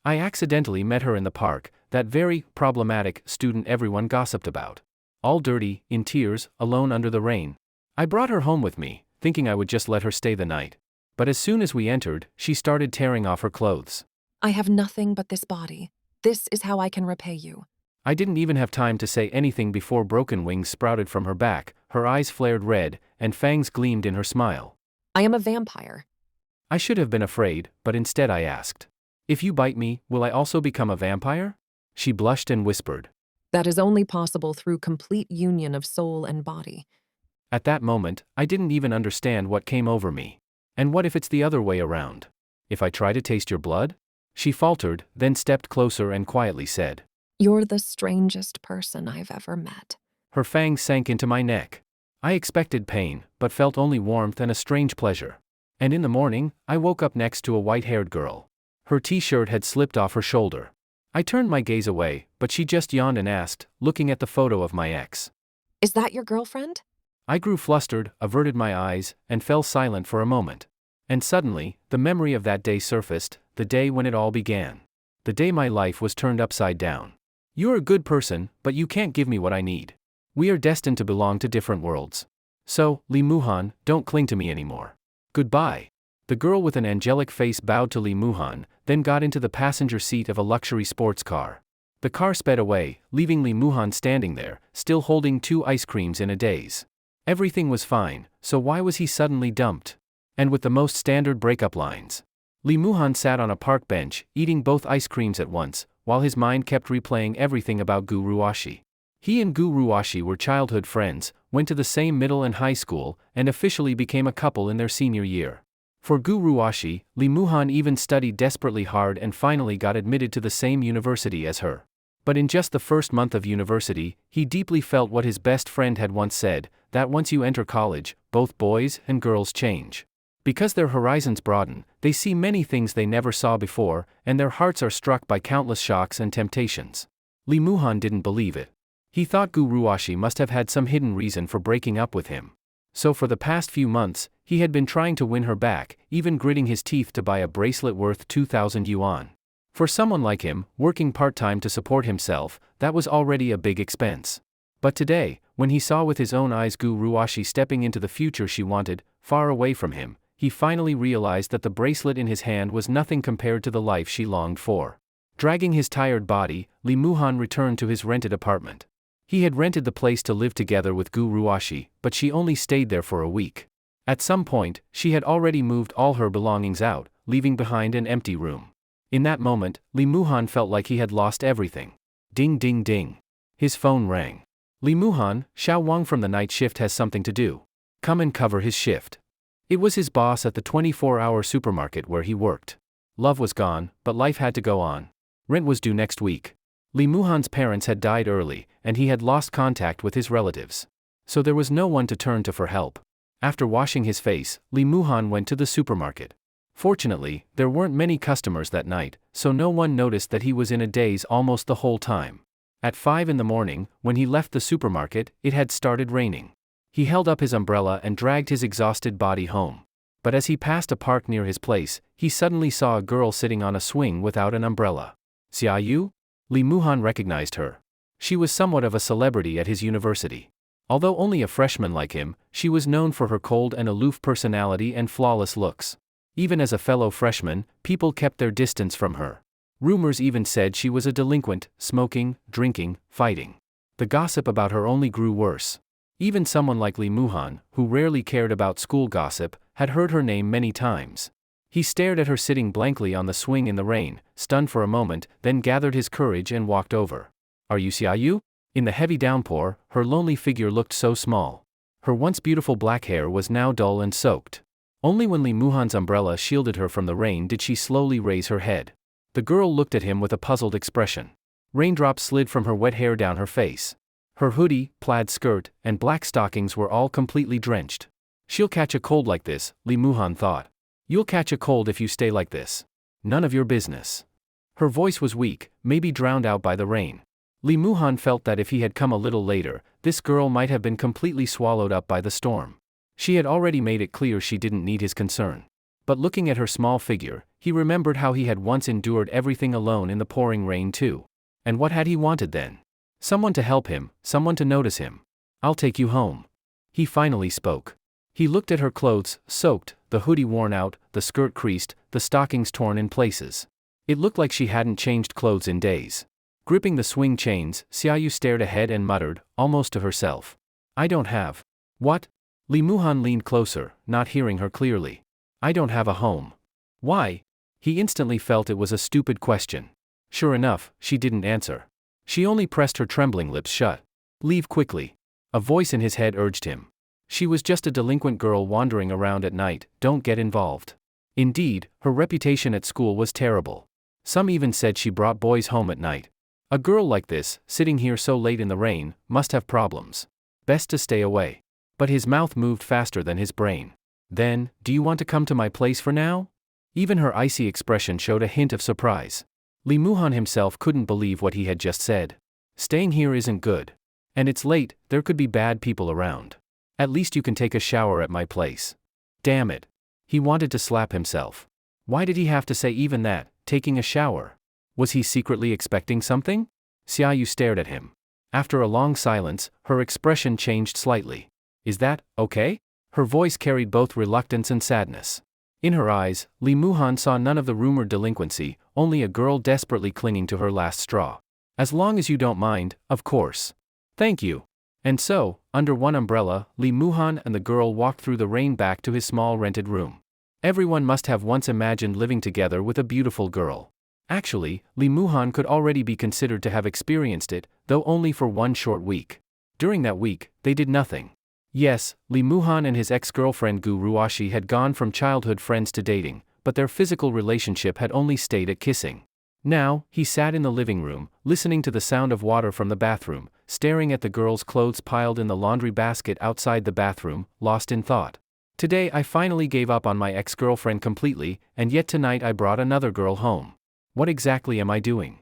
I accidentally met her in the park, that very problematic student everyone gossiped about. All dirty, in tears, alone under the rain. I brought her home with me, thinking I would just let her stay the night. But as soon as we entered, she started tearing off her clothes. I have nothing but this body. This is how I can repay you. I didn't even have time to say anything before broken wings sprouted from her back, her eyes flared red, and fangs gleamed in her smile. I am a vampire. I should have been afraid, but instead I asked. If you bite me, will I also become a vampire? She blushed and whispered. That is only possible through complete union of soul and body. At that moment, I didn't even understand what came over me. And what if it's the other way around? If I try to taste your blood? She faltered, then stepped closer and quietly said. You're the strangest person I've ever met. Her fangs sank into my neck. I expected pain, but felt only warmth and a strange pleasure. And in the morning, I woke up next to a white-haired girl. Her t-shirt had slipped off her shoulder. I turned my gaze away, but she just yawned and asked, looking at the photo of my ex. Is that your girlfriend? I grew flustered, averted my eyes, and fell silent for a moment. And suddenly, the memory of that day surfaced, the day when it all began. The day my life was turned upside down. You're a good person, but you can't give me what I need. We are destined to belong to different worlds. So, Lee Muhan, don't cling to me anymore. Goodbye. The girl with an angelic face bowed to Lee Muhan, then got into the passenger seat of a luxury sports car. The car sped away, leaving Lee Muhan standing there, still holding 2 ice creams in a daze. Everything was fine, so why was he suddenly dumped? And with the most standard breakup lines. Lee Muhan sat on a park bench, eating both ice creams at once, while his mind kept replaying everything about Gu Ruashi. He and Gu Ruashi were childhood friends, went to the same middle and high school, and officially became a couple in their senior year. For Gu Ruashi, Lee Muhan even studied desperately hard and finally got admitted to the same university as her. But in just the first month of university, he deeply felt what his best friend had once said, that once you enter college, both boys and girls change. Because their horizons broaden, they see many things they never saw before, and their hearts are struck by countless shocks and temptations. Lee Muhan didn't believe it. He thought Gu Ruashi must have had some hidden reason for breaking up with him. So for the past few months, he had been trying to win her back, even gritting his teeth to buy a bracelet worth 2,000 yuan. For someone like him, working part-time to support himself, that was already a big expense. But today, when he saw with his own eyes Gu Ruashi stepping into the future she wanted, far away from him, he finally realized that the bracelet in his hand was nothing compared to the life she longed for. Dragging his tired body, Lee Muhan returned to his rented apartment. He had rented the place to live together with Gu Ruashi, but she only stayed there for a week. At some point, she had already moved all her belongings out, leaving behind an empty room. In that moment, Lee Muhan felt like he had lost everything. Ding ding ding. His phone rang. Lee Muhan, Xiao Wang from the night shift has something to do. Come and cover his shift. It was his boss at the 24-hour supermarket where he worked. Love was gone, but life had to go on. Rent was due next week. Lee Muhan's parents had died early, and he had lost contact with his relatives. So there was no one to turn to for help. After washing his face, Lee Muhan went to the supermarket. Fortunately, there weren't many customers that night, so no one noticed that he was in a daze almost the whole time. At 5 in the morning, when he left the supermarket, it had started raining. He held up his umbrella and dragged his exhausted body home. But as he passed a park near his place, he suddenly saw a girl sitting on a swing without an umbrella. Xia Yu? Lee Muhan recognized her. She was somewhat of a celebrity at his university. Although only a freshman like him, she was known for her cold and aloof personality and flawless looks. Even as a fellow freshman, people kept their distance from her. Rumors even said she was a delinquent, smoking, drinking, fighting. The gossip about her only grew worse. Even someone like Lee Muhan, who rarely cared about school gossip, had heard her name many times. He stared at her sitting blankly on the swing in the rain, stunned for a moment, then gathered his courage and walked over. Are you Xia Yu? In the heavy downpour, her lonely figure looked so small. Her once beautiful black hair was now dull and soaked. Only when Lee Muhan's umbrella shielded her from the rain did she slowly raise her head. The girl looked at him with a puzzled expression. Raindrops slid from her wet hair down her face. Her hoodie, plaid skirt, and black stockings were all completely drenched. She'll catch a cold like this, Lee Muhan thought. You'll catch a cold if you stay like this. None of your business. Her voice was weak, maybe drowned out by the rain. Lee Muhan felt that if he had come a little later, this girl might have been completely swallowed up by the storm. She had already made it clear she didn't need his concern. But looking at her small figure, he remembered how he had once endured everything alone in the pouring rain too. And what had he wanted then? Someone to help him, someone to notice him. "I'll take you home." He finally spoke. He looked at her clothes, soaked, the hoodie worn out, the skirt creased, the stockings torn in places. It looked like she hadn't changed clothes in days. Gripping the swing chains, Xiaoyu stared ahead and muttered, almost to herself. "I don't have." "What?" Li Muhan leaned closer, not hearing her clearly. "I don't have a home." "Why?" He instantly felt it was a stupid question. Sure enough, she didn't answer. She only pressed her trembling lips shut. "Leave quickly." A voice in his head urged him. She was just a delinquent girl wandering around at night, don't get involved. Indeed, her reputation at school was terrible. Some even said she brought boys home at night. A girl like this, sitting here so late in the rain, must have problems. Best to stay away. But his mouth moved faster than his brain. "Then, do you want to come to my place for now?" Even her icy expression showed a hint of surprise. Li Muhan himself couldn't believe what he had just said. "Staying here isn't good. And it's late, there could be bad people around. At least you can take a shower at my place." Damn it. He wanted to slap himself. Why did he have to say even that, taking a shower? Was he secretly expecting something? Xiaoyu stared at him. After a long silence, her expression changed slightly. "Is that okay?" Her voice carried both reluctance and sadness. In her eyes, Li Muhan saw none of the rumored delinquency, only a girl desperately clinging to her last straw. "As long as you don't mind, of course." "Thank you." And so, under one umbrella, Li Muhan and the girl walked through the rain back to his small rented room. Everyone must have once imagined living together with a beautiful girl. Actually, Li Muhan could already be considered to have experienced it, though only for one short week. During that week, they did nothing. Yes, Li Muhan and his ex-girlfriend Gu Ruashi had gone from childhood friends to dating, but their physical relationship had only stayed at kissing. Now, he sat in the living room, listening to the sound of water from the bathroom, staring at the girl's clothes piled in the laundry basket outside the bathroom, lost in thought. Today I finally gave up on my ex-girlfriend completely, and yet tonight I brought another girl home. What exactly am I doing?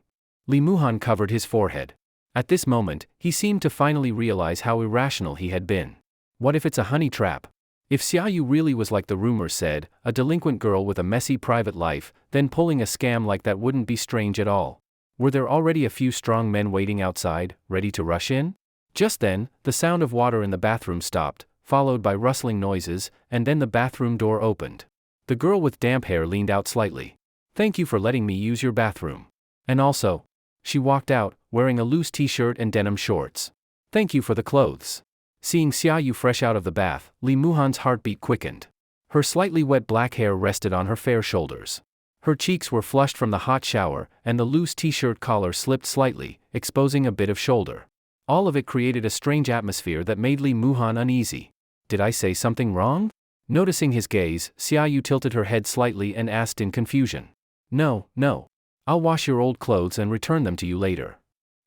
Li Muhan covered his forehead. At this moment, he seemed to finally realize how irrational he had been. What if it's a honey trap? If Xiaoyu really was like the rumors said, a delinquent girl with a messy private life, then pulling a scam like that wouldn't be strange at all. Were there already a few strong men waiting outside, ready to rush in? Just then, the sound of water in the bathroom stopped, followed by rustling noises, and then the bathroom door opened. The girl with damp hair leaned out slightly. "Thank you for letting me use your bathroom. And also," she walked out, wearing a loose t-shirt and denim shorts. "Thank you for the clothes." Seeing Xiaoyu fresh out of the bath, Li Muhan's heartbeat quickened. Her slightly wet black hair rested on her fair shoulders. Her cheeks were flushed from the hot shower, and the loose t-shirt collar slipped slightly, exposing a bit of shoulder. All of it created a strange atmosphere that made Li Muhan uneasy. Did I say something wrong? Noticing his gaze, Xiaoyu tilted her head slightly and asked in confusion. No. I'll wash your old clothes and return them to you later."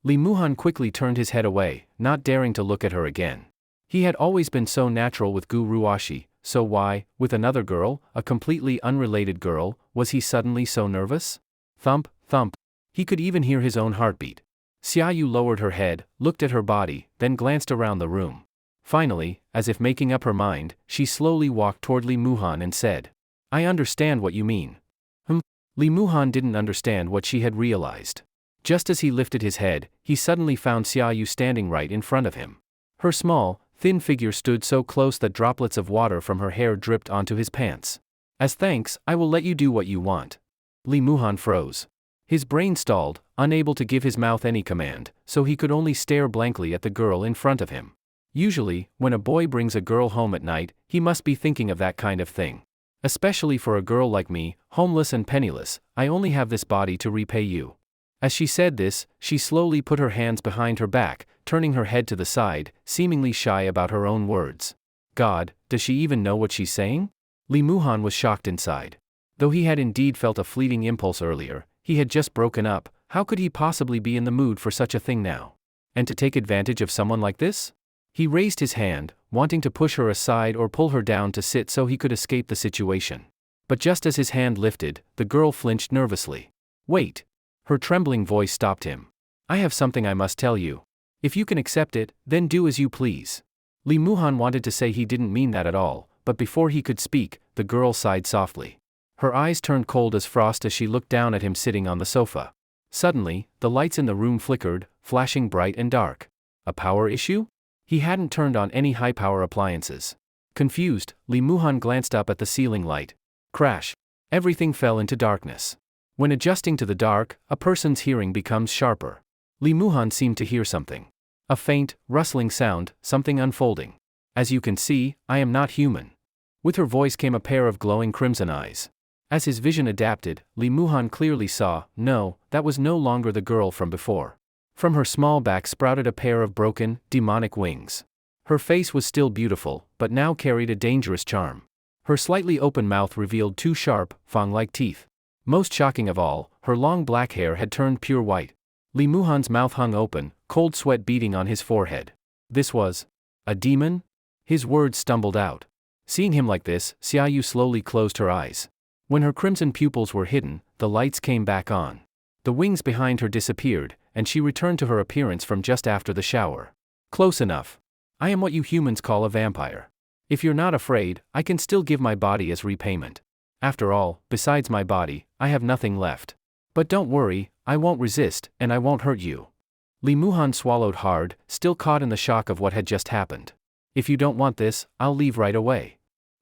Li Muhan quickly turned his head away, not daring to look at her again. He had always been so natural with Gu Ruashi, so why, with another girl, a completely unrelated girl, was he suddenly so nervous? Thump, thump. He could even hear his own heartbeat. Xiaoyu lowered her head, looked at her body, then glanced around the room. Finally, as if making up her mind, she slowly walked toward Li Muhan and said, "I understand what you mean." Li Muhan didn't understand what she had realized. Just as he lifted his head, he suddenly found Xiaoyu standing right in front of him. Her small, thin figure stood so close that droplets of water from her hair dripped onto his pants. "As thanks, I will let you do what you want." Li Muhan froze. His brain stalled, unable to give his mouth any command, so he could only stare blankly at the girl in front of him. Usually, when a boy brings a girl home at night, he must be thinking of that kind of thing. "Especially for a girl like me, homeless and penniless, I only have this body to repay you." As she said this, she slowly put her hands behind her back, turning her head to the side, seemingly shy about her own words. God, does she even know what she's saying? Li Muhan was shocked inside. Though he had indeed felt a fleeting impulse earlier, he had just broken up. How could he possibly be in the mood for such a thing now? And to take advantage of someone like this? He raised his hand, wanting to push her aside or pull her down to sit so he could escape the situation. But just as his hand lifted, the girl flinched nervously. "Wait." Her trembling voice stopped him. "I have something I must tell you. If you can accept it, then do as you please." Li Muhan wanted to say he didn't mean that at all, but before he could speak, the girl sighed softly. Her eyes turned cold as frost as she looked down at him sitting on the sofa. Suddenly, the lights in the room flickered, flashing bright and dark. A power issue? He hadn't turned on any high-power appliances. Confused, Lee Muhan glanced up at the ceiling light. Crash. Everything fell into darkness. When adjusting to the dark, a person's hearing becomes sharper. Lee Muhan seemed to hear something. A faint, rustling sound, something unfolding. As you can see, I am not human. With her voice came a pair of glowing crimson eyes. As his vision adapted, Lee Muhan clearly saw, no, that was no longer the girl from before. From her small back sprouted a pair of broken, demonic wings. Her face was still beautiful, but now carried a dangerous charm. Her slightly open mouth revealed two sharp, fang-like teeth. Most shocking of all, her long black hair had turned pure white. Lee Muhan's mouth hung open, cold sweat beading on his forehead. This was a demon? His words stumbled out. Seeing him like this, Xiaoyu slowly closed her eyes. When her crimson pupils were hidden, the lights came back on. The wings behind her disappeared, and she returned to her appearance from just after the shower. Close enough. I am what you humans call a vampire. If you're not afraid, I can still give my body as repayment. After all, besides my body, I have nothing left. But don't worry, I won't resist, and I won't hurt you. Lee Muhan swallowed hard, still caught in the shock of what had just happened. If you don't want this, I'll leave right away.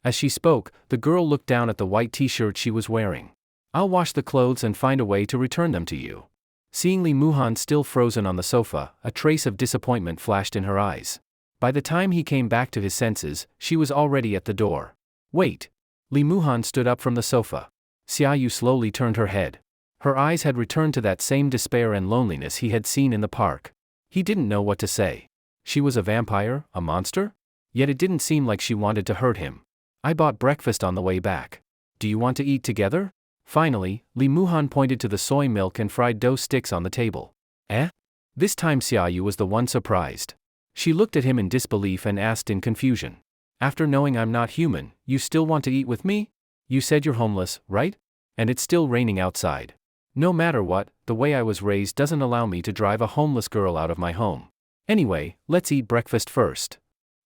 As she spoke, the girl looked down at the white t-shirt she was wearing. I'll wash the clothes and find a way to return them to you. Seeing Lee Muhan still frozen on the sofa, a trace of disappointment flashed in her eyes. By the time he came back to his senses, she was already at the door. Wait. Lee Muhan stood up from the sofa. Xiaoyu slowly turned her head. Her eyes had returned to that same despair and loneliness he had seen in the park. He didn't know what to say. She was a vampire, a monster? Yet it didn't seem like she wanted to hurt him. I bought breakfast on the way back. Do you want to eat together? Finally, Lee Muhan pointed to the soy milk and fried dough sticks on the table. Eh? This time Xiaoyu was the one surprised. She looked at him in disbelief and asked in confusion. After knowing I'm not human, you still want to eat with me? You said you're homeless, right? And it's still raining outside. No matter what, the way I was raised doesn't allow me to drive a homeless girl out of my home. Anyway, let's eat breakfast first.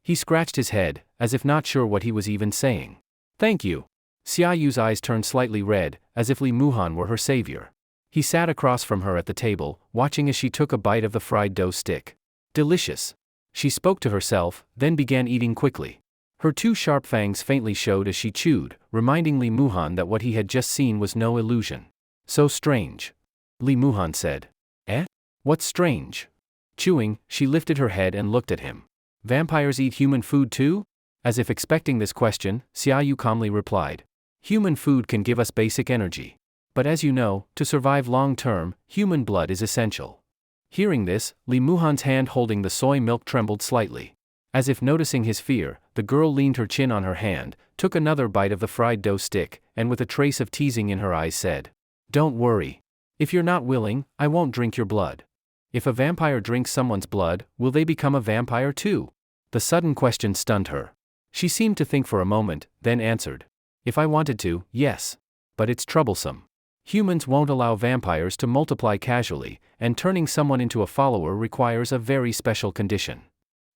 He scratched his head, as if not sure what he was even saying. Thank you. Xiaoyu's eyes turned slightly red, as if Lee Muhan were her savior. He sat across from her at the table, watching as she took a bite of the fried dough stick. Delicious. She spoke to herself, then began eating quickly. Her two sharp fangs faintly showed as she chewed, reminding Lee Muhan that what he had just seen was no illusion. So strange. Lee Muhan said. Eh? What's strange? Chewing, she lifted her head and looked at him. Vampires eat human food too? As if expecting this question, Xiaoyu calmly replied. Human food can give us basic energy. But as you know, to survive long-term, human blood is essential. Hearing this, Lee Muhan's hand holding the soy milk trembled slightly. As if noticing his fear, the girl leaned her chin on her hand, took another bite of the fried dough stick, and with a trace of teasing in her eyes said, Don't worry. If you're not willing, I won't drink your blood. If a vampire drinks someone's blood, will they become a vampire too? The sudden question stunned her. She seemed to think for a moment, then answered. If I wanted to, yes. But it's troublesome. Humans won't allow vampires to multiply casually, and turning someone into a follower requires a very special condition.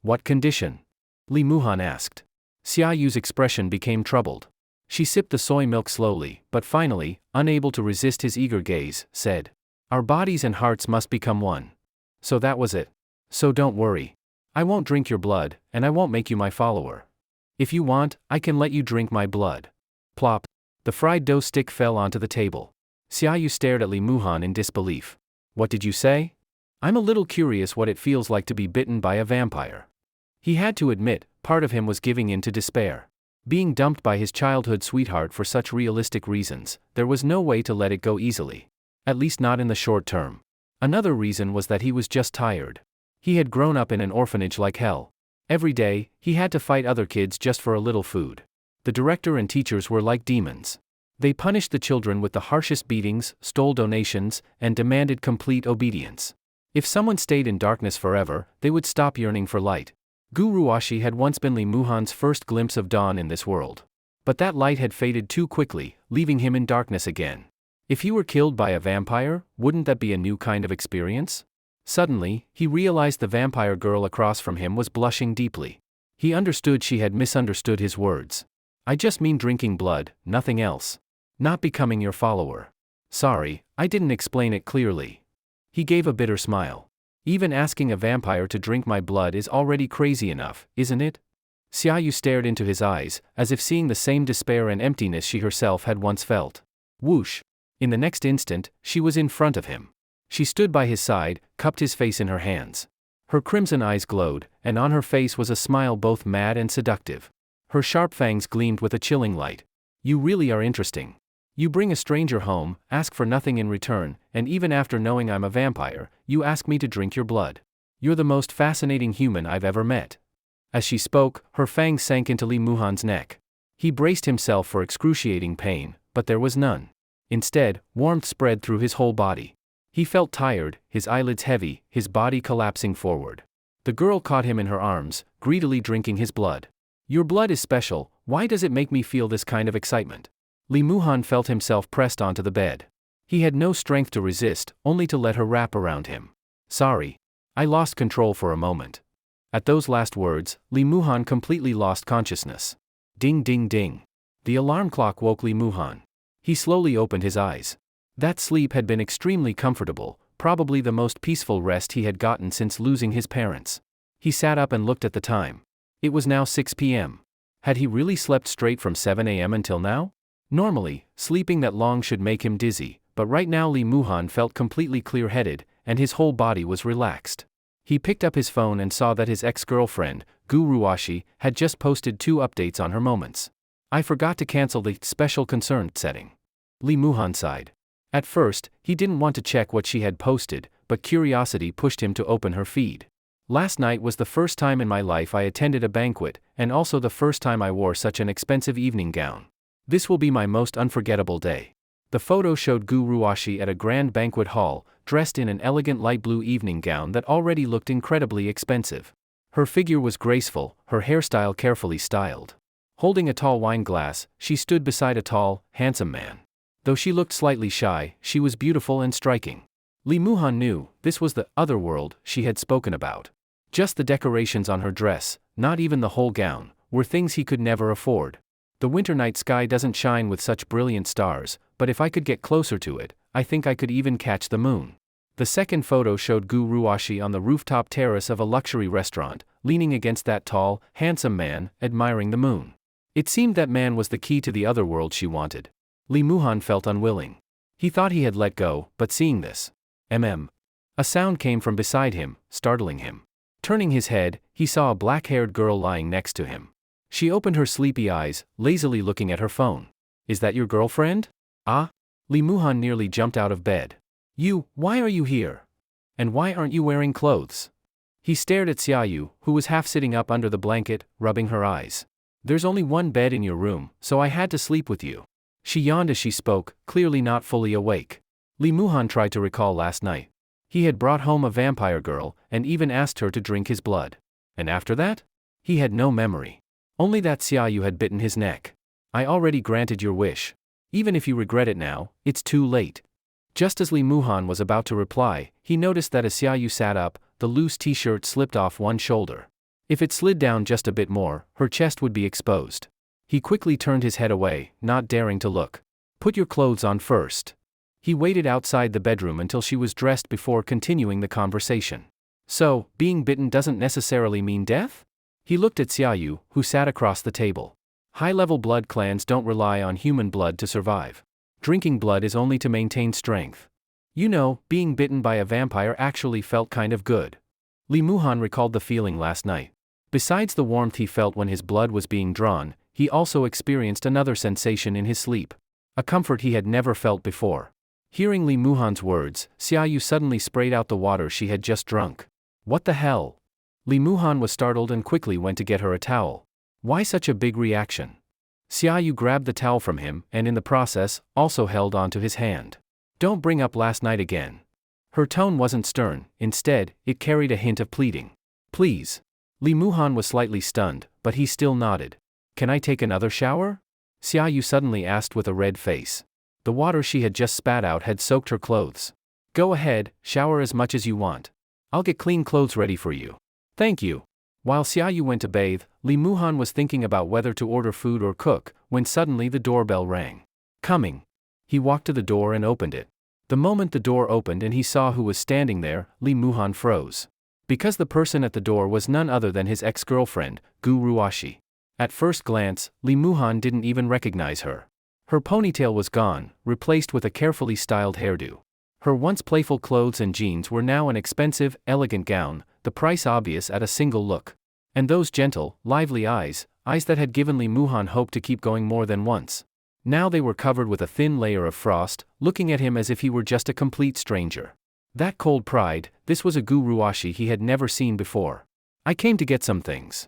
What condition? Lee Muhan asked. Xiaoyu's expression became troubled. She sipped the soy milk slowly, but finally, unable to resist his eager gaze, said, Our bodies and hearts must become one. So that was it. So don't worry. I won't drink your blood, and I won't make you my follower. If you want, I can let you drink my blood. Plop. The fried dough stick fell onto the table. Xiaoyu stared at Lee Muhan in disbelief. What did you say? I'm a little curious what it feels like to be bitten by a vampire. He had to admit, part of him was giving in to despair. Being dumped by his childhood sweetheart for such realistic reasons, there was no way to let it go easily. At least not in the short term. Another reason was that he was just tired. He had grown up in an orphanage like hell. Every day, he had to fight other kids just for a little food. The director and teachers were like demons. They punished the children with the harshest beatings, stole donations, and demanded complete obedience. If someone stayed in darkness forever, they would stop yearning for light. Guruwashi had once been Lee Muhan's first glimpse of dawn in this world. But that light had faded too quickly, leaving him in darkness again. If he were killed by a vampire, wouldn't that be a new kind of experience? Suddenly, he realized the vampire girl across from him was blushing deeply. He understood she had misunderstood his words. I just mean drinking blood, nothing else. Not becoming your follower. Sorry, I didn't explain it clearly. He gave a bitter smile. Even asking a vampire to drink my blood is already crazy enough, isn't it? Xiaoyu stared into his eyes, as if seeing the same despair and emptiness she herself had once felt. Whoosh! In the next instant, she was in front of him. She stood by his side, cupped his face in her hands. Her crimson eyes glowed, and on her face was a smile both mad and seductive. Her sharp fangs gleamed with a chilling light. You really are interesting. You bring a stranger home, ask for nothing in return, and even after knowing I'm a vampire, you ask me to drink your blood. You're the most fascinating human I've ever met. As she spoke, her fangs sank into Li Muhan's neck. He braced himself for excruciating pain, but there was none. Instead, warmth spread through his whole body. He felt tired, his eyelids heavy, his body collapsing forward. The girl caught him in her arms, greedily drinking his blood. Your blood is special, why does it make me feel this kind of excitement? Li Muhan felt himself pressed onto the bed. He had no strength to resist, only to let her wrap around him. Sorry. I lost control for a moment. At those last words, Li Muhan completely lost consciousness. Ding ding ding. The alarm clock woke Li Muhan. He slowly opened his eyes. That sleep had been extremely comfortable, probably the most peaceful rest he had gotten since losing his parents. He sat up and looked at the time. It was now 6 p.m. Had he really slept straight from 7 a.m. until now? Normally, sleeping that long should make him dizzy, but right now Li Muhan felt completely clear-headed, and his whole body was relaxed. He picked up his phone and saw that his ex-girlfriend, Gu Ruashi, had just posted 2 updates on her moments. I forgot to cancel the special concern setting. Li Muhan sighed. At first, he didn't want to check what she had posted, but curiosity pushed him to open her feed. Last night was the first time in my life I attended a banquet, and also the first time I wore such an expensive evening gown. This will be my most unforgettable day. The photo showed Gu Ruashi at a grand banquet hall, dressed in an elegant light blue evening gown that already looked incredibly expensive. Her figure was graceful, her hairstyle carefully styled. Holding a tall wine glass, she stood beside a tall, handsome man. Though she looked slightly shy, she was beautiful and striking. Li Muhan knew, this was the other world she had spoken about. Just the decorations on her dress, not even the whole gown, were things he could never afford. The winter night sky doesn't shine with such brilliant stars, but if I could get closer to it, I think I could even catch the moon. The second photo showed Gu Ruashi on the rooftop terrace of a luxury restaurant, leaning against that tall, handsome man, admiring the moon. It seemed that man was the key to the other world she wanted. Li Muhan felt unwilling. He thought he had let go, but seeing this, a sound came from beside him, startling him. Turning his head, he saw a black-haired girl lying next to him. She opened her sleepy eyes, lazily looking at her phone. Is that your girlfriend? Ah? Li Muhan nearly jumped out of bed. Why are you here? And why aren't you wearing clothes? He stared at Xiaoyu, who was half sitting up under the blanket, rubbing her eyes. There's only one bed in your room, so I had to sleep with you. She yawned as she spoke, clearly not fully awake. Li Muhan tried to recall last night. He had brought home a vampire girl, and even asked her to drink his blood. And after that? He had no memory. Only that Xiaoyu had bitten his neck. I already granted your wish. Even if you regret it now, it's too late. Just as Li Muhan was about to reply, he noticed that as Xiaoyu sat up, the loose t-shirt slipped off one shoulder. If it slid down just a bit more, her chest would be exposed. He quickly turned his head away, not daring to look. Put your clothes on first. He waited outside the bedroom until she was dressed before continuing the conversation. So, being bitten doesn't necessarily mean death? He looked at Xiaoyu, who sat across the table. High-level blood clans don't rely on human blood to survive. Drinking blood is only to maintain strength. You know, being bitten by a vampire actually felt kind of good. Li Muhan recalled the feeling last night. Besides the warmth he felt when his blood was being drawn, he also experienced another sensation in his sleep. A comfort he had never felt before. Hearing Li Muhan's words, Xiaoyu suddenly sprayed out the water she had just drunk. What the hell? Li Muhan was startled and quickly went to get her a towel. Why such a big reaction? Xiaoyu grabbed the towel from him and in the process, also held onto his hand. Don't bring up last night again. Her tone wasn't stern, instead, it carried a hint of pleading. Please. Li Muhan was slightly stunned, but he still nodded. Can I take another shower? Xiaoyu suddenly asked with a red face. The water she had just spat out had soaked her clothes. Go ahead, shower as much as you want. I'll get clean clothes ready for you. Thank you. While Xiaoyu went to bathe, Li Muhan was thinking about whether to order food or cook, when suddenly the doorbell rang. Coming. He walked to the door and opened it. The moment the door opened and he saw who was standing there, Lee Muhan froze. Because the person at the door was none other than his ex-girlfriend, Gu Ruashi. At first glance, Lee Muhan didn't even recognize her. Her ponytail was gone, replaced with a carefully styled hairdo. Her once playful clothes and jeans were now an expensive, elegant gown, the price obvious at a single look. And those gentle, lively eyes that had given Lee Muhan hope to keep going more than once. Now they were covered with a thin layer of frost, looking at him as if he were just a complete stranger. That cold pride, this was a Gu Ruashi he had never seen before. I came to get some things.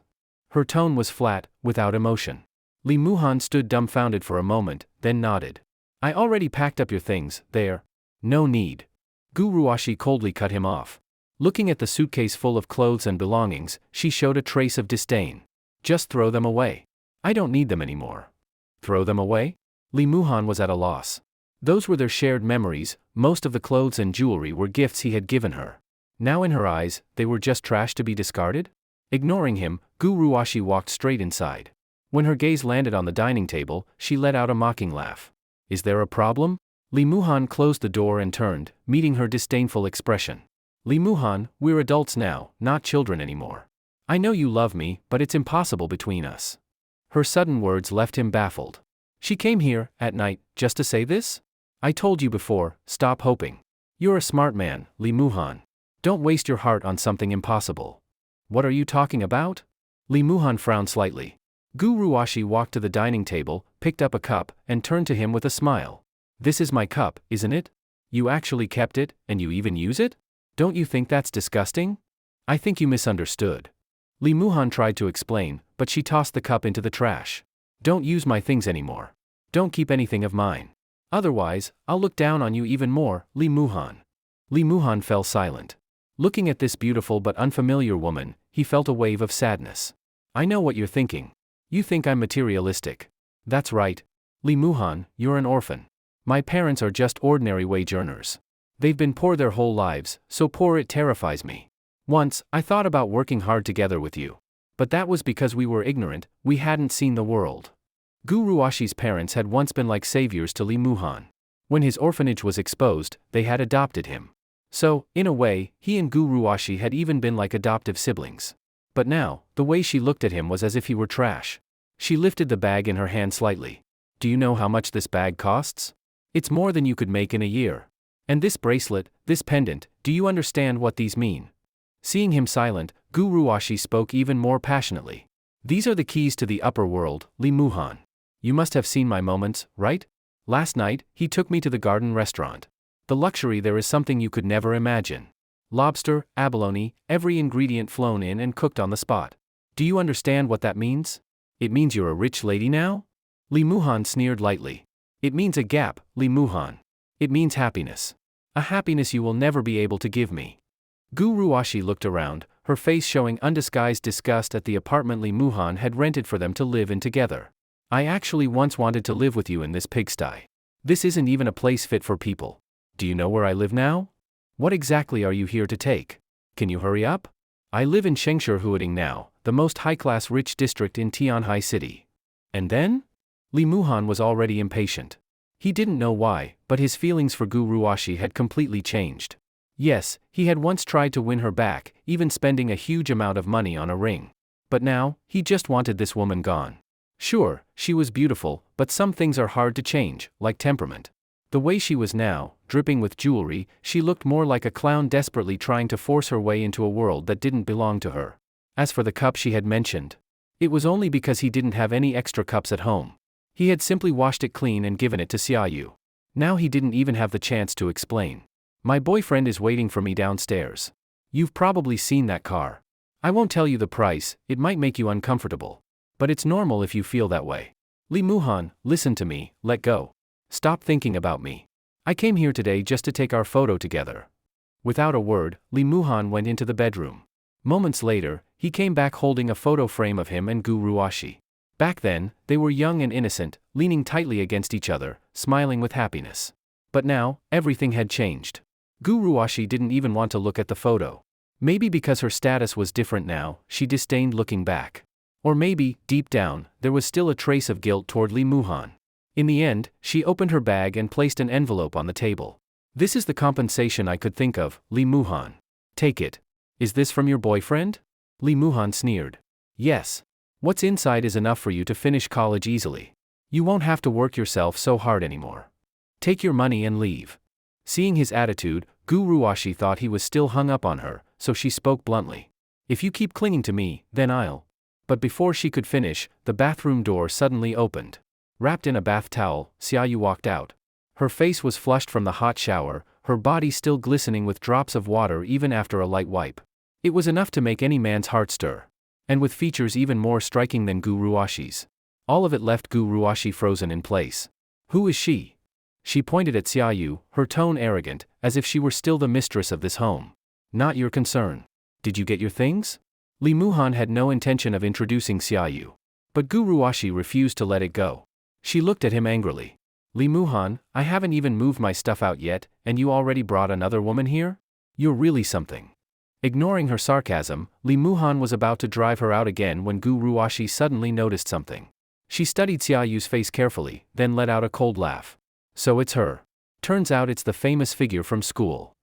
Her tone was flat, without emotion. Lee Muhan stood dumbfounded for a moment, then nodded. I already packed up your things, there. No need. Gu Ruashi coldly cut him off. Looking at the suitcase full of clothes and belongings, she showed a trace of disdain. Just throw them away. I don't need them anymore. Throw them away? Lee Muhan was at a loss. Those were their shared memories, most of the clothes and jewelry were gifts he had given her. Now in her eyes, they were just trash to be discarded? Ignoring him, Gu Ruashi walked straight inside. When her gaze landed on the dining table, she let out a mocking laugh. Is there a problem? Lee Muhan closed the door and turned, meeting her disdainful expression. Lee Muhan, we're adults now, not children anymore. I know you love me, but it's impossible between us. Her sudden words left him baffled. She came here, at night, just to say this? I told you before, stop hoping. You're a smart man, Lee Muhan. Don't waste your heart on something impossible. What are you talking about? Lee Muhan frowned slightly. Gu Ruashi walked to the dining table, picked up a cup, and turned to him with a smile. This is my cup, isn't it? You actually kept it, and you even use it? Don't you think that's disgusting? I think you misunderstood. Lee Muhan tried to explain, but she tossed the cup into the trash. Don't use my things anymore. Don't keep anything of mine. Otherwise, I'll look down on you even more, Lee Muhan. Lee Muhan fell silent. Looking at this beautiful but unfamiliar woman, he felt a wave of sadness. I know what you're thinking. You think I'm materialistic. That's right. Lee Muhan, you're an orphan. My parents are just ordinary wage earners. They've been poor their whole lives, so poor it terrifies me. Once, I thought about working hard together with you. But that was because we were ignorant, we hadn't seen the world. Gu Ruashi's parents had once been like saviors to Lee Muhan. When his orphanage was exposed, they had adopted him. So, in a way, he and Gu Ruashi had even been like adoptive siblings. But now, the way she looked at him was as if he were trash. She lifted the bag in her hand slightly. Do you know how much this bag costs? It's more than you could make in a year. And this bracelet, this pendant, do you understand what these mean? Seeing him silent, Gu Ruashi spoke even more passionately. These are the keys to the upper world, Lee Muhan. You must have seen my moments, right? Last night, he took me to the garden restaurant. The luxury there is something you could never imagine. Lobster, abalone, every ingredient flown in and cooked on the spot. Do you understand what that means? It means you're a rich lady now? Lee Muhan sneered lightly. It means a gap, Lee Muhan. It means happiness. A happiness you will never be able to give me. Gu Ruashi looked around, her face showing undisguised disgust at the apartment Lee Muhan had rented for them to live in together. I actually once wanted to live with you in this pigsty. This isn't even a place fit for people. Do you know where I live now? What exactly are you here to take? Can you hurry up? I live in Shengshe now, the most high-class rich district in Tianhai City. And then? Lee Muhan was already impatient. He didn't know why, but his feelings for Gu Ruashi had completely changed. Yes, he had once tried to win her back, even spending a huge amount of money on a ring. But now, he just wanted this woman gone. Sure, she was beautiful, but some things are hard to change, like temperament. The way she was now, dripping with jewelry, she looked more like a clown desperately trying to force her way into a world that didn't belong to her. As for the cup she had mentioned, it was only because he didn't have any extra cups at home. He had simply washed it clean and given it to Xiaoyu. Now he didn't even have the chance to explain. My boyfriend is waiting for me downstairs. You've probably seen that car. I won't tell you the price, it might make you uncomfortable. But it's normal if you feel that way. Lee Muhan, listen to me, let go. Stop thinking about me. I came here today just to take our photo together. Without a word, Lee Muhan went into the bedroom. Moments later, he came back holding a photo frame of him and Gu Ruashi. Back then, they were young and innocent, leaning tightly against each other, smiling with happiness. But now, everything had changed. Gu Ruashi didn't even want to look at the photo. Maybe because her status was different now, she disdained looking back. Or maybe, deep down, there was still a trace of guilt toward Lee Muhan. In the end, she opened her bag and placed an envelope on the table. This is the compensation I could think of, Lee Muhan. Take it. Is this from your boyfriend? Lee Muhan sneered. Yes. What's inside is enough for you to finish college easily. You won't have to work yourself so hard anymore. Take your money and leave. Seeing his attitude, Gu Ruashi thought he was still hung up on her, so she spoke bluntly. If you keep clinging to me, then I'll. But before she could finish, the bathroom door suddenly opened. Wrapped in a bath towel, Xiaoyu walked out. Her face was flushed from the hot shower, her body still glistening with drops of water even after a light wipe. It was enough to make any man's heart stir. And with features even more striking than Gu Ruashi's. All of it left Gu Ruashi frozen in place. Who is she? She pointed at Xiaoyu, her tone arrogant, as if she were still the mistress of this home. Not your concern. Did you get your things? Lee Muhan had no intention of introducing Xiaoyu. But Gu Ruashi refused to let it go. She looked at him angrily. Lee Muhan, I haven't even moved my stuff out yet, and you already brought another woman here? You're really something. Ignoring her sarcasm, Lee Muhan was about to drive her out again when Gu Ruashi suddenly noticed something. She studied Xiaoyu's face carefully, then let out a cold laugh. So it's her. Turns out it's the famous figure from school.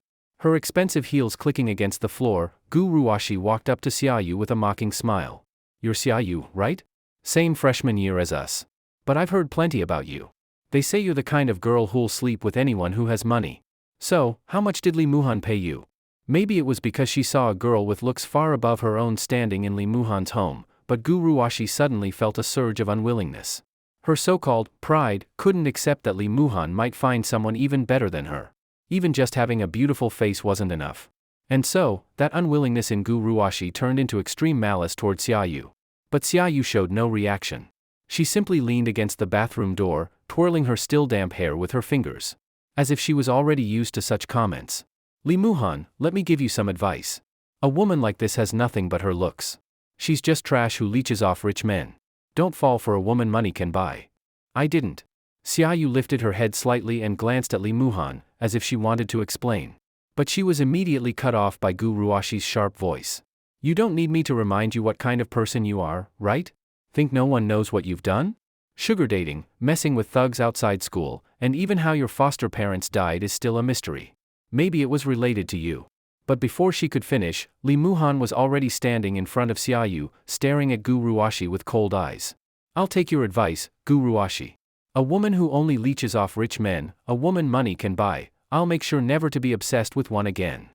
Her expensive heels clicking against the floor, Gu Ruashi walked up to Xiaoyu with a mocking smile. You're Xiaoyu, right? Same freshman year as us. But I've heard plenty about you. They say you're the kind of girl who'll sleep with anyone who has money. So, how much did Lee Muhan pay you? Maybe it was because she saw a girl with looks far above her own standing in Lee Muhan's home, but Gu Ruashi suddenly felt a surge of unwillingness. Her so-called pride couldn't accept that Lee Muhan might find someone even better than her. Even just having a beautiful face wasn't enough. And so, that unwillingness in Gu Ruashi turned into extreme malice toward Xiaoyu. But Xiaoyu showed no reaction. She simply leaned against the bathroom door, twirling her still damp hair with her fingers. As if she was already used to such comments. Lee Muhan, let me give you some advice. A woman like this has nothing but her looks. She's just trash who leeches off rich men. Don't fall for a woman money can buy. I didn't. Xiaoyu lifted her head slightly and glanced at Lee Muhan, as if she wanted to explain. But she was immediately cut off by Gu Ruashi's sharp voice. You don't need me to remind you what kind of person you are, right? Think no one knows what you've done? Sugar dating, messing with thugs outside school, and even how your foster parents died is still a mystery. Maybe it was related to you. But before she could finish, Lee Muhan was already standing in front of Xiaoyu, staring at Gu Ruashi with cold eyes. I'll take your advice, Gu Ruashi. A woman who only leeches off rich men, a woman money can buy, I'll make sure never to be obsessed with one again.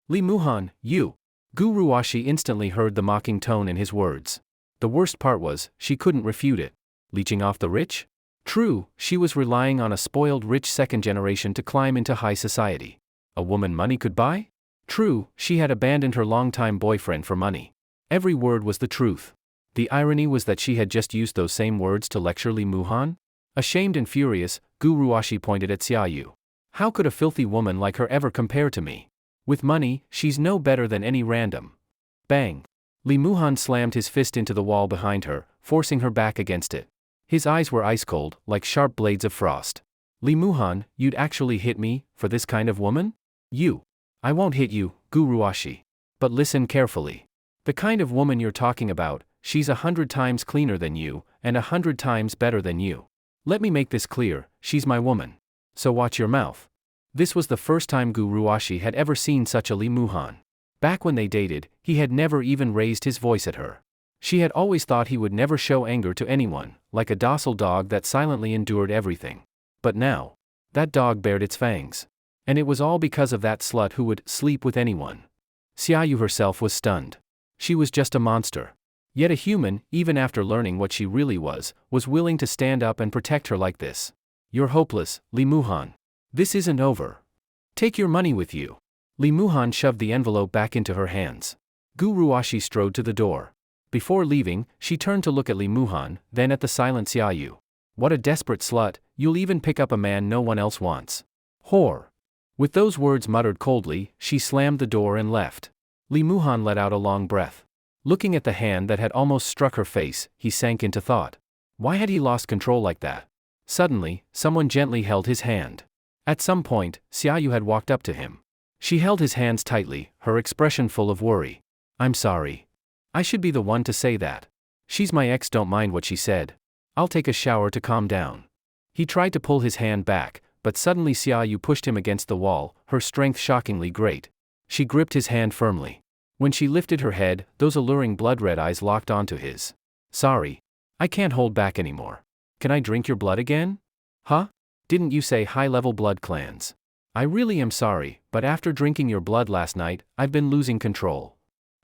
Lee Muhan, you. Gu Ruashi instantly heard the mocking tone in his words. The worst part was, she couldn't refute it. Leeching off the rich? True, she was relying on a spoiled rich second generation to climb into high society. A woman money could buy? True, she had abandoned her longtime boyfriend for money. Every word was the truth. The irony was that she had just used those same words to lecture Lee Muhan. Ashamed and furious, Gu Ruashi pointed at Xiaoyu. How could a filthy woman like her ever compare to me? With money, she's no better than any random. Bang. Lee Muhan slammed his fist into the wall behind her, forcing her back against it. His eyes were ice cold, like sharp blades of frost. Lee Muhan, you'd actually hit me, for this kind of woman? You. I won't hit you, Gu Ruashi. But listen carefully. The kind of woman you're talking about, she's 100 times cleaner than you, and 100 times better than you. Let me make this clear, she's my woman. So watch your mouth. This was the first time Gu Ruashi had ever seen such a Lee Muhan. Back when they dated, he had never even raised his voice at her. She had always thought he would never show anger to anyone, like a docile dog that silently endured everything. But now, that dog bared its fangs. And it was all because of that slut who would sleep with anyone. Xiaoyu herself was stunned. She was just a monster. Yet a human, even after learning what she really was willing to stand up and protect her like this. You're hopeless, Lee Muhan. This isn't over. Take your money with you. Lee Muhan shoved the envelope back into her hands. Gu Ruashi strode to the door. Before leaving, she turned to look at Lee Muhan, then at the silent Xiaoyu. What a desperate slut, you'll even pick up a man no one else wants. Whore. With those words muttered coldly, she slammed the door and left. Lee Muhan let out a long breath. Looking at the hand that had almost struck her face, he sank into thought. Why had he lost control like that? Suddenly, someone gently held his hand. At some point, Xiaoyu had walked up to him. She held his hands tightly, her expression full of worry. I'm sorry. I should be the one to say that. She's my ex, don't mind what she said. I'll take a shower to calm down. He tried to pull his hand back, but suddenly Xiaoyu pushed him against the wall, her strength shockingly great. She gripped his hand firmly. When she lifted her head, those alluring blood-red eyes locked onto his. Sorry. I can't hold back anymore. Can I drink your blood again? Huh? Didn't you say high-level blood clans? I really am sorry, but after drinking your blood last night, I've been losing control.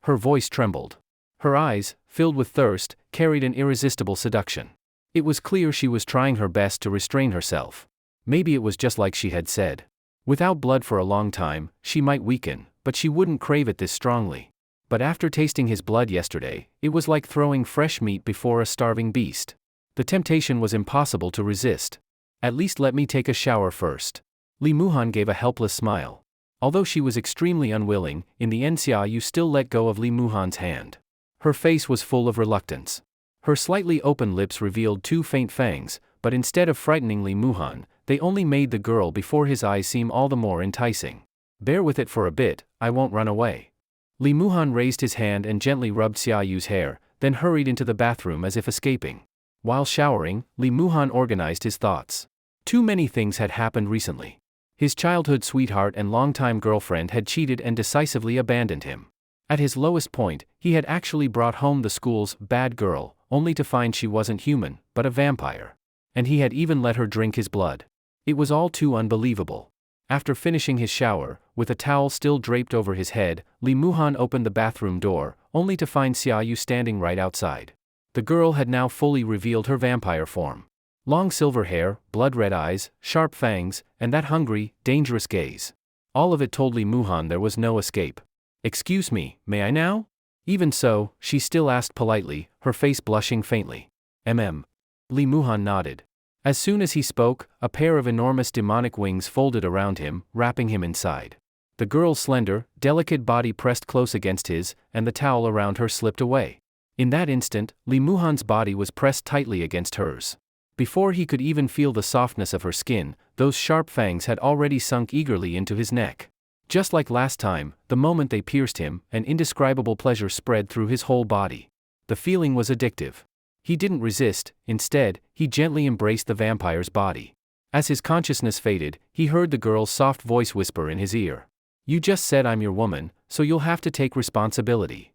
Her voice trembled. Her eyes, filled with thirst, carried an irresistible seduction. It was clear she was trying her best to restrain herself. Maybe it was just like she had said. Without blood for a long time, she might weaken, but she wouldn't crave it this strongly. But after tasting his blood yesterday, it was like throwing fresh meat before a starving beast. The temptation was impossible to resist. At least let me take a shower first. Li Muhan gave a helpless smile. Although she was extremely unwilling, in the end Xiaoyu still let go of Li Muhan's hand. Her face was full of reluctance. Her slightly open lips revealed two faint fangs, but instead of frightening Li Muhan, they only made the girl before his eyes seem all the more enticing. Bear with it for a bit, I won't run away. Li Muhan raised his hand and gently rubbed Xiaoyu's hair, then hurried into the bathroom as if escaping. While showering, Li Muhan organized his thoughts. Too many things had happened recently. His childhood sweetheart and longtime girlfriend had cheated and decisively abandoned him. At his lowest point, he had actually brought home the school's bad girl, only to find she wasn't human, but a vampire. And he had even let her drink his blood. It was all too unbelievable. After finishing his shower, with a towel still draped over his head, Li Muhan opened the bathroom door, only to find Xiaoyu standing right outside. The girl had now fully revealed her vampire form. Long silver hair, blood-red eyes, sharp fangs, and that hungry, dangerous gaze. All of it told Li Muhan there was no escape. Excuse me, may I now? Even so, she still asked politely, her face blushing faintly. Li Muhan nodded. As soon as he spoke, a pair of enormous demonic wings folded around him, wrapping him inside. The girl's slender, delicate body pressed close against his, and the towel around her slipped away. In that instant, Li Muhan's body was pressed tightly against hers. Before he could even feel the softness of her skin, those sharp fangs had already sunk eagerly into his neck. Just like last time, the moment they pierced him, an indescribable pleasure spread through his whole body. The feeling was addictive. He didn't resist, instead, he gently embraced the vampire's body. As his consciousness faded, he heard the girl's soft voice whisper in his ear. You just said I'm your woman, so you'll have to take responsibility.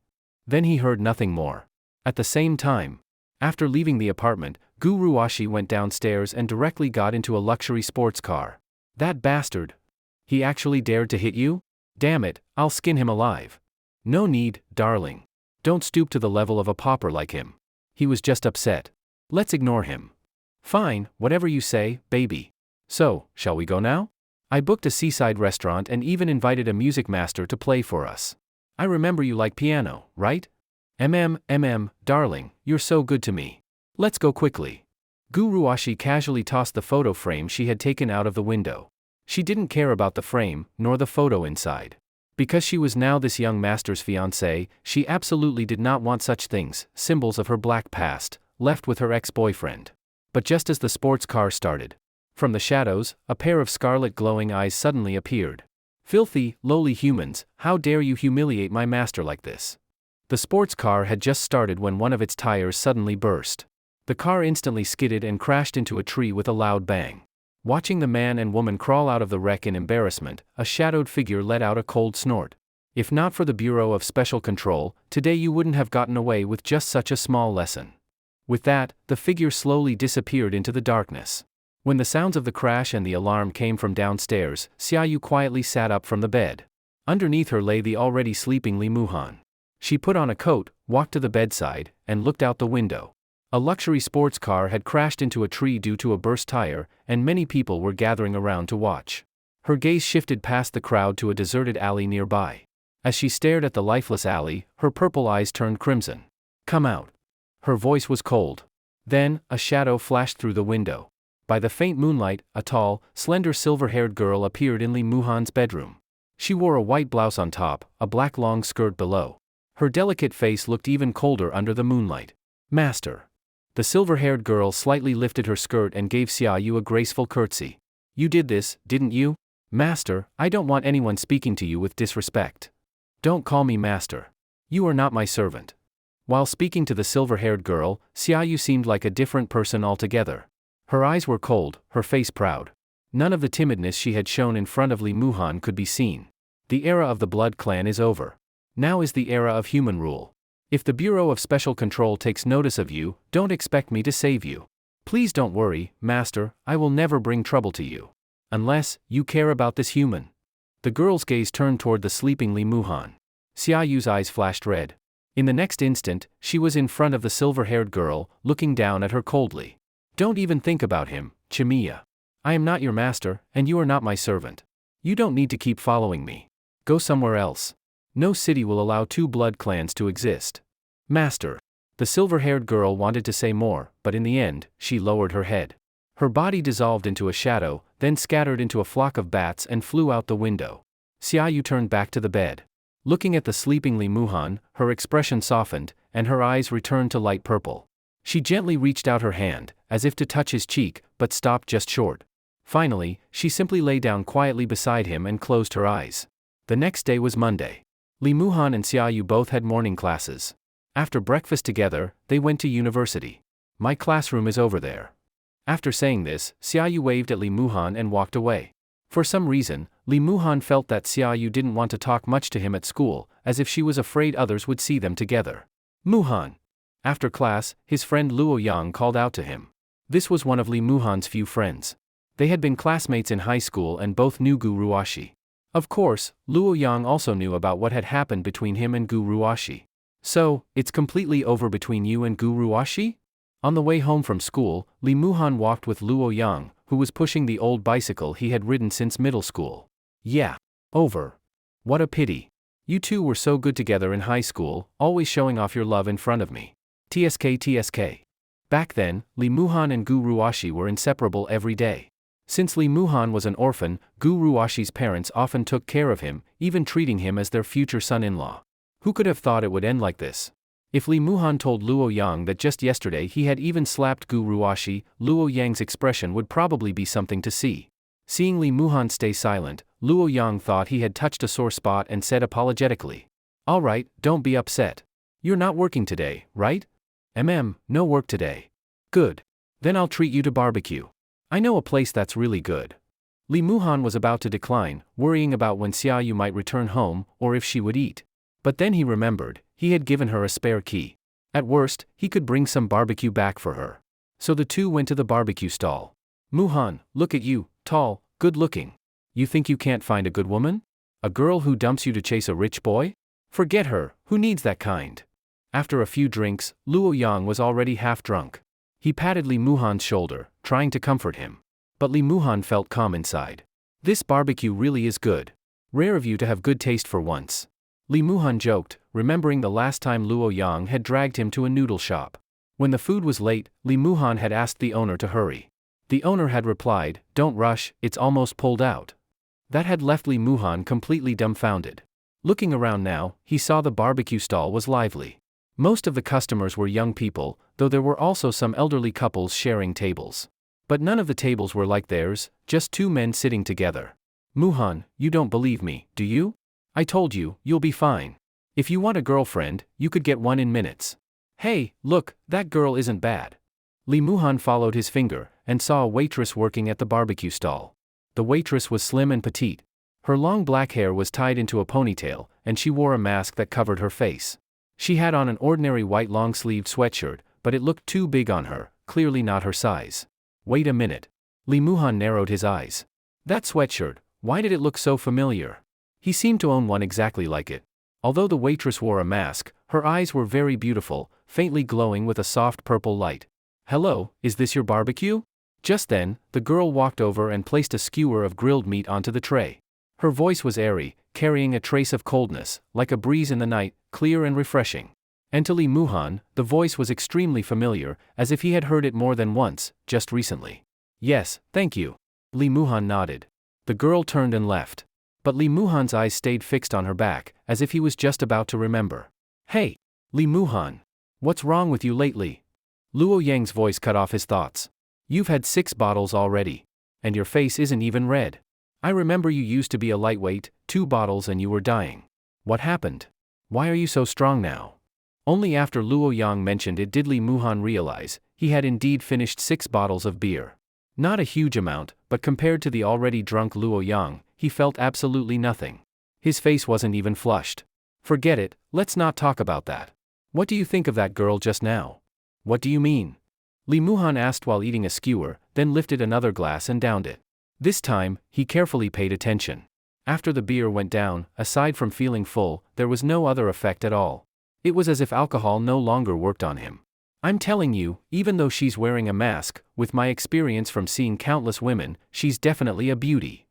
Then he heard nothing more. At the same time, after leaving the apartment, Gu Ruashi went downstairs and directly got into a luxury sports car. That bastard! He actually dared to hit you? Damn it, I'll skin him alive. No need, darling. Don't stoop to the level of a pauper like him. He was just upset. Let's ignore him. Fine, whatever you say, baby. So, shall we go now? I booked a seaside restaurant and even invited a music master to play for us. I remember you like piano, right? Darling, you're so good to me. Let's go quickly. Gu Ruashi casually tossed the photo frame she had taken out of the window. She didn't care about the frame, nor the photo inside. Because she was now this young master's fiancée, she absolutely did not want such things, symbols of her black past, left with her ex-boyfriend. But just as the sports car started, from the shadows, a pair of scarlet glowing eyes suddenly appeared. Filthy, lowly humans, how dare you humiliate my master like this? The sports car had just started when one of its tires suddenly burst. The car instantly skidded and crashed into a tree with a loud bang. Watching the man and woman crawl out of the wreck in embarrassment, a shadowed figure let out a cold snort. If not for the Bureau of Special Control, today you wouldn't have gotten away with just such a small lesson. With that, the figure slowly disappeared into the darkness. When the sounds of the crash and the alarm came from downstairs, Xiaoyu quietly sat up from the bed. Underneath her lay the already sleeping Li Muhan. She put on a coat, walked to the bedside, and looked out the window. A luxury sports car had crashed into a tree due to a burst tire, and many people were gathering around to watch. Her gaze shifted past the crowd to a deserted alley nearby. As she stared at the lifeless alley, her purple eyes turned crimson. Come out. Her voice was cold. Then, a shadow flashed through the window. By the faint moonlight, a tall, slender silver-haired girl appeared in Li Muhan's bedroom. She wore a white blouse on top, a black long skirt below. Her delicate face looked even colder under the moonlight. Master. The silver-haired girl slightly lifted her skirt and gave Xiaoyu a graceful curtsy. You did this, didn't you? Master, I don't want anyone speaking to you with disrespect. Don't call me master. You are not my servant. While speaking to the silver-haired girl, Xiaoyu seemed like a different person altogether. Her eyes were cold, her face proud. None of the timidness she had shown in front of Li Muhan could be seen. The era of the Blood Clan is over. Now is the era of human rule. If the Bureau of Special Control takes notice of you, don't expect me to save you. Please don't worry, Master, I will never bring trouble to you. Unless, you care about this human. The girl's gaze turned toward the sleeping Li Muhan. Xiaoyu's eyes flashed red. In the next instant, she was in front of the silver-haired girl, looking down at her coldly. Don't even think about him, Chimiya. I am not your master, and you are not my servant. You don't need to keep following me. Go somewhere else. No city will allow two blood clans to exist. Master. The silver-haired girl wanted to say more, but in the end, she lowered her head. Her body dissolved into a shadow, then scattered into a flock of bats and flew out the window. Xiaoyu turned back to the bed. Looking at the sleeping Li Muhan, her expression softened, and her eyes returned to light purple. She gently reached out her hand, as if to touch his cheek, but stopped just short. Finally, she simply lay down quietly beside him and closed her eyes. The next day was Monday. Li Muhan and Xiaoyu both had morning classes. After breakfast together, they went to university. My classroom is over there. After saying this, Xiaoyu waved at Li Muhan and walked away. For some reason, Li Muhan felt that Xiaoyu didn't want to talk much to him at school, as if she was afraid others would see them together. Muhan. After class, his friend Luo Yang called out to him. This was one of Li Muhan's few friends. They had been classmates in high school and both knew Gu Ruashi. Of course, Luo Yang also knew about what had happened between him and Gu Ruashi. So, it's completely over between you and Gu Ruashi? On the way home from school, Li Muhan walked with Luo Yang, who was pushing the old bicycle he had ridden since middle school. Yeah. Over. What a pity. You two were so good together in high school, always showing off your love in front of me. TSK. Back then, Li Muhan and Gu Ruashi were inseparable every day. Since Li Muhan was an orphan, Gu Ruashi's parents often took care of him, even treating him as their future son-in-law. Who could have thought it would end like this? If Li Muhan told Luo Yang that just yesterday he had even slapped Gu Ruashi, Luo Yang's expression would probably be something to see. Seeing Li Muhan stay silent, Luo Yang thought he had touched a sore spot and said apologetically. Alright, don't be upset. You're not working today, right? No work today. Good. Then I'll treat you to barbecue. I know a place that's really good. Li Muhan was about to decline, worrying about when Xiaoyu might return home, or if she would eat. But then he remembered, he had given her a spare key. At worst, he could bring some barbecue back for her. So the two went to the barbecue stall. Muhan, look at you, tall, good-looking. You think you can't find a good woman? A girl who dumps you to chase a rich boy? Forget her, who needs that kind? After a few drinks, Luo Yang was already half drunk. He patted Li Muhan's shoulder, trying to comfort him. But Li Muhan felt calm inside. This barbecue really is good. Rare of you to have good taste for once. Li Muhan joked, remembering the last time Luo Yang had dragged him to a noodle shop. When the food was late, Li Muhan had asked the owner to hurry. The owner had replied, "Don't rush, it's almost pulled out." That had left Li Muhan completely dumbfounded. Looking around now, he saw the barbecue stall was lively. Most of the customers were young people, though there were also some elderly couples sharing tables. But none of the tables were like theirs, just two men sitting together. Muhan, you don't believe me, do you? I told you, you'll be fine. If you want a girlfriend, you could get one in minutes. Hey, look, that girl isn't bad. Li Muhan followed his finger, and saw a waitress working at the barbecue stall. The waitress was slim and petite. Her long black hair was tied into a ponytail, and she wore a mask that covered her face. She had on an ordinary white long-sleeved sweatshirt, but it looked too big on her, clearly not her size. Wait a minute. Li Muhan narrowed his eyes. That sweatshirt, why did it look so familiar? He seemed to own one exactly like it. Although the waitress wore a mask, her eyes were very beautiful, faintly glowing with a soft purple light. Hello, is this your barbecue? Just then, the girl walked over and placed a skewer of grilled meat onto the tray. Her voice was airy, carrying a trace of coldness, like a breeze in the night, clear and refreshing. And to Li Muhan, the voice was extremely familiar, as if he had heard it more than once, just recently. Yes, thank you. Li Muhan nodded. The girl turned and left. But Li Muhan's eyes stayed fixed on her back, as if he was just about to remember. Hey, Li Muhan. What's wrong with you lately? Luo Yang's voice cut off his thoughts. You've had 6 bottles already. And your face isn't even red. I remember you used to be a lightweight, 2 bottles and you were dying. What happened? Why are you so strong now? Only after Luo Yang mentioned it did Li Muhan realize, he had indeed finished 6 bottles of beer. Not a huge amount, but compared to the already drunk Luo Yang, he felt absolutely nothing. His face wasn't even flushed. Forget it, let's not talk about that. What do you think of that girl just now? What do you mean? Li Muhan asked while eating a skewer, then lifted another glass and downed it. This time, he carefully paid attention. After the beer went down, aside from feeling full, there was no other effect at all. It was as if alcohol no longer worked on him. I'm telling you, even though she's wearing a mask, with my experience from seeing countless women, she's definitely a beauty.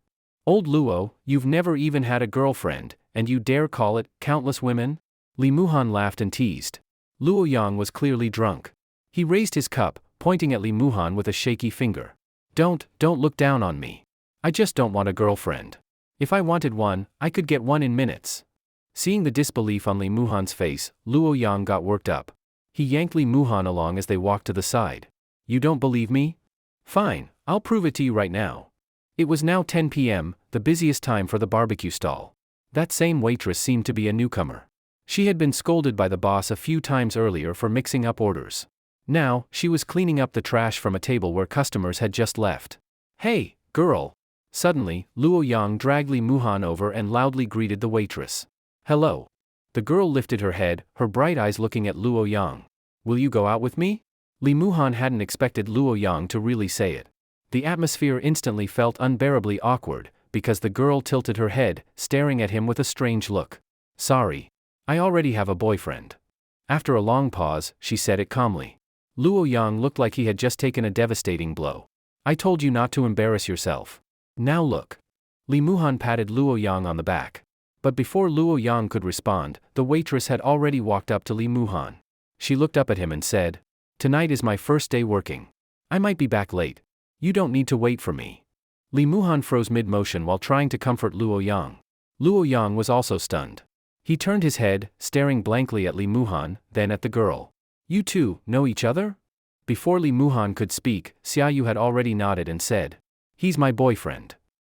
Old Luo, you've never even had a girlfriend, and you dare call it countless women? Li Muhan laughed and teased. Luo Yang was clearly drunk. He raised his cup, pointing at Li Muhan with a shaky finger. Don't look down on me. I just don't want a girlfriend. If I wanted one, I could get one in minutes. Seeing the disbelief on Li Muhan's face, Luo Yang got worked up. He yanked Li Muhan along as they walked to the side. You don't believe me? Fine, I'll prove it to you right now. It was now 10 p.m., the busiest time for the barbecue stall. That same waitress seemed to be a newcomer. She had been scolded by the boss a few times earlier for mixing up orders. Now, she was cleaning up the trash from a table where customers had just left. Hey, girl! Suddenly, Luo Yang dragged Li Muhan over and loudly greeted the waitress. Hello. The girl lifted her head, her bright eyes looking at Luo Yang. Will you go out with me? Li Muhan hadn't expected Luo Yang to really say it. The atmosphere instantly felt unbearably awkward, because the girl tilted her head, staring at him with a strange look. Sorry. I already have a boyfriend. After a long pause, she said it calmly. Luo Yang looked like he had just taken a devastating blow. I told you not to embarrass yourself. Now look. Li Muhan patted Luo Yang on the back. But before Luo Yang could respond, the waitress had already walked up to Li Muhan. She looked up at him and said, Tonight is my first day working. I might be back late. You don't need to wait for me. Li Muhan froze mid-motion while trying to comfort Luo Yang. Luo Yang was also stunned. He turned his head, staring blankly at Li Muhan, then at the girl. You two know each other? Before Li Muhan could speak, Xiaoyu had already nodded and said, He's my boyfriend.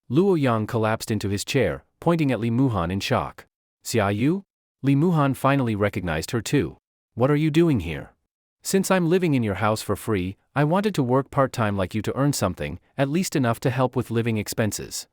Luo Yang collapsed into his chair, pointing at Li Muhan in shock. Xiaoyu? Li Muhan finally recognized her too. What are you doing here? Since I'm living in your house for free, I wanted to work part-time like you to earn something, at least enough to help with living expenses.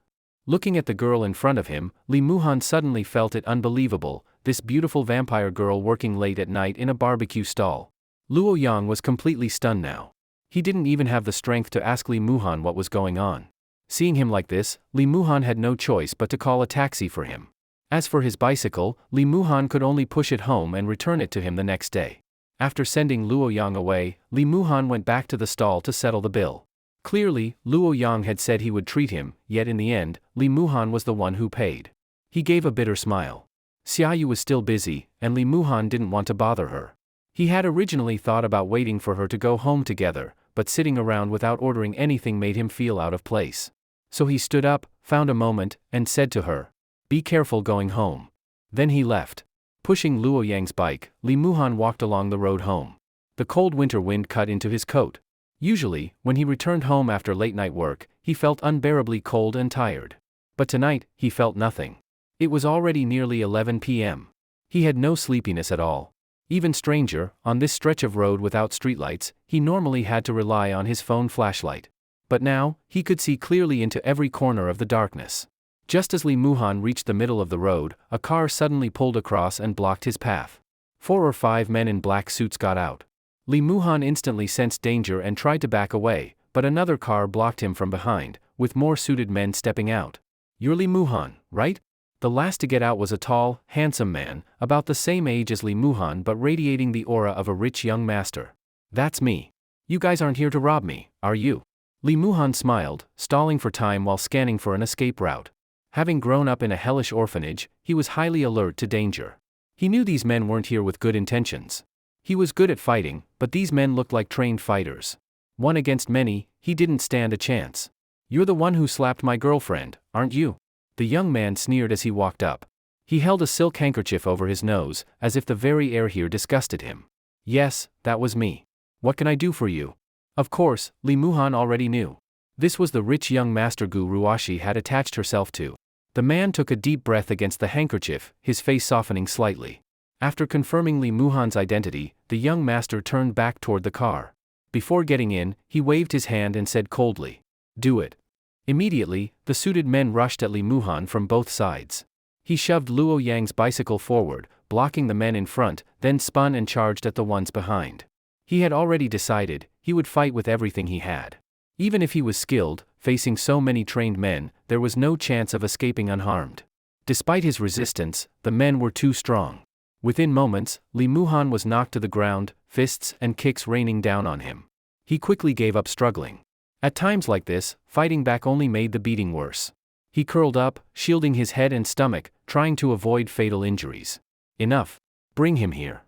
Looking at the girl in front of him, Li Muhan suddenly felt it unbelievable, this beautiful vampire girl working late at night in a barbecue stall. Luo Yang was completely stunned now. He didn't even have the strength to ask Li Muhan what was going on. Seeing him like this, Li Muhan had no choice but to call a taxi for him. As for his bicycle, Li Muhan could only push it home and return it to him the next day. After sending Luo Yang away, Li Muhan went back to the stall to settle the bill. Clearly, Luo Yang had said he would treat him, yet in the end, Li Muhan was the one who paid. He gave a bitter smile. Xiaoyu was still busy, and Li Muhan didn't want to bother her. He had originally thought about waiting for her to go home together, but sitting around without ordering anything made him feel out of place. So he stood up, found a moment, and said to her, Be careful going home. Then he left. Pushing Luo Yang's bike, Li Muhan walked along the road home. The cold winter wind cut into his coat. Usually, when he returned home after late-night work, he felt unbearably cold and tired. But tonight, he felt nothing. It was already nearly 11 p.m. He had no sleepiness at all. Even stranger, on this stretch of road without streetlights, he normally had to rely on his phone flashlight. But now, he could see clearly into every corner of the darkness. Just as Li Muhan reached the middle of the road, a car suddenly pulled across and blocked his path. 4 or 5 men in black suits got out. Li Muhan instantly sensed danger and tried to back away, but another car blocked him from behind, with more suited men stepping out. You're Li Muhan, right? The last to get out was a tall, handsome man, about the same age as Li Muhan but radiating the aura of a rich young master. That's me. You guys aren't here to rob me, are you? Li Muhan smiled, stalling for time while scanning for an escape route. Having grown up in a hellish orphanage, he was highly alert to danger. He knew these men weren't here with good intentions. He was good at fighting, but these men looked like trained fighters. One against many, he didn't stand a chance. You're the one who slapped my girlfriend, aren't you? The young man sneered as he walked up. He held a silk handkerchief over his nose, as if the very air here disgusted him. Yes, that was me. What can I do for you? Of course, Li Muhan already knew. This was the rich young master Gu Ruashi had attached herself to. The man took a deep breath against the handkerchief, his face softening slightly. After confirming Li Muhan's identity, the young master turned back toward the car. Before getting in, he waved his hand and said coldly, Do it. Immediately, the suited men rushed at Li Muhan from both sides. He shoved Luo Yang's bicycle forward, blocking the men in front, then spun and charged at the ones behind. He had already decided he would fight with everything he had. Even if he was skilled, facing so many trained men, there was no chance of escaping unharmed. Despite his resistance, the men were too strong. Within moments, Li Muhan was knocked to the ground, fists and kicks raining down on him. He quickly gave up struggling. At times like this, fighting back only made the beating worse. He curled up, shielding his head and stomach, trying to avoid fatal injuries. Enough. Bring him here.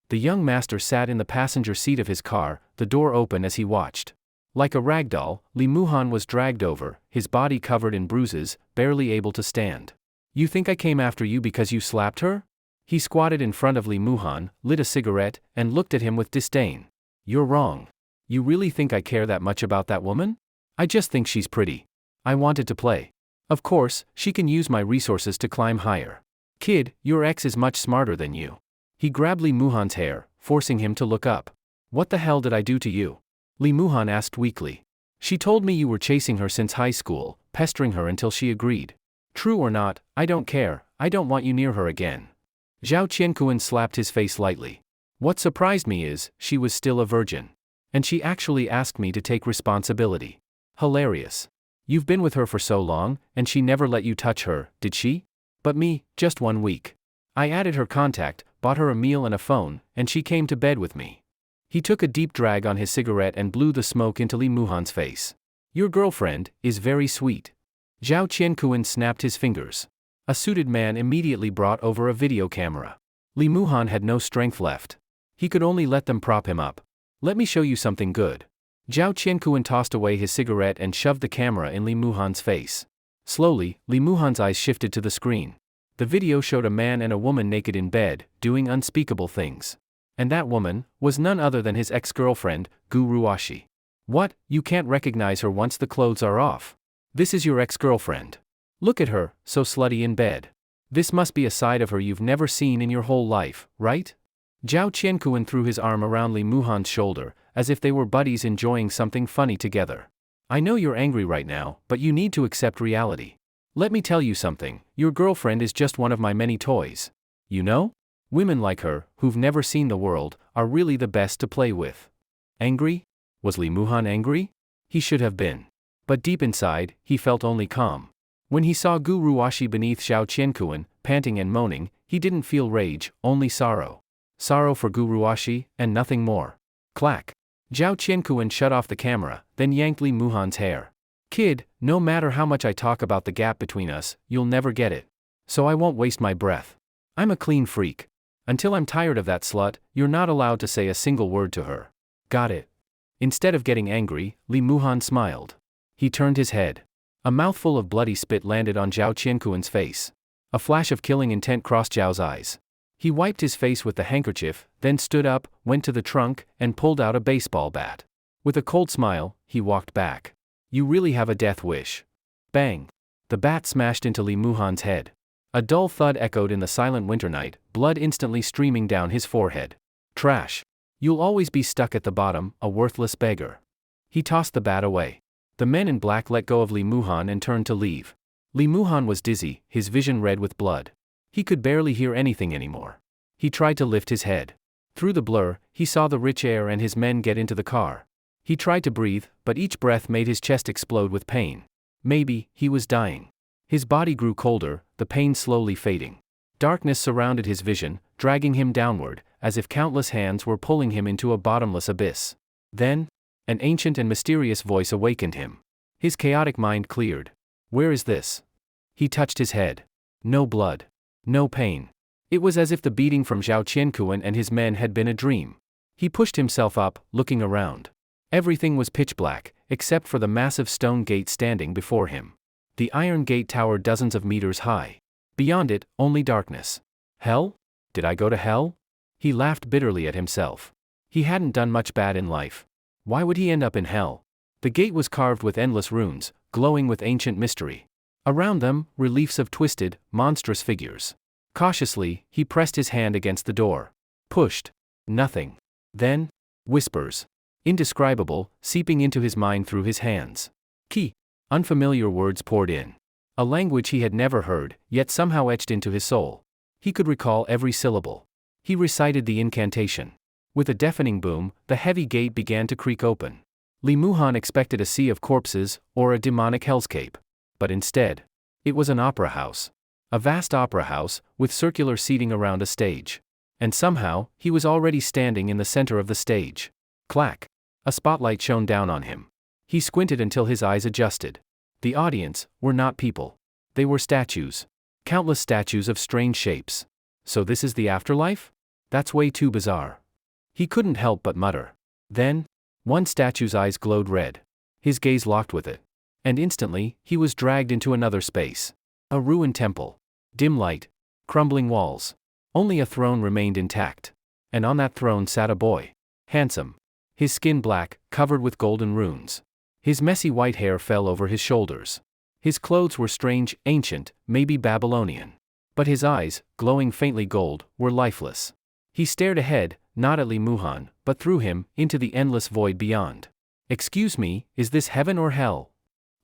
The young master sat in the passenger seat of his car, the door open as he watched. Like a ragdoll, Li Muhan was dragged over, his body covered in bruises, barely able to stand. You think I came after you because you slapped her? He squatted in front of Li Muhan, lit a cigarette, and looked at him with disdain. You're wrong. You really think I care that much about that woman? I just think she's pretty. I wanted to play. Of course, she can use my resources to climb higher. Kid, your ex is much smarter than you. He grabbed Li Muhan's hair, forcing him to look up. What the hell did I do to you? Li Muhan asked weakly. She told me you were chasing her since high school, pestering her until she agreed. True or not, I don't care, I don't want you near her again. Zhao Qiankuan slapped his face lightly. What surprised me is, she was still a virgin. And she actually asked me to take responsibility. Hilarious. You've been with her for so long, and she never let you touch her, did she? But me, just 1 week. I added her contact, bought her a meal and a phone, and she came to bed with me. He took a deep drag on his cigarette and blew the smoke into Li Muhan's face. Your girlfriend is very sweet. Zhao Qiankuan snapped his fingers. A suited man immediately brought over a video camera. Li Muhan had no strength left. He could only let them prop him up. Let me show you something good. Zhao Qiankuan tossed away his cigarette and shoved the camera in Li Muhan's face. Slowly, Li Muhan's eyes shifted to the screen. The video showed a man and a woman naked in bed, doing unspeakable things. And that woman was none other than his ex-girlfriend, Gu Ruashi. What, you can't recognize her once the clothes are off? This is your ex-girlfriend. Look at her, so slutty in bed. This must be a side of her you've never seen in your whole life, right? Zhao Qiankuan threw his arm around Li Muhan's shoulder, as if they were buddies enjoying something funny together. I know you're angry right now, but you need to accept reality. Let me tell you something, your girlfriend is just one of my many toys. You know? Women like her, who've never seen the world, are really the best to play with. Angry? Was Li Muhan angry? He should have been. But deep inside, he felt only calm. When he saw Gu Ruashi beneath Zhao Qiankuan, panting and moaning, he didn't feel rage, only sorrow. Sorrow for Gu Ruashi, and nothing more. Clack. Zhao Qiankuan shut off the camera, then yanked Li Muhan's hair. Kid, no matter how much I talk about the gap between us, you'll never get it. So I won't waste my breath. I'm a clean freak. Until I'm tired of that slut, you're not allowed to say a single word to her. Got it? Instead of getting angry, Li Muhan smiled. He turned his head. A mouthful of bloody spit landed on Zhao Qiankuan's face. A flash of killing intent crossed Zhao's eyes. He wiped his face with the handkerchief, then stood up, went to the trunk, and pulled out a baseball bat. With a cold smile, he walked back. You really have a death wish. Bang! The bat smashed into Li Muhan's head. A dull thud echoed in the silent winter night, blood instantly streaming down his forehead. Trash. You'll always be stuck at the bottom, a worthless beggar. He tossed the bat away. The men in black let go of Li Muhan and turned to leave. Li Muhan was dizzy, his vision red with blood. He could barely hear anything anymore. He tried to lift his head. Through the blur, he saw the rich air and his men get into the car. He tried to breathe, but each breath made his chest explode with pain. Maybe he was dying. His body grew colder, the pain slowly fading. Darkness surrounded his vision, dragging him downward, as if countless hands were pulling him into a bottomless abyss. Then, an ancient and mysterious voice awakened him. His chaotic mind cleared. Where is this? He touched his head. No blood. No pain. It was as if the beating from Zhao Qiankuan and his men had been a dream. He pushed himself up, looking around. Everything was pitch black, except for the massive stone gate standing before him. The iron gate towered dozens of meters high. Beyond it, only darkness. Hell? Did I go to hell? He laughed bitterly at himself. He hadn't done much bad in life. Why would he end up in hell? The gate was carved with endless runes, glowing with ancient mystery. Around them, reliefs of twisted, monstrous figures. Cautiously, he pressed his hand against the door. Pushed. Nothing. Then, whispers. Indescribable, seeping into his mind through his hands. Key. Unfamiliar words poured in. A language he had never heard, yet somehow etched into his soul. He could recall every syllable. He recited the incantation. With a deafening boom, the heavy gate began to creak open. Li Muhan expected a sea of corpses, or a demonic hellscape. But instead, it was an opera house. A vast opera house, with circular seating around a stage. And somehow, he was already standing in the center of the stage. Clack! A spotlight shone down on him. He squinted until his eyes adjusted. The audience were not people. They were statues. Countless statues of strange shapes. So this is the afterlife? That's way too bizarre. He couldn't help but mutter. Then, one statue's eyes glowed red. His gaze locked with it. And instantly, he was dragged into another space. A ruined temple. Dim light. Crumbling walls. Only a throne remained intact. And on that throne sat a boy. Handsome. His skin black, covered with golden runes. His messy white hair fell over his shoulders. His clothes were strange, ancient, maybe Babylonian. But his eyes, glowing faintly gold, were lifeless. He stared ahead, not at Li Muhan, but through him, into the endless void beyond. "Excuse me, is this heaven or hell?"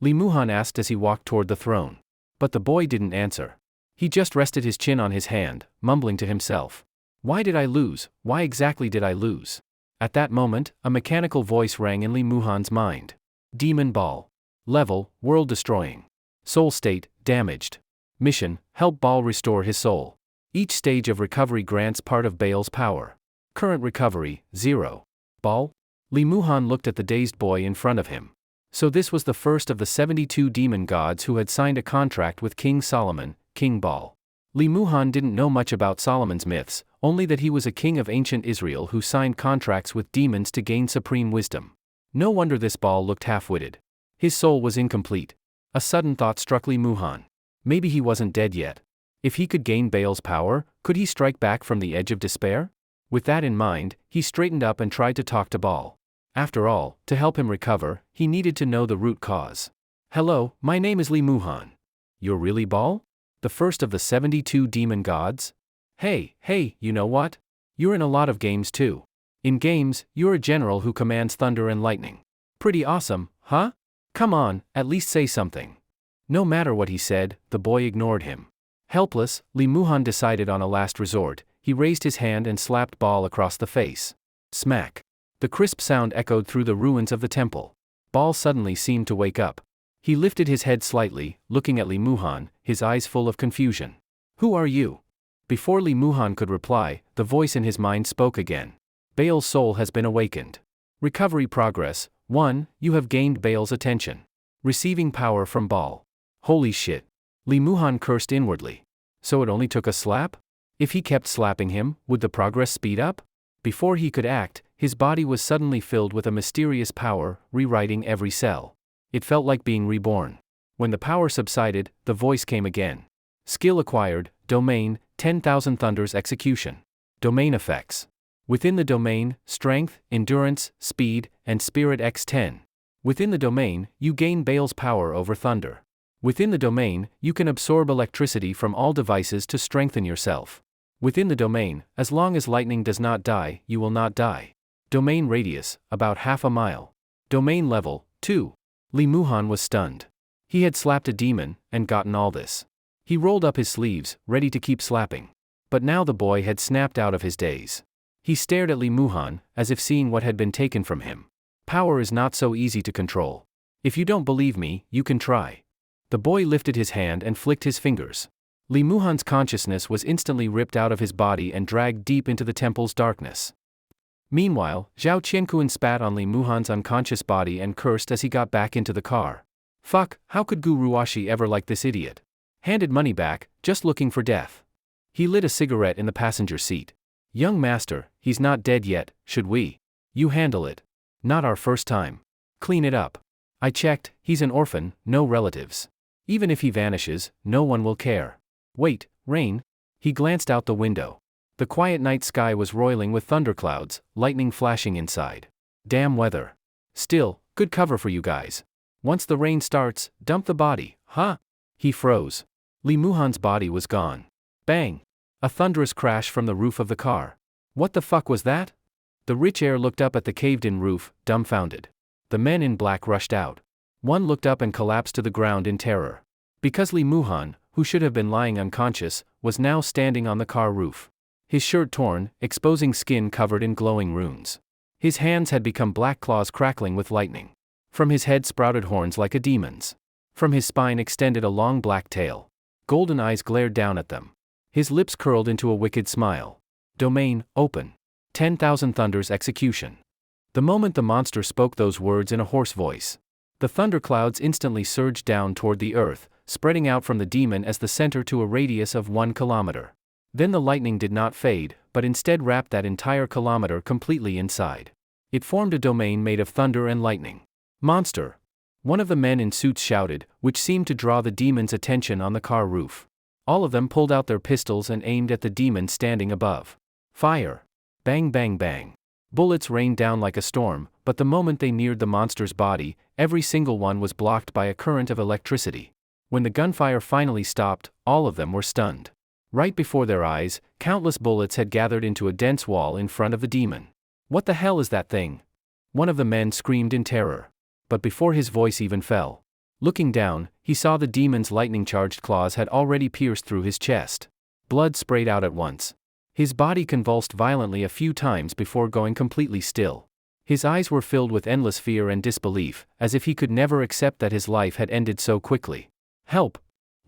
Li Muhan asked as he walked toward the throne. But the boy didn't answer. He just rested his chin on his hand, mumbling to himself. "Why did I lose? Why exactly did I lose?" At that moment, a mechanical voice rang in Li Muhan's mind. Demon Ball. Level, world-destroying. Soul state, damaged. Mission, help Ball restore his soul. Each stage of recovery grants part of Baal's power. Current recovery, 0. Ball? Li Muhan looked at the dazed boy in front of him. So this was the first of the 72 demon gods who had signed a contract with King Solomon, King Ball. Li Muhan didn't know much about Solomon's myths, only that he was a king of ancient Israel who signed contracts with demons to gain supreme wisdom. No wonder this Ball looked half-witted. His soul was incomplete. A sudden thought struck Li Muhan. Maybe he wasn't dead yet. If he could gain Baal's power, could he strike back from the edge of despair? With that in mind, he straightened up and tried to talk to Ball. After all, to help him recover, he needed to know the root cause. "Hello, my name is Li Muhan. You're really Ball? The first of the 72 demon gods? Hey, you know what? You're in a lot of games too. In games, you're a general who commands thunder and lightning. Pretty awesome, huh? Come on, at least say something." No matter what he said, the boy ignored him. Helpless, Li Muhan decided on a last resort. He raised his hand and slapped Ball across the face. Smack. The crisp sound echoed through the ruins of the temple. Ball suddenly seemed to wake up. He lifted his head slightly, looking at Li Muhan, his eyes full of confusion. "Who are you?" Before Li Muhan could reply, the voice in his mind spoke again. "Baal's soul has been awakened. Recovery progress, 1, you have gained Baal's attention. Receiving power from Baal." Holy shit. Li Muhan cursed inwardly. So it only took a slap? If he kept slapping him, would the progress speed up? Before he could act, his body was suddenly filled with a mysterious power, rewriting every cell. It felt like being reborn. When the power subsided, the voice came again. Skill acquired, domain, 10,000 thunders execution. Domain effects. Within the domain, strength, endurance, speed, and spirit x10. Within the domain, you gain Baal's power over thunder. Within the domain, you can absorb electricity from all devices to strengthen yourself. Within the domain, as long as lightning does not die, you will not die. Domain radius, about half a mile. Domain level, 2. Li Muhan was stunned. He had slapped a demon, and gotten all this. He rolled up his sleeves, ready to keep slapping. But now the boy had snapped out of his daze. He stared at Li Muhan, as if seeing what had been taken from him. Power is not so easy to control. If you don't believe me, you can try. The boy lifted his hand and flicked his fingers. Li Muhan's consciousness was instantly ripped out of his body and dragged deep into the temple's darkness. Meanwhile, Zhao Qianquan spat on Li Muhan's unconscious body and cursed as he got back into the car. Fuck, how could Gu Ruashi ever like this idiot? Handed money back, just looking for death. He lit a cigarette in the passenger seat. Young master, he's not dead yet, should we? You handle it. Not our first time. Clean it up. I checked, he's an orphan, no relatives. Even if he vanishes, no one will care. Wait, rain? He glanced out the window. The quiet night sky was roiling with thunderclouds, lightning flashing inside. Damn weather. Still, good cover for you guys. Once the rain starts, dump the body, huh? He froze. Li Muhan's body was gone. Bang! A thunderous crash from the roof of the car. What the fuck was that? The rich heir looked up at the caved-in roof, dumbfounded. The men in black rushed out. One looked up and collapsed to the ground in terror. Because Lee Muhan, who should have been lying unconscious, was now standing on the car roof. His shirt torn, exposing skin covered in glowing runes. His hands had become black claws crackling with lightning. From his head sprouted horns like a demon's. From his spine extended a long black tail. Golden eyes glared down at them. His lips curled into a wicked smile. Domain, open. 10,000 thunders execution. The moment the monster spoke those words in a hoarse voice, the thunderclouds instantly surged down toward the earth, spreading out from the demon as the center to a radius of 1 kilometer. Then the lightning did not fade, but instead wrapped that entire kilometer completely inside. It formed a domain made of thunder and lightning. Monster! One of the men in suits shouted, which seemed to draw the demon's attention on the car roof. All of them pulled out their pistols and aimed at the demon standing above. Fire! Bang bang bang. Bullets rained down like a storm, but the moment they neared the monster's body, every single one was blocked by a current of electricity. When the gunfire finally stopped, all of them were stunned. Right before their eyes, countless bullets had gathered into a dense wall in front of the demon. What the hell is that thing? One of the men screamed in terror. But before his voice even fell, looking down, he saw the demon's lightning-charged claws had already pierced through his chest. Blood sprayed out at once. His body convulsed violently a few times before going completely still. His eyes were filled with endless fear and disbelief, as if he could never accept that his life had ended so quickly. Help!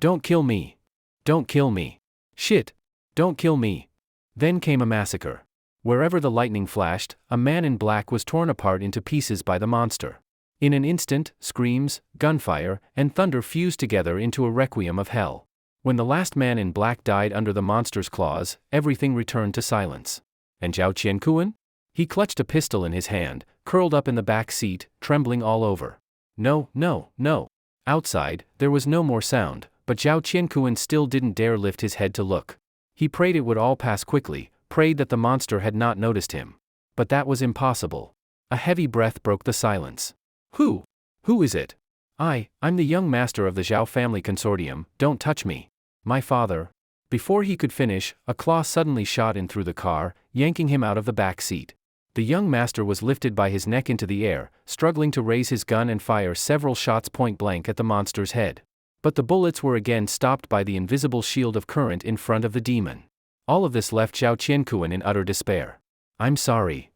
Don't kill me! Don't kill me! Shit! Don't kill me! Then came a massacre. Wherever the lightning flashed, a man in black was torn apart into pieces by the monster. In an instant, screams, gunfire, and thunder fused together into a requiem of hell. When the last man in black died under the monster's claws, everything returned to silence. And Zhao Qiankuan? He clutched a pistol in his hand, curled up in the back seat, trembling all over. No, no, no. Outside, there was no more sound, but Zhao Qiankuan still didn't dare lift his head to look. He prayed it would all pass quickly, prayed that the monster had not noticed him. But that was impossible. A heavy breath broke the silence. Who? Who is it? I'm the young master of the Zhao family consortium, don't touch me. My father. Before he could finish, a claw suddenly shot in through the car, yanking him out of the back seat. The young master was lifted by his neck into the air, struggling to raise his gun and fire several shots point blank at the monster's head. But the bullets were again stopped by the invisible shield of current in front of the demon. All of this left Zhao Qiankuan in utter despair. I'm sorry.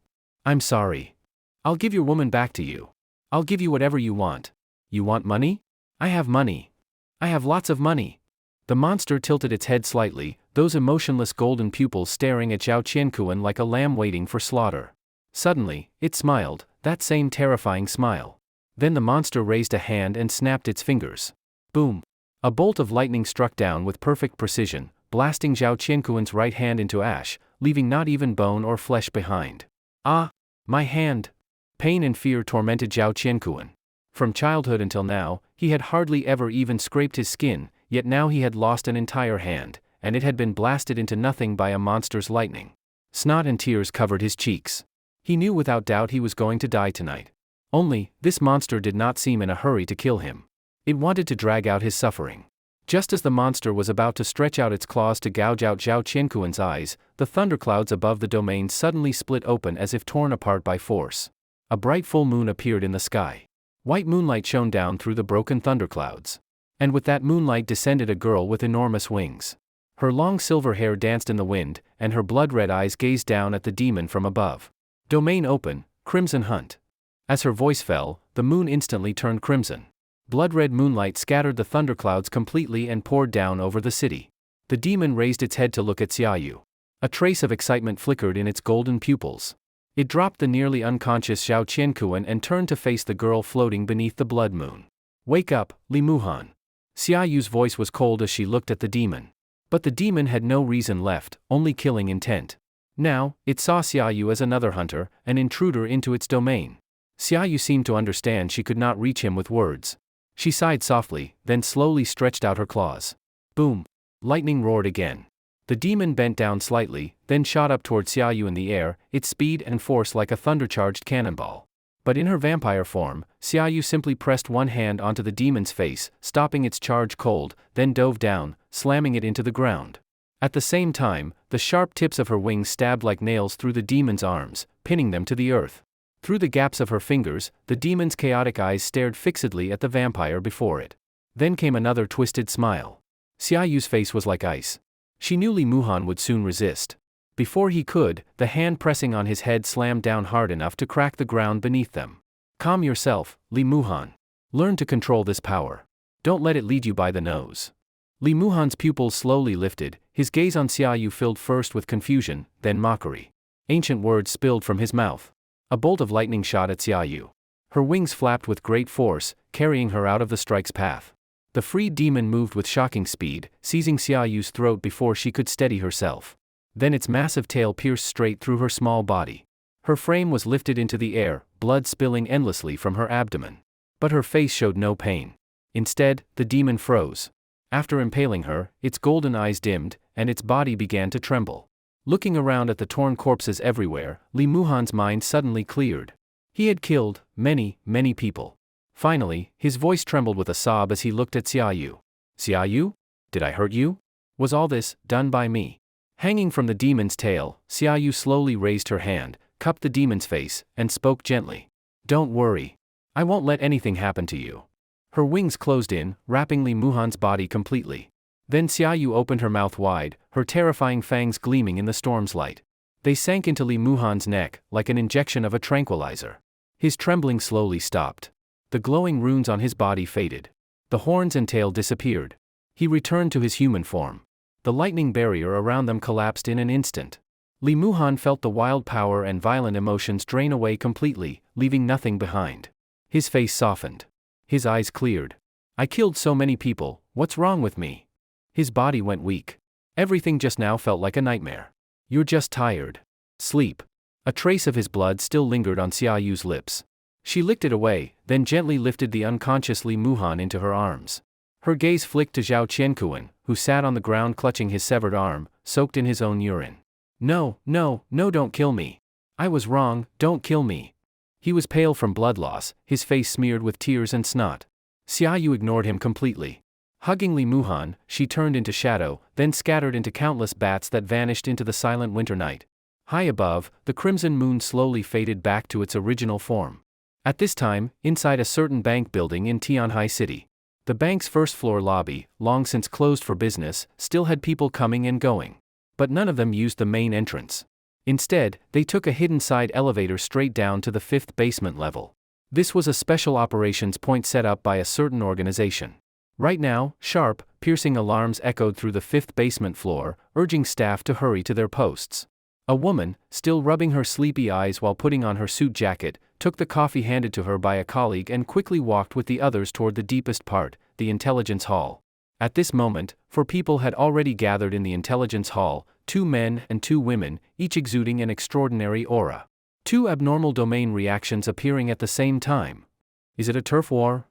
I'm sorry. I'll give your woman back to you. I'll give you whatever you want. You want money? I have money. I have lots of money. The monster tilted its head slightly, those emotionless golden pupils staring at Zhao Qiankuan like a lamb waiting for slaughter. Suddenly, it smiled, that same terrifying smile. Then the monster raised a hand and snapped its fingers. Boom! A bolt of lightning struck down with perfect precision, blasting Zhao Qiankuan's right hand into ash, leaving not even bone or flesh behind. Ah! My hand! Pain and fear tormented Zhao Qiankuan. From childhood until now, he had hardly ever even scraped his skin, yet now he had lost an entire hand, and it had been blasted into nothing by a monster's lightning. Snot and tears covered his cheeks. He knew without doubt he was going to die tonight. Only, this monster did not seem in a hurry to kill him. It wanted to drag out his suffering. Just as the monster was about to stretch out its claws to gouge out Zhao Qiankuan's eyes, the thunderclouds above the domain suddenly split open as if torn apart by force. A bright full moon appeared in the sky. White moonlight shone down through the broken thunderclouds. And with that moonlight descended a girl with enormous wings. Her long silver hair danced in the wind, and her blood-red eyes gazed down at the demon from above. Domain open, Crimson Hunt. As her voice fell, the moon instantly turned crimson. Blood-red moonlight scattered the thunderclouds completely and poured down over the city. The demon raised its head to look at Xiaoyu. A trace of excitement flickered in its golden pupils. It dropped the nearly unconscious Zhao Qiankuan and turned to face the girl floating beneath the blood moon. Wake up, Li Muhan. Xiaoyu's voice was cold as she looked at the demon. But the demon had no reason left, only killing intent. Now, it saw Xiaoyu as another hunter, an intruder into its domain. Xiaoyu seemed to understand she could not reach him with words. She sighed softly, then slowly stretched out her claws. Boom! Lightning roared again. The demon bent down slightly, then shot up toward Xiaoyu in the air, its speed and force like a thunder-charged cannonball. But in her vampire form, Xiaoyu simply pressed one hand onto the demon's face, stopping its charge cold, then dove down, slamming it into the ground. At the same time, the sharp tips of her wings stabbed like nails through the demon's arms, pinning them to the earth. Through the gaps of her fingers, the demon's chaotic eyes stared fixedly at the vampire before it. Then came another twisted smile. Xiaoyu's face was like ice. She knew Li Muhan would soon resist. Before he could, the hand pressing on his head slammed down hard enough to crack the ground beneath them. Calm yourself, Li Muhan. Learn to control this power. Don't let it lead you by the nose. Li Muhan's pupils slowly lifted, his gaze on Xiaoyu filled first with confusion, then mockery. Ancient words spilled from his mouth. A bolt of lightning shot at Xiaoyu. Her wings flapped with great force, carrying her out of the strike's path. The freed demon moved with shocking speed, seizing Xiaoyu's throat before she could steady herself. Then its massive tail pierced straight through her small body. Her frame was lifted into the air, blood spilling endlessly from her abdomen. But her face showed no pain. Instead, the demon froze. After impaling her, its golden eyes dimmed, and its body began to tremble. Looking around at the torn corpses everywhere, Li Muhan's mind suddenly cleared. He had killed many, many people. Finally, his voice trembled with a sob as he looked at Xiaoyu. Xiaoyu? Did I hurt you? Was all this done by me? Hanging from the demon's tail, Xiaoyu slowly raised her hand, cupped the demon's face, and spoke gently. Don't worry. I won't let anything happen to you. Her wings closed in, wrapping Li Muhan's body completely. Then Xiaoyu opened her mouth wide, her terrifying fangs gleaming in the storm's light. They sank into Li Muhan's neck, like an injection of a tranquilizer. His trembling slowly stopped. The glowing runes on his body faded. The horns and tail disappeared. He returned to his human form. The lightning barrier around them collapsed in an instant. Li Muhan felt the wild power and violent emotions drain away completely, leaving nothing behind. His face softened. His eyes cleared. I killed so many people, what's wrong with me? His body went weak. Everything just now felt like a nightmare. You're just tired. Sleep. A trace of his blood still lingered on Xiaoyu's lips. She licked it away, then gently lifted the unconscious Li Muhan into her arms. Her gaze flicked to Zhao Qiankuan, who sat on the ground clutching his severed arm, soaked in his own urine. No, don't kill me. I was wrong, don't kill me. He was pale from blood loss, his face smeared with tears and snot. Xiaoyu ignored him completely. Hugging Li Muhan, she turned into shadow, then scattered into countless bats that vanished into the silent winter night. High above, the crimson moon slowly faded back to its original form. At this time, inside a certain bank building in Tianhai City. The bank's first-floor lobby, long since closed for business, still had people coming and going. But none of them used the main entrance. Instead, they took a hidden side elevator straight down to the 5th basement level. This was a special operations point set up by a certain organization. Right now, sharp, piercing alarms echoed through the 5th basement floor, urging staff to hurry to their posts. A woman, still rubbing her sleepy eyes while putting on her suit jacket, took the coffee handed to her by a colleague and quickly walked with the others toward the deepest part, the intelligence hall. At this moment, 4 people had already gathered in the intelligence hall, 2 men and 2 women, each exuding an extraordinary aura. 2 abnormal domain reactions appearing at the same time. Is it a turf war?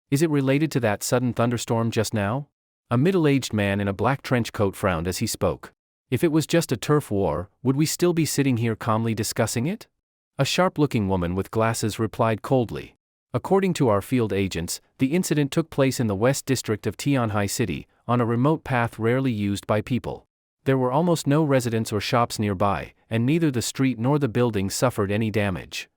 Is it related to that sudden thunderstorm just now? A middle-aged man in a black trench coat frowned as he spoke. If it was just a turf war, would we still be sitting here calmly discussing it? A sharp-looking woman with glasses replied coldly. According to our field agents, the incident took place in the West District of Tianhai City, on a remote path rarely used by people. There were almost no residents or shops nearby, and neither the street nor the building suffered any damage.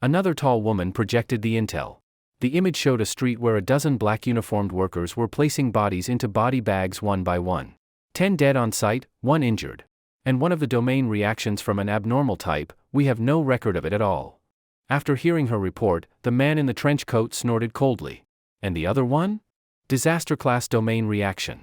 Another tall woman projected the intel. The image showed a street where a dozen black uniformed workers were placing bodies into body bags one by one. 10 dead on site, 1 injured. And one of the domain reactions from an abnormal type, we have no record of it at all. After hearing her report, the man in the trench coat snorted coldly. And the other one? Disaster class domain reaction.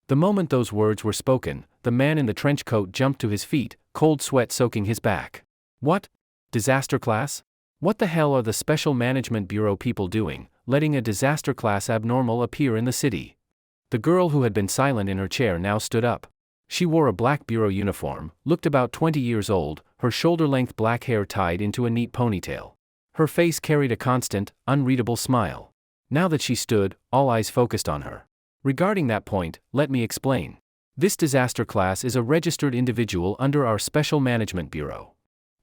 The moment those words were spoken, the man in the trench coat jumped to his feet, cold sweat soaking his back. What? Disaster class? What the hell are the Special Management Bureau people doing, letting a disaster class abnormal appear in the city? The girl who had been silent in her chair now stood up. She wore a black bureau uniform, looked about 20 years old, her shoulder-length black hair tied into a neat ponytail. Her face carried a constant, unreadable smile. Now that she stood, all eyes focused on her. Regarding that point, let me explain. This disaster class is a registered individual under our Special Management Bureau.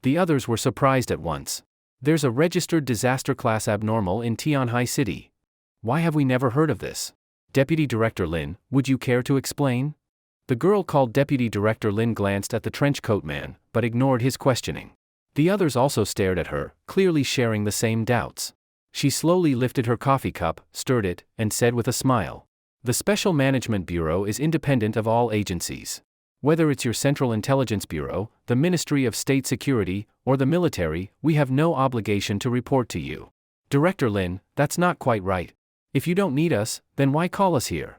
The others were surprised at once. There's a registered disaster class abnormal in Tianhai City. Why have we never heard of this? Deputy Director Lin, would you care to explain? The girl called Deputy Director Lin glanced at the trench coat man, but ignored his questioning. The others also stared at her, clearly sharing the same doubts. She slowly lifted her coffee cup, stirred it, and said with a smile, "The Special Management Bureau is independent of all agencies. Whether it's your Central Intelligence Bureau, the Ministry of State Security, or the military, we have no obligation to report to you." "Director Lin, that's not quite right. If you don't need us, then why call us here?"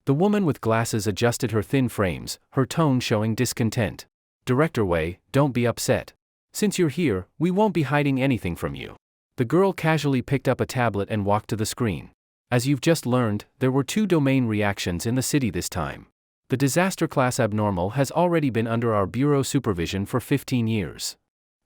The woman with glasses adjusted her thin frames, her tone showing discontent. "Director Wei, don't be upset. Since you're here, we won't be hiding anything from you." The girl casually picked up a tablet and walked to the screen. "As you've just learned, there were 2 domain reactions in the city this time. The disaster class abnormal has already been under our bureau supervision for 15 years.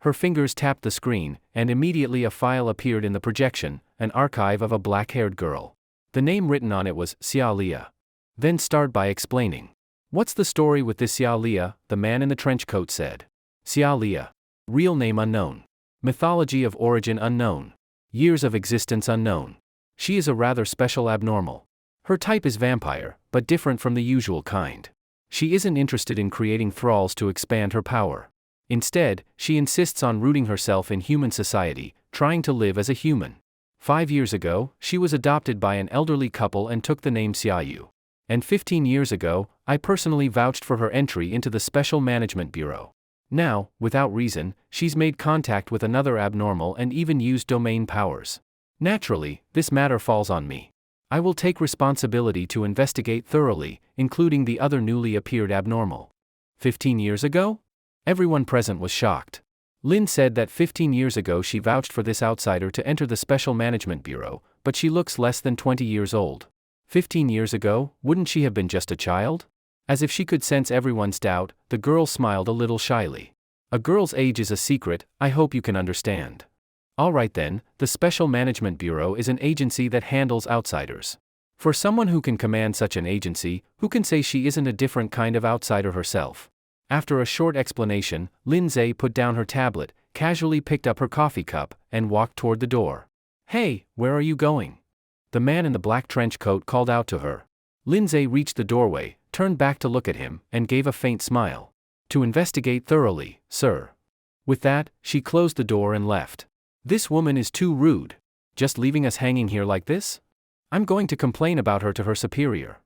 Her fingers tapped the screen, and immediately a file appeared in the projection, an archive of a black-haired girl. The name written on it was Xia Lia. Then start by explaining. "What's the story with this Xia Lia?" the man in the trench coat said. "Xia Lia. Real name unknown. Mythology of origin unknown. Years of existence unknown. She is a rather special abnormal. Her type is vampire, but different from the usual kind. She isn't interested in creating thralls to expand her power. Instead, she insists on rooting herself in human society, trying to live as a human. 5 years ago, she was adopted by an elderly couple and took the name Xiaoyu. And 15 years ago, I personally vouched for her entry into the Special Management Bureau. Now, without reason, she's made contact with another abnormal and even used domain powers. Naturally, this matter falls on me. I will take responsibility to investigate thoroughly, including the other newly appeared abnormal." 15 years ago? Everyone present was shocked. Lin said that 15 years ago she vouched for this outsider to enter the Special Management Bureau, but she looks less than 20 years old. 15 years ago, wouldn't she have been just a child? As if she could sense everyone's doubt, the girl smiled a little shyly. "A girl's age is a secret, I hope you can understand. Alright then, the Special Management Bureau is an agency that handles outsiders. For someone who can command such an agency, who can say she isn't a different kind of outsider herself?" After a short explanation, Lin Zhe put down her tablet, casually picked up her coffee cup, and walked toward the door. "Hey, where are you going?" The man in the black trench coat called out to her. Lin Zhe reached the doorway, turned back to look at him, and gave a faint smile. "To investigate thoroughly, sir." With that, she closed the door and left. "This woman is too rude. Just leaving us hanging here like this? I'm going to complain about her to her superior."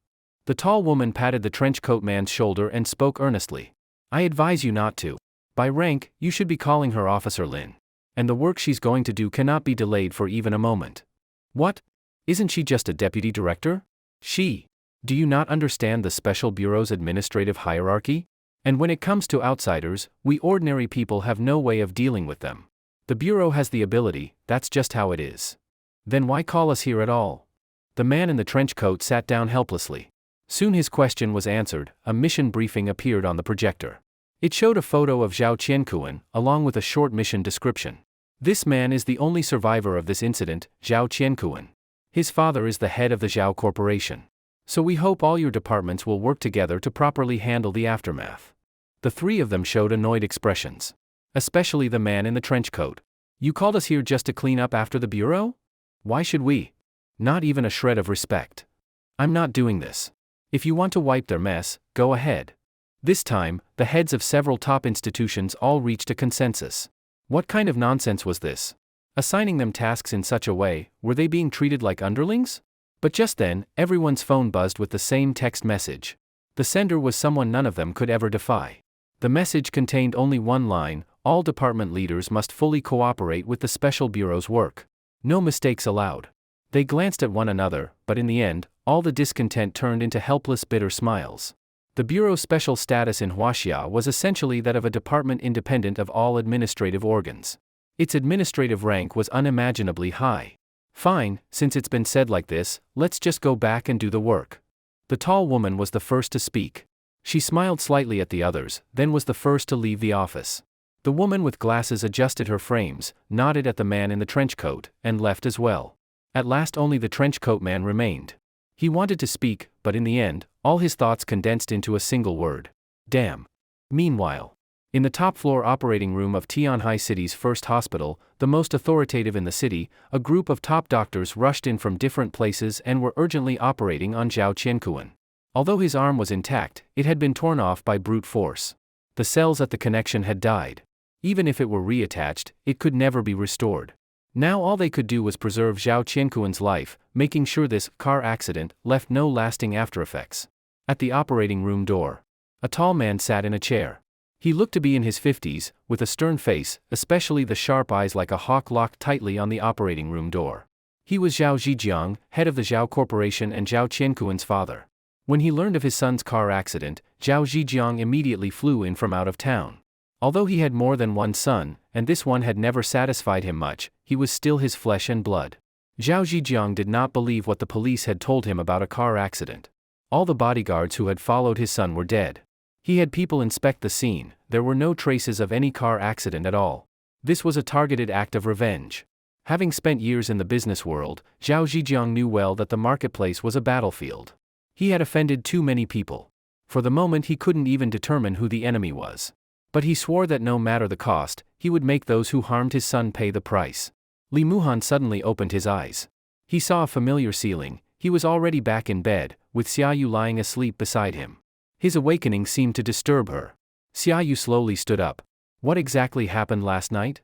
The tall woman patted the trench coat man's shoulder and spoke earnestly. "I advise you not to. By rank, you should be calling her Officer Lin. And the work she's going to do cannot be delayed for even a moment." "What? Isn't she just a deputy director? She. Do you not understand the Special Bureau's administrative hierarchy? And when it comes to outsiders, we ordinary people have no way of dealing with them. The Bureau has the ability, that's just how it is. Then why call us here at all?" The man in the trench coat sat down helplessly. Soon his question was answered. A mission briefing appeared on the projector. It showed a photo of Zhao Qiankuan, along with a short mission description. "This man is the only survivor of this incident, Zhao Qiankuan. His father is the head of the Zhao Corporation. So we hope all your departments will work together to properly handle the aftermath." The 3 of them showed annoyed expressions. Especially the man in the trench coat. "You called us here just to clean up after the Bureau? Why should we? Not even a shred of respect. I'm not doing this. If you want to wipe their mess, go ahead." This time, the heads of several top institutions all reached a consensus. What kind of nonsense was this? Assigning them tasks in such a way, were they being treated like underlings? But just then, everyone's phone buzzed with the same text message. The sender was someone none of them could ever defy. The message contained only one line: "All department leaders must fully cooperate with the Special Bureau's work. No mistakes allowed." They glanced at one another, but in the end, all the discontent turned into helpless bitter smiles. The Bureau's special status in Huaxia was essentially that of a department independent of all administrative organs. Its administrative rank was unimaginably high. "Fine, since it's been said like this, let's just go back and do the work." The tall woman was the first to speak. She smiled slightly at the others, then was the first to leave the office. The woman with glasses adjusted her frames, nodded at the man in the trench coat, and left as well. At last only the trench coat man remained. He wanted to speak, but in the end, all his thoughts condensed into a single word: damn. Meanwhile, in the top-floor operating room of Tianhai City's first hospital, the most authoritative in the city, a group of top doctors rushed in from different places and were urgently operating on Zhao Qiankuan. Although his arm was intact, it had been torn off by brute force. The cells at the connection had died. Even if it were reattached, it could never be restored. Now all they could do was preserve Zhao Qiankuan's life, making sure this car accident left no lasting aftereffects. At the operating room door, a tall man sat in a chair. He looked to be in his 50s, with a stern face, especially the sharp eyes like a hawk locked tightly on the operating room door. He was Zhao Zhijiang, head of the Zhao Corporation and Zhao Qiankuan's father. When he learned of his son's car accident, Zhao Zhijiang immediately flew in from out of town. Although he had more than one son, and this one had never satisfied him much, he was still his flesh and blood. Zhao Zhijiang did not believe what the police had told him about a car accident. All the bodyguards who had followed his son were dead. He had people inspect the scene. There were no traces of any car accident at all. This was a targeted act of revenge. Having spent years in the business world, Zhao Zhijiang knew well that the marketplace was a battlefield. He had offended too many people. For the moment he couldn't even determine who the enemy was. But he swore that no matter the cost, he would make those who harmed his son pay the price. Li Muhan suddenly opened his eyes. He saw a familiar ceiling. He was already back in bed, with Xiaoyu lying asleep beside him. His awakening seemed to disturb her. Xiaoyu slowly stood up. What exactly happened last night?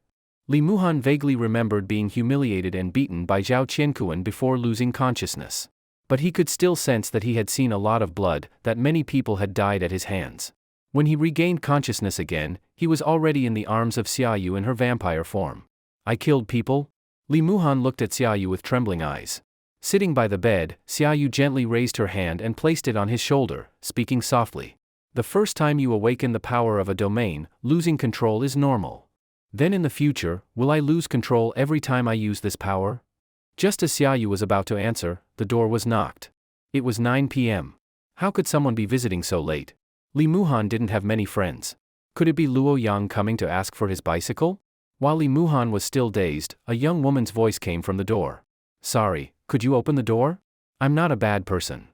Li Muhan vaguely remembered being humiliated and beaten by Zhao Qiankuan before losing consciousness. But he could still sense that he had seen a lot of blood, that many people had died at his hands. When he regained consciousness again, he was already in the arms of Xiaoyu in her vampire form. I killed people? Li Muhan looked at Xiaoyu with trembling eyes. Sitting by the bed, Xiaoyu gently raised her hand and placed it on his shoulder, speaking softly. The first time you awaken the power of a domain, losing control is normal. Then in the future, will I lose control every time I use this power? Just as Xiaoyu was about to answer, the door was knocked. It was 9 p.m. How could someone be visiting so late? Li Muhan didn't have many friends. Could it be Luo Yang coming to ask for his bicycle? While Li Muhan was still dazed, a young woman's voice came from the door. Sorry, could you open the door? I'm not a bad person.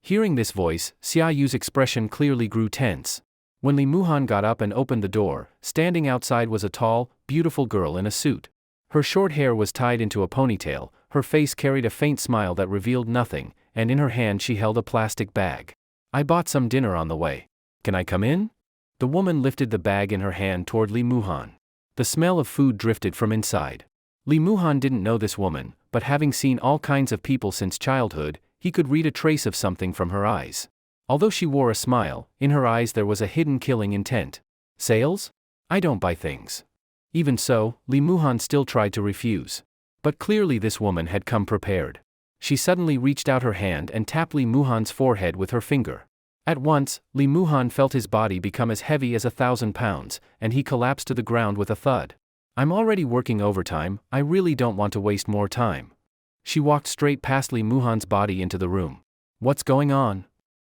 Hearing this voice, Xiaoyu's expression clearly grew tense. When Li Muhan got up and opened the door, standing outside was a tall, beautiful girl in a suit. Her short hair was tied into a ponytail, her face carried a faint smile that revealed nothing, and in her hand she held a plastic bag. I bought some dinner on the way. Can I come in? The woman lifted the bag in her hand toward Li Muhan. The smell of food drifted from inside. Li Muhan didn't know this woman, but having seen all kinds of people since childhood, he could read a trace of something from her eyes. Although she wore a smile, in her eyes there was a hidden killing intent. Sales? I don't buy things. Even so, Li Muhan still tried to refuse. But clearly this woman had come prepared. She suddenly reached out her hand and tapped Li Muhan's forehead with her finger. At once, Li Muhan felt his body become as heavy as 1,000 pounds, and he collapsed to the ground with a thud. I'm already working overtime, I really don't want to waste more time. She walked straight past Li Muhan's body into the room. What's going on?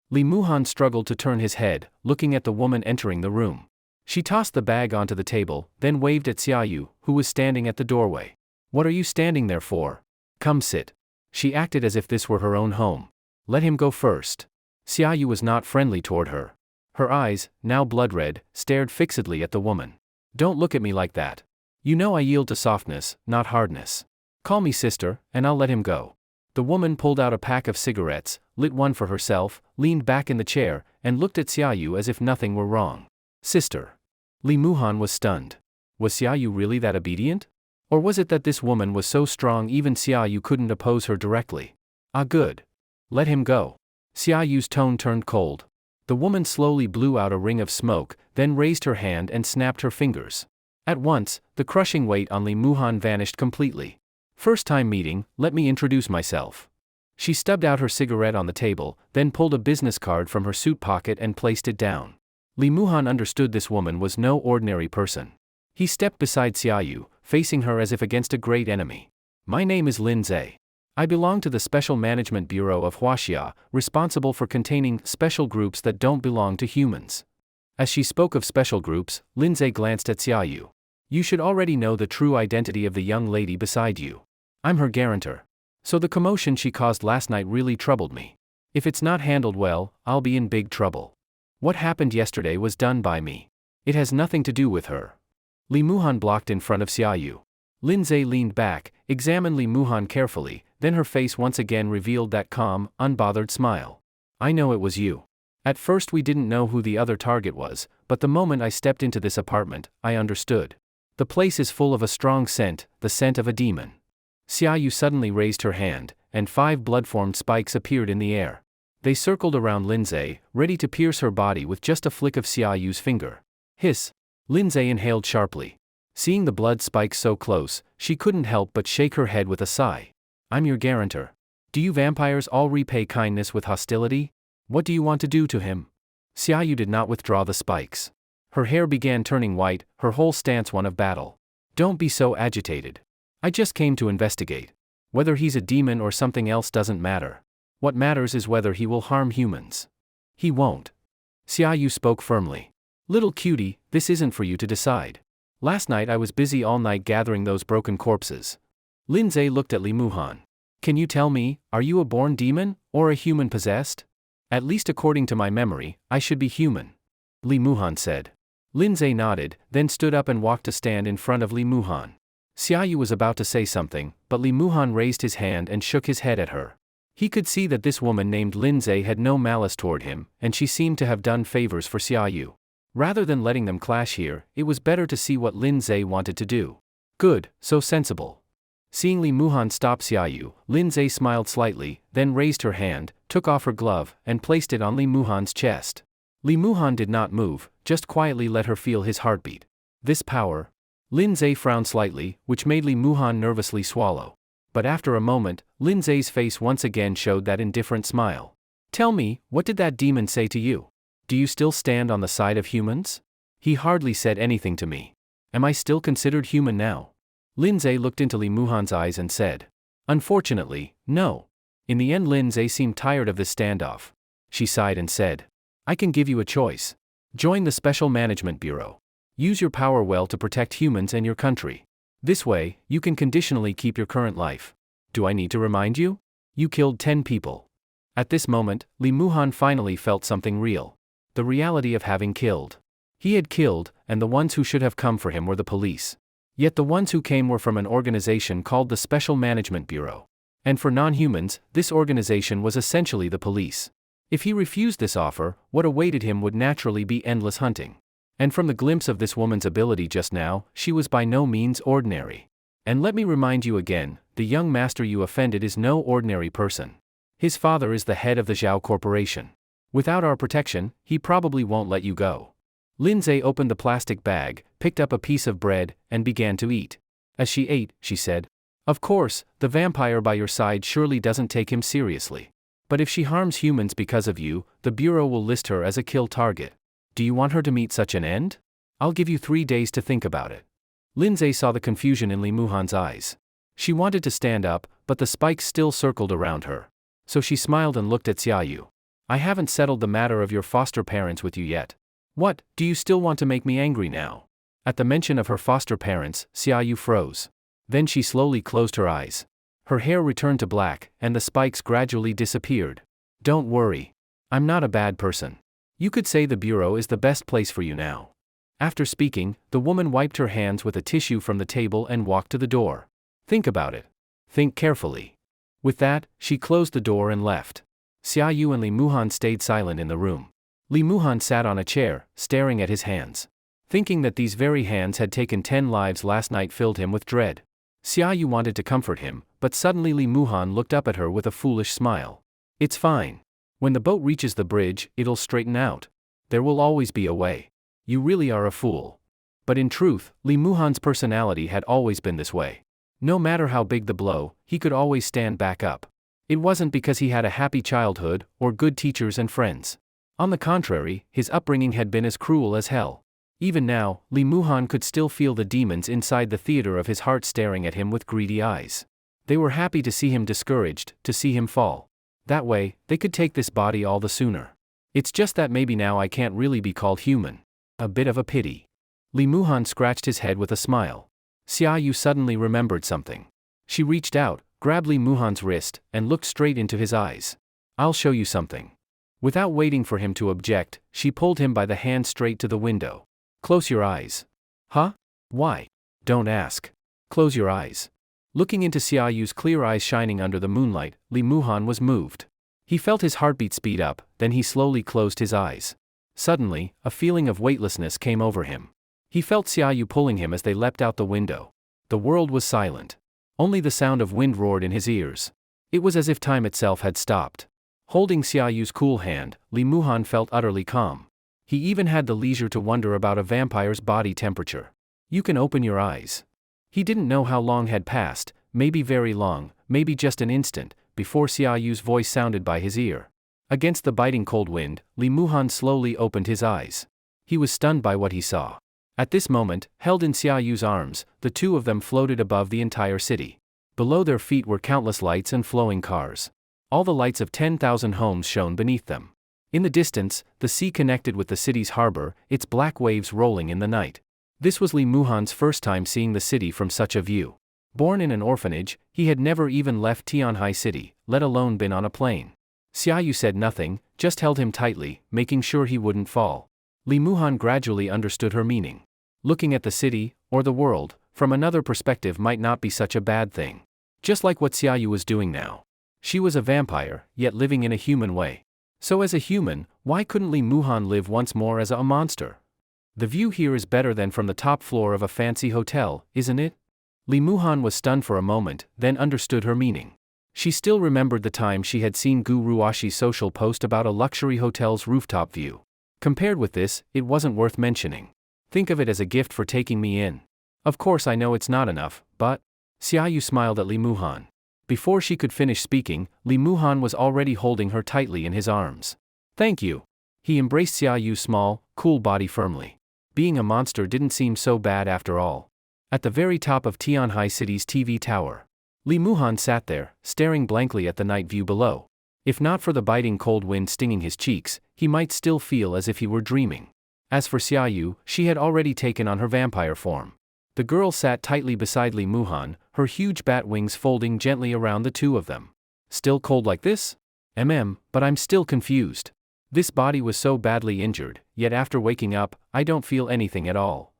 Li Muhan struggled to turn his head, looking at the woman entering the room. She tossed the bag onto the table, then waved at Xiaoyu, who was standing at the doorway. What are you standing there for? Come sit. She acted as if this were her own home. Let him go first. Xiaoyu was not friendly toward her. Her eyes, now blood-red, stared fixedly at the woman. Don't look at me like that. You know I yield to softness, not hardness. Call me sister, and I'll let him go. The woman pulled out a pack of cigarettes, lit one for herself, leaned back in the chair, and looked at Xiaoyu as if nothing were wrong. Sister. Li Muhan was stunned. Was Xiaoyu really that obedient? Or was it that this woman was so strong even Xiaoyu couldn't oppose her directly? Ah, good. Let him go. Xiaoyu's tone turned cold. The woman slowly blew out a ring of smoke, then raised her hand and snapped her fingers. At once, the crushing weight on Li Muhan vanished completely. First time meeting, let me introduce myself. She stubbed out her cigarette on the table, then pulled a business card from her suit pocket and placed it down. Li Muhan understood this woman was no ordinary person. He stepped beside Xiaoyu, facing her as if against a great enemy. My name is Lin Zhe. I belong to the Special Management Bureau of Huaxia, responsible for containing special groups that don't belong to humans. As she spoke of special groups, Lin Zhe glanced at Xiaoyu. You should already know the true identity of the young lady beside you. I'm her guarantor. So the commotion she caused last night really troubled me. If it's not handled well, I'll be in big trouble. What happened yesterday was done by me. It has nothing to do with her. Li Muhan blocked in front of Xiaoyu. Lin Zhe leaned back, examined Li Muhan carefully, then her face once again revealed that calm, unbothered smile. I know it was you. At first we didn't know who the other target was, but the moment I stepped into this apartment, I understood. The place is full of a strong scent, the scent of a demon. Xiaoyu suddenly raised her hand, and 5 blood-formed spikes appeared in the air. They circled around Lindsay, ready to pierce her body with just a flick of Xiaoyu's finger. Hiss! Lindsay inhaled sharply. Seeing the blood spikes so close, she couldn't help but shake her head with a sigh. I'm your guarantor. Do you vampires all repay kindness with hostility? What do you want to do to him? Xiaoyu did not withdraw the spikes. Her hair began turning white, her whole stance one of battle. Don't be so agitated. I just came to investigate. Whether he's a demon or something else doesn't matter. What matters is whether he will harm humans. He won't. Xiaoyu spoke firmly. Little cutie, this isn't for you to decide. Last night I was busy all night gathering those broken corpses. Lindsay looked at Li Muhan. Can you tell me, are you a born demon, or a human possessed? At least according to my memory, I should be human. Li Muhan said. Lindsay nodded, then stood up and walked to stand in front of Li Muhan. Xiaoyu was about to say something, but Li Muhan raised his hand and shook his head at her. He could see that this woman named Lindsay had no malice toward him, and she seemed to have done favors for Xiaoyu. Rather than letting them clash here, it was better to see what Lindsay wanted to do. Good, so sensible. Seeing Li Muhan stop Xiaoyu, Lindsay smiled slightly, then raised her hand, took off her glove, and placed it on Li Muhan's chest. Li Muhan did not move, just quietly let her feel his heartbeat. This power. Lindsay frowned slightly, which made Li Muhan nervously swallow. But after a moment, Lindsay's face once again showed that indifferent smile. Tell me, what did that demon say to you? Do you still stand on the side of humans? He hardly said anything to me. Am I still considered human now? Lindsay looked into Li Muhan's eyes and said. Unfortunately, no. In the end Lindsay seemed tired of this standoff. She sighed and said. I can give you a choice. Join the Special Management Bureau. Use your power well to protect humans and your country. This way, you can conditionally keep your current life. Do I need to remind you? You killed 10 people. At this moment, Li Muhan finally felt something real. The reality of having killed. He had killed, and the ones who should have come for him were the police. Yet the ones who came were from an organization called the Special Management Bureau. And for non-humans, this organization was essentially the police. If he refused this offer, what awaited him would naturally be endless hunting. And from the glimpse of this woman's ability just now, she was by no means ordinary. And let me remind you again, the young master you offended is no ordinary person. His father is the head of the Zhao Corporation. Without our protection, he probably won't let you go. Lindsay opened the plastic bag, picked up a piece of bread, and began to eat. As she ate, she said, Of course, the vampire by your side surely doesn't take him seriously. But if she harms humans because of you, the Bureau will list her as a kill target. Do you want her to meet such an end? I'll give you 3 days to think about it. Lindsay saw the confusion in Li Muhan's eyes. She wanted to stand up, but the spikes still circled around her. So she smiled and looked at Xiaoyu. I haven't settled the matter of your foster parents with you yet. What, do you still want to make me angry now? At the mention of her foster parents, Xiaoyu froze. Then she slowly closed her eyes. Her hair returned to black, and the spikes gradually disappeared. Don't worry. I'm not a bad person. You could say the Bureau is the best place for you now. After speaking, the woman wiped her hands with a tissue from the table and walked to the door. Think about it. Think carefully. With that, she closed the door and left. Xiaoyu and Li Muhan stayed silent in the room. Li Muhan sat on a chair, staring at his hands. Thinking that these very hands had taken 10 lives last night filled him with dread. Xiaoyu wanted to comfort him, but suddenly Li Muhan looked up at her with a foolish smile. It's fine. When the boat reaches the bridge, it'll straighten out. There will always be a way. You really are a fool. But in truth, Li Muhan's personality had always been this way. No matter how big the blow, he could always stand back up. It wasn't because he had a happy childhood, or good teachers and friends. On the contrary, his upbringing had been as cruel as hell. Even now, Li Muhan could still feel the demons inside the theater of his heart staring at him with greedy eyes. They were happy to see him discouraged, to see him fall. That way, they could take this body all the sooner. It's just that maybe now I can't really be called human. A bit of a pity. Li Muhan scratched his head with a smile. Xiaoyu suddenly remembered something. She reached out, grabbed Li Muhan's wrist, and looked straight into his eyes. I'll show you something. Without waiting for him to object, she pulled him by the hand straight to the window. Close your eyes. Huh? Why? Don't ask. Close your eyes. Looking into Xiaoyu's clear eyes shining under the moonlight, Li Muhan was moved. He felt his heartbeat speed up, then he slowly closed his eyes. Suddenly, a feeling of weightlessness came over him. He felt Xiaoyu pulling him as they leapt out the window. The world was silent. Only the sound of wind roared in his ears. It was as if time itself had stopped. Holding Xiaoyu's cool hand, Li Muhan felt utterly calm. He even had the leisure to wonder about a vampire's body temperature. You can open your eyes. He didn't know how long had passed, maybe very long, maybe just an instant, before Xiaoyu's voice sounded by his ear. Against the biting cold wind, Li Muhan slowly opened his eyes. He was stunned by what he saw. At this moment, held in Xiaoyu's arms, the two of them floated above the entire city. Below their feet were countless lights and flowing cars. All the lights of 10,000 homes shone beneath them. In the distance, the sea connected with the city's harbor, its black waves rolling in the night. This was Li Muhan's first time seeing the city from such a view. Born in an orphanage, he had never even left Tianhai City, let alone been on a plane. Xiaoyu said nothing, just held him tightly, making sure he wouldn't fall. Li Muhan gradually understood her meaning. Looking at the city, or the world, from another perspective might not be such a bad thing. Just like what Xiaoyu was doing now. She was a vampire, yet living in a human way. So as a human, why couldn't Li Muhan live once more as a monster? The view here is better than from the top floor of a fancy hotel, isn't it? Li Muhan was stunned for a moment, then understood her meaning. She still remembered the time she had seen Gu Ruashi's social post about a luxury hotel's rooftop view. Compared with this, it wasn't worth mentioning. Think of it as a gift for taking me in. Of course I know it's not enough, but… Xiaoyu smiled at Li Muhan. Before she could finish speaking, Li Muhan was already holding her tightly in his arms. Thank you. He embraced Xiaoyu's small, cool body firmly. Being a monster didn't seem so bad after all. At the very top of Tianhai City's TV tower, Li Muhan sat there, staring blankly at the night view below. If not for the biting cold wind stinging his cheeks, he might still feel as if he were dreaming. As for Xiaoyu, she had already taken on her vampire form. The girl sat tightly beside Li Muhan, her huge bat wings folding gently around the two of them. Still cold like this? But I'm still confused. This body was so badly injured, yet after waking up, I don't feel anything at all.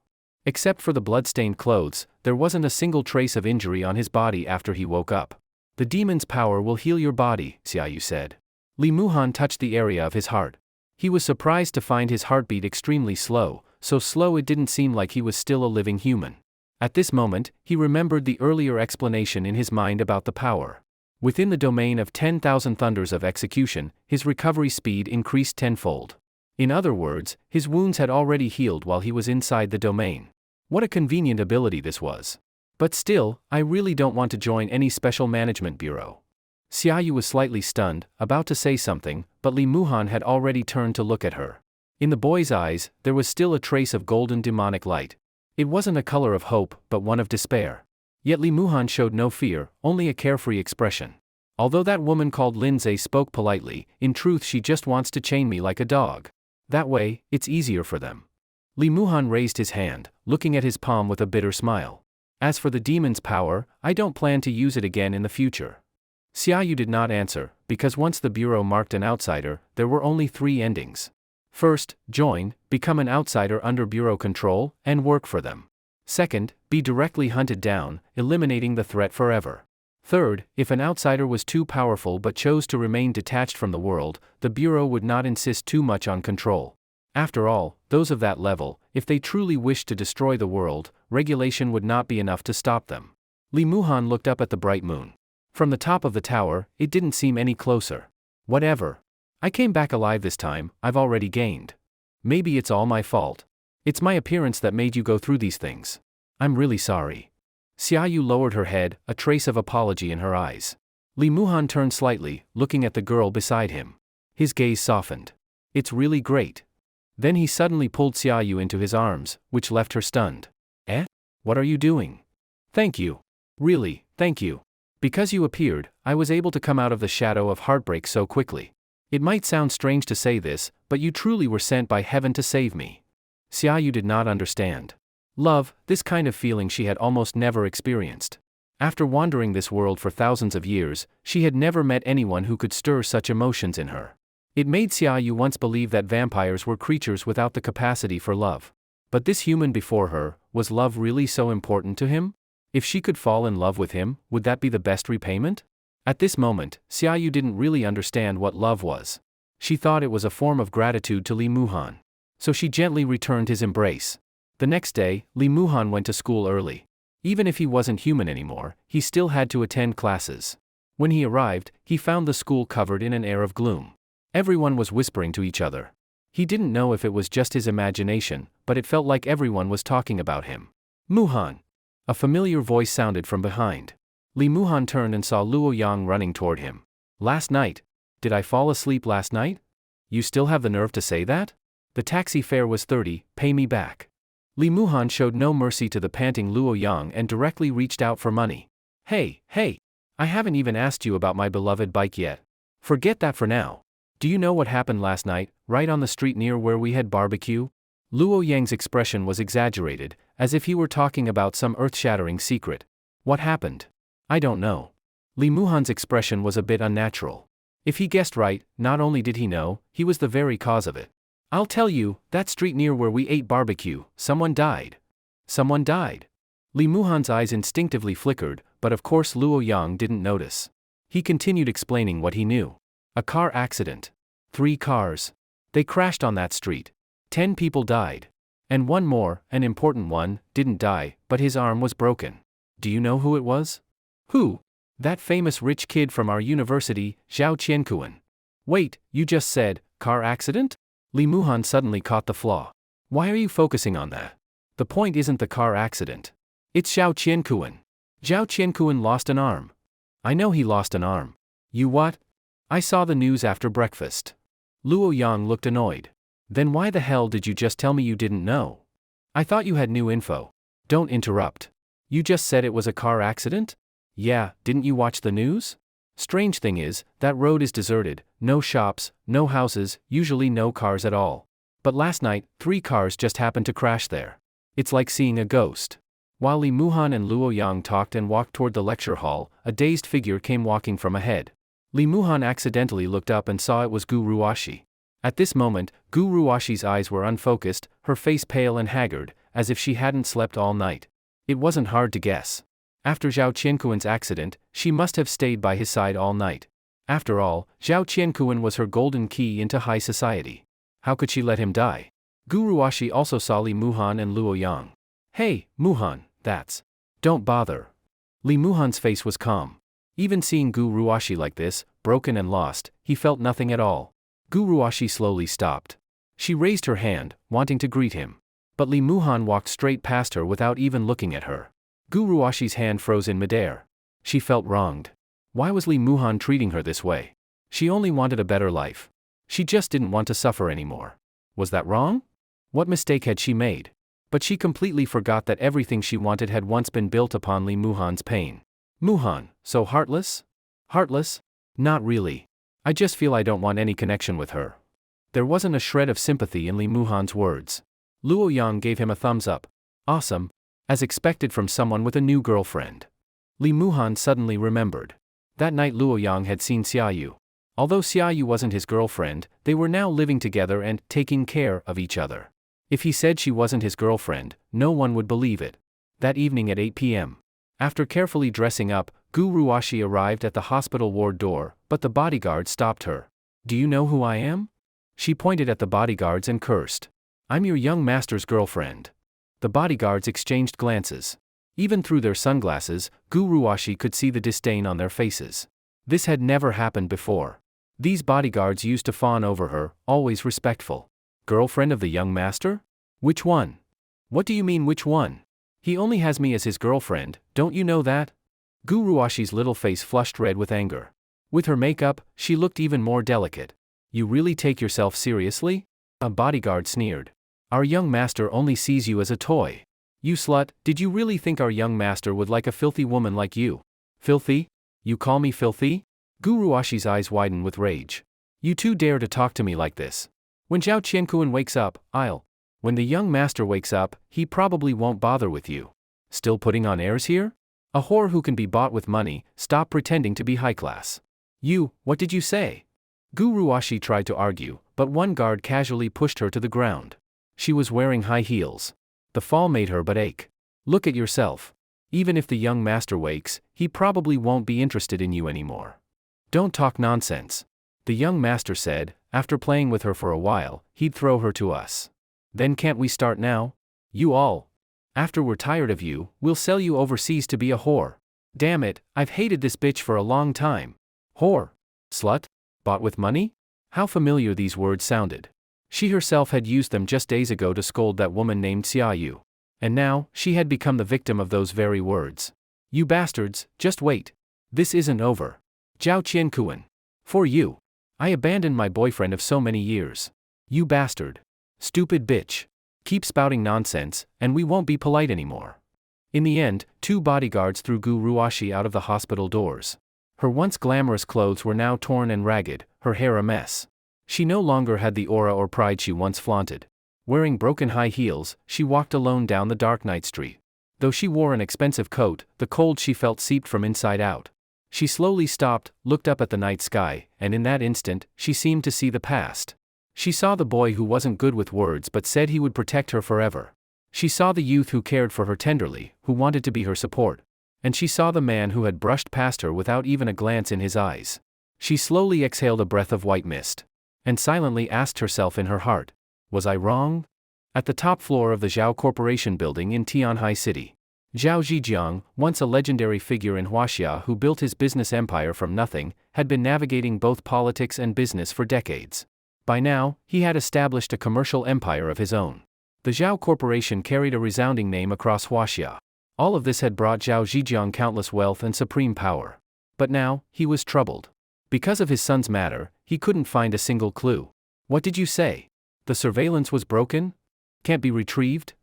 Except for the blood-stained clothes, there wasn't a single trace of injury on his body after he woke up. The demon's power will heal your body, Xiaoyu said. Li Muhan touched the area of his heart. He was surprised to find his heartbeat extremely slow, so slow it didn't seem like he was still a living human. At this moment, he remembered the earlier explanation in his mind about the power. Within the domain of 10,000 thunders of execution, his recovery speed increased tenfold. In other words, his wounds had already healed while he was inside the domain. What a convenient ability this was. But still, I really don't want to join any special management bureau. Xiaoyu was slightly stunned, about to say something, but Li Muhan had already turned to look at her. In the boy's eyes, there was still a trace of golden demonic light. It wasn't a color of hope, but one of despair. Yet Li Muhan showed no fear, only a carefree expression. Although that woman called Lindsay spoke politely, in truth she just wants to chain me like a dog. That way, it's easier for them. Li Muhan raised his hand, looking at his palm with a bitter smile. As for the demon's power, I don't plan to use it again in the future. Xiaoyu did not answer, because once the bureau marked an outsider, there were only 3 endings. First, join, become an outsider under bureau control, and work for them. Second, be directly hunted down, eliminating the threat forever. Third, if an outsider was too powerful but chose to remain detached from the world, the bureau would not insist too much on control. After all, those of that level, if they truly wished to destroy the world, regulation would not be enough to stop them. Li Muhan looked up at the bright moon. From the top of the tower, it didn't seem any closer. Whatever. I came back alive this time, I've already gained. Maybe it's all my fault. It's my appearance that made you go through these things. I'm really sorry. Xiaoyu lowered her head, a trace of apology in her eyes. Li Muhan turned slightly, looking at the girl beside him. His gaze softened. It's really great. Then he suddenly pulled Xiaoyu into his arms, which left her stunned. What are you doing? Thank you. Really, thank you. Because you appeared, I was able to come out of the shadow of heartbreak so quickly. It might sound strange to say this, but you truly were sent by heaven to save me. Xiaoyu did not understand. Love, this kind of feeling she had almost never experienced. After wandering this world for thousands of years, she had never met anyone who could stir such emotions in her. It made Xiaoyu once believe that vampires were creatures without the capacity for love. But this human before her, was love really so important to him? If she could fall in love with him, would that be the best repayment? At this moment, Xiaoyu didn't really understand what love was. She thought it was a form of gratitude to Li Muhan. So she gently returned his embrace. The next day, Li Muhan went to school early. Even if he wasn't human anymore, he still had to attend classes. When he arrived, he found the school covered in an air of gloom. Everyone was whispering to each other. He didn't know if it was just his imagination, but it felt like everyone was talking about him. Muhan. A familiar voice sounded from behind. Li Muhan turned and saw Luo Yang running toward him. Last night? Did I fall asleep last night? You still have the nerve to say that? The taxi fare was 30, pay me back. Li Muhan showed no mercy to the panting Luo Yang and directly reached out for money. Hey, I haven't even asked you about my beloved bike yet. Forget that for now. Do you know what happened last night, right on the street near where we had barbecue? Luo Yang's expression was exaggerated, as if he were talking about some earth-shattering secret. What happened? I don't know. Li Muhan's expression was a bit unnatural. If he guessed right, not only did he know, he was the very cause of it. I'll tell you, that street near where we ate barbecue, someone died. Someone died. Li Muhan's eyes instinctively flickered, but of course Luo Yang didn't notice. He continued explaining what he knew. A car accident. 3 cars. They crashed on that street. 10 people died. And one more, an important one, didn't die, but his arm was broken. Do you know who it was? Who? That famous rich kid from our university, Zhao Qiankuan. Wait, you just said, car accident? Li Muhan suddenly caught the flaw. Why are you focusing on that? The point isn't the car accident. It's Zhao Qiankuan. Zhao Qiankuan lost an arm. I know he lost an arm. You what? I saw the news after breakfast. Luo Yang looked annoyed. Then why the hell did you just tell me you didn't know? I thought you had new info. Don't interrupt. You just said it was a car accident? Yeah, didn't you watch the news? Strange thing is, that road is deserted, no shops, no houses, usually no cars at all. But last night, 3 cars just happened to crash there. It's like seeing a ghost. While Li Muhan and Luo Yang talked and walked toward the lecture hall, a dazed figure came walking from ahead. Li Muhan accidentally looked up and saw it was Gu Ruashi. At this moment, Gu Ruashi's eyes were unfocused, her face pale and haggard, as if she hadn't slept all night. It wasn't hard to guess. After Zhao Qiankuan's accident, she must have stayed by his side all night. After all, Zhao Qiankuan was her golden key into high society. How could she let him die? Gu Ruashi also saw Li Muhan and Luo Yang. Hey, Muhan, that's. Don't bother. Li Muhan's face was calm. Even seeing Gu Ruashi like this, broken and lost, he felt nothing at all. Gu Ruashi slowly stopped. She raised her hand, wanting to greet him. But Li Muhan walked straight past her without even looking at her. Gu Ruashi's hand froze in midair. She felt wronged. Why was Li Muhan treating her this way? She only wanted a better life. She just didn't want to suffer anymore. Was that wrong? What mistake had she made? But she completely forgot that everything she wanted had once been built upon Li Muhan's pain. Muhan, so heartless? Heartless? Not really. I just feel I don't want any connection with her. There wasn't a shred of sympathy in Li Muhan's words. Luo Yang gave him a thumbs up. Awesome. As expected from someone with a new girlfriend. Li Muhan suddenly remembered. That night Luo Yang had seen Xiaoyu. Although Xiaoyu wasn't his girlfriend, they were now living together and taking care of each other. If he said she wasn't his girlfriend, no one would believe it. That evening at 8 p.m. After carefully dressing up, Gu Ruashi arrived at the hospital ward door, but the bodyguard stopped her. Do you know who I am? She pointed at the bodyguards and cursed. I'm your young master's girlfriend. The bodyguards exchanged glances. Even through their sunglasses, Gu Ruashi could see the disdain on their faces. This had never happened before. These bodyguards used to fawn over her, always respectful. Girlfriend of the young master? Which one? What do you mean which one? He only has me as his girlfriend, don't you know that? Gu Ruashi's little face flushed red with anger. With her makeup, she looked even more delicate. You really take yourself seriously? A bodyguard sneered. Our young master only sees you as a toy. You slut, did you really think our young master would like a filthy woman like you? Filthy? You call me filthy? Gu Ruashi's eyes widened with rage. You two dare to talk to me like this. When Zhao Qiankuan wakes up, When the young master wakes up, he probably won't bother with you. Still putting on airs here? A whore who can be bought with money, stop pretending to be high class. You, what did you say? Gu Ruashi tried to argue, but one guard casually pushed her to the ground. She was wearing high heels. The fall made her butt ache. Look at yourself. Even if the young master wakes, he probably won't be interested in you anymore. Don't talk nonsense. The young master said, after playing with her for a while, he'd throw her to us. Then can't we start now? You all. After we're tired of you, we'll sell you overseas to be a whore. Damn it, I've hated this bitch for a long time. Whore. Slut? Bought with money? How familiar these words sounded. She herself had used them just days ago to scold that woman named Xiaoyu. And now, she had become the victim of those very words. You bastards, just wait. This isn't over. Zhao Qiankuan. For you. I abandoned my boyfriend of so many years. You bastard. Stupid bitch. Keep spouting nonsense, and we won't be polite anymore. In the end, 2 bodyguards threw Gu Ruashi out of the hospital doors. Her once glamorous clothes were now torn and ragged, her hair a mess. She no longer had the aura or pride she once flaunted. Wearing broken high heels, she walked alone down the dark night street. Though she wore an expensive coat, the cold she felt seeped from inside out. She slowly stopped, looked up at the night sky, and in that instant, she seemed to see the past. She saw the boy who wasn't good with words but said he would protect her forever. She saw the youth who cared for her tenderly, who wanted to be her support. And she saw the man who had brushed past her without even a glance in his eyes. She slowly exhaled a breath of white mist. And silently asked herself in her heart, was I wrong? At the top floor of the Zhao Corporation building in Tianhai City, Zhao Zhijiang, once a legendary figure in Huaxia who built his business empire from nothing, had been navigating both politics and business for decades. By now, he had established a commercial empire of his own. The Zhao Corporation carried a resounding name across Huaxia. All of this had brought Zhao Zhijiang countless wealth and supreme power. But now, he was troubled. Because of his son's matter, he couldn't find a single clue. What did you say? The surveillance was broken? Can't be retrieved?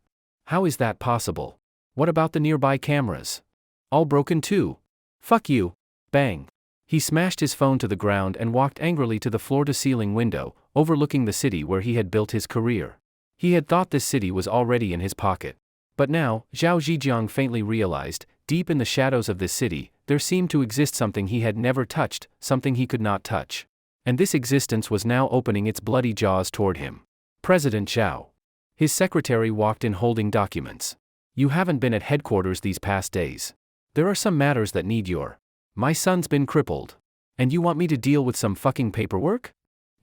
How is that possible? What about the nearby cameras? All broken too? Fuck you. Bang. He smashed his phone to the ground and walked angrily to the floor-to-ceiling window, overlooking the city where he had built his career. He had thought this city was already in his pocket. But now, Zhao Zhijiang faintly realized, deep in the shadows of this city, there seemed to exist something he had never touched, something he could not touch. And this existence was now opening its bloody jaws toward him. President Zhao. His secretary walked in holding documents. You haven't been at headquarters these past days. There are some matters that need your. My son's been crippled. And you want me to deal with some fucking paperwork?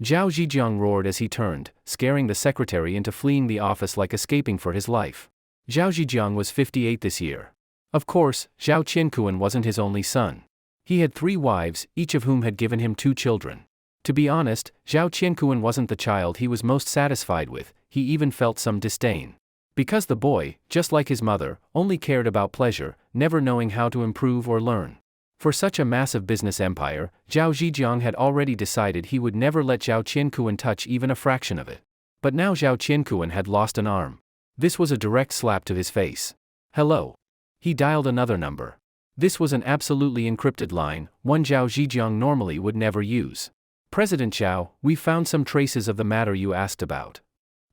Zhao Zhijiang roared as he turned, scaring the secretary into fleeing the office like escaping for his life. Zhao Zhijiang was 58 this year. Of course, Zhao Qiankuan wasn't his only son. He had 3 wives, each of whom had given him 2 children. To be honest, Zhao Qiankuan wasn't the child he was most satisfied with, he even felt some disdain. Because the boy, just like his mother, only cared about pleasure, never knowing how to improve or learn. For such a massive business empire, Zhao Zhijiang had already decided he would never let Zhao Qiankuan touch even a fraction of it. But now Zhao Qiankuan had lost an arm. This was a direct slap to his face. Hello. He dialed another number. This was an absolutely encrypted line, one Zhao Zhijiang normally would never use. President Zhao, we found some traces of the matter you asked about.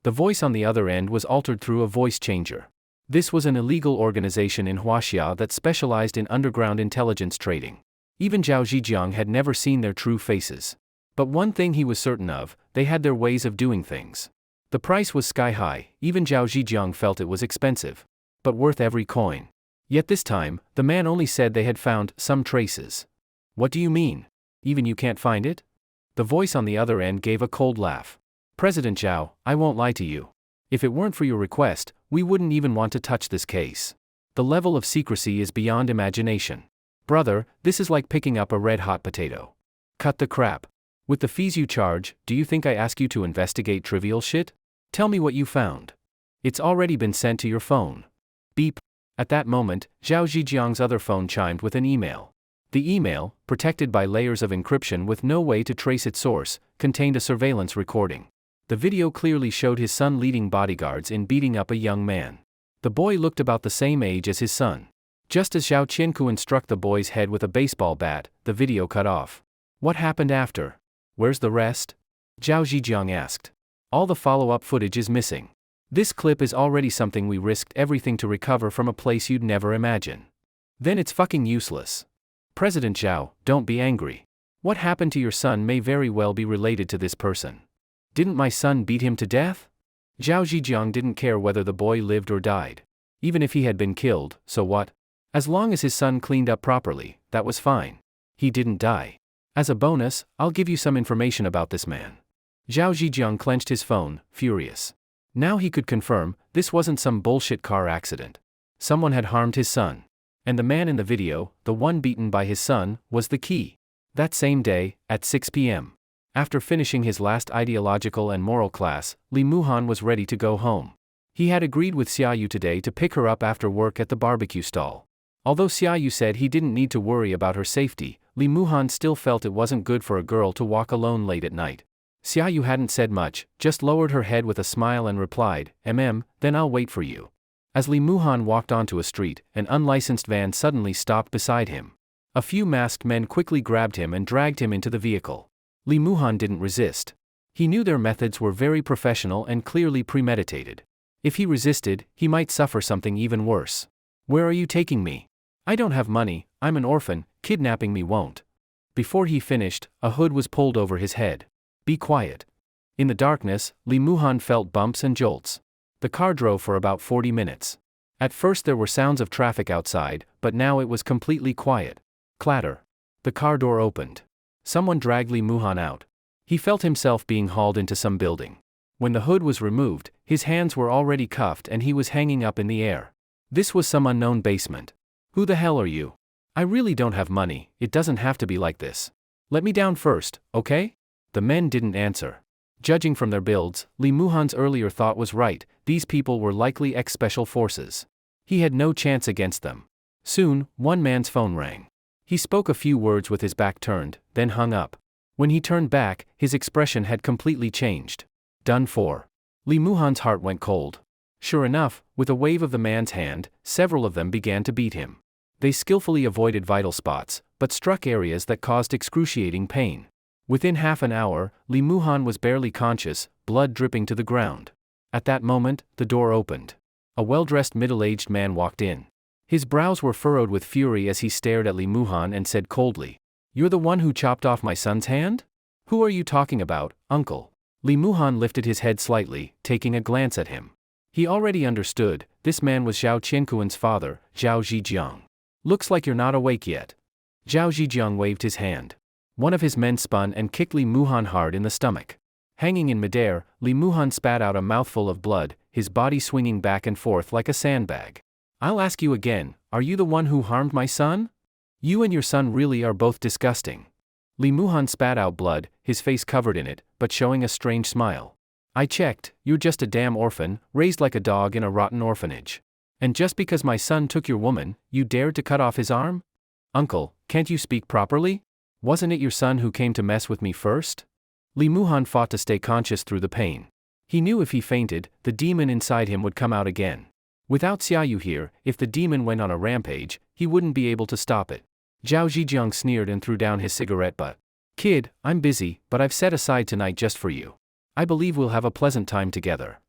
The voice on the other end was altered through a voice changer. This was an illegal organization in Huaxia that specialized in underground intelligence trading. Even Zhao Zhijiang had never seen their true faces. But one thing he was certain of, they had their ways of doing things. The price was sky high, even Zhao Zhijiang felt it was expensive. But worth every coin. Yet this time, the man only said they had found some traces. What do you mean? Even you can't find it? The voice on the other end gave a cold laugh. President Zhao, I won't lie to you. If it weren't for your request, we wouldn't even want to touch this case. The level of secrecy is beyond imagination. Brother, this is like picking up a red-hot potato. Cut the crap. With the fees you charge, do you think I ask you to investigate trivial shit? Tell me what you found. It's already been sent to your phone. Beep. At that moment, Zhao Zhijiang's other phone chimed with an email. The email, protected by layers of encryption with no way to trace its source, contained a surveillance recording. The video clearly showed his son leading bodyguards in beating up a young man. The boy looked about the same age as his son. Just as Zhao Qiankuan struck the boy's head with a baseball bat, the video cut off. What happened after? Where's the rest? Zhao Zhijiang asked. All the follow-up footage is missing. This clip is already something we risked everything to recover from a place you'd never imagine. Then it's fucking useless. President Zhao, don't be angry. What happened to your son may very well be related to this person. Didn't my son beat him to death? Zhao Zhijiang didn't care whether the boy lived or died. Even if he had been killed, so what? As long as his son cleaned up properly, that was fine. He didn't die. As a bonus, I'll give you some information about this man. Zhao Zhijiang clenched his phone, furious. Now he could confirm, This wasn't some bullshit car accident. Someone had harmed his son. And the man in the video, the one beaten by his son, was the key. That same day, at 6 p.m. After finishing his last ideological and moral class, Lee Moo-han was ready to go home. He had agreed with Xiaoyu today to pick her up after work at the barbecue stall. Although Xiaoyu said he didn't need to worry about her safety, Lee Moo-han still felt it wasn't good for a girl to walk alone late at night. Xiaoyu hadn't said much, just lowered her head with a smile and replied, then I'll wait for you. As Lee Moo-han walked onto a street, an unlicensed van suddenly stopped beside him. A few masked men quickly grabbed him and dragged him into the vehicle. Lee Moo-han didn't resist. He knew their methods were very professional and clearly premeditated. If he resisted, he might suffer something even worse. Where are you taking me? I don't have money, I'm an orphan, kidnapping me won't. Before he finished, a hood was pulled over his head. Be quiet. In the darkness, Lee Moo-han felt bumps and jolts. The car drove for about 40 minutes. At first there were sounds of traffic outside, but now it was completely quiet. Clatter. The car door opened. Someone dragged Lee Moo-han out. He felt himself being hauled into some building. When the hood was removed, his hands were already cuffed and he was hanging up in the air. This was some unknown basement. Who the hell are you? I really don't have money, it doesn't have to be like this. Let me down first, okay? The men didn't answer. Judging from their builds, Lee Moo-han's earlier thought was right, these people were likely ex-special forces. He had no chance against them. Soon, one man's phone rang. He spoke a few words with his back turned, then hung up. When he turned back, his expression had completely changed. Done for. Lee Moo-han's heart went cold. Sure enough, with a wave of the man's hand, several of them began to beat him. They skillfully avoided vital spots, but struck areas that caused excruciating pain. Within half an hour, Lee Moo-han was barely conscious, blood dripping to the ground. At that moment, the door opened. A well-dressed middle-aged man walked in. His brows were furrowed with fury as he stared at Lee Moo-han and said coldly, "You're the one who chopped off my son's hand? Who are you talking about, uncle?" Lee Moo-han lifted his head slightly, taking a glance at him. He already understood, this man was Zhao Qiankuan's father, Zhao Zhijiang. Looks like you're not awake yet. Zhao Zhijiang waved his hand. One of his men spun and kicked Lee Moo-han hard in the stomach. Hanging in midair, Lee Moo-han spat out a mouthful of blood, his body swinging back and forth like a sandbag. "I'll ask you again, are you the one who harmed my son? You and your son really are both disgusting." Lee Moo-han spat out blood, his face covered in it, but showing a strange smile. "I checked, you're just a damn orphan, raised like a dog in a rotten orphanage. And just because my son took your woman, you dared to cut off his arm? Uncle, can't you speak properly? Wasn't it your son who came to mess with me first?" Lee Moo-han fought to stay conscious through the pain. He knew if he fainted, the demon inside him would come out again. Without Xiaoyu here, if the demon went on a rampage, he wouldn't be able to stop it. Zhao Zhijiang sneered and threw down his cigarette butt. "Kid, I'm busy, but I've set aside tonight just for you. I believe we'll have a pleasant time together."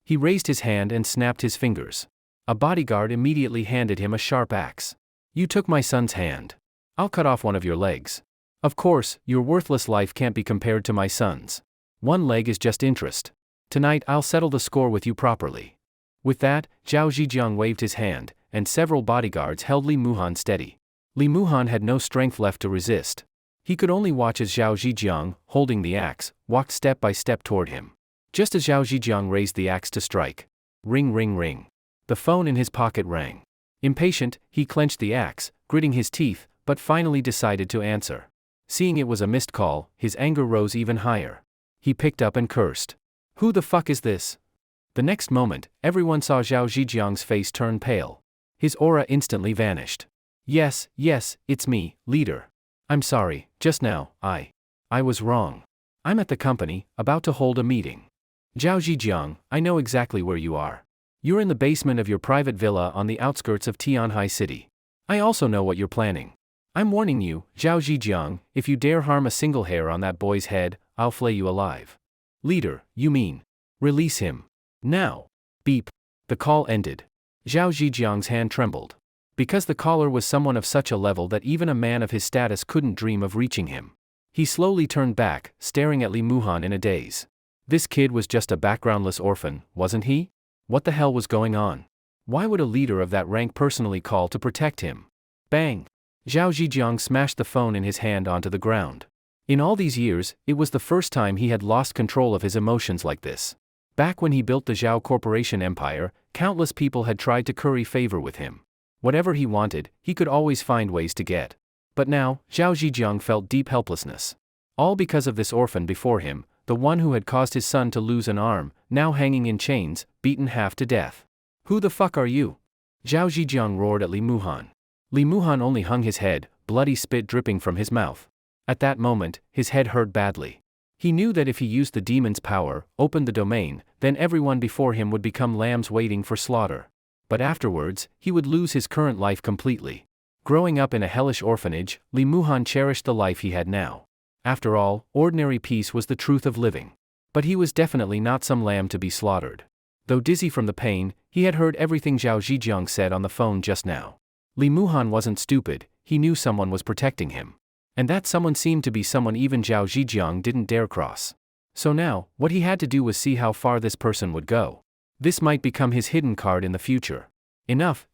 He raised his hand and snapped his fingers. A bodyguard immediately handed him a sharp axe. "You took my son's hand. I'll cut off one of your legs. Of course, your worthless life can't be compared to my son's. One leg is just interest. Tonight I'll settle the score with you properly." With that, Zhao Zhijiang waved his hand, and several bodyguards held Lee Moo-han steady. Lee Moo-han had no strength left to resist. He could only watch as Zhao Zhijiang, holding the axe, walked step by step toward him. Just as Zhao Zhijiang raised the axe to strike. Ring ring ring. The phone in his pocket rang. Impatient, he clenched the axe, gritting his teeth, but finally decided to answer. Seeing it was a missed call, his anger rose even higher. He picked up and cursed. "Who the fuck is this?" The next moment, everyone saw Zhao Zhijiang's face turn pale. His aura instantly vanished. Yes, it's me, leader. I'm sorry, just now, I was wrong. I'm at the company, about to hold a meeting. Zhao Zhijiang, I know exactly where you are. You're in the basement of your private villa on the outskirts of Tianhai City. I also know what you're planning. I'm warning you, Zhao Zhijiang, if you dare harm a single hair on that boy's head, I'll flay you alive. Leader, you mean? Release him. Now. Beep. The call ended. Zhao Zhijiang's hand trembled. Because the caller was someone of such a level that even a man of his status couldn't dream of reaching him. He slowly turned back, staring at Lee Moo-han in a daze. This kid was just a backgroundless orphan, wasn't he? What the hell was going on? Why would a leader of that rank personally call to protect him? Bang! Zhao Zhijiang smashed the phone in his hand onto the ground. In all these years, it was the first time he had lost control of his emotions like this. Back when he built the Zhao Corporation empire, countless people had tried to curry favor with him. Whatever he wanted, he could always find ways to get. But now, Zhao Zhejiang felt deep helplessness. All because of this orphan before him, the one who had caused his son to lose an arm, now hanging in chains, beaten half to death. Who the fuck are you? Zhao Zhejiang roared at Li Muhan. Li Muhan only hung his head, bloody spit dripping from his mouth. At that moment, his head hurt badly. He knew that if he used the demon's power, opened the domain, then everyone before him would become lambs waiting for slaughter. But afterwards, he would lose his current life completely. Growing up in a hellish orphanage, Li Muhan cherished the life he had now. After all, ordinary peace was the truth of living. But he was definitely not some lamb to be slaughtered. Though dizzy from the pain, he had heard everything Zhao Zhejiang said on the phone just now. Li Muhan wasn't stupid, he knew someone was protecting him. And that someone seemed to be someone even Zhao Zhejiang didn't dare cross. So now, what he had to do was see how far this person would go. This might become his hidden card in the future. Enough,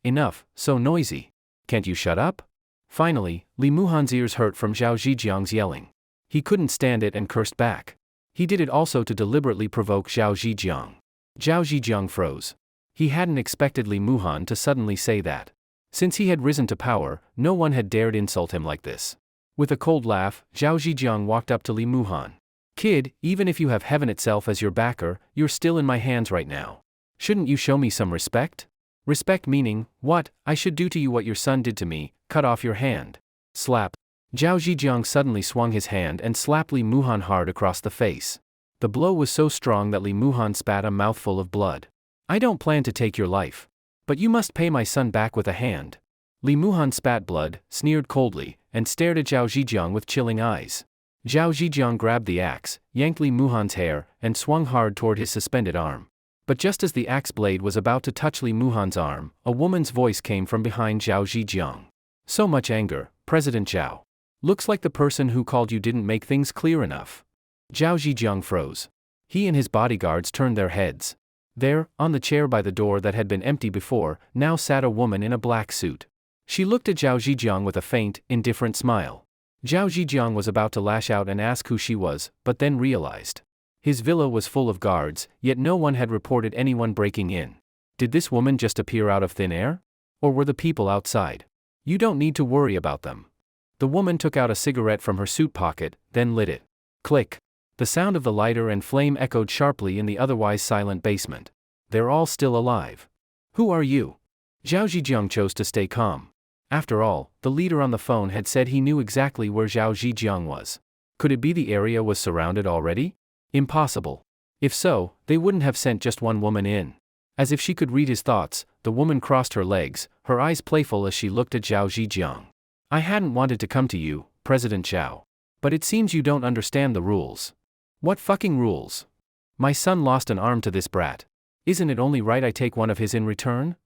so noisy. Can't you shut up? Finally, Li Muhan's ears hurt from Zhao Zhejiang's yelling. He couldn't stand it and cursed back. He did it also to deliberately provoke Zhao Zhejiang. Zhao Zhejiang froze. He hadn't expected Li Muhan to suddenly say that. Since he had risen to power, no one had dared insult him like this. With a cold laugh, Zhao Zhejiang walked up to Li Muhan. Kid, even if you have heaven itself as your backer, you're still in my hands right now. Shouldn't you show me some respect? Respect meaning, what, I should do to you what your son did to me, cut off your hand. Slap. Zhao Zhejiang suddenly swung his hand and slapped Li Muhan hard across the face. The blow was so strong that Li Muhan spat a mouthful of blood. I don't plan to take your life. But you must pay my son back with a hand. Li Muhan spat blood, sneered coldly, and stared at Zhao Zhejiang with chilling eyes. Zhao Zhejiang grabbed the axe, yanked Li Muhan's hair, and swung hard toward his suspended arm. But just as the axe blade was about to touch Li Muhan's arm, a woman's voice came from behind Zhao Zhejiang. So much anger, President Zhao. Looks like the person who called you didn't make things clear enough. Zhao Zhejiang froze. He and his bodyguards turned their heads. There, on the chair by the door that had been empty before, now sat a woman in a black suit. She looked at Zhao Zhejiang with a faint, indifferent smile. Zhao Zhejiang was about to lash out and ask who she was, but then realized. His villa was full of guards, yet no one had reported anyone breaking in. Did this woman just appear out of thin air? Or were the people outside? You don't need to worry about them. The woman took out a cigarette from her suit pocket, then lit it. Click. The sound of the lighter and flame echoed sharply in the otherwise silent basement. They're all still alive. Who are you? Zhao Zhejiang chose to stay calm. After all, the leader on the phone had said he knew exactly where Zhao Zhejiang was. Could it be the area was surrounded already? Impossible. If so, they wouldn't have sent just one woman in. As if she could read his thoughts, the woman crossed her legs, her eyes playful as she looked at Zhao Zhejiang. I hadn't wanted to come to you, President Zhao. But it seems you don't understand the rules. What fucking rules? My son lost an arm to this brat. Isn't it only right I take one of his in return?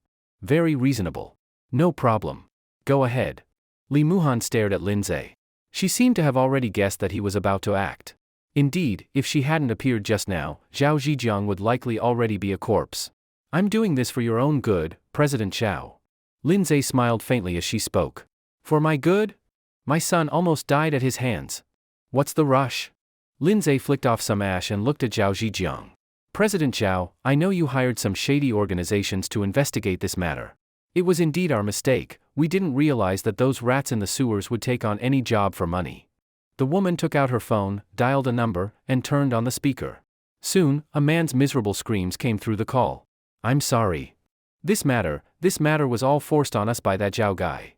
Very reasonable. No problem. Go ahead. Li Muhan stared at Lindsay. She seemed to have already guessed that he was about to act. Indeed, if she hadn't appeared just now, Zhao Zhejiang would likely already be a corpse. I'm doing this for your own good, President Zhao. Lindsay smiled faintly as she spoke. For my good? My son almost died at his hands. What's the rush? Lindsay flicked off some ash and looked at Zhao Zhejiang. President Zhao, I know you hired some shady organizations to investigate this matter. It was indeed our mistake, we didn't realize that those rats in the sewers would take on any job for money. The woman took out her phone, dialed a number, and turned on the speaker. Soon, a man's miserable screams came through the call. I'm sorry. This matter was all forced on us by that Zhao guy.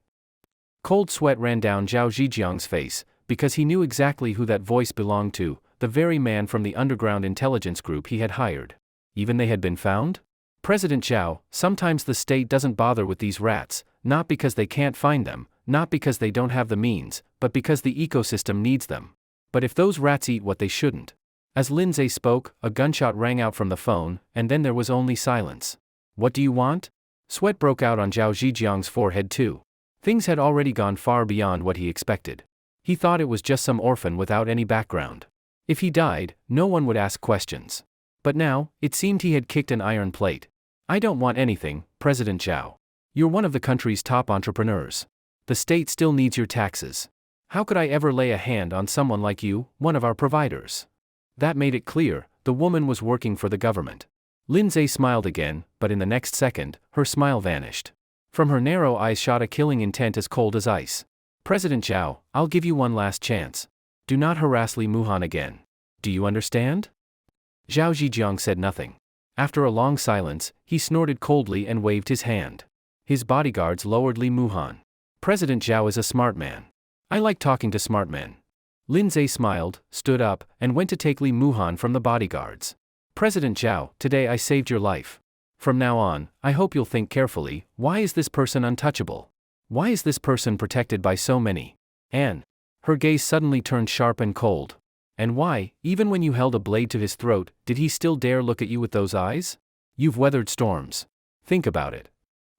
Cold sweat ran down Zhao Zhejiang's face, because he knew exactly who that voice belonged to, the very man from the underground intelligence group he had hired. Even they had been found? President Zhao, sometimes the state doesn't bother with these rats, not because they can't find them, not because they don't have the means, but because the ecosystem needs them. But if those rats eat what they shouldn't. As Lindsay spoke, a gunshot rang out from the phone, and then there was only silence. What do you want? Sweat broke out on Zhao Zhejiang's forehead too. Things had already gone far beyond what he expected. He thought it was just some orphan without any background. If he died, no one would ask questions. But now, it seemed he had kicked an iron plate. I don't want anything, President Zhao. You're one of the country's top entrepreneurs. The state still needs your taxes. How could I ever lay a hand on someone like you, one of our providers? That made it clear, The woman was working for the government. Lindsay smiled again, but in the next second, her smile vanished. From her narrow eyes shot a killing intent as cold as ice. President Zhao, I'll give you one last chance. Do not harass Li Muhan again. Do you understand? Zhao Zhijiang said nothing. After a long silence, he snorted coldly and waved his hand. His bodyguards lowered Li Muhan. President Zhao is a smart man. I like talking to smart men. Lindsay smiled, stood up, and went to take Li Muhan from the bodyguards. President Zhao, today I saved your life. From now on, I hope you'll think carefully, why is this person untouchable? Why is this person protected by so many? And her gaze suddenly turned sharp and cold. And why, even when you held a blade to his throat, did he still dare look at you with those eyes? You've weathered storms. Think about it.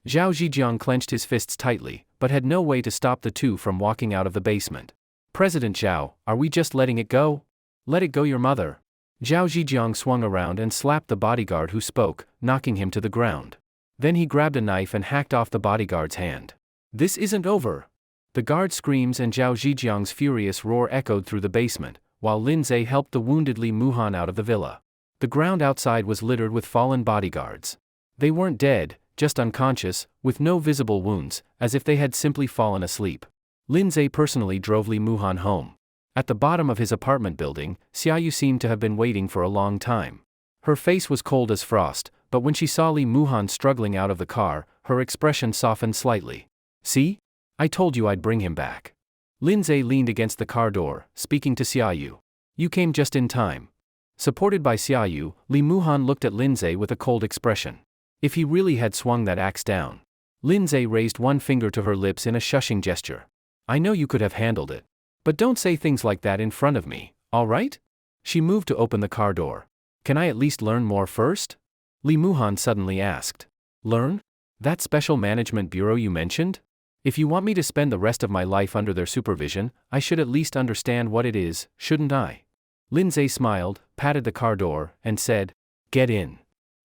Zhao Zhijiang clenched his fists tightly, but had no way to stop the two from walking out of the basement. President Zhao, are we just letting it go? Let it go, your mother. Zhao Zhijiang swung around and slapped the bodyguard who spoke, knocking him to the ground. Then he grabbed a knife and hacked off the bodyguard's hand. This isn't over. The guard's screams and Zhao Zhijiang's furious roar echoed through the basement, while Lindsay helped the wounded Li Muhan out of the villa. The ground outside was littered with fallen bodyguards. They weren't dead, just unconscious, with no visible wounds, as if they had simply fallen asleep. Lindsay personally drove Li Muhan home. At the bottom of his apartment building, Xiaoyu seemed to have been waiting for a long time. Her face was cold as frost, but when she saw Li Muhan struggling out of the car, her expression softened slightly. See? I told you I'd bring him back. Lindsay leaned against the car door, speaking to Xiaoyu. You came just in time. Supported by Xiaoyu, Li Muhan looked at Lindsay with a cold expression. If he really had swung that axe down. Lindsay raised one finger to her lips in a shushing gesture. I know you could have handled it. But don't say things like that in front of me, all right? She moved to open the car door. Can I at least learn more first? Li Muhan suddenly asked. Learn? That special management bureau you mentioned? If you want me to spend the rest of my life under their supervision, I should at least understand what it is, shouldn't I? Lindsay smiled, patted the car door, and said, Get in.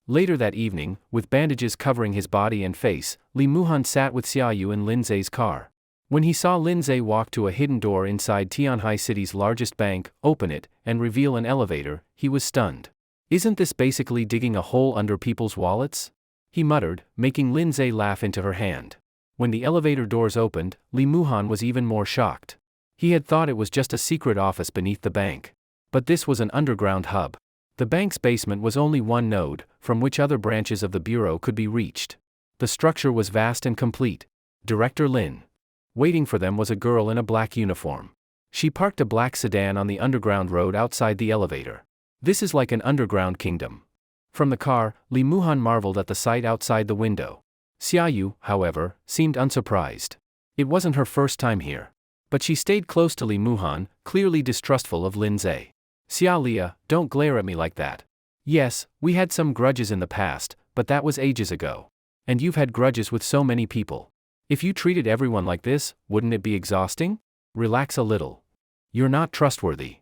Later that evening, with bandages covering his body and face, Li Muhan sat with Xiaoyu in Lindsay's car. When he saw Lindsay walk to a hidden door inside Tianhai City's largest bank, open it, and reveal an elevator, he was stunned. Isn't this basically digging a hole under people's wallets? He muttered, making Lindsay laugh into her hand. When the elevator doors opened, Li Muhan was even more shocked. He had thought it was just a secret office beneath the bank. But this was an underground hub. The bank's basement was only one node, from which other branches of the bureau could be reached. The structure was vast and complete. Director Lin. Waiting for them was a girl in a black uniform. She parked a black sedan on the underground road outside the elevator. This is like an underground kingdom. From the car, Li Muhan marveled at the sight outside the window. Xiaoyu, however, seemed unsurprised. It wasn't her first time here. But she stayed close to Li Muhan, clearly distrustful of Lindsay. Xiaolia, don't glare at me like that. Yes, we had some grudges in the past, but that was ages ago. And you've had grudges with so many people. If you treated everyone like this, wouldn't it be exhausting? Relax a little. You're not trustworthy.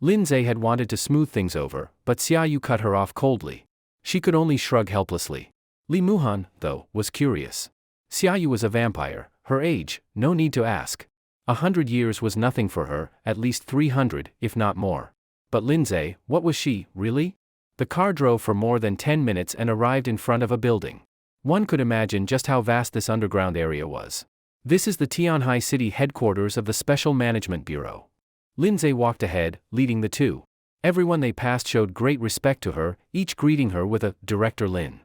Lindsay had wanted to smooth things over, but Xiaoyu cut her off coldly. She could only shrug helplessly. Li Muhan, though, was curious. Xiaoyu was a vampire, her age, no need to ask. 100 years was nothing for her, at least 300, if not more. But Lindsay, what was she, really? The car drove for more than 10 minutes and arrived in front of a building. One could imagine just how vast this underground area was. This is the Tianhai City headquarters of the Special Management Bureau. Lindsay walked ahead, leading the two. Everyone they passed showed great respect to her, each greeting her with a Director Lin.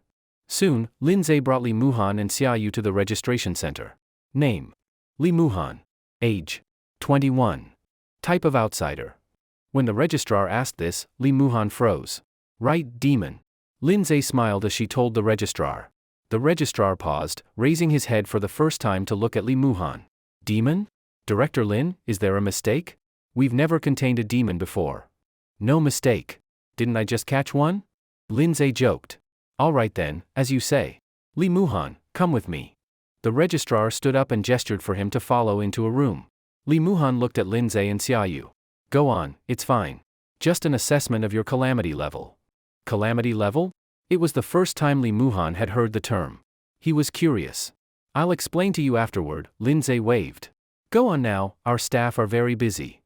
Soon, Lindsay brought Li Muhan and Xiaoyu to the registration center. Name: Li Muhan. Age: 21. Type of outsider. When the registrar asked this, Li Muhan froze. Right, demon. Lindsay smiled as she told the registrar. The registrar paused, raising his head for the first time to look at Li Muhan. Demon? Director Lin, is there a mistake? We've never contained a demon before. No mistake. Didn't I just catch one? Lindsay joked. All right then, as you say. Li Muhan, come with me. The registrar stood up and gestured for him to follow into a room. Li Muhan looked at Lindsay and Xiaoyu. Go on, it's fine. Just an assessment of your calamity level. Calamity level? It was the first time Li Muhan had heard the term. He was curious. I'll explain to you afterward, Lindsay waved. Go on now, our staff are very busy.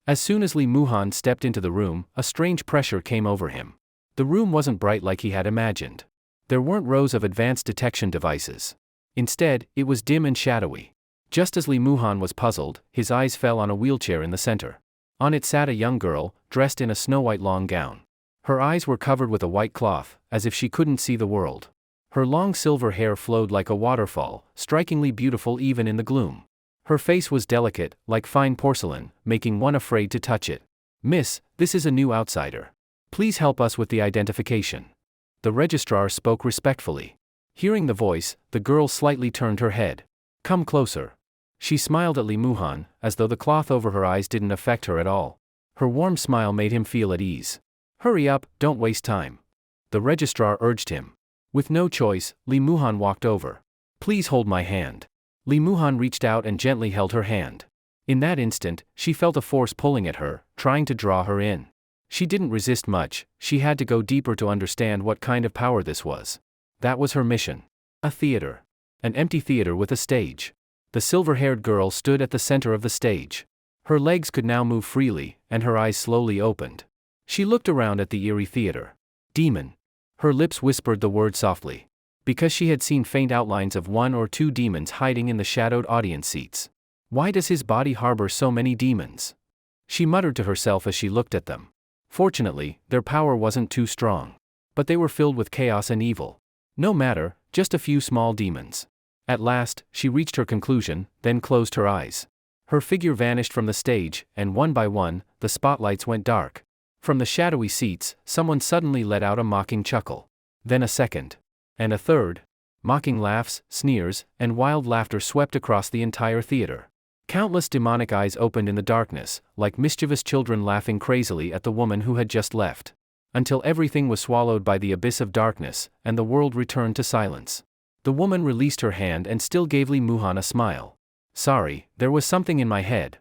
As soon as Li Muhan stepped into the room, a strange pressure came over him. The room wasn't bright like he had imagined. There weren't rows of advanced detection devices. Instead, it was dim and shadowy. Just as Lee Muhan was puzzled, his eyes fell on a wheelchair in the center. On it sat a young girl, dressed in a snow-white long gown. Her eyes were covered with a white cloth, as if she couldn't see the world. Her long silver hair flowed like a waterfall, strikingly beautiful even in the gloom. Her face was delicate, like fine porcelain, making one afraid to touch it. "Miss, this is a new outsider. Please help us with the identification." The registrar spoke respectfully. Hearing the voice, the girl slightly turned her head. "Come closer." She smiled at Lee Muhan, as though the cloth over her eyes didn't affect her at all. Her warm smile made him feel at ease. "Hurry up, don't waste time." The registrar urged him. With no choice, Lee Muhan walked over. "Please hold my hand." Lee Muhan reached out and gently held her hand. In that instant, she felt a force pulling at her, trying to draw her in. She didn't resist much, she had to go deeper to understand what kind of power this was. That was her mission. A theater. An empty theater with a stage. The silver-haired girl stood at the center of the stage. Her legs could now move freely, and her eyes slowly opened. She looked around at the eerie theater. Demon. Her lips whispered the word softly. Because she had seen faint outlines of one or two demons hiding in the shadowed audience seats. Why does his body harbor so many demons? She muttered to herself as she looked at them. Fortunately, their power wasn't too strong. But they were filled with chaos and evil. No matter, just a few small demons. At last, she reached her conclusion, then closed her eyes. Her figure vanished from the stage, and one by one, the spotlights went dark. From the shadowy seats, someone suddenly let out a mocking chuckle. Then a second. And a third. Mocking laughs, sneers, and wild laughter swept across the entire theater. Countless demonic eyes opened in the darkness, like mischievous children laughing crazily at the woman who had just left. Until everything was swallowed by the abyss of darkness, and the world returned to silence. The woman released her hand and still gave Lee Muhan a smile. "Sorry, there was something in my head."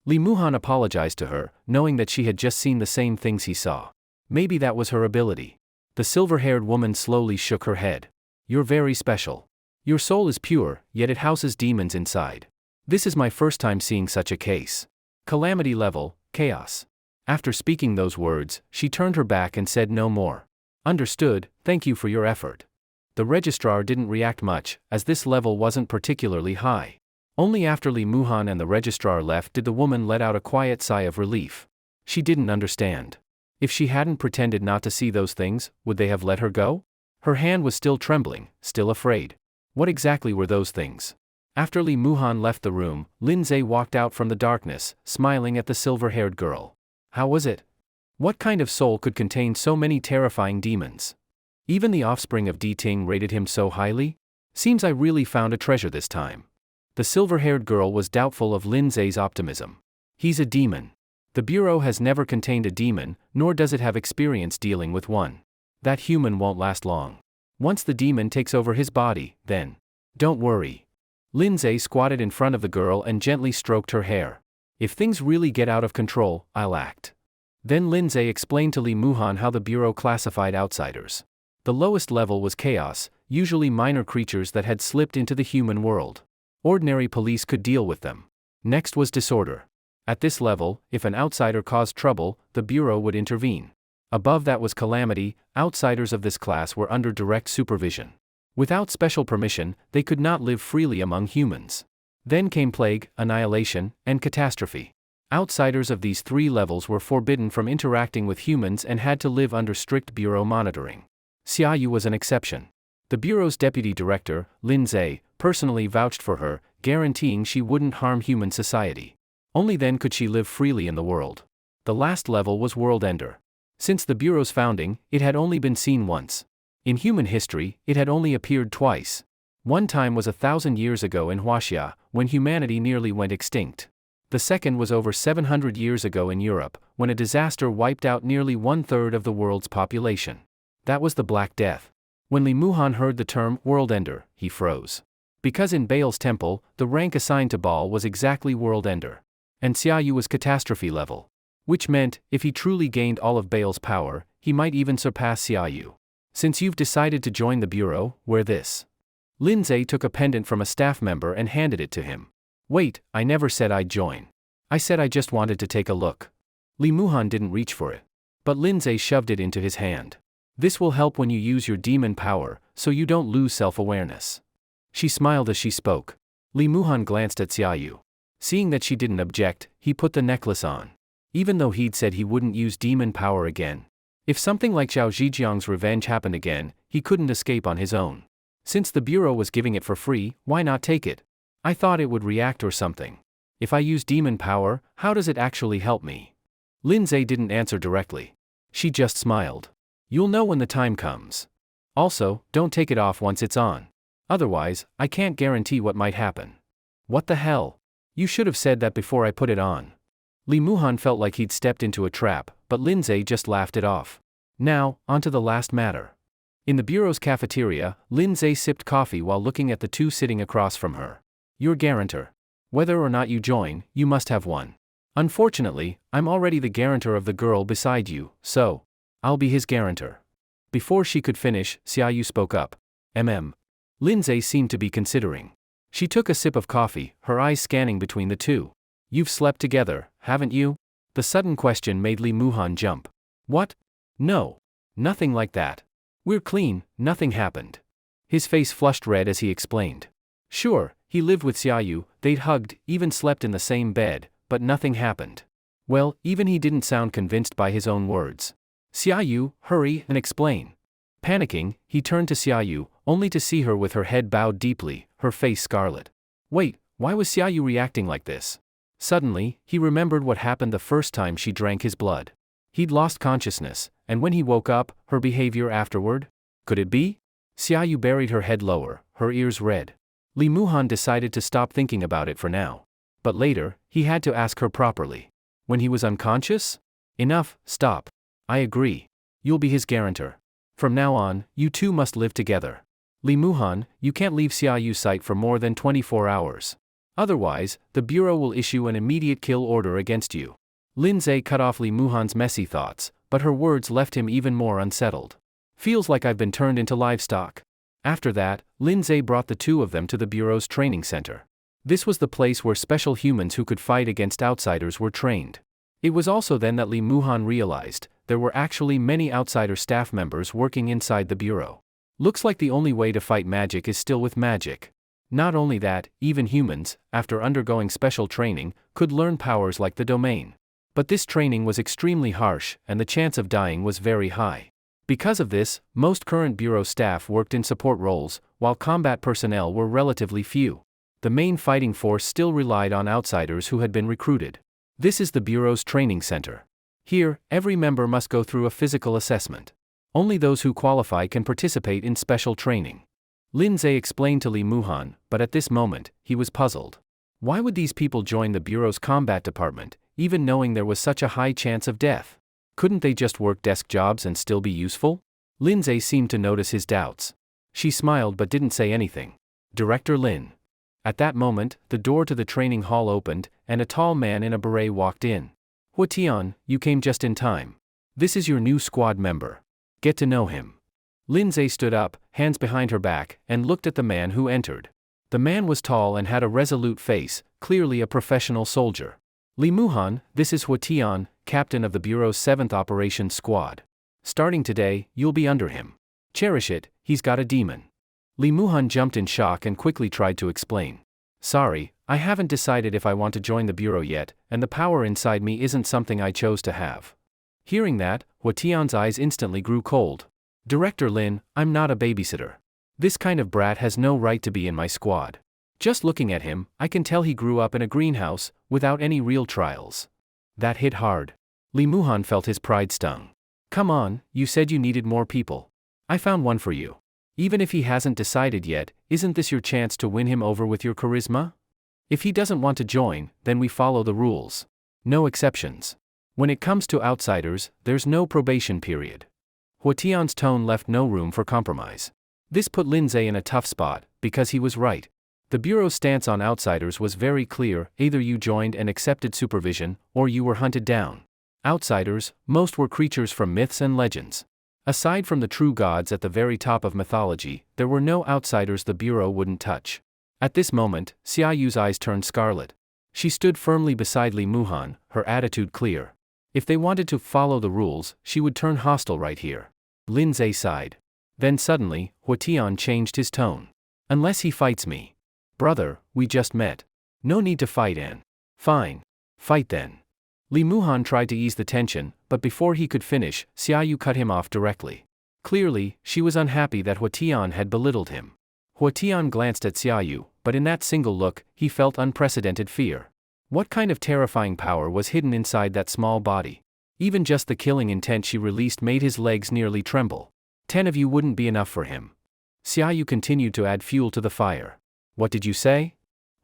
Lee Muhan apologized to her, knowing that she had just seen the same things he saw. Maybe that was her ability. The silver-haired woman slowly shook her head. "You're very special. Your soul is pure, yet it houses demons inside. This is my first time seeing such a case. Calamity level, chaos." After speaking those words, she turned her back and said no more. "Understood, thank you for your effort." The registrar didn't react much, as this level wasn't particularly high. Only after Lee Muhan and the registrar left did the woman let out a quiet sigh of relief. She didn't understand. If she hadn't pretended not to see those things, would they have let her go? Her hand was still trembling, still afraid. What exactly were those things? After Lee Muhan left the room, Lindsay walked out from the darkness, smiling at the silver-haired girl. How was it? What kind of soul could contain so many terrifying demons? Even the offspring of Di Ting rated him so highly? Seems I really found a treasure this time. The silver-haired girl was doubtful of Lindsay's optimism. He's a demon. The Bureau has never contained a demon, nor does it have experience dealing with one. That human won't last long. Once the demon takes over his body, then. Don't worry. Lindsay squatted in front of the girl and gently stroked her hair. If things really get out of control, I'll act. Then Lindsay explained to Lee Muhan how the Bureau classified outsiders. The lowest level was chaos, usually minor creatures that had slipped into the human world. Ordinary police could deal with them. Next was disorder. At this level, if an outsider caused trouble, the Bureau would intervene. Above that was calamity. Outsiders of this class were under direct supervision. Without special permission, they could not live freely among humans. Then came plague, annihilation, and catastrophe. Outsiders of these three levels were forbidden from interacting with humans and had to live under strict Bureau monitoring. Xiaoyu was an exception. The Bureau's deputy director, Lindsay, personally vouched for her, guaranteeing she wouldn't harm human society. Only then could she live freely in the world. The last level was World Ender. Since the Bureau's founding, it had only been seen once. In human history, it had only appeared twice. One time was 1,000 years ago in Huaxia, when humanity nearly went extinct. The second was over 700 years ago in Europe, when a disaster wiped out nearly 1/3 of the world's population. That was the Black Death. When Lee Muhan heard the term World Ender, he froze. Because in Baal's temple, the rank assigned to Baal was exactly World Ender. And Xiaoyu was catastrophe level. Which meant, if he truly gained all of Baal's power, he might even surpass Xiaoyu. Since you've decided to join the Bureau, wear this. Lindsay took a pendant from a staff member and handed it to him. Wait, I never said I'd join. I said I just wanted to take a look. Lee Muhan didn't reach for it. But Lindsay shoved it into his hand. This will help when you use your demon power, so you don't lose self-awareness. She smiled as she spoke. Li Muhan glanced at Xiaoyu. Seeing that she didn't object, he put the necklace on. Even though he'd said he wouldn't use demon power again. If something like Zhao Zhijiang's revenge happened again, he couldn't escape on his own. Since the bureau was giving it for free, why not take it? I thought it would react or something. If I use demon power, how does it actually help me? Lindsay didn't answer directly. She just smiled. You'll know when the time comes. Also, don't take it off once it's on. Otherwise, I can't guarantee what might happen. What the hell? You should have said that before I put it on. Li Muhan felt like he'd stepped into a trap, but Lindsay just laughed it off. Now, onto the last matter. In the bureau's cafeteria, Lindsay sipped coffee while looking at the two sitting across from her. Your guarantor. Whether or not you join, you must have one. Unfortunately, I'm already the guarantor of the girl beside you, so I'll be his guarantor. Before she could finish, Xiaoyu spoke up. Lindsay seemed to be considering. She took a sip of coffee, her eyes scanning between the two. You've slept together, haven't you? The sudden question made Li Muhan jump. What? No. Nothing like that. We're clean, nothing happened. His face flushed red as he explained. Sure, he lived with Xiaoyu, they'd hugged, even slept in the same bed, but nothing happened. Well, even he didn't sound convinced by his own words. Xiaoyu, hurry and explain. Panicking, he turned to Xiaoyu, only to see her with her head bowed deeply, her face scarlet. Wait, why was Xiaoyu reacting like this? Suddenly, he remembered what happened the first time she drank his blood. He'd lost consciousness, and when he woke up, her behavior afterward? Could it be? Xiaoyu buried her head lower, her ears red. Li Muhan decided to stop thinking about it for now. But later, he had to ask her properly. When he was unconscious? Enough, stop. I agree. You'll be his guarantor. From now on, you two must live together. Li Muhan, you can't leave Xiaoyu's sight for more than 24 hours. Otherwise, the bureau will issue an immediate kill order against you. Lindsay cut off Li Muhan's messy thoughts, but her words left him even more unsettled. Feels like I've been turned into livestock. After that, Lindsay brought the two of them to the bureau's training center. This was the place where special humans who could fight against outsiders were trained. It was also then that Li Muhan realized there were actually many outsider staff members working inside the bureau. Looks like the only way to fight magic is still with magic. Not only that, even humans, after undergoing special training, could learn powers like the domain. But this training was extremely harsh, and the chance of dying was very high. Because of this, most current bureau staff worked in support roles, while combat personnel were relatively few. The main fighting force still relied on outsiders who had been recruited. This is the bureau's training center. Here, every member must go through a physical assessment. Only those who qualify can participate in special training. Lindsay explained to Li Muhan, but at this moment, he was puzzled. Why would these people join the bureau's combat department, even knowing there was such a high chance of death? Couldn't they just work desk jobs and still be useful? Lindsay seemed to notice his doubts. She smiled but didn't say anything. Director Lin. At that moment, the door to the training hall opened, and a tall man in a beret walked in. Huatian, you came just in time. This is your new squad member. Get to know him. Lindsay stood up, hands behind her back, and looked at the man who entered. The man was tall and had a resolute face, clearly a professional soldier. Li Muhan, this is Huatian, captain of the Bureau's 7th Operations Squad. Starting today, you'll be under him. Cherish it, he's got a demon. Li Muhan jumped in shock and quickly tried to explain. Sorry, I haven't decided if I want to join the Bureau yet, and the power inside me isn't something I chose to have. Hearing that, Huatian's eyes instantly grew cold. Director Lin, I'm not a babysitter. This kind of brat has no right to be in my squad. Just looking at him, I can tell he grew up in a greenhouse, without any real trials. That hit hard. Li Muhan felt his pride stung. Come on, you said you needed more people. I found one for you. Even if he hasn't decided yet, isn't this your chance to win him over with your charisma? If he doesn't want to join, then we follow the rules. No exceptions. When it comes to outsiders, there's no probation period. Huatian's tone left no room for compromise. This put Lindsay in a tough spot, because he was right. The Bureau's stance on outsiders was very clear: either you joined and accepted supervision, or you were hunted down. Outsiders, most were creatures from myths and legends. Aside from the true gods at the very top of mythology, there were no outsiders the Bureau wouldn't touch. At this moment, Xiaoyu's eyes turned scarlet. She stood firmly beside Li Muhan, her attitude clear. If they wanted to follow the rules, she would turn hostile right here. Lin Zhe sighed. Then suddenly, Huatian changed his tone. Unless he fights me. Brother, we just met. No need to fight, An. Fine. Fight then. Li Muhan tried to ease the tension, but before he could finish, Xiaoyu cut him off directly. Clearly, she was unhappy that Huatian had belittled him. Huatian glanced at Xiaoyu, but in that single look, he felt unprecedented fear. What kind of terrifying power was hidden inside that small body? Even just the killing intent she released made his legs nearly tremble. 10 of you wouldn't be enough for him. Xiaoyu continued to add fuel to the fire. What did you say?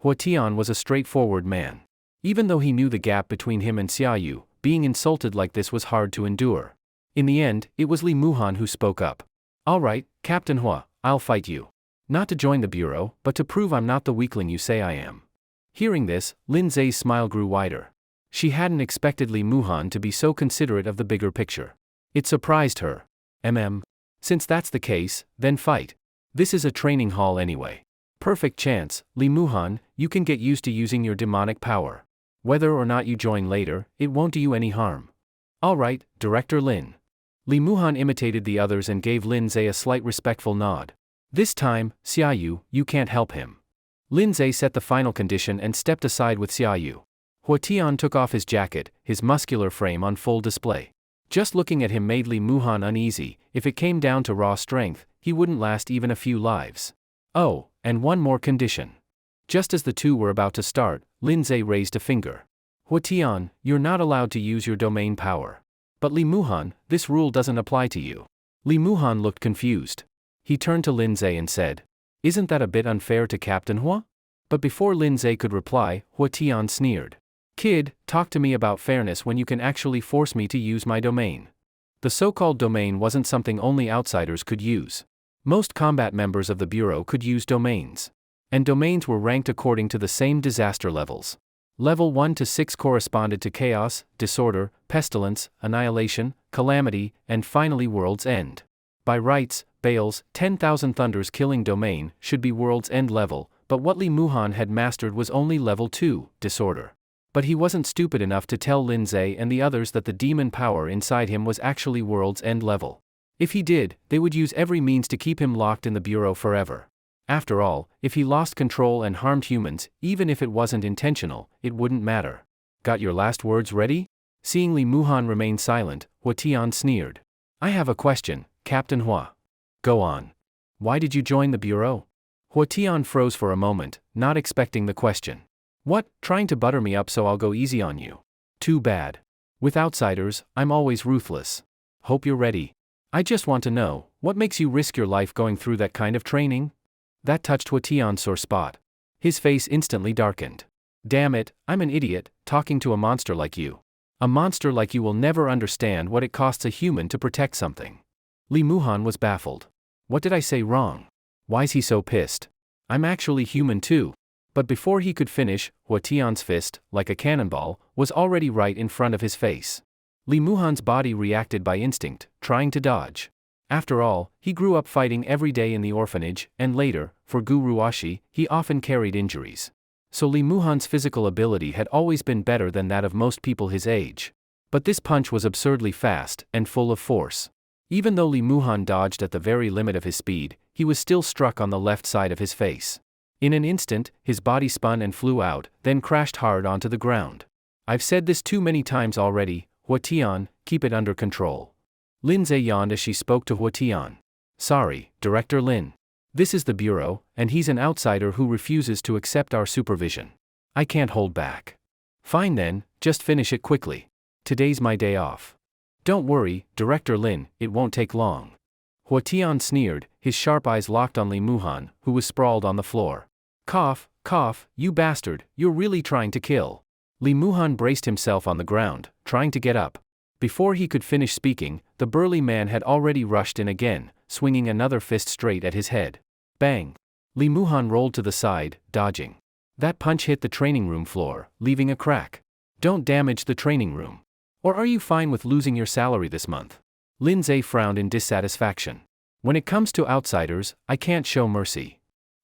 Huatian was a straightforward man. Even though he knew the gap between him and Xiaoyu, being insulted like this was hard to endure. In the end, it was Li Muhan who spoke up. All right, Captain Hua, I'll fight you. Not to join the bureau, but to prove I'm not the weakling you say I am. Hearing this, Lin Zhe's smile grew wider. She hadn't expected Li Muhan to be so considerate of the bigger picture. It surprised her. Since that's the case, then fight. This is a training hall anyway. Perfect chance, Li Muhan, you can get used to using your demonic power. Whether or not you join later, it won't do you any harm. All right, Director Lin. Li Muhan imitated the others and gave Lin Zhe a slight respectful nod. This time, Xiaoyu, you can't help him. Lin Zhe set the final condition and stepped aside with Xiaoyu. Huatian took off his jacket, his muscular frame on full display. Just looking at him made Li Muhan uneasy. If it came down to raw strength, he wouldn't last even a few lives. Oh, and one more condition. Just as the two were about to start, Lin Zhe raised a finger. Huatian, you're not allowed to use your domain power. But Li Muhan, this rule doesn't apply to you. Li Muhan looked confused. He turned to Lin Zhe and said, isn't that a bit unfair to Captain Hua? But before Lin Zhe could reply, Huatian sneered. Kid, talk to me about fairness when you can actually force me to use my domain. The so-called domain wasn't something only outsiders could use. Most combat members of the Bureau could use domains. And domains were ranked according to the same disaster levels. Level 1 to 6 corresponded to chaos, disorder, pestilence, annihilation, calamity, and finally world's end. By rights, Bale's 10,000 Thunders killing domain should be world's end level, but what Li Muhan had mastered was only level 2, disorder. But he wasn't stupid enough to tell Lin Zhe and the others that the demon power inside him was actually world's end level. If he did, they would use every means to keep him locked in the Bureau forever. After all, if he lost control and harmed humans, even if it wasn't intentional, it wouldn't matter. Got your last words ready? Seeing Li Muhan remain silent, Huatian sneered. I have a question, Captain Hua. Go on. Why did you join the Bureau? Huatian froze for a moment, not expecting the question. What, trying to butter me up so I'll go easy on you? Too bad. With outsiders, I'm always ruthless. Hope you're ready. I just want to know, what makes you risk your life going through that kind of training? That touched Huatian's sore spot. His face instantly darkened. Damn it, I'm an idiot, talking to a monster like you. A monster like you will never understand what it costs a human to protect something. Li Muhan was baffled. What did I say wrong? Why's he so pissed? I'm actually human too. But before he could finish, Huatian's fist, like a cannonball, was already right in front of his face. Li Muhan's body reacted by instinct, trying to dodge. After all, he grew up fighting every day in the orphanage, and later, for Gu Ruashi, he often carried injuries. So Li Muhan's physical ability had always been better than that of most people his age. But this punch was absurdly fast, and full of force. Even though Li Muhan dodged at the very limit of his speed, he was still struck on the left side of his face. In an instant, his body spun and flew out, then crashed hard onto the ground. I've said this too many times already, Huatian, keep it under control. Lin Zhe yawned as she spoke to Huatian. Sorry, Director Lin. This is the Bureau, and he's an outsider who refuses to accept our supervision. I can't hold back. Fine then, just finish it quickly. Today's my day off. Don't worry, Director Lin, it won't take long. Huatian sneered, his sharp eyes locked on Li Muhan, who was sprawled on the floor. Cough, cough, you bastard, you're really trying to kill. Li Muhan braced himself on the ground, trying to get up. Before he could finish speaking, the burly man had already rushed in again, swinging another fist straight at his head. Bang! Li Muhan rolled to the side, dodging. That punch hit the training room floor, leaving a crack. Don't damage the training room. Or are you fine with losing your salary this month? Lin Zhe frowned in dissatisfaction. When it comes to outsiders, I can't show mercy.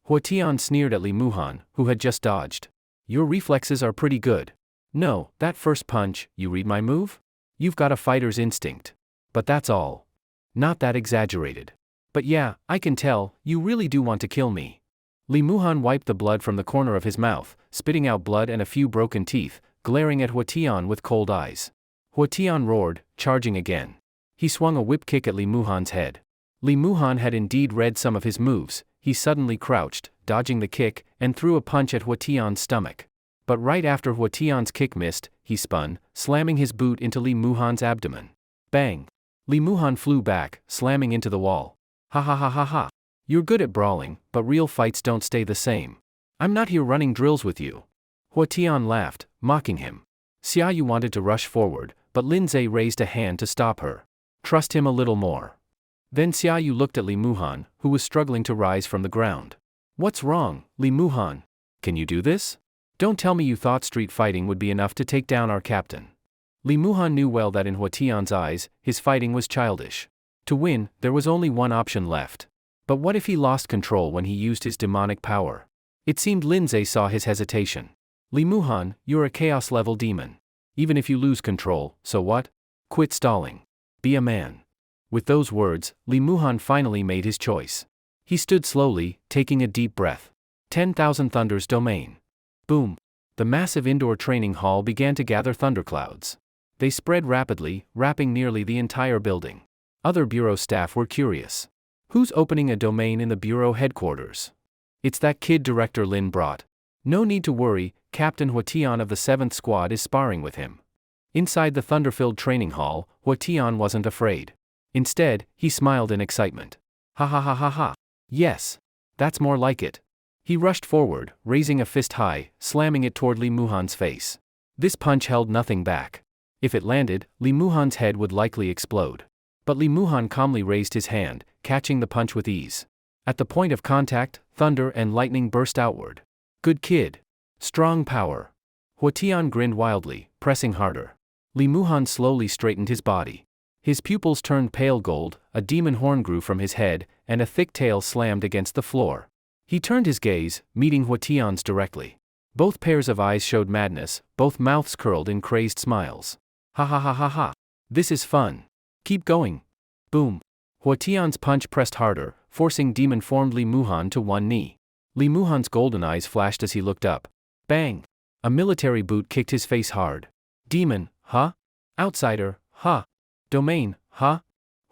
Huatian sneered at Li Muhan, who had just dodged. Your reflexes are pretty good. No, that first punch, you read my move? You've got a fighter's instinct. But that's all. Not that exaggerated. But yeah, I can tell, you really do want to kill me. Li Muhan wiped the blood from the corner of his mouth, spitting out blood and a few broken teeth, glaring at Huatian with cold eyes. Huatian roared, charging again. He swung a whip kick at Li Muhan's head. Li Muhan had indeed read some of his moves. He suddenly crouched, dodging the kick, and threw a punch at Huatian's stomach. But right after Huatian's kick missed, he spun, slamming his boot into Li Muhan's abdomen. Bang! Li Muhan flew back, slamming into the wall. Ha ha ha ha ha. You're good at brawling, but real fights don't stay the same. I'm not here running drills with you. Huatian laughed, mocking him. Xiaoyu wanted to rush forward, but Linzei raised a hand to stop her. Trust him a little more. Then Xiaoyu looked at Li Muhan, who was struggling to rise from the ground. What's wrong, Li Muhan? Can you do this? Don't tell me you thought street fighting would be enough to take down our captain. Li Muhan knew well that in Huatian's eyes, his fighting was childish. To win, there was only one option left. But what if he lost control when he used his demonic power? It seemed Linzei saw his hesitation. Li Muhan, you're a chaos-level demon. Even if you lose control, so what? Quit stalling. Be a man. With those words, Li Muhan finally made his choice. He stood slowly, taking a deep breath. 10,000 Thunder's domain. Boom! The massive indoor training hall began to gather thunderclouds. They spread rapidly, wrapping nearly the entire building. Other bureau staff were curious. Who's opening a domain in the bureau headquarters? It's that kid Director Lin brought. No need to worry, Captain Huatian of the 7th Squad is sparring with him. Inside the thunder-filled training hall, Huatian wasn't afraid. Instead, he smiled in excitement. Ha ha ha ha ha. Yes. That's more like it. He rushed forward, raising a fist high, slamming it toward Li Muhan's face. This punch held nothing back. If it landed, Li Muhan's head would likely explode. But Li Muhan calmly raised his hand, catching the punch with ease. At the point of contact, thunder and lightning burst outward. Good kid. Strong power. Huatian grinned wildly, pressing harder. Li Muhan slowly straightened his body. His pupils turned pale gold, a demon horn grew from his head, and a thick tail slammed against the floor. He turned his gaze, meeting Huatian's directly. Both pairs of eyes showed madness, both mouths curled in crazed smiles. Ha ha ha ha ha. This is fun. Keep going. Boom. Huatian's punch pressed harder, forcing demon-formed Li Muhan to one knee. Li Muhan's golden eyes flashed as he looked up. Bang! A military boot kicked his face hard. Demon, huh? Outsider, huh? Domain, huh?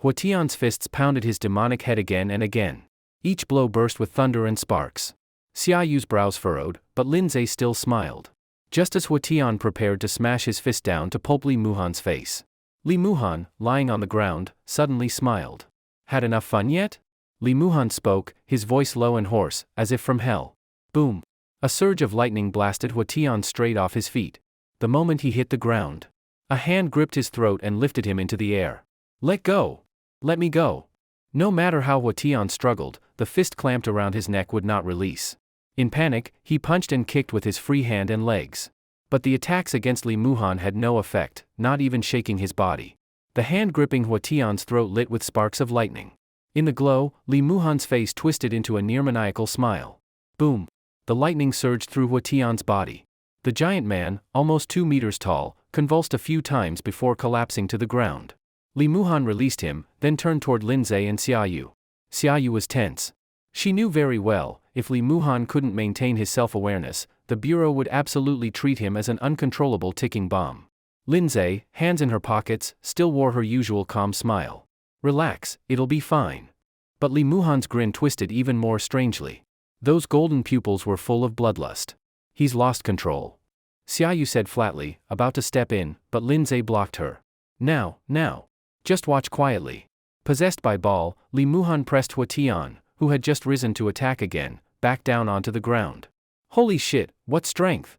Huatian's fists pounded his demonic head again and again. Each blow burst with thunder and sparks. Xiaoyu's brows furrowed, but Linzei still smiled. Just as Huatian prepared to smash his fist down to pulp Li Muhan's face. Li Muhan, lying on the ground, suddenly smiled. Had enough fun yet? Li Muhan spoke, his voice low and hoarse, as if from hell. Boom! A surge of lightning blasted Huatian straight off his feet. The moment he hit the ground, a hand gripped his throat and lifted him into the air. Let go! Let me go! No matter how Huatian struggled, the fist clamped around his neck would not release. In panic, he punched and kicked with his free hand and legs. But the attacks against Li Muhan had no effect, not even shaking his body. The hand gripping Huatian's throat lit with sparks of lightning. In the glow, Li Muhan's face twisted into a near-maniacal smile. Boom! The lightning surged through Huatian's body. The giant man, almost 2 meters tall, convulsed a few times before collapsing to the ground. Li Muhan released him, then turned toward Linzei and Xiaoyu. Xiaoyu was tense. She knew very well, if Li Muhan couldn't maintain his self-awareness, the bureau would absolutely treat him as an uncontrollable ticking bomb. Linzei, hands in her pockets, still wore her usual calm smile. Relax, it'll be fine. But Li Muhan's grin twisted even more strangely. Those golden pupils were full of bloodlust. He's lost control. Xiaoyu said flatly, about to step in, but Linzei blocked her. Now. Just watch quietly. Possessed by Baal, Li Muhan pressed Huatian, who had just risen to attack again, back down onto the ground. Holy shit, what strength!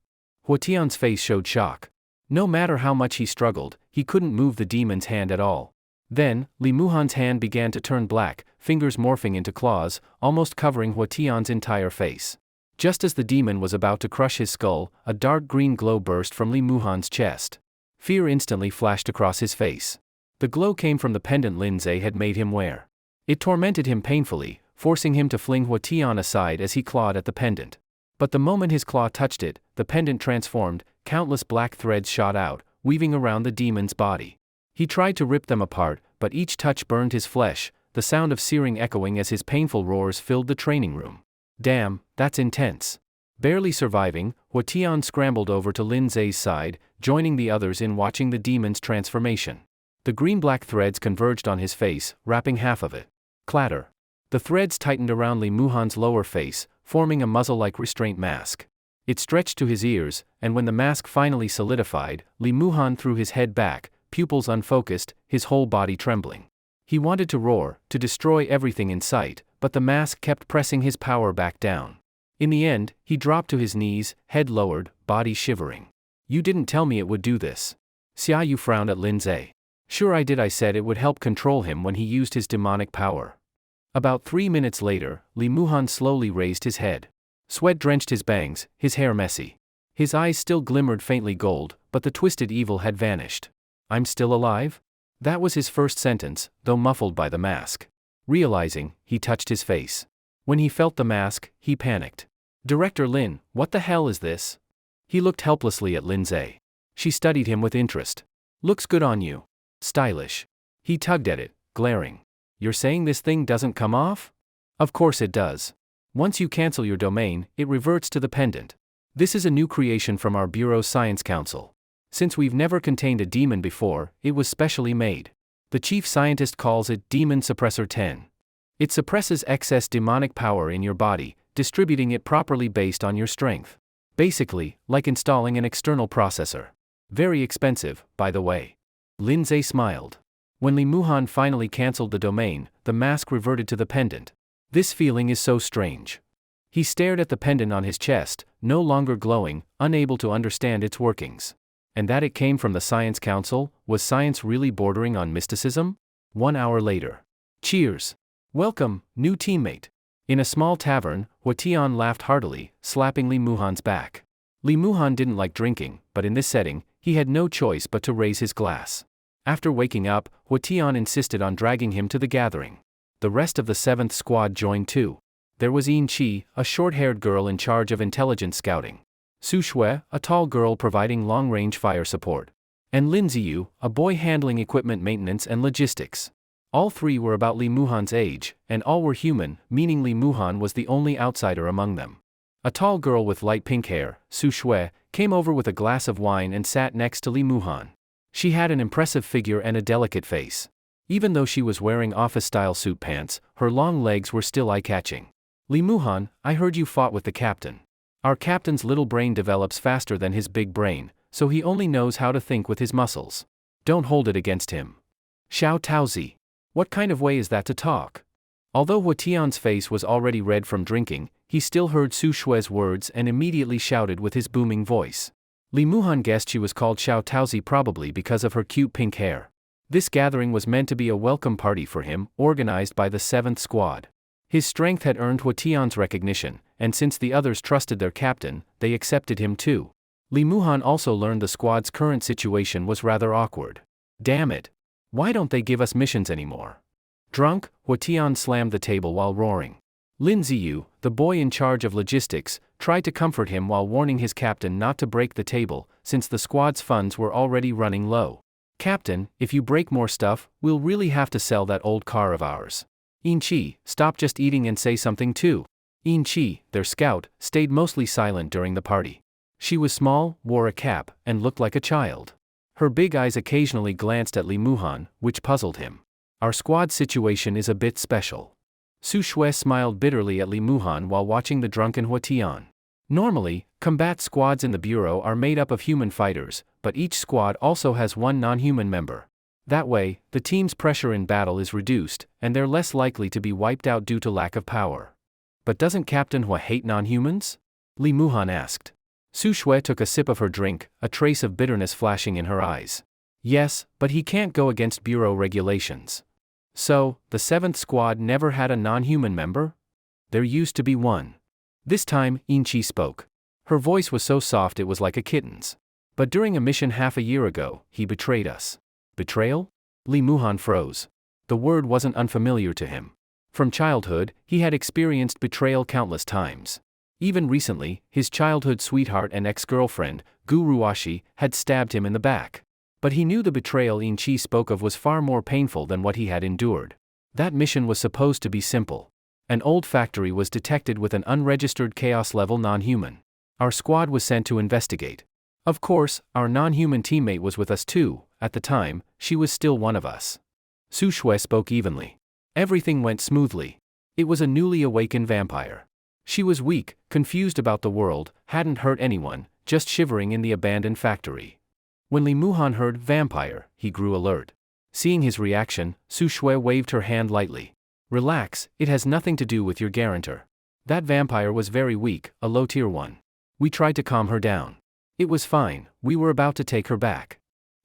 Huatian's face showed shock. No matter how much he struggled, he couldn't move the demon's hand at all. Then, Li Muhan's hand began to turn black, fingers morphing into claws, almost covering Huatian's entire face. Just as the demon was about to crush his skull, a dark green glow burst from Li Muhan's chest. Fear instantly flashed across his face. The glow came from the pendant Linzei had made him wear. It tormented him painfully, forcing him to fling Huatian aside as he clawed at the pendant. But the moment his claw touched it, the pendant transformed, countless black threads shot out, weaving around the demon's body. He tried to rip them apart, but each touch burned his flesh, the sound of searing echoing as his painful roars filled the training room. Damn, that's intense. Barely surviving, Hua Tian scrambled over to Lin Zai's side, joining the others in watching the demon's transformation. The green-black threads converged on his face, wrapping half of it. Clatter. The threads tightened around Li Muhan's lower face, forming a muzzle-like restraint mask. It stretched to his ears, and when the mask finally solidified, Li Muhan threw his head back, pupils unfocused, his whole body trembling. He wanted to roar, to destroy everything in sight, but the mask kept pressing his power back down. In the end, he dropped to his knees, head lowered, body shivering. You didn't tell me it would do this. Xia Yu frowned at Lin Zai. Sure I did, I said it would help control him when he used his demonic power. About 3 minutes later, Li Muhan slowly raised his head. Sweat drenched his bangs, his hair messy. His eyes still glimmered faintly gold, but the twisted evil had vanished. I'm still alive? That was his first sentence, though muffled by the mask. Realizing, he touched his face. When he felt the mask, he panicked. Director Lin, what the hell is this? He looked helplessly at Lin Zai. She studied him with interest. Looks good on you. Stylish. He tugged at it, glaring. You're saying this thing doesn't come off? Of course it does. Once you cancel your domain, it reverts to the pendant. This is a new creation from our Bureau's Science Council. Since we've never contained a demon before, it was specially made. The chief scientist calls it Demon Suppressor 10. It suppresses excess demonic power in your body, distributing it properly based on your strength. Basically, like installing an external processor. Very expensive, by the way. Lin Zai smiled. When Li Muhan finally cancelled the domain, the mask reverted to the pendant. This feeling is so strange. He stared at the pendant on his chest, no longer glowing, unable to understand its workings. And that it came from the Science Council, was science really bordering on mysticism? 1 hour later. Cheers. Welcome, new teammate. In a small tavern, Hua Tian laughed heartily, slapping Li Muhan's back. Li Muhan didn't like drinking, but in this setting, he had no choice but to raise his glass. After waking up, Hua Tian insisted on dragging him to the gathering. The rest of the 7th squad joined too. There was Yin Qi, a short-haired girl in charge of intelligence scouting. Su Shui, a tall girl providing long-range fire support. And Lin Ziyu, a boy handling equipment maintenance and logistics. All 3 were about Li Muhan's age, and all were human, meaning Li Muhan was the only outsider among them. A tall girl with light pink hair, Su Shui, came over with a glass of wine and sat next to Li Muhan. She had an impressive figure and a delicate face. Even though she was wearing office-style suit pants, her long legs were still eye-catching. Li Muhan, I heard you fought with the captain. Our captain's little brain develops faster than his big brain, so he only knows how to think with his muscles. Don't hold it against him. Xiao Taozi. What kind of way is that to talk? Although Hua Tian's face was already red from drinking, he still heard Su Shui's words and immediately shouted with his booming voice. Li Muhan guessed she was called Xiao Taozi probably because of her cute pink hair. This gathering was meant to be a welcome party for him, organized by the 7th squad. His strength had earned Hua Tian's recognition, and since the others trusted their captain, they accepted him too. Li Muhan also learned the squad's current situation was rather awkward. Damn it! Why don't they give us missions anymore? Drunk, Hua Tian slammed the table while roaring. Lin Ziyu, the boy in charge of logistics, tried to comfort him while warning his captain not to break the table, since the squad's funds were already running low. Captain, if you break more stuff, we'll really have to sell that old car of ours. Yin Qi, stop just eating and say something too. Yin Qi, their scout, stayed mostly silent during the party. She was small, wore a cap, and looked like a child. Her big eyes occasionally glanced at Li Muhan, which puzzled him. Our squad's situation is a bit special. Su Shui smiled bitterly at Li Muhan while watching the drunken Hua Tian. Normally, combat squads in the Bureau are made up of human fighters, but each squad also has one non-human member. That way, the team's pressure in battle is reduced, and they're less likely to be wiped out due to lack of power. But doesn't Captain Hua hate non-humans? Li Muhan asked. Su Shui took a sip of her drink, a trace of bitterness flashing in her eyes. Yes, but he can't go against Bureau regulations. So, the 7th squad never had a non-human member? There used to be one. This time, Yin Qi spoke. Her voice was so soft it was like a kitten's. But during a mission half a year ago, he betrayed us. Betrayal? Li Muhan froze. The word wasn't unfamiliar to him. From childhood, he had experienced betrayal countless times. Even recently, his childhood sweetheart and ex-girlfriend, Gu Ruashi, had stabbed him in the back. But he knew the betrayal In Chi spoke of was far more painful than what he had endured. That mission was supposed to be simple. An old factory was detected with an unregistered chaos-level non-human. Our squad was sent to investigate. Of course, our non-human teammate was with us too. At the time, she was still one of us. Su Shui spoke evenly. Everything went smoothly. It was a newly awakened vampire. She was weak, confused about the world, hadn't hurt anyone, just shivering in the abandoned factory. When Li Muhan heard vampire, he grew alert. Seeing his reaction, Su Shui waved her hand lightly. Relax, it has nothing to do with your guarantor. That vampire was very weak, a low-tier one. We tried to calm her down. It was fine, we were about to take her back.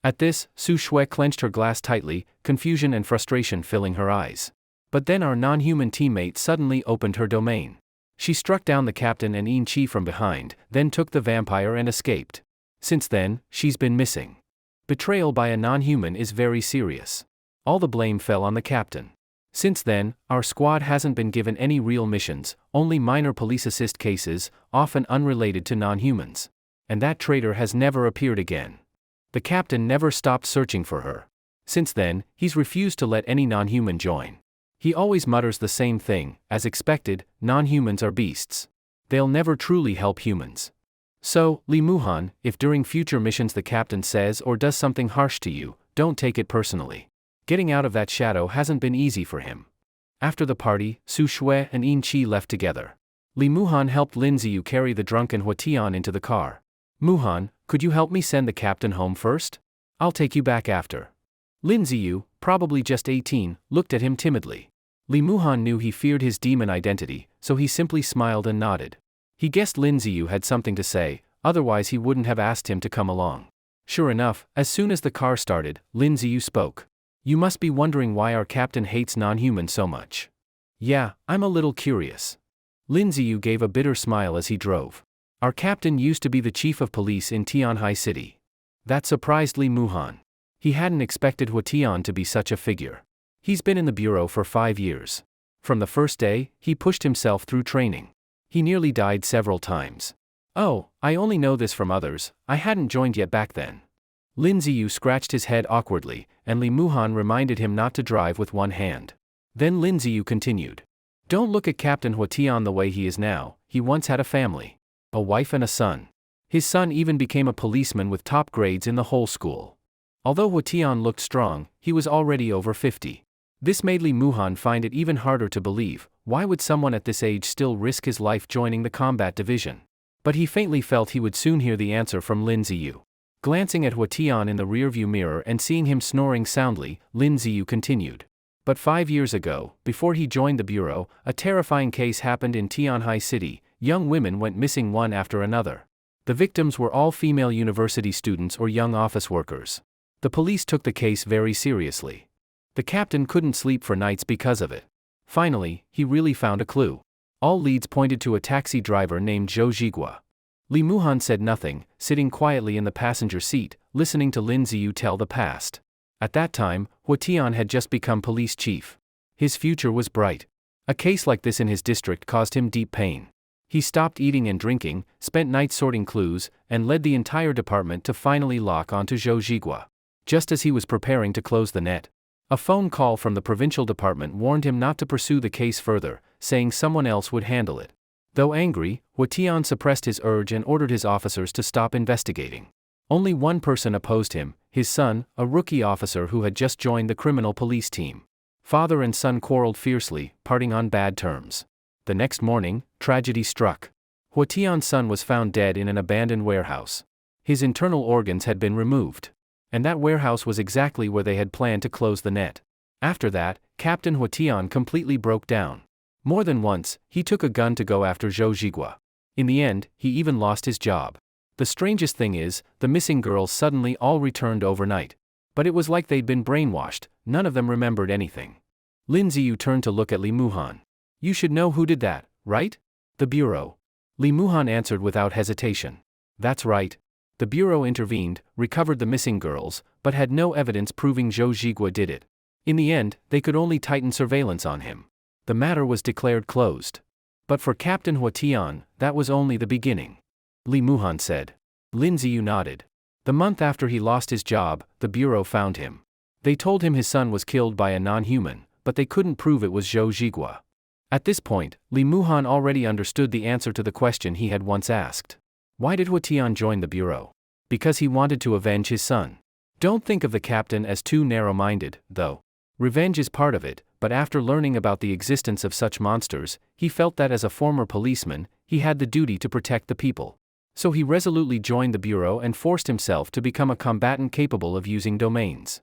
At this, Su Shui clenched her glass tightly, confusion and frustration filling her eyes. But then our non-human teammate suddenly opened her domain. She struck down the captain and In Chi from behind, then took the vampire and escaped. Since then, she's been missing. Betrayal by a non-human is very serious. All the blame fell on the captain. Since then, our squad hasn't been given any real missions, only minor police assist cases, often unrelated to non-humans. And that traitor has never appeared again. The captain never stopped searching for her. Since then, he's refused to let any non-human join. He always mutters the same thing, as expected, non-humans are beasts. They'll never truly help humans. So, Li Muhan, if during future missions the captain says or does something harsh to you, don't take it personally. Getting out of that shadow hasn't been easy for him. After the party, Su Shui and In Chi left together. Li Muhan helped Lin Ziyu carry the drunken Huatian into the car. Muhan, could you help me send the captain home first? I'll take you back after. Lin Ziyu, probably just 18, looked at him timidly. Li Muhan knew he feared his demon identity, so he simply smiled and nodded. He guessed Lin Ziyu had something to say, otherwise he wouldn't have asked him to come along. Sure enough, as soon as the car started, Lin Ziyu spoke. You must be wondering why our captain hates non-humans so much. Yeah, I'm a little curious. Lin Ziyu gave a bitter smile as he drove. Our captain used to be the chief of police in Tianhai City. That surprised Li Muhan. He hadn't expected Huatian to be such a figure. He's been in the bureau for 5 years. From the first day, he pushed himself through training. He nearly died several times. Oh, I only know this from others, I hadn't joined yet back then. Lin Ziyu scratched his head awkwardly, and Li Muhan reminded him not to drive with one hand. Then Lin Ziyu continued. Don't look at Captain Huatian the way he is now, he once had a family. A wife and a son. His son even became a policeman with top grades in the whole school. Although Huatian looked strong, he was already over 50. This made Li Muhan find it even harder to believe, why would someone at this age still risk his life joining the combat division? But he faintly felt he would soon hear the answer from Lin Ziyu. Glancing at Huatian in the rearview mirror and seeing him snoring soundly, Lin Ziyu continued. But 5 years ago, before he joined the bureau, a terrifying case happened in Tianhai City. Young women went missing one after another. The victims were all female university students or young office workers. The police took the case very seriously. The captain couldn't sleep for nights because of it. Finally, he really found a clue. All leads pointed to a taxi driver named Zhou Zhigua. Li Muhan said nothing, sitting quietly in the passenger seat, listening to Lin Ziyu tell the past. At that time, Huatian had just become police chief. His future was bright. A case like this in his district caused him deep pain. He stopped eating and drinking, spent nights sorting clues, and led the entire department to finally lock onto Zhou Zhigua. Just as he was preparing to close the net, a phone call from the provincial department warned him not to pursue the case further, saying someone else would handle it. Though angry, Huatian suppressed his urge and ordered his officers to stop investigating. Only one person opposed him, his son, a rookie officer who had just joined the criminal police team. Father and son quarreled fiercely, parting on bad terms. The next morning, tragedy struck. Huatian's son was found dead in an abandoned warehouse. His internal organs had been removed. And that warehouse was exactly where they had planned to close the net. After that, Captain Huatian completely broke down. More than once, he took a gun to go after Zhou Zhigua. In the end, he even lost his job. The strangest thing is, the missing girls suddenly all returned overnight. But it was like they'd been brainwashed, none of them remembered anything. Lin Ziyu turned to look at Li Muhan. You should know who did that, right? The Bureau. Li Muhan answered without hesitation. That's right. The Bureau intervened, recovered the missing girls, but had no evidence proving Zhou Zhigua did it. In the end, they could only tighten surveillance on him. The matter was declared closed. But for Captain Huatian, that was only the beginning. Li Muhan said. Lin Ziyu nodded. The month after he lost his job, the bureau found him. They told him his son was killed by a non-human, but they couldn't prove it was Zhou Zhigua. At this point, Li Muhan already understood the answer to the question he had once asked. Why did Hua Tian join the bureau? Because he wanted to avenge his son. Don't think of the captain as too narrow-minded, though. Revenge is part of it, but after learning about the existence of such monsters, he felt that as a former policeman, he had the duty to protect the people. So he resolutely joined the bureau and forced himself to become a combatant capable of using domains.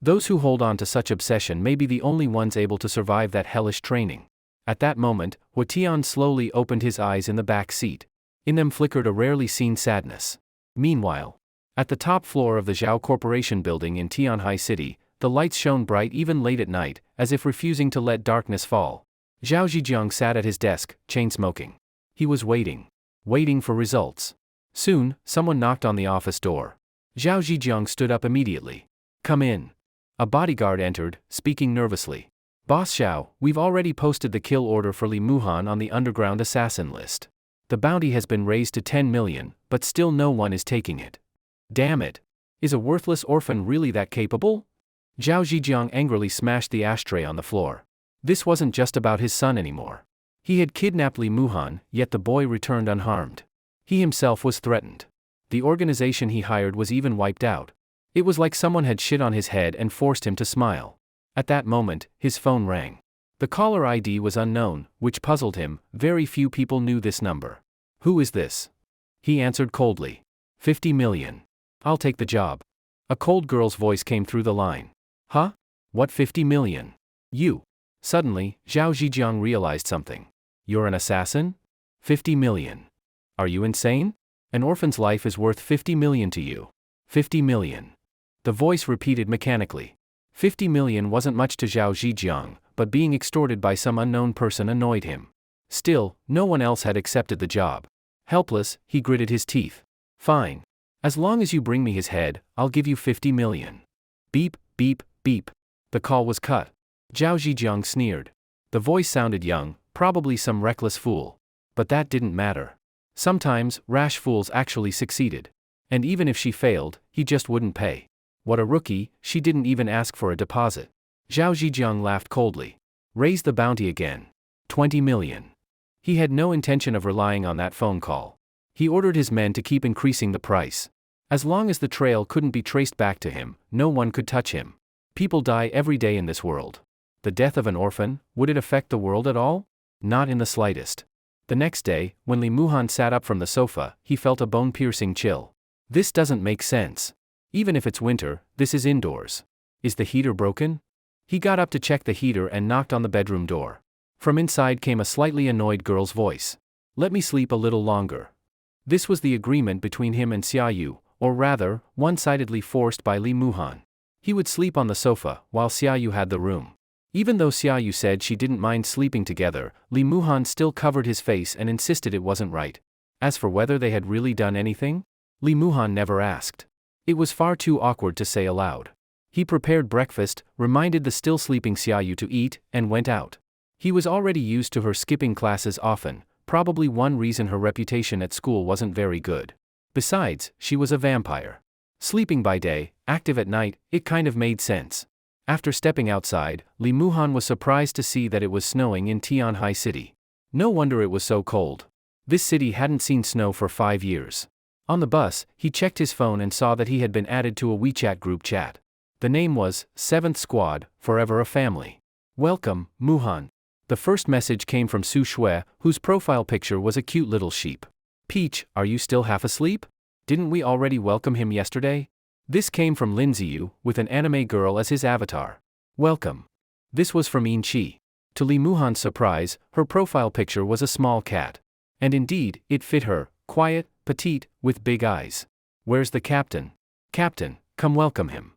Those who hold on to such obsession may be the only ones able to survive that hellish training. At that moment, Hua Tian slowly opened his eyes in the back seat. In them flickered a rarely seen sadness. Meanwhile, at the top floor of the Zhao Corporation building in Tianhai City, the lights shone bright even late at night, as if refusing to let darkness fall. Zhao Zhijiang sat at his desk, chain-smoking. He was waiting for results. Soon, someone knocked on the office door. Zhao Zhijiang stood up immediately. Come in. A bodyguard entered, speaking nervously. Boss Zhao, we've already posted the kill order for Li Muhan on the underground assassin list. The bounty has been raised to 10 million, but still no one is taking it. Damn it. Is a worthless orphan really that capable? Zhao Zhijiang angrily smashed the ashtray on the floor. This wasn't just about his son anymore. He had kidnapped Li Muhan, yet the boy returned unharmed. He himself was threatened. The organization he hired was even wiped out. It was like someone had shit on his head and forced him to smile. At that moment, his phone rang. The caller ID was unknown, which puzzled him. Very few people knew this number. Who is this? He answered coldly. 50 million. I'll take the job. A cold girl's voice came through the line. Huh? What 50 million? You. Suddenly, Zhao Zhijiang realized something. You're an assassin? 50 million. Are you insane? An orphan's life is worth 50 million to you. 50 million. The voice repeated mechanically. 50 million wasn't much to Zhao Zhijiang, but being extorted by some unknown person annoyed him. Still, no one else had accepted the job. Helpless, he gritted his teeth. Fine. As long as you bring me his head, I'll give you 50 million. Beep, beep, beep. The call was cut. Zhao Zhijiang sneered. The voice sounded young, probably some reckless fool. But that didn't matter. Sometimes, rash fools actually succeeded. And even if she failed, he just wouldn't pay. What a rookie, she didn't even ask for a deposit. Zhao Zhijiang laughed coldly. Raise the bounty again. 20 million. He had no intention of relying on that phone call. He ordered his men to keep increasing the price. As long as the trail couldn't be traced back to him, no one could touch him. People die every day in this world. The death of an orphan, would it affect the world at all? Not in the slightest. The next day, when Li Muhan sat up from the sofa, he felt a bone-piercing chill. This doesn't make sense. Even if it's winter, this is indoors. Is the heater broken? He got up to check the heater and knocked on the bedroom door. From inside came a slightly annoyed girl's voice. Let me sleep a little longer. This was the agreement between him and Xiaoyu, or rather, one-sidedly forced by Li Muhan. He would sleep on the sofa, while Xiaoyu had the room. Even though Xiaoyu said she didn't mind sleeping together, Li Muhan still covered his face and insisted it wasn't right. As for whether they had really done anything, Li Muhan never asked. It was far too awkward to say aloud. He prepared breakfast, reminded the still sleeping Xiaoyu to eat, and went out. He was already used to her skipping classes often, probably one reason her reputation at school wasn't very good. Besides, she was a vampire. Sleeping by day, active at night, it kind of made sense. After stepping outside, Li Muhan was surprised to see that it was snowing in Tianhai City. No wonder it was so cold. This city hadn't seen snow for 5 years. On the bus, he checked his phone and saw that he had been added to a WeChat group chat. The name was 7th Squad, Forever a Family. Welcome, Muhan. The first message came from Su Shui, whose profile picture was a cute little sheep. Peach, are you still half asleep? Didn't we already welcome him yesterday? This came from Lin Ziyu, with an anime girl as his avatar. Welcome. This was from Yin Chi. To Li Muhan's surprise, her profile picture was a small cat. And indeed, it fit her, quiet, petite, with big eyes. Where's the captain? Captain, come welcome him.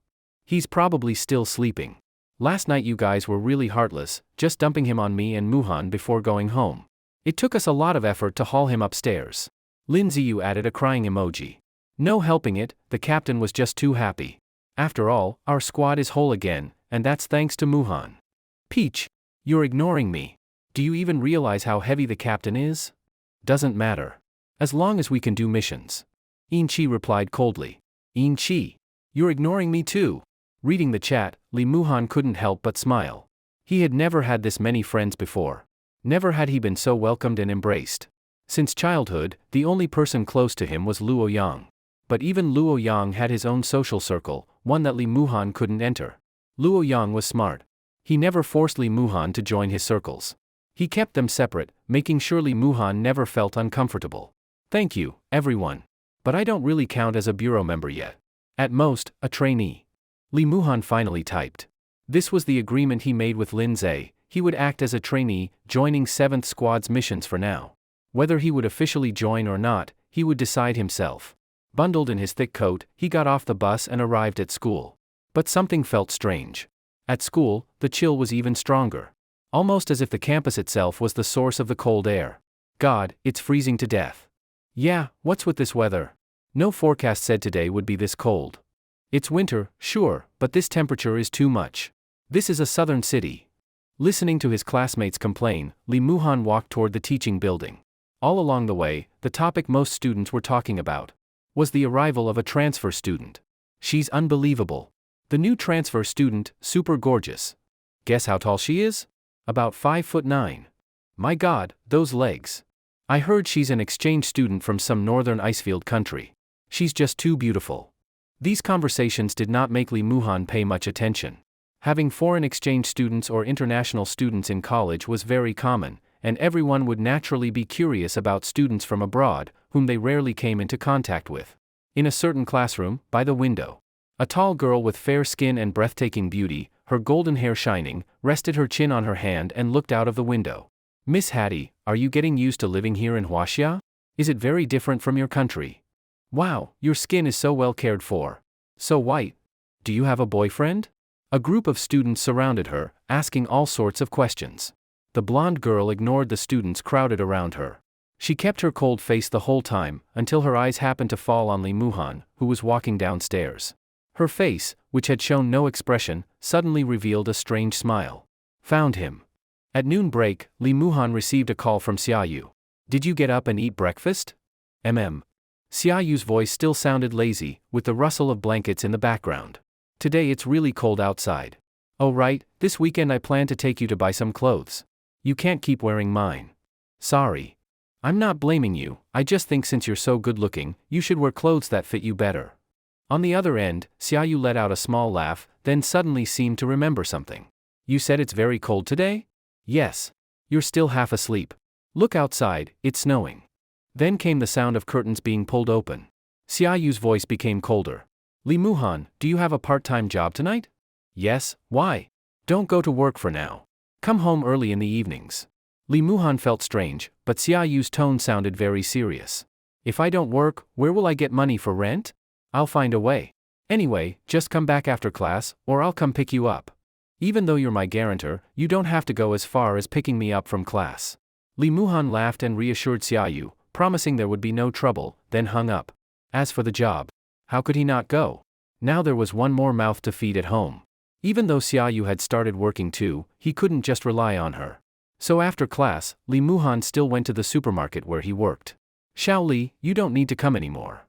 He's probably still sleeping. Last night you guys were really heartless, just dumping him on me and Muhan before going home. It took us a lot of effort to haul him upstairs. Lin Ziyu added a crying emoji. No helping it, the captain was just too happy. After all, our squad is whole again, and that's thanks to Muhan. Peach, you're ignoring me. Do you even realize how heavy the captain is? Doesn't matter. As long as we can do missions. Yin Chi replied coldly. In Chi. You're ignoring me too. Reading the chat, Lee Muhan couldn't help but smile. He had never had this many friends before. Never had he been so welcomed and embraced. Since childhood, the only person close to him was Luo Yang. But even Luo Yang had his own social circle, one that Lee Muhan couldn't enter. Luo Yang was smart. He never forced Lee Muhan to join his circles. He kept them separate, making sure Lee Muhan never felt uncomfortable. Thank you, everyone. But I don't really count as a bureau member yet. At most, a trainee. Lee Muhan finally typed. This was the agreement he made with Lin Zhe. He would act as a trainee, joining 7th Squad's missions for now. Whether he would officially join or not, he would decide himself. Bundled in his thick coat, he got off the bus and arrived at school. But something felt strange. At school, the chill was even stronger. Almost as if the campus itself was the source of the cold air. God, it's freezing to death. Yeah, what's with this weather? No forecast said today would be this cold. It's winter, sure, but this temperature is too much. This is a southern city. Listening to his classmates complain, Lee Muhan walked toward the teaching building. All along the way, the topic most students were talking about was the arrival of a transfer student. She's unbelievable. The new transfer student, super gorgeous. Guess how tall she is? About 5'9". My God, those legs. I heard she's an exchange student from some northern icefield country. She's just too beautiful. These conversations did not make Lee Muhan pay much attention. Having foreign exchange students or international students in college was very common, and everyone would naturally be curious about students from abroad, whom they rarely came into contact with. In a certain classroom, by the window, a tall girl with fair skin and breathtaking beauty, her golden hair shining, rested her chin on her hand and looked out of the window. Miss Hattie, are you getting used to living here in Huaxia? Is it very different from your country? Wow, your skin is so well cared for. So white. Do you have a boyfriend? A group of students surrounded her, asking all sorts of questions. The blonde girl ignored the students crowded around her. She kept her cold face the whole time, until her eyes happened to fall on Lee Muhan, who was walking downstairs. Her face, which had shown no expression, suddenly revealed a strange smile. Found him. At noon break, Lee Muhan received a call from Xiaoyu. Did you get up and eat breakfast? Xiaoyu's voice still sounded lazy, with the rustle of blankets in the background. Today it's really cold outside. Oh right, this weekend I plan to take you to buy some clothes. You can't keep wearing mine. Sorry. I'm not blaming you, I just think since you're so good looking, you should wear clothes that fit you better. On the other end, Xiaoyu let out a small laugh, then suddenly seemed to remember something. You said it's very cold today? Yes. You're still half asleep. Look outside, it's snowing. Then came the sound of curtains being pulled open. Xiaoyu's voice became colder. Lee Muhan, do you have a part-time job tonight? Yes, why? Don't go to work for now. Come home early in the evenings. Lee Muhan felt strange, but Xiaoyu's tone sounded very serious. If I don't work, where will I get money for rent? I'll find a way. Anyway, just come back after class, or I'll come pick you up. Even though you're my guarantor, you don't have to go as far as picking me up from class. Lee Muhan laughed and reassured Xiaoyu, promising there would be no trouble, then hung up. As for the job, how could he not go? Now there was one more mouth to feed at home. Even though Xiaoyu had started working too, he couldn't just rely on her. So after class, Lee Muhan still went to the supermarket where he worked. Xiao Li, you don't need to come anymore.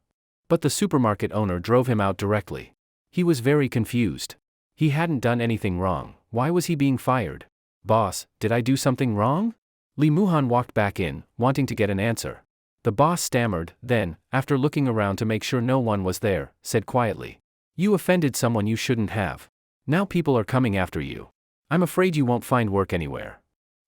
But the supermarket owner drove him out directly. He was very confused. He hadn't done anything wrong, why was he being fired? Boss, did I do something wrong? Lee Muhan walked back in, wanting to get an answer. The boss stammered, then, after looking around to make sure no one was there, said quietly. You offended someone you shouldn't have. Now people are coming after you. I'm afraid you won't find work anywhere.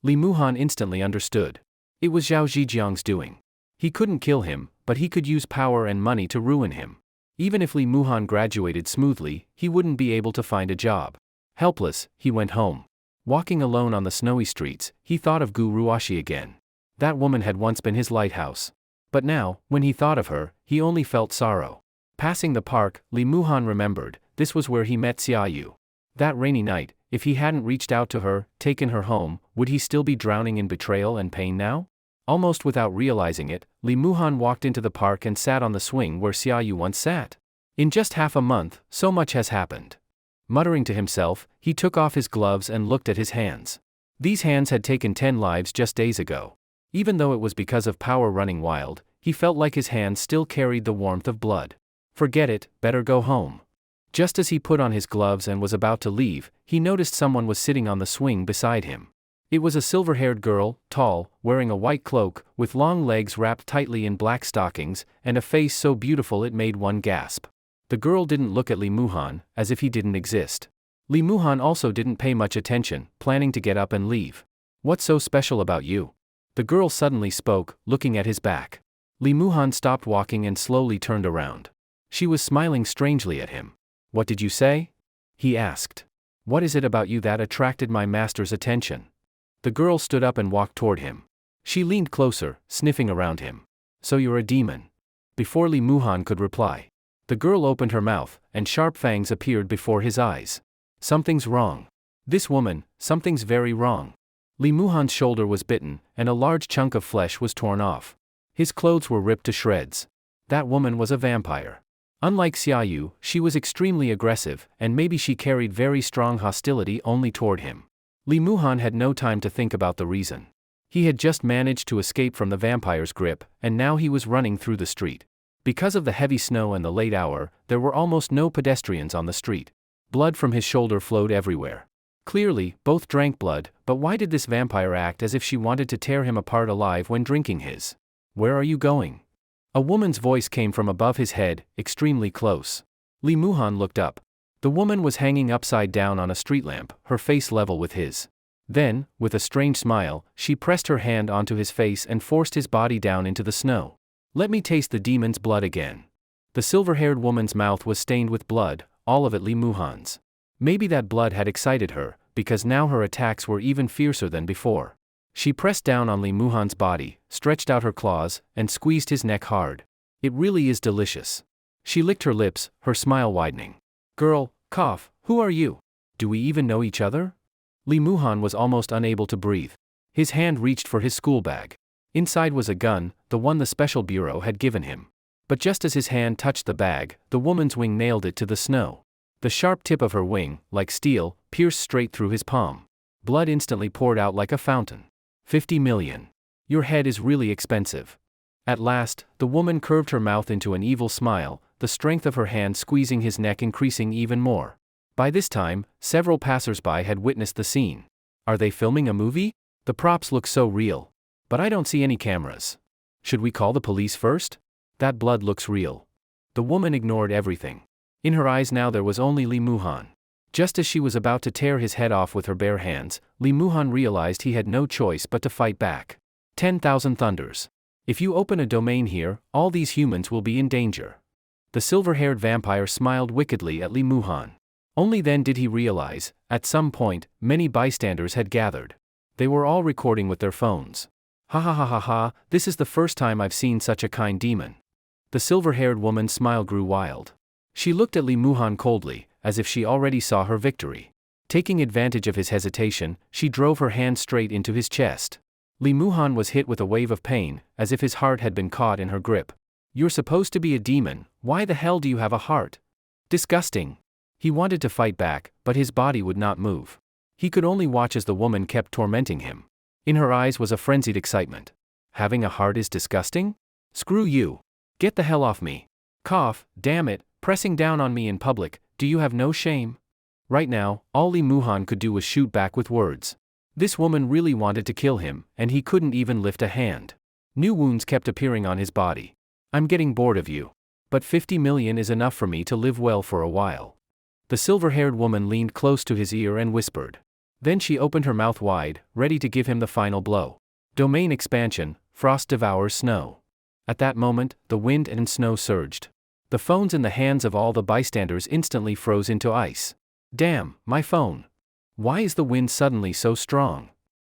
Lee Muhan instantly understood. It was Zhao Zhijiang's doing. He couldn't kill him, but he could use power and money to ruin him. Even if Lee Muhan graduated smoothly, he wouldn't be able to find a job. Helpless, he went home. Walking alone on the snowy streets, he thought of Gu Ruashi again. That woman had once been his lighthouse. But now, when he thought of her, he only felt sorrow. Passing the park, Lee Muhan remembered, this was where he met Xiaoyu. That rainy night, if he hadn't reached out to her, taken her home, would he still be drowning in betrayal and pain now? Almost without realizing it, Lee Muhan walked into the park and sat on the swing where Xiaoyu once sat. In just half a month, so much has happened. Muttering to himself, he took off his gloves and looked at his hands. These hands had taken 10 lives just days ago. Even though it was because of power running wild, he felt like his hands still carried the warmth of blood. Forget it, better go home. Just as he put on his gloves and was about to leave, he noticed someone was sitting on the swing beside him. It was a silver-haired girl, tall, wearing a white cloak, with long legs wrapped tightly in black stockings, and a face so beautiful it made one gasp. The girl didn't look at Lee Muhan, as if he didn't exist. Lee Muhan also didn't pay much attention, planning to get up and leave. What's so special about you? The girl suddenly spoke, looking at his back. Lee Muhan stopped walking and slowly turned around. She was smiling strangely at him. What did you say? He asked. What is it about you that attracted my master's attention? The girl stood up and walked toward him. She leaned closer, sniffing around him. So you're a demon? Before Lee Muhan could reply, the girl opened her mouth, and sharp fangs appeared before his eyes. Something's wrong. This woman, something's very wrong. Lee Muhan's shoulder was bitten, and a large chunk of flesh was torn off. His clothes were ripped to shreds. That woman was a vampire. Unlike Xiaoyu, she was extremely aggressive, and maybe she carried very strong hostility only toward him. Lee Muhan had no time to think about the reason. He had just managed to escape from the vampire's grip, and now he was running through the street. Because of the heavy snow and the late hour, there were almost no pedestrians on the street. Blood from his shoulder flowed everywhere. Clearly, both drank blood, but why did this vampire act as if she wanted to tear him apart alive when drinking his? Where are you going? A woman's voice came from above his head, extremely close. Lee Muhan looked up. The woman was hanging upside down on a street lamp, her face level with his. Then, with a strange smile, she pressed her hand onto his face and forced his body down into the snow. Let me taste the demon's blood again. The silver-haired woman's mouth was stained with blood, all of it Lee Muhan's. Maybe that blood had excited her, because now her attacks were even fiercer than before. She pressed down on Lee Muhan's body, stretched out her claws, and squeezed his neck hard. It really is delicious. She licked her lips, her smile widening. Girl, cough, who are you? Do we even know each other? Lee Muhan was almost unable to breathe. His hand reached for his school bag. Inside was a gun, the one the special bureau had given him. But just as his hand touched the bag, the woman's wing nailed it to the snow. The sharp tip of her wing, like steel, pierced straight through his palm. Blood instantly poured out like a fountain. 50 million. Your head is really expensive. At last, the woman curved her mouth into an evil smile, the strength of her hand squeezing his neck increasing even more. By this time, several passers-by had witnessed the scene. Are they filming a movie? The props look so real. But I don't see any cameras. Should we call the police first? That blood looks real. The woman ignored everything. In her eyes now there was only Lee Muhan. Just as she was about to tear his head off with her bare hands, Lee Muhan realized he had no choice but to fight back. 10,000 thunders. If you open a domain here, all these humans will be in danger. The silver-haired vampire smiled wickedly at Lee Muhan. Only then did he realize, at some point, many bystanders had gathered. They were all recording with their phones. Ha ha ha ha ha, this is the first time I've seen such a kind demon. The silver-haired woman's smile grew wild. She looked at Lee Muhan coldly, as if she already saw her victory. Taking advantage of his hesitation, she drove her hand straight into his chest. Lee Muhan was hit with a wave of pain, as if his heart had been caught in her grip. You're supposed to be a demon, why the hell do you have a heart? Disgusting. He wanted to fight back, but his body would not move. He could only watch as the woman kept tormenting him. In her eyes was a frenzied excitement. Having a heart is disgusting? Screw you. Get the hell off me. Cough, damn it, pressing down on me in public, do you have no shame? Right now, all Lee Muhan could do was shoot back with words. This woman really wanted to kill him, and he couldn't even lift a hand. New wounds kept appearing on his body. I'm getting bored of you. But 50 million is enough for me to live well for a while. The silver-haired woman leaned close to his ear and whispered. Then she opened her mouth wide, ready to give him the final blow. Domain expansion, frost devours snow. At that moment, the wind and snow surged. The phones in the hands of all the bystanders instantly froze into ice. Damn, my phone. Why is the wind suddenly so strong?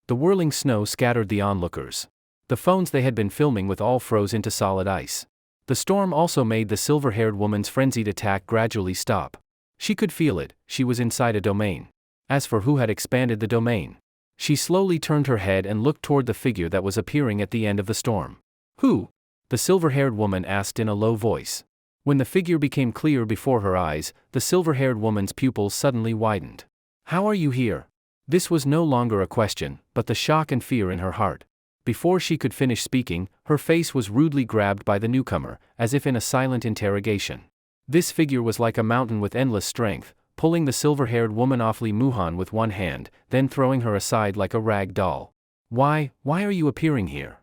The whirling snow scattered the onlookers. The phones they had been filming with all froze into solid ice. The storm also made the silver-haired woman's frenzied attack gradually stop. She could feel it, she was inside a domain. As for who had expanded the domain, she slowly turned her head and looked toward the figure that was appearing at the end of the storm. Who? The silver-haired woman asked in a low voice. When the figure became clear before her eyes, the silver-haired woman's pupils suddenly widened. How are you here? This was no longer a question, but the shock and fear in her heart. Before she could finish speaking, her face was rudely grabbed by the newcomer, as if in a silent interrogation. This figure was like a mountain with endless strength, pulling the silver-haired woman off Li Muhan with one hand, then throwing her aside like a rag doll. Why are you appearing here?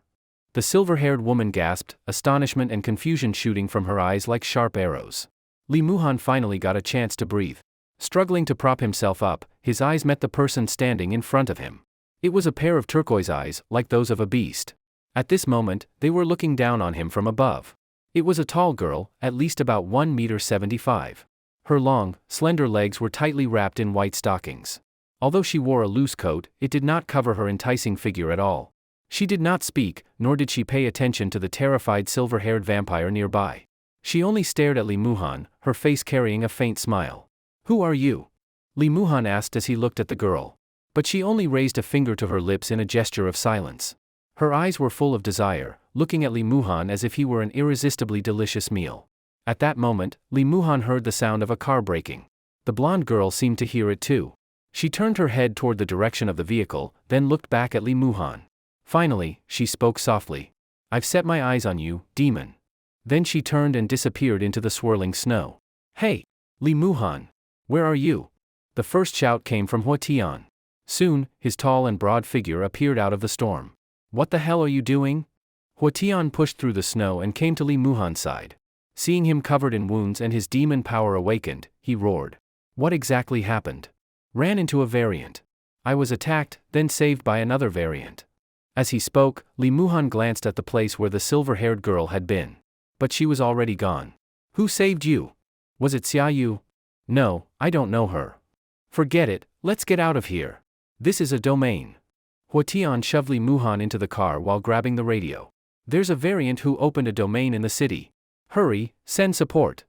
The silver-haired woman gasped, astonishment and confusion shooting from her eyes like sharp arrows. Li Muhan finally got a chance to breathe. Struggling to prop himself up, his eyes met the person standing in front of him. It was a pair of turquoise eyes, like those of a beast. At this moment, they were looking down on him from above. It was a tall girl, at least about 1.75 meters. Her long, slender legs were tightly wrapped in white stockings. Although she wore a loose coat, it did not cover her enticing figure at all. She did not speak, nor did she pay attention to the terrified silver-haired vampire nearby. She only stared at Li Muhan, her face carrying a faint smile. "Who are you?" Li Muhan asked as he looked at the girl. But she only raised a finger to her lips in a gesture of silence. Her eyes were full of desire, looking at Li Muhan as if he were an irresistibly delicious meal. At that moment, Li Muhan heard the sound of a car braking. The blonde girl seemed to hear it too. She turned her head toward the direction of the vehicle, then looked back at Li Muhan. Finally, she spoke softly. "I've set my eyes on you, demon." Then she turned and disappeared into the swirling snow. "Hey! Li Muhan! Where are you?" The first shout came from Hua Tian. Soon, his tall and broad figure appeared out of the storm. "What the hell are you doing?" Hua Tian pushed through the snow and came to Li Muhan's side. Seeing him covered in wounds and his demon power awakened, he roared. "What exactly happened?" "Ran into a variant. I was attacked, then saved by another variant." As he spoke, Li Muhan glanced at the place where the silver-haired girl had been. But she was already gone. "Who saved you? Was it Xiaoyu?" "No, I don't know her." "Forget it, let's get out of here. This is a domain." Hua Tian shoved Li Muhan into the car while grabbing the radio. "There's a variant who opened a domain in the city. Hurry, send support."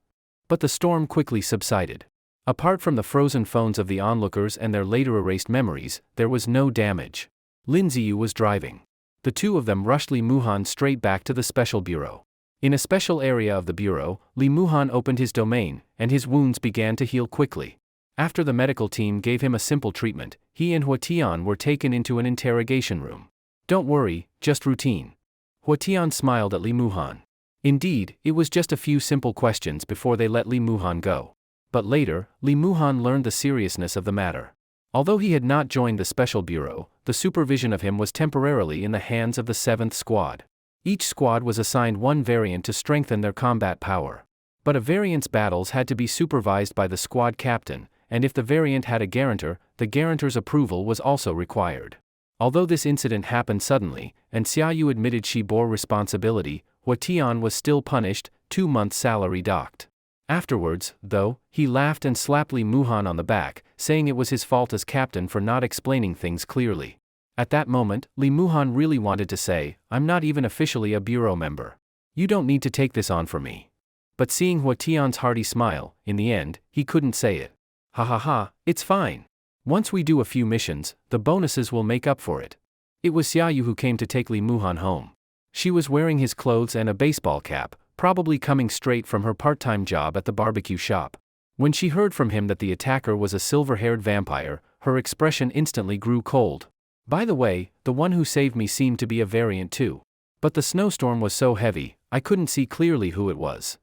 But the storm quickly subsided. Apart from the frozen phones of the onlookers and their later erased memories, there was no damage. Lin Ziyu was driving. The two of them rushed Li Muhan straight back to the special bureau. In a special area of the bureau, Li Muhan opened his domain, and his wounds began to heal quickly. After the medical team gave him a simple treatment, he and Hua Tian were taken into an interrogation room. "Don't worry, just routine." Hua Tian smiled at Li Muhan. Indeed, it was just a few simple questions before they let Li Muhan go. But later, Li Muhan learned the seriousness of the matter. Although he had not joined the special bureau, the supervision of him was temporarily in the hands of the 7th Squad. Each squad was assigned one variant to strengthen their combat power. But a variant's battles had to be supervised by the squad captain, and if the variant had a guarantor, the guarantor's approval was also required. Although this incident happened suddenly, and Xiaoyu admitted she bore responsibility, Hua Tian was still punished, 2 months' salary docked. Afterwards, though, he laughed and slapped Li Muhan on the back, saying it was his fault as captain for not explaining things clearly. At that moment, Li Muhan really wanted to say, "I'm not even officially a bureau member. You don't need to take this on for me." But seeing Hua Tian's hearty smile, in the end, he couldn't say it. "Ha ha ha, it's fine. Once we do a few missions, the bonuses will make up for it." It was Xiaoyu who came to take Li Muhan home. She was wearing his clothes and a baseball cap, probably coming straight from her part-time job at the barbecue shop. When she heard from him that the attacker was a silver-haired vampire, her expression instantly grew cold. "By the way, the one who saved me seemed to be a variant too. But the snowstorm was so heavy, I couldn't see clearly who it was."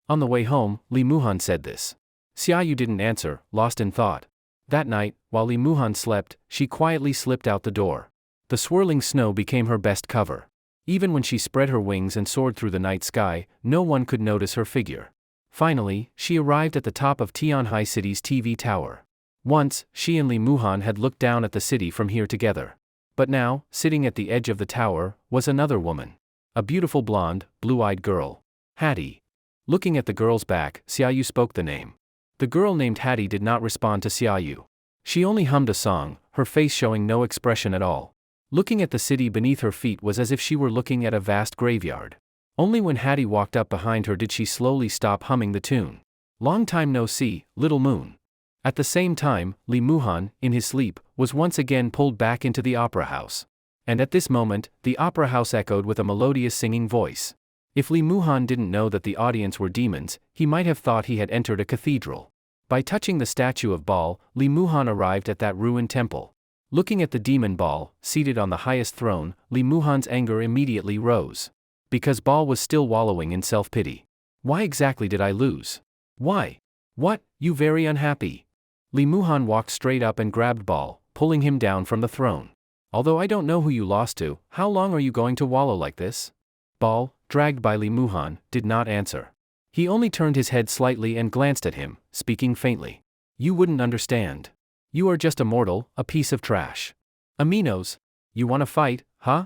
On the way home, Li Muhan said this. Xiaoyu didn't answer, lost in thought. That night, while Li Muhan slept, she quietly slipped out the door. The swirling snow became her best cover. Even when she spread her wings and soared through the night sky, no one could notice her figure. Finally, she arrived at the top of Tianhai City's TV tower. Once, she and Li Muhan had looked down at the city from here together. But now, sitting at the edge of the tower, was another woman. A beautiful blonde, blue-eyed girl. Hattie. Looking at the girl's back, Xiaoyu spoke the name. The girl named Hattie did not respond to Xiaoyu. She only hummed a song, her face showing no expression at all. Looking at the city beneath her feet was as if she were looking at a vast graveyard. Only when Hattie walked up behind her did she slowly stop humming the tune. "Long time no see, little moon." At the same time, Li Muhan, in his sleep, was once again pulled back into the opera house. And at this moment, the opera house echoed with a melodious singing voice. If Li Muhan didn't know that the audience were demons, he might have thought he had entered a cathedral. By touching the statue of Baal, Li Muhan arrived at that ruined temple. Looking at the demon Baal, seated on the highest throne, Li Muhan's anger immediately rose. Because Baal was still wallowing in self-pity. "Why exactly did I lose? Why? What, you very unhappy? Li Muhan walked straight up and grabbed Ball, pulling him down from the throne. Although I don't know who you lost to, how long are you going to wallow like this? Ball, dragged by Li Muhan, did not answer. He only turned his head slightly and glanced at him, speaking faintly. You wouldn't understand. You are just a mortal, a piece of trash. Aminos. You want to fight, huh?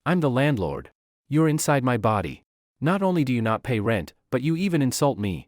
I'm the landlord. You're inside my body. Not only do you not pay rent, but you even insult me.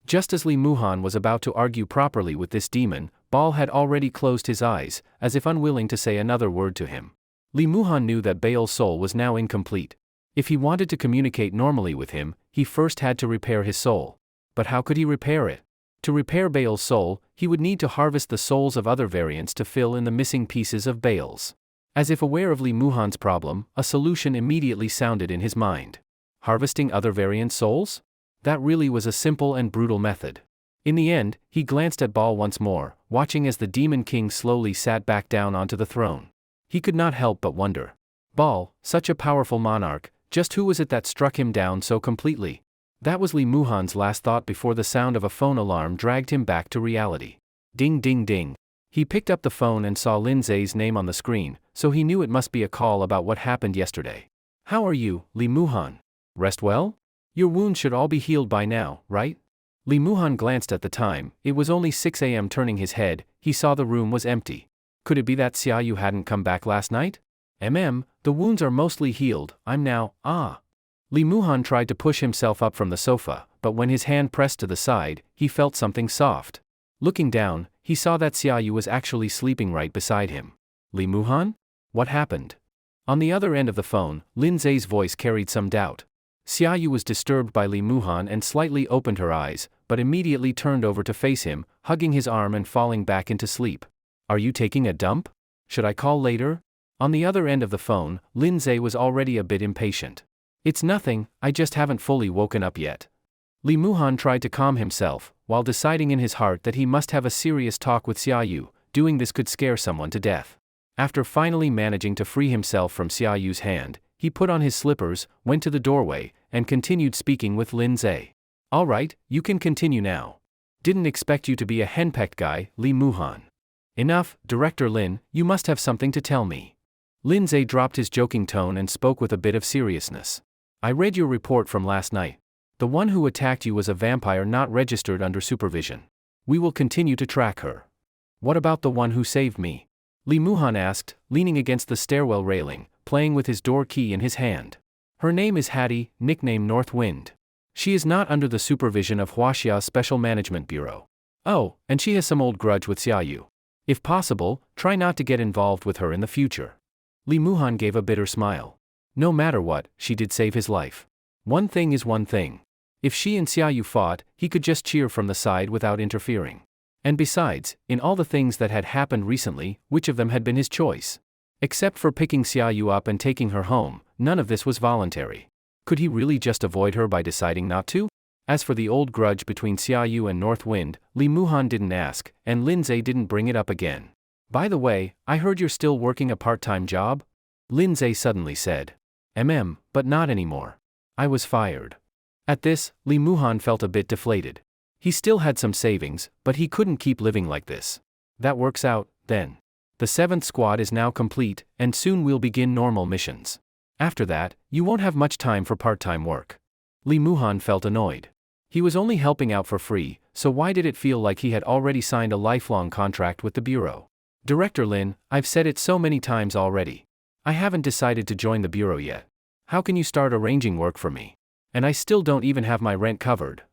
Just as Li Muhan was about to argue properly with this demon, Ball had already closed his eyes, as if unwilling to say another word to him. Li Muhan knew that Bale's soul was now incomplete. If he wanted to communicate normally with him, he first had to repair his soul. But how could he repair it? To repair Bale's soul, he would need to harvest the souls of other variants to fill in the missing pieces of Bale's. As if aware of Li Muhan's problem, a solution immediately sounded in his mind. Harvesting other variant souls? That really was a simple and brutal method. In the end, he glanced at Ball once more, watching as the Demon King slowly sat back down onto the throne. He could not help but wonder. Ball, such a powerful monarch, just who was it that struck him down so completely? That was Li Muhan's last thought before the sound of a phone alarm dragged him back to reality. Ding ding ding. He picked up the phone and saw Lin Zai's name on the screen, so he knew it must be a call about what happened yesterday. How are you, Li Muhan? Rest well? Your wounds should all be healed by now, right? Li Muhan glanced at the time. It was only 6 a.m. Turning his head, he saw the room was empty. Could it be that Xiaoyu hadn't come back last night? The wounds are mostly healed, I'm now, Li Muhan tried to push himself up from the sofa, but when his hand pressed to the side, he felt something soft. Looking down, he saw that Xiaoyu was actually sleeping right beside him. Li Muhan? What happened? On the other end of the phone, Lin Zai's voice carried some doubt. Xiaoyu was disturbed by Li Muhan and slightly opened her eyes, but immediately turned over to face him, hugging his arm and falling back into sleep. Are you taking a dump? Should I call later? On the other end of the phone, Lin Zai was already a bit impatient. It's nothing, I just haven't fully woken up yet. Li Muhan tried to calm himself, while deciding in his heart that he must have a serious talk with Xiaoyu. Doing this could scare someone to death. After finally managing to free himself from Xiaoyu's hand, he put on his slippers, went to the doorway, and continued speaking with Lin Zai. All right, you can continue now. Didn't expect you to be a henpecked guy, Li Muhan. Enough, Director Lin, you must have something to tell me. Lin Zai dropped his joking tone and spoke with a bit of seriousness. I read your report from last night. The one who attacked you was a vampire not registered under supervision. We will continue to track her. What about the one who saved me? Li Muhan asked, leaning against the stairwell railing, playing with his door key in his hand. Her name is Hattie, nicknamed North Wind. She is not under the supervision of Huaxia's Special Management Bureau. Oh, and she has some old grudge with Xiaoyu. If possible, try not to get involved with her in the future. Li Muhan gave a bitter smile. No matter what, she did save his life. One thing is one thing. If she and Xiaoyu fought, he could just cheer from the side without interfering. And besides, in all the things that had happened recently, which of them had been his choice? Except for picking Xiaoyu up and taking her home, none of this was voluntary. Could he really just avoid her by deciding not to? As for the old grudge between Xiaoyu and North Wind, Li Muhan didn't ask, and Lin Zai didn't bring it up again. By the way, I heard you're still working a part-time job? Lin Zai suddenly said. But not anymore. I was fired. At this, Li Muhan felt a bit deflated. He still had some savings, but he couldn't keep living like this. That works out, then. The 7th squad is now complete, and soon we'll begin normal missions. After that, you won't have much time for part-time work. Li Muhan felt annoyed. He was only helping out for free, so why did it feel like he had already signed a lifelong contract with the Bureau? Director Lin, I've said it so many times already. I haven't decided to join the Bureau yet. How can you start arranging work for me? And I still don't even have my rent covered.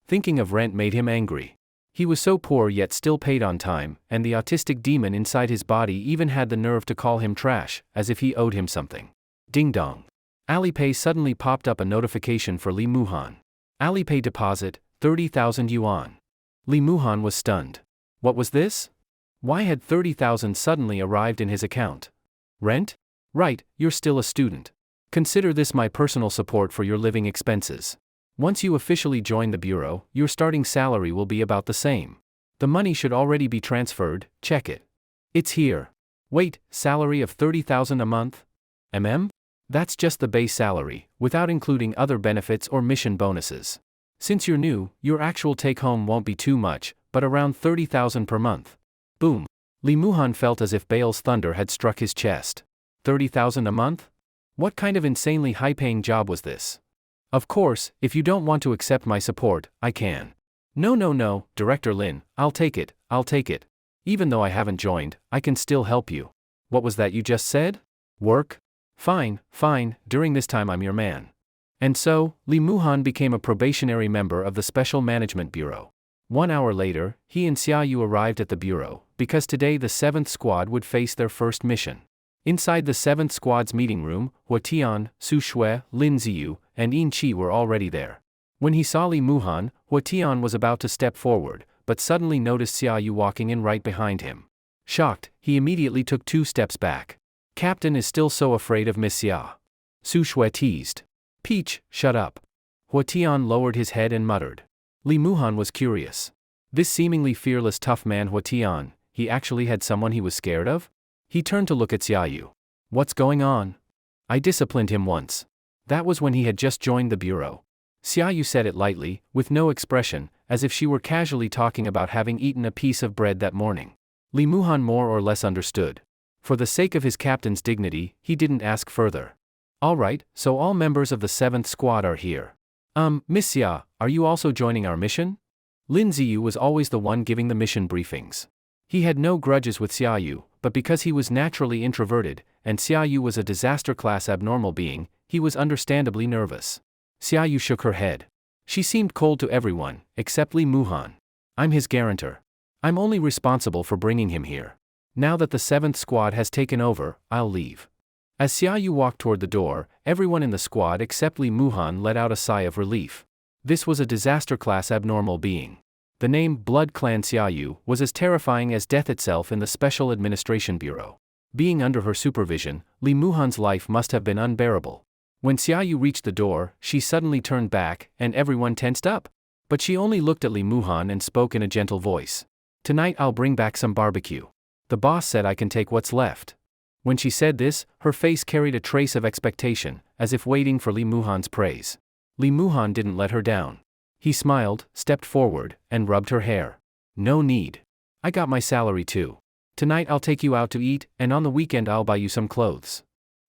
Thinking of rent made him angry. He was so poor yet still paid on time, and the autistic demon inside his body even had the nerve to call him trash, as if he owed him something. Ding dong. Alipay suddenly popped up a notification for Li Muhan. Alipay deposit, 30,000 yuan. Li Muhan was stunned. What was this? Why had 30,000 suddenly arrived in his account? Rent? Right, you're still a student. Consider this my personal support for your living expenses. Once you officially join the Bureau, your starting salary will be about the same. The money should already be transferred, check it. It's here. Wait, salary of 30,000 a month? That's just the base salary, without including other benefits or mission bonuses. Since you're new, your actual take-home won't be too much, but around 30,000 per month. Boom. Lee Muhan felt as if Bale's thunder had struck his chest. 30,000 a month? What kind of insanely high-paying job was this? Of course, if you don't want to accept my support, I can. No, Director Lin, I'll take it. Even though I haven't joined, I can still help you. What was that you just said? Work? Fine, during this time I'm your man. And so, Lee Muhan became a probationary member of the Special Management Bureau. 1 hour later, he and Xiaoyu arrived at the bureau, because today the 7th Squad would face their first mission. Inside the 7th Squad's meeting room, Hua Tian, Su Shui, Lin Ziyu, and Yin Qi were already there. When he saw Lee Muhan, Hua Tian was about to step forward, but suddenly noticed Xiaoyu walking in right behind him. Shocked, he immediately took 2 steps back. Captain is still so afraid of Miss Xia. Su Shui teased. Peach, shut up. Hua Tian lowered his head and muttered. Lee Muhan was curious. This seemingly fearless tough man Hua Tian, he actually had someone he was scared of? He turned to look at Xiaoyu. What's going on? I disciplined him once. That was when he had just joined the bureau. Xiaoyu said it lightly, with no expression, as if she were casually talking about having eaten a piece of bread that morning. Lee Muhan more or less understood. For the sake of his captain's dignity, he didn't ask further. Alright, so all members of the 7th Squad are here. Miss Xia, are you also joining our mission? Lin Ziyu was always the one giving the mission briefings. He had no grudges with Xiaoyu, but because he was naturally introverted, and Xiaoyu was a disaster-class abnormal being, he was understandably nervous. Xiaoyu shook her head. She seemed cold to everyone, except Lee Muhan. I'm his guarantor. I'm only responsible for bringing him here. Now that the 7th Squad has taken over, I'll leave. As Xiaoyu walked toward the door, everyone in the squad except Lee Muhan let out a sigh of relief. This was a disaster-class abnormal being. The name Blood Clan Xiaoyu was as terrifying as death itself in the Special Administration Bureau. Being under her supervision, Lee Muhan's life must have been unbearable. When Xiaoyu reached the door, she suddenly turned back, and everyone tensed up. But she only looked at Lee Muhan and spoke in a gentle voice. Tonight I'll bring back some barbecue. The boss said I can take what's left. When she said this, her face carried a trace of expectation, as if waiting for Lee Muhan's praise. Lee Muhan didn't let her down. He smiled, stepped forward, and rubbed her hair. No need. I got my salary too. Tonight I'll take you out to eat, and on the weekend I'll buy you some clothes.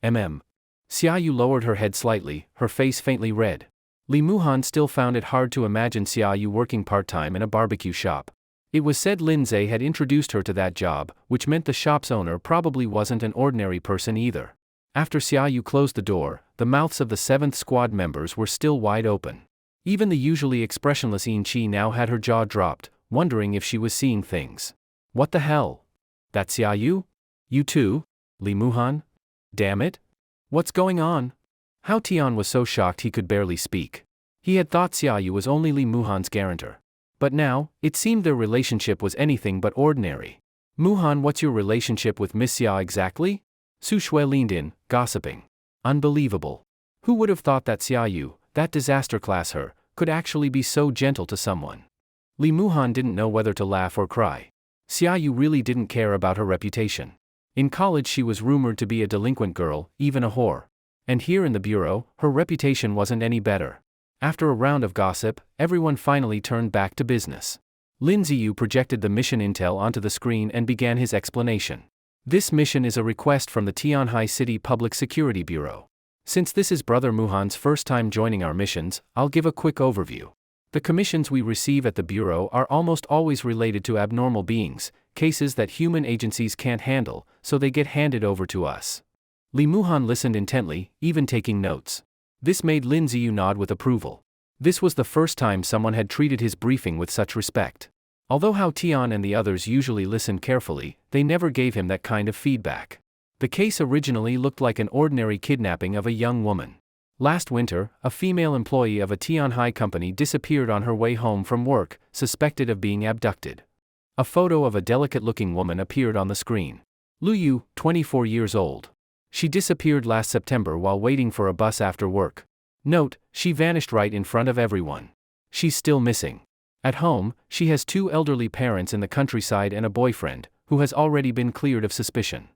Xiaoyu lowered her head slightly, her face faintly red. Lee Muhan still found it hard to imagine Xiaoyu working part-time in a barbecue shop. It was said Lin Zhe had introduced her to that job, which meant the shop's owner probably wasn't an ordinary person either. After Xiaoyu closed the door, the mouths of the 7th Squad members were still wide open. Even the usually expressionless Yin Qi now had her jaw dropped, wondering if she was seeing things. What the hell? That's Xiaoyu? You too? Lee Muhan? Damn it! What's going on? Hao Tian was so shocked he could barely speak. He had thought Xiaoyu was only Lee Muhan's guarantor. But now, it seemed their relationship was anything but ordinary. Muhan, what's your relationship with Miss Xia exactly? Su Shui leaned in, gossiping. Unbelievable. Who would have thought that Xiaoyu, that disaster class her, could actually be so gentle to someone? Lee Muhan didn't know whether to laugh or cry. Xiaoyu really didn't care about her reputation. In college she was rumored to be a delinquent girl, even a whore. And here in the bureau, her reputation wasn't any better. After a round of gossip, everyone finally turned back to business. Lin Ziyu projected the mission intel onto the screen and began his explanation. This mission is a request from the Tianhai City Public Security Bureau. Since this is Brother Muhan's first time joining our missions, I'll give a quick overview. The commissions we receive at the Bureau are almost always related to abnormal beings, cases that human agencies can't handle, so they get handed over to us. Lee Muhan listened intently, even taking notes. This made Lin Ziyu nod with approval. This was the first time someone had treated his briefing with such respect. Although Hao Tian and the others usually listened carefully, they never gave him that kind of feedback. The case originally looked like an ordinary kidnapping of a young woman. Last winter, a female employee of a Tianhai company disappeared on her way home from work, suspected of being abducted. A photo of a delicate-looking woman appeared on the screen. Lu Yu, 24 years old. She disappeared last September while waiting for a bus after work. Note, she vanished right in front of everyone. She's still missing. At home, she has 2 elderly parents in the countryside and a boyfriend, who has already been cleared of suspicion.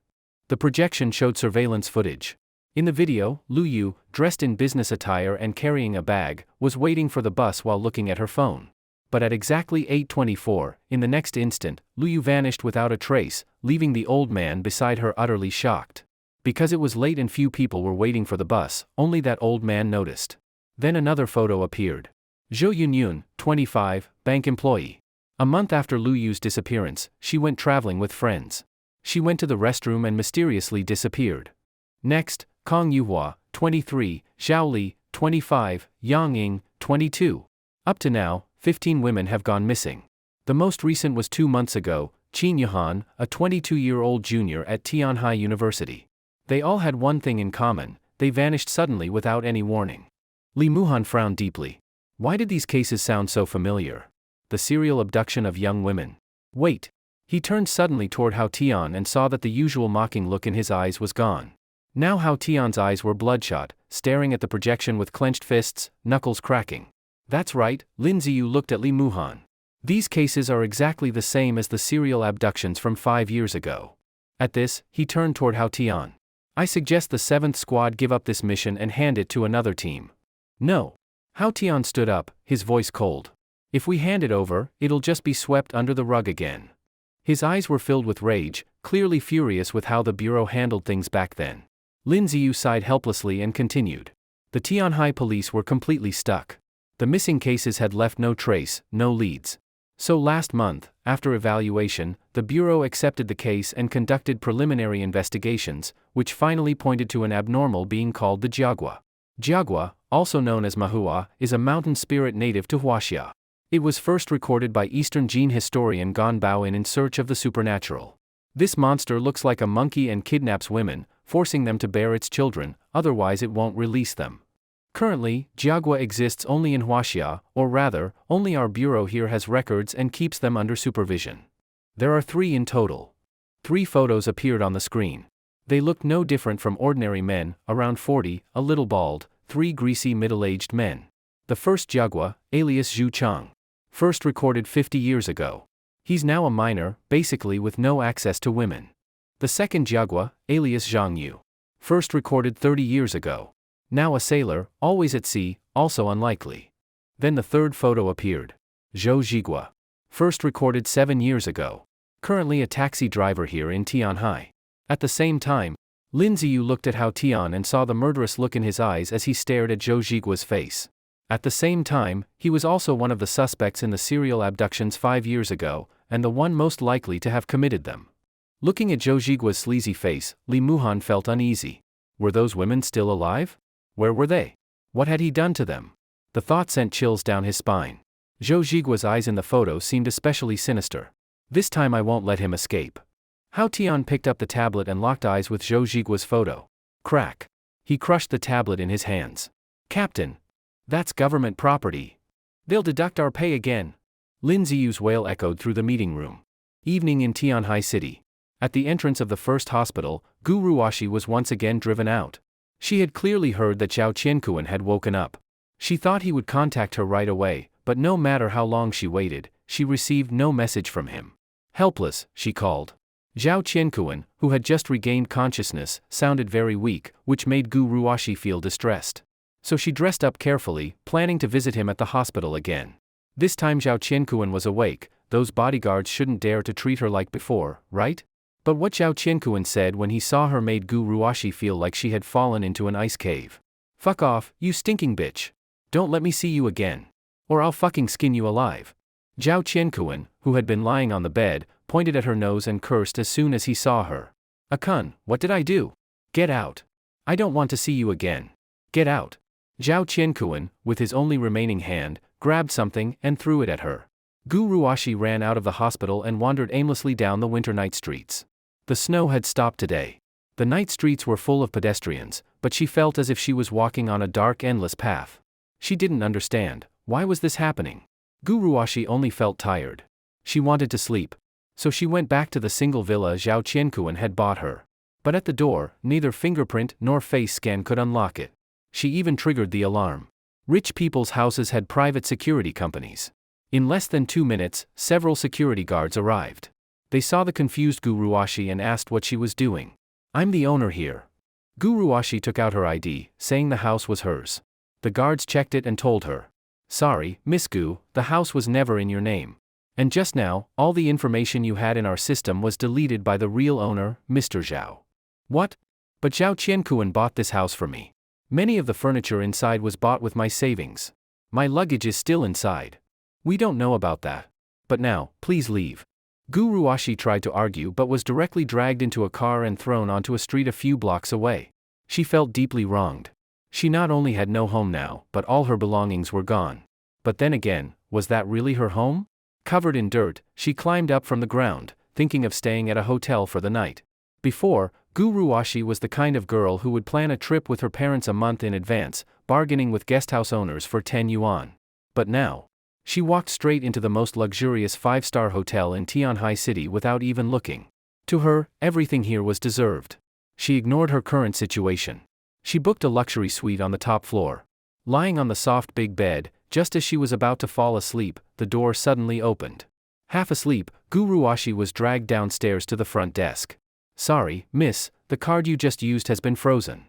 The projection showed surveillance footage. In the video, Lu Yu, dressed in business attire and carrying a bag, was waiting for the bus while looking at her phone. But at exactly 8:24, in the next instant, Lu Yu vanished without a trace, leaving the old man beside her utterly shocked. Because it was late and few people were waiting for the bus, only that old man noticed. Then another photo appeared. Zhou Yunyun, 25, bank employee. A month after Lu Yu's disappearance, she went traveling with friends. She went to the restroom and mysteriously disappeared. Next, Kong Yuhua, 23, Zhao Li, 25, Yang Ying, 22. Up to now, 15 women have gone missing. The most recent was 2 months ago, Qin Yuhan, a 22-year-old junior at Tianhai University. They all had one thing in common: they vanished suddenly without any warning. Li Muhan frowned deeply. Why did these cases sound so familiar? The serial abduction of young women. Wait. He turned suddenly toward Hao Tian and saw that the usual mocking look in his eyes was gone. Now Hao Tian's eyes were bloodshot, staring at the projection with clenched fists, knuckles cracking. That's right, Lin Ziyu looked at Li Muhan. These cases are exactly the same as the serial abductions from 5 years ago. At this, he turned toward Hao Tian. I suggest the 7th squad give up this mission and hand it to another team. No. Hao Tian stood up, his voice cold. If we hand it over, it'll just be swept under the rug again. His eyes were filled with rage, clearly furious with how the bureau handled things back then. Lin Ziyu sighed helplessly and continued. The Tianhai police were completely stuck. The missing cases had left no trace, no leads. So last month, after evaluation, the bureau accepted the case and conducted preliminary investigations, which finally pointed to an abnormal being called the Jiagua. Jiagua, also known as Manhwa, is a mountain spirit native to Huaxia. It was first recorded by Eastern Jin historian Gan Bao in Search of the Supernatural. This monster looks like a monkey and kidnaps women, forcing them to bear its children, otherwise it won't release them. Currently, Jiagua exists only in Huaxia, or rather, only our bureau here has records and keeps them under supervision. There are 3 in total. 3 photos appeared on the screen. They looked no different from ordinary men, around 40, a little bald, 3 greasy middle-aged men. The first Jiagua, alias Zhu Chang. First recorded 50 years ago. He's now a minor, basically with no access to women. The second Jiagua, alias Zhang Yu. First recorded 30 years ago. Now a sailor, always at sea, also unlikely. Then the third photo appeared. Zhou Zhigua. First recorded 7 years ago. Currently a taxi driver here in Tianhai. At the same time, Lin Ziyu looked at Hao Tian and saw the murderous look in his eyes as he stared at Zhou Zhigua's face. At the same time, he was also one of the suspects in the serial abductions 5 years ago, and the one most likely to have committed them. Looking at Zhou Zhigua's sleazy face, Li Muhan felt uneasy. Were those women still alive? Where were they? What had he done to them? The thought sent chills down his spine. Zhou Zhigua's eyes in the photo seemed especially sinister. This time I won't let him escape. Hao Tian picked up the tablet and locked eyes with Zhou Zhigua's photo. Crack. He crushed the tablet in his hands. Captain. That's government property. They'll deduct our pay again. Lin Ziyu's wail echoed through the meeting room. Evening in Tianhai City. At the entrance of the first hospital, Gu Ruoshi was once again driven out. She had clearly heard that Zhao Qiankuan had woken up. She thought he would contact her right away, but no matter how long she waited, she received no message from him. Helpless, she called. Zhao Qiankuan, who had just regained consciousness, sounded very weak, which made Gu Ruoshi feel distressed. So she dressed up carefully, planning to visit him at the hospital again. This time Zhao Qiankuan was awake. Those bodyguards shouldn't dare to treat her like before, right? But what Zhao Qiankuan said when he saw her made Gu Ruoshi feel like she had fallen into an ice cave. Fuck off, you stinking bitch. Don't let me see you again. Or I'll fucking skin you alive. Zhao Qiankuan, who had been lying on the bed, pointed at her nose and cursed as soon as he saw her. Akun, what did I do? Get out. I don't want to see you again. Get out. Zhao Qiankuan, with his only remaining hand, grabbed something and threw it at her. Gu Ruoshi ran out of the hospital and wandered aimlessly down the winter night streets. The snow had stopped today. The night streets were full of pedestrians, but she felt as if she was walking on a dark, endless path. She didn't understand. Why was this happening? Gu Ruoshi only felt tired. She wanted to sleep. So she went back to the single villa Zhao Qiankuan had bought her. But at the door, neither fingerprint nor face scan could unlock it. She even triggered the alarm. Rich people's houses had private security companies. In less than 2 minutes, several security guards arrived. They saw the confused Gu Ruoshi and asked what she was doing. I'm the owner here. Guruwashi took out her ID, saying the house was hers. The guards checked it and told her. Sorry, Miss Gu, the house was never in your name. And just now, all the information you had in our system was deleted by the real owner, Mr. Zhao. What? But Zhao Qiankuan bought this house for me. Many of the furniture inside was bought with my savings. My luggage is still inside. We don't know about that. But now, please leave. Guruwashi tried to argue but was directly dragged into a car and thrown onto a street a few blocks away. She felt deeply wronged. She not only had no home now, but all her belongings were gone. But then again, was that really her home? Covered in dirt, she climbed up from the ground, thinking of staying at a hotel for the night. Before, Guruwashi was the kind of girl who would plan a trip with her parents a month in advance, bargaining with guesthouse owners for 10 yuan. But now, she walked straight into the most luxurious 5-star hotel in Tianhai City without even looking. To her, everything here was deserved. She ignored her current situation. She booked a luxury suite on the top floor. Lying on the soft big bed, just as she was about to fall asleep, the door suddenly opened. Half asleep, Guruwashi was dragged downstairs to the front desk. Sorry, miss, the card you just used has been frozen.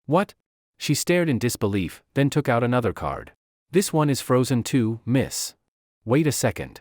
What? She stared in disbelief, then took out another card. This one is frozen too, miss. Wait a second.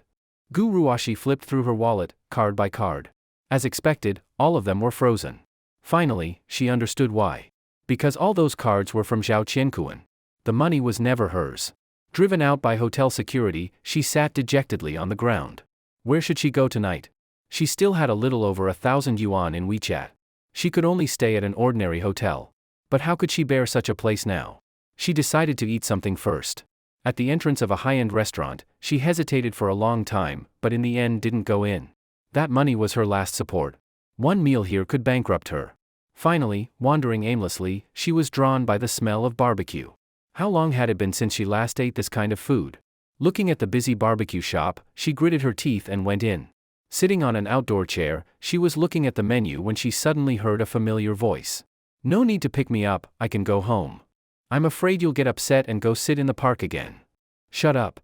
Guruwashi flipped through her wallet, card by card. As expected, all of them were frozen. Finally, she understood why. Because all those cards were from Zhao Qiankuan. The money was never hers. Driven out by hotel security, she sat dejectedly on the ground. Where should she go tonight? She still had a little over 1,000 yuan in WeChat. She could only stay at an ordinary hotel. But how could she bear such a place now? She decided to eat something first. At the entrance of a high-end restaurant, she hesitated for a long time, but in the end didn't go in. That money was her last support. One meal here could bankrupt her. Finally, wandering aimlessly, she was drawn by the smell of barbecue. How long had it been since she last ate this kind of food? Looking at the busy barbecue shop, she gritted her teeth and went in. Sitting on an outdoor chair, she was looking at the menu when she suddenly heard a familiar voice. No need to pick me up, I can go home. I'm afraid you'll get upset and go sit in the park again. Shut up.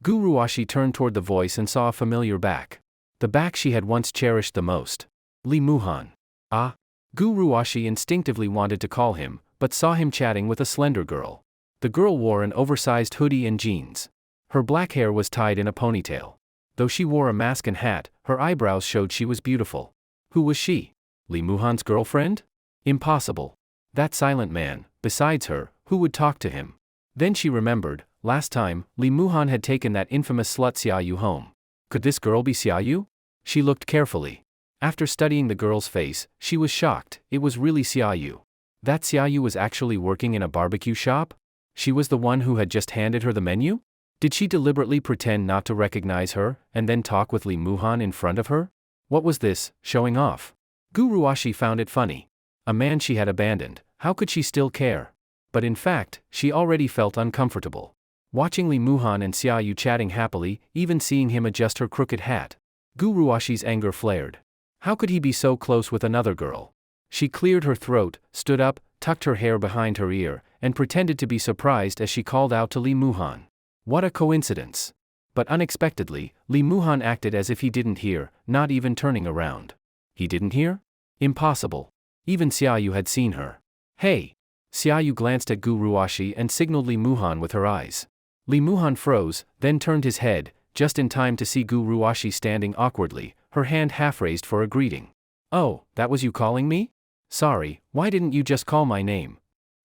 Guruwashi turned toward the voice and saw a familiar back. The back she had once cherished the most. Li Muhan. Ah. Guruwashi instinctively wanted to call him, but saw him chatting with a slender girl. The girl wore an oversized hoodie and jeans. Her black hair was tied in a ponytail. Though she wore a mask and hat, her eyebrows showed she was beautiful. Who was she? Li Muhan's girlfriend? Impossible. That silent man, besides her, who would talk to him? Then she remembered, last time, Li Muhan had taken that infamous slut Xiaoyu home. Could this girl be Xiaoyu? She looked carefully. After studying the girl's face, she was shocked, it was really Xiaoyu. That Xiaoyu was actually working in a barbecue shop? She was the one who had just handed her the menu? Did she deliberately pretend not to recognize her, and then talk with Li Muhan in front of her? What was this, showing off? Guruwashi found it funny. A man she had abandoned, how could she still care? But in fact, she already felt uncomfortable. Watching Li Muhan and Xiaoyu chatting happily, even seeing him adjust her crooked hat. Guruwashi's anger flared. How could he be so close with another girl? She cleared her throat, stood up, tucked her hair behind her ear, and pretended to be surprised as she called out to Li Muhan. What a coincidence. But unexpectedly, Li Muhan acted as if he didn't hear, not even turning around. He didn't hear? Impossible. Even Xiaoyu had seen her. Hey! Xiaoyu glanced at Guruwashi and signaled Li Muhan with her eyes. Li Muhan froze, then turned his head, just in time to see Guruwashi standing awkwardly, her hand half raised for a greeting. Oh, that was you calling me? Sorry, why didn't you just call my name?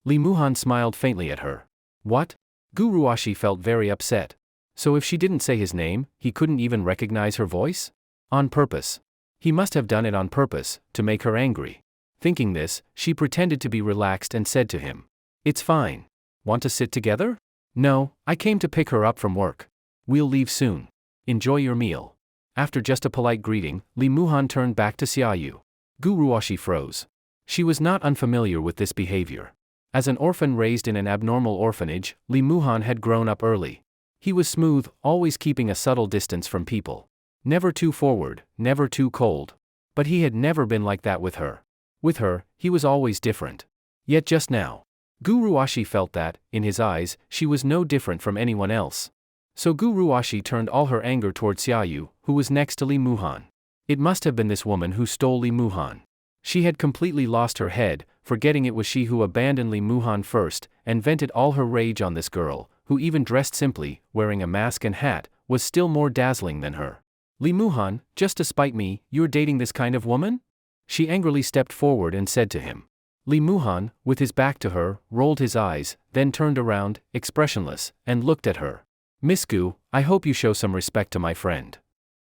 Li Muhan smiled faintly at her. What? Guruwashi felt very upset. So if she didn't say his name, he couldn't even recognize her voice? On purpose. He must have done it on purpose, to make her angry. Thinking this, she pretended to be relaxed and said to him. It's fine. Want to sit together? No, I came to pick her up from work. We'll leave soon. Enjoy your meal. After just a polite greeting, Li Muhan turned back to Xiaoyu. Guruwashi froze. She was not unfamiliar with this behavior. As an orphan raised in an abnormal orphanage, Li Muhan had grown up early. He was smooth, always keeping a subtle distance from people. Never too forward, never too cold. But he had never been like that with her. With her, he was always different. Yet just now, Guruwashi felt that, in his eyes, she was no different from anyone else. So Guruwashi turned all her anger toward Xiaoyu, who was next to Li Muhan. It must have been this woman who stole Li Muhan. She had completely lost her head, forgetting it was she who abandoned Lee Muhan first, and vented all her rage on this girl, who even dressed simply, wearing a mask and hat, was still more dazzling than her. Lee Muhan, just to spite me, you're dating this kind of woman? She angrily stepped forward and said to him. Lee Muhan, with his back to her, rolled his eyes, then turned around, expressionless, and looked at her. Miss Gu, I hope you show some respect to my friend.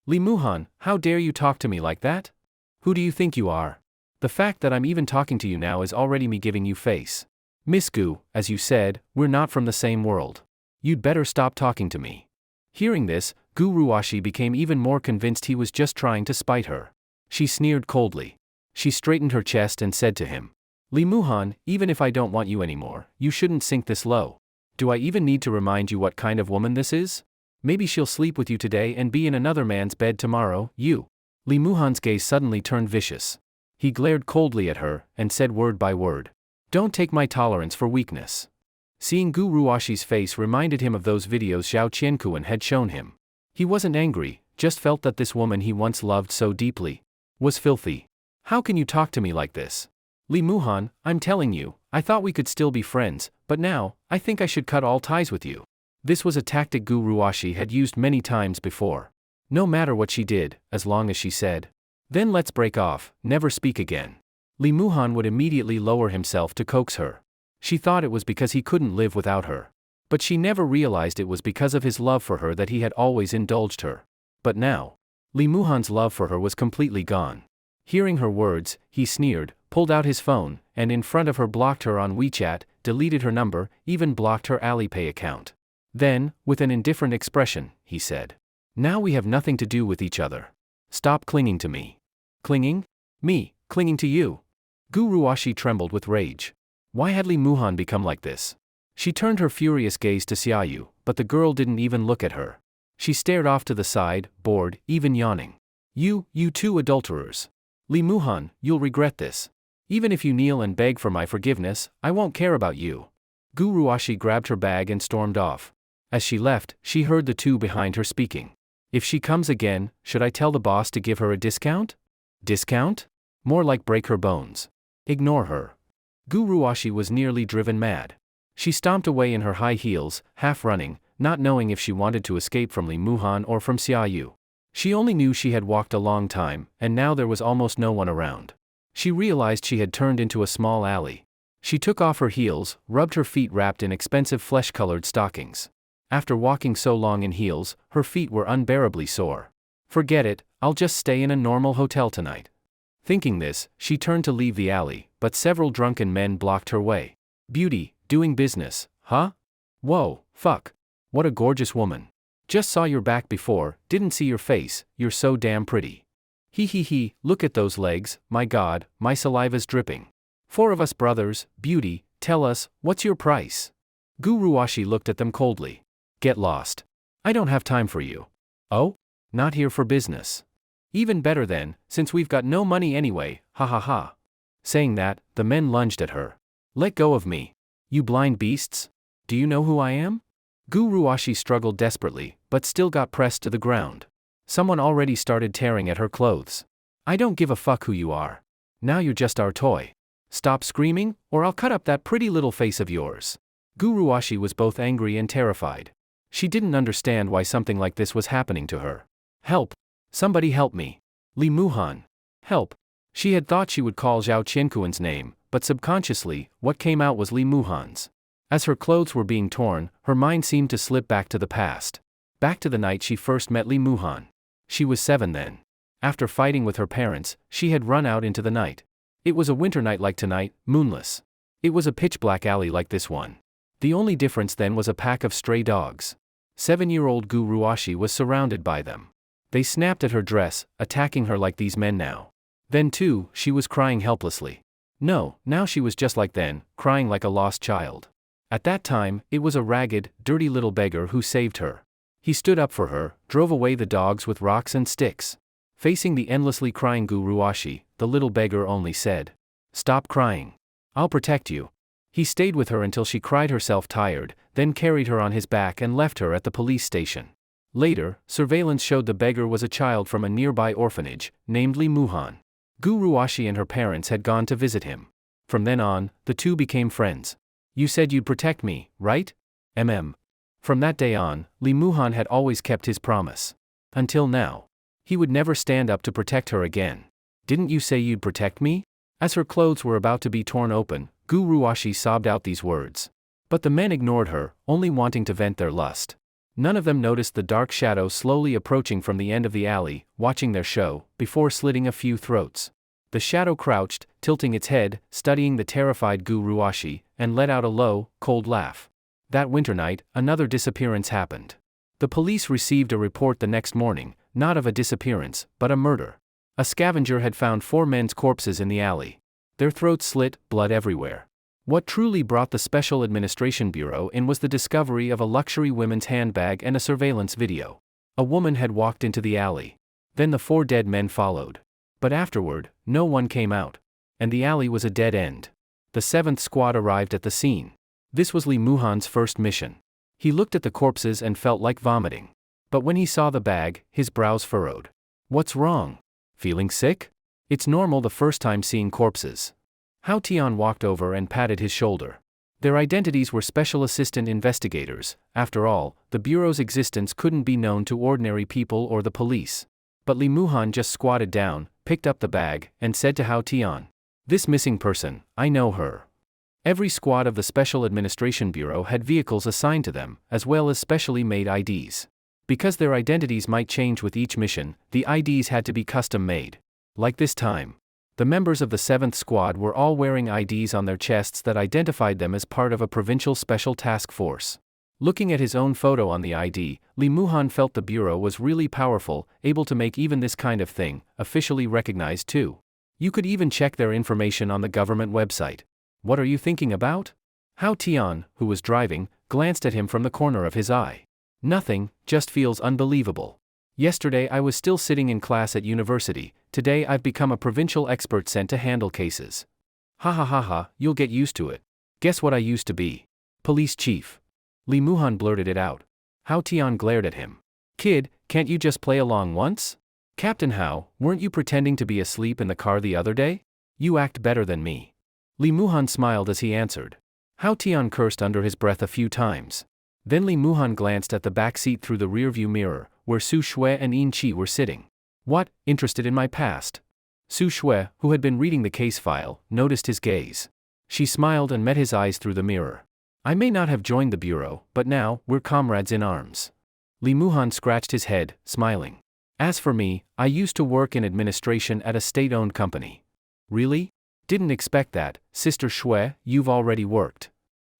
Lee Muhan, how dare you talk to me like that? Who do you think you are? The fact that I'm even talking to you now is already me giving you face. Miss Gu, as you said, we're not from the same world. You'd better stop talking to me. Hearing this, Gu Ruashi became even more convinced he was just trying to spite her. She sneered coldly. She straightened her chest and said to him. Lee Muhan, even if I don't want you anymore, you shouldn't sink this low. Do I even need to remind you what kind of woman this is? Maybe she'll sleep with you today and be in another man's bed tomorrow, you. Lee Muhan's gaze suddenly turned vicious. He glared coldly at her, and said word by word. Don't take my tolerance for weakness. Seeing Gu Ruashi's face reminded him of those videos Zhao Qiankuan had shown him. He wasn't angry, just felt that this woman he once loved so deeply was filthy. How can you talk to me like this? Lee Muhan, I'm telling you, I thought we could still be friends, but now, I think I should cut all ties with you. This was a tactic Gu Ruashi had used many times before. No matter what she did, as long as she said, then let's break off, never speak again. Lee Muhan would immediately lower himself to coax her. She thought it was because he couldn't live without her. But she never realized it was because of his love for her that he had always indulged her. But now, Lee Muhan's love for her was completely gone. Hearing her words, he sneered, pulled out his phone, and in front of her blocked her on WeChat, deleted her number, even blocked her Alipay account. Then, with an indifferent expression, he said, now we have nothing to do with each other. Stop clinging to me. Clinging? Me, clinging to you? Gu Ruashi trembled with rage. Why had Lee Muhan become like this? She turned her furious gaze to Xiaoyu, but the girl didn't even look at her. She stared off to the side, bored, even yawning. You two adulterers. Lee Muhan, you'll regret this. Even if you kneel and beg for my forgiveness, I won't care about you. Gu Ruashi grabbed her bag and stormed off. As she left, she heard the two behind her speaking. If she comes again, should I tell the boss to give her a discount? Discount? More like break her bones. Ignore her. Gu Ruashi was nearly driven mad. She stomped away in her high heels, half running, not knowing if she wanted to escape from Lee Muhan or from Xiaoyu. She only knew she had walked a long time, and now there was almost no one around. She realized she had turned into a small alley. She took off her heels, rubbed her feet wrapped in expensive flesh-colored stockings. After walking so long in heels, her feet were unbearably sore. Forget it, I'll just stay in a normal hotel tonight. Thinking this, she turned to leave the alley, but several drunken men blocked her way. Beauty, doing business, huh? Whoa, fuck. What a gorgeous woman. Just saw your back before, didn't see your face, you're so damn pretty. He, look at those legs, my god, my saliva's dripping. Four of us brothers, beauty, tell us, what's your price? Gu Ruashi looked at them coldly. Get lost. I don't have time for you. Oh? Not here for business. Even better then, since we've got no money anyway, ha ha ha. Saying that, the men lunged at her. Let go of me. You blind beasts? Do you know who I am? Gu Ruashi struggled desperately, but still got pressed to the ground. Someone already started tearing at her clothes. I don't give a fuck who you are. Now you're just our toy. Stop screaming, or I'll cut up that pretty little face of yours. Gu Ruashi was both angry and terrified. She didn't understand why something like this was happening to her. Help! Somebody help me. Lee Muhan. Help! She had thought she would call Zhao Qiankuan's name, but subconsciously, what came out was Lee Muhan's. As her clothes were being torn, her mind seemed to slip back to the past. Back to the night she first met Lee Muhan. She was 7 then. After fighting with her parents, she had run out into the night. It was a winter night like tonight, moonless. It was a pitch-black alley like this one. The only difference then was a pack of stray dogs. 7-year-old Gu Ruashi was surrounded by them. They snapped at her dress, attacking her like these men now. Then too, she was crying helplessly. No, now she was just like then, crying like a lost child. At that time, it was a ragged, dirty little beggar who saved her. He stood up for her, drove away the dogs with rocks and sticks. Facing the endlessly crying Gu Ruashi, the little beggar only said, "Stop crying. I'll protect you." He stayed with her until she cried herself tired, then carried her on his back and left her at the police station. Later, surveillance showed the beggar was a child from a nearby orphanage, named Lee Muhan. Gu Ruashi and her parents had gone to visit him. From then on, the two became friends. You said you'd protect me, right? From that day on, Lee Muhan had always kept his promise. Until now. He would never stand up to protect her again. Didn't you say you'd protect me? As her clothes were about to be torn open, Gu Ruashi sobbed out these words. But the men ignored her, only wanting to vent their lust. None of them noticed the dark shadow slowly approaching from the end of the alley, watching their show, before slitting a few throats. The shadow crouched, tilting its head, studying the terrified Gu Ruashi, and let out a low, cold laugh. That winter night, another disappearance happened. The police received a report the next morning, not of a disappearance, but a murder. A scavenger had found 4 men's corpses in the alley. Their throats slit, blood everywhere. What truly brought the Special Administration Bureau in was the discovery of a luxury women's handbag and a surveillance video. A woman had walked into the alley. Then the 4 dead men followed. But afterward, no one came out. And the alley was a dead end. The 7th squad arrived at the scene. This was Lee Muhan's first mission. He looked at the corpses and felt like vomiting. But when he saw the bag, his brows furrowed. What's wrong? Feeling sick? It's normal the first time seeing corpses. Hao Tian walked over and patted his shoulder. Their identities were special assistant investigators. After all, the Bureau's existence couldn't be known to ordinary people or the police. But Lee Muhan just squatted down, picked up the bag, and said to Hao Tian, "This missing person, I know her." Every squad of the Special Administration Bureau had vehicles assigned to them, as well as specially made IDs. Because their identities might change with each mission, the IDs had to be custom-made. Like this time. The members of the 7th squad were all wearing IDs on their chests that identified them as part of a provincial special task force. Looking at his own photo on the ID, Lee Muhan felt the Bureau was really powerful, able to make even this kind of thing, officially recognized too. You could even check their information on the government website. What are you thinking about? Hao Tian, who was driving, glanced at him from the corner of his eye. Nothing, just feels unbelievable. Yesterday I was still sitting in class at university, today I've become a provincial expert sent to handle cases. Ha ha ha ha, you'll get used to it. Guess what I used to be? Police chief. Lee Muhan blurted it out. Hao Tian glared at him. Kid, can't you just play along once? Captain Hao, weren't you pretending to be asleep in the car the other day? You act better than me. Lee Muhan smiled as he answered. Hao Tian cursed under his breath a few times. Then Lee Muhan glanced at the back seat through the rearview mirror, where Su Shui and Yin Qi were sitting. What, interested in my past? Su Shui, who had been reading the case file, noticed his gaze. She smiled and met his eyes through the mirror. I may not have joined the Bureau, but now, we're comrades in arms. Lee Muhan scratched his head, smiling. As for me, I used to work in administration at a state-owned company. Really? Didn't expect that, Sister Shui, you've already worked.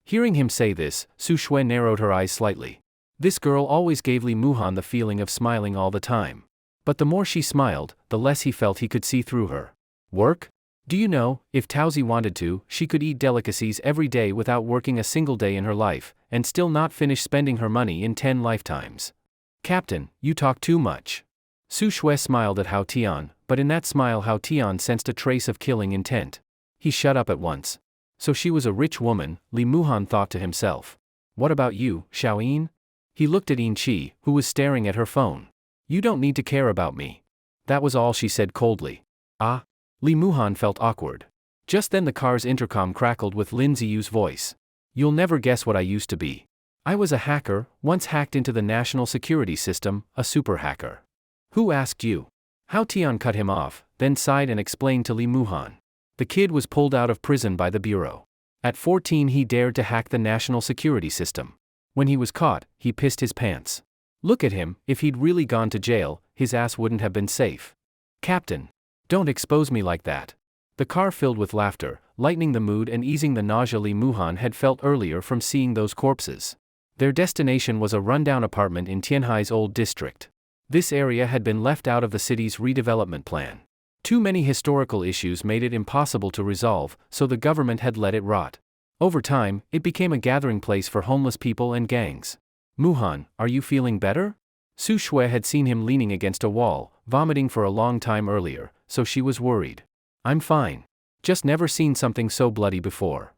Hearing him say this, Su Shui narrowed her eyes slightly. This girl always gave Lee Muhan the feeling of smiling all the time. But the more she smiled, the less he felt he could see through her. Work? Do you know, if Taozi wanted to, she could eat delicacies every day without working a single day in her life, and still not finish spending her money in 10 lifetimes. Captain, you talk too much. Su Shui smiled at Hao Tian, but in that smile Hao Tian sensed a trace of killing intent. He shut up at once. So she was a rich woman, Lee Muhan thought to himself. What about you, Xiaoyin? He looked at Yin Qi, who was staring at her phone. You don't need to care about me. That was all she said coldly. Ah? Lee Muhan felt awkward. Just then the car's intercom crackled with Lin Ziyu's voice. You'll never guess what I used to be. I was a hacker, once hacked into the national security system, a super hacker. Who asked you? Hao Tian cut him off, then sighed and explained to Lee Muhan. The kid was pulled out of prison by the Bureau. At 14 he dared to hack the national security system. When he was caught, he pissed his pants. Look at him, if he'd really gone to jail, his ass wouldn't have been safe. Captain. Don't expose me like that. The car filled with laughter, lightening the mood and easing the nausea Lee Muhan had felt earlier from seeing those corpses. Their destination was a rundown apartment in Tianhai's old district. This area had been left out of the city's redevelopment plan. Too many historical issues made it impossible to resolve, so the government had let it rot. Over time, it became a gathering place for homeless people and gangs. Muhan, are you feeling better? Su Shui had seen him leaning against a wall, vomiting for a long time earlier, so she was worried. I'm fine. Just never seen something so bloody before.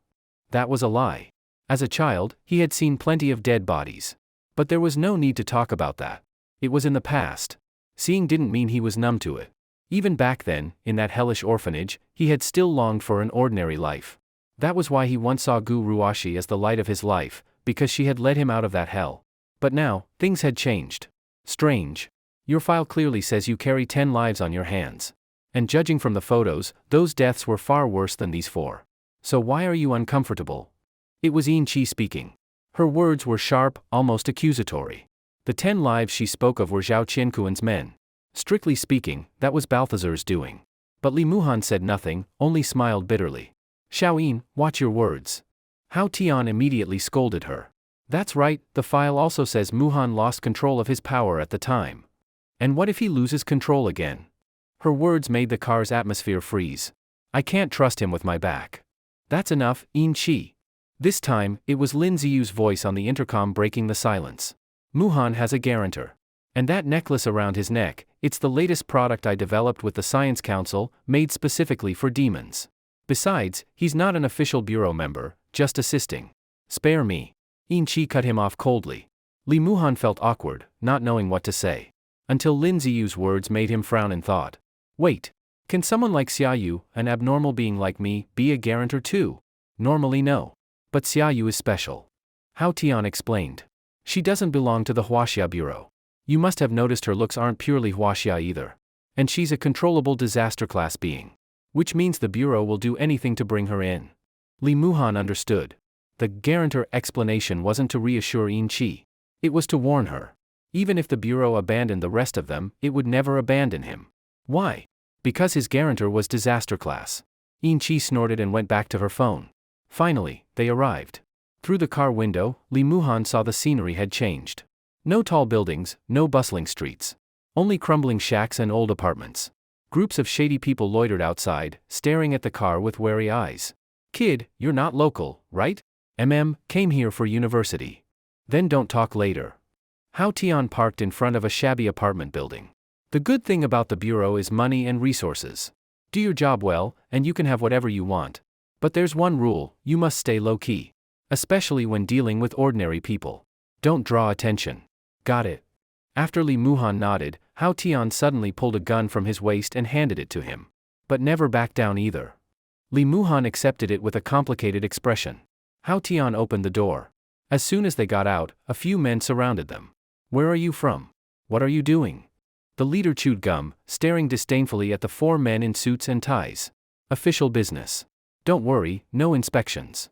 That was a lie. As a child, he had seen plenty of dead bodies. But there was no need to talk about that. It was in the past. Seeing didn't mean he was numb to it. Even back then, in that hellish orphanage, he had still longed for an ordinary life. That was why he once saw Gu Ruashi as the light of his life, because she had led him out of that hell. But now, things had changed. Strange. Your file clearly says you carry 10 lives on your hands. And judging from the photos, those deaths were far worse than these 4. So why are you uncomfortable? It was Yin Chi speaking. Her words were sharp, almost accusatory. The 10 lives she spoke of were Zhao Qiankuan's men. Strictly speaking, that was Balthazar's doing. But Li Muhan said nothing, only smiled bitterly. Xiaoyin, watch your words. Hao Tian immediately scolded her. That's right, the file also says Muhan lost control of his power at the time. And what if he loses control again? Her words made the car's atmosphere freeze. I can't trust him with my back. That's enough, Yin Chi. This time, it was Lin Ziyu's voice on the intercom breaking the silence. Muhan has a guarantor. And that necklace around his neck, it's the latest product I developed with the Science Council, made specifically for demons. Besides, he's not an official bureau member, just assisting. Spare me. Yin Chi cut him off coldly. Li Muhan felt awkward, not knowing what to say. Until Lin Ziyu's words made him frown in thought. Wait. Can someone like Xiaoyu, an abnormal being like me, be a guarantor too? Normally no. But Xiaoyu is special. Hao Tian explained. She doesn't belong to the Huaxia Bureau. You must have noticed her looks aren't purely Huaxia either. And she's a controllable disaster class being. Which means the Bureau will do anything to bring her in. Li Muhan understood. The guarantor explanation wasn't to reassure Yin Chi. It was to warn her. Even if the Bureau abandoned the rest of them, it would never abandon him. Why? Because his guarantor was disaster class. Yin Chi snorted and went back to her phone. Finally, they arrived. Through the car window, Li Muhan saw the scenery had changed. No tall buildings, no bustling streets. Only crumbling shacks and old apartments. Groups of shady people loitered outside, staring at the car with wary eyes. Kid, you're not local, right? Came here for university. Then don't talk later. Hao Tian parked in front of a shabby apartment building. The good thing about the bureau is money and resources. Do your job well, and you can have whatever you want. But there's one rule, you must stay low-key. Especially when dealing with ordinary people. Don't draw attention. Got it. After Li Muhan nodded, Hao Tian suddenly pulled a gun from his waist and handed it to him. But never backed down either. Li Muhan accepted it with a complicated expression. Hao Tian opened the door. As soon as they got out, a few men surrounded them. Where are you from? What are you doing? The leader chewed gum, staring disdainfully at the 4 men in suits and ties. Official business. Don't worry, no inspections.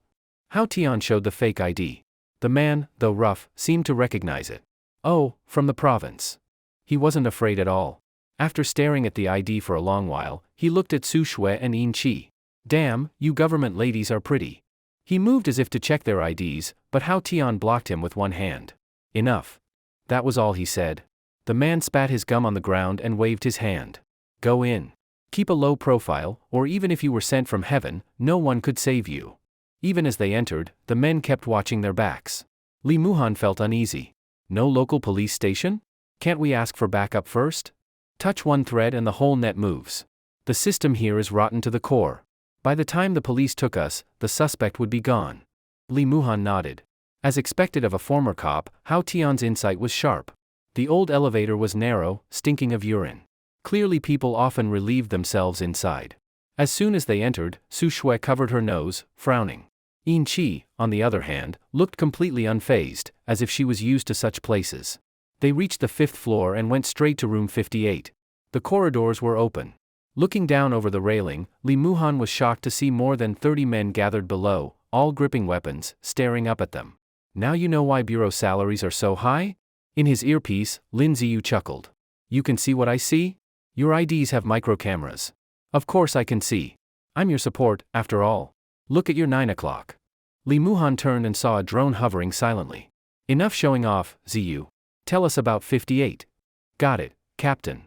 Hao Tian showed the fake ID. The man, though rough, seemed to recognize it. Oh, from the province. He wasn't afraid at all. After staring at the ID for a long while, he looked at Su Shui and Yin Chi. Damn, you government ladies are pretty. He moved as if to check their IDs, but Hao Tian blocked him with one hand. Enough. That was all he said. The man spat his gum on the ground and waved his hand. Go in. Keep a low profile, or even if you were sent from heaven, no one could save you. Even as they entered, the men kept watching their backs. Li Muhan felt uneasy. No local police station? Can't we ask for backup first? Touch one thread and the whole net moves. The system here is rotten to the core. By the time the police took us, the suspect would be gone. Li Muhan nodded. As expected of a former cop, Hao Tian's insight was sharp. The old elevator was narrow, stinking of urine. Clearly people often relieved themselves inside. As soon as they entered, Su Shui covered her nose, frowning. Yin Chi, on the other hand, looked completely unfazed, as if she was used to such places. They reached the 5th floor and went straight to room 58. The corridors were open. Looking down over the railing, Li Muhan was shocked to see more than 30 men gathered below, all gripping weapons, staring up at them. Now you know why bureau salaries are so high? In his earpiece, Lin Ziyu chuckled. You can see what I see? Your IDs have micro cameras. Of course I can see. I'm your support, after all. Look at your 9 o'clock. Li Muhan turned and saw a drone hovering silently. Enough showing off, Ziyu. Tell us about 58. Got it, Captain.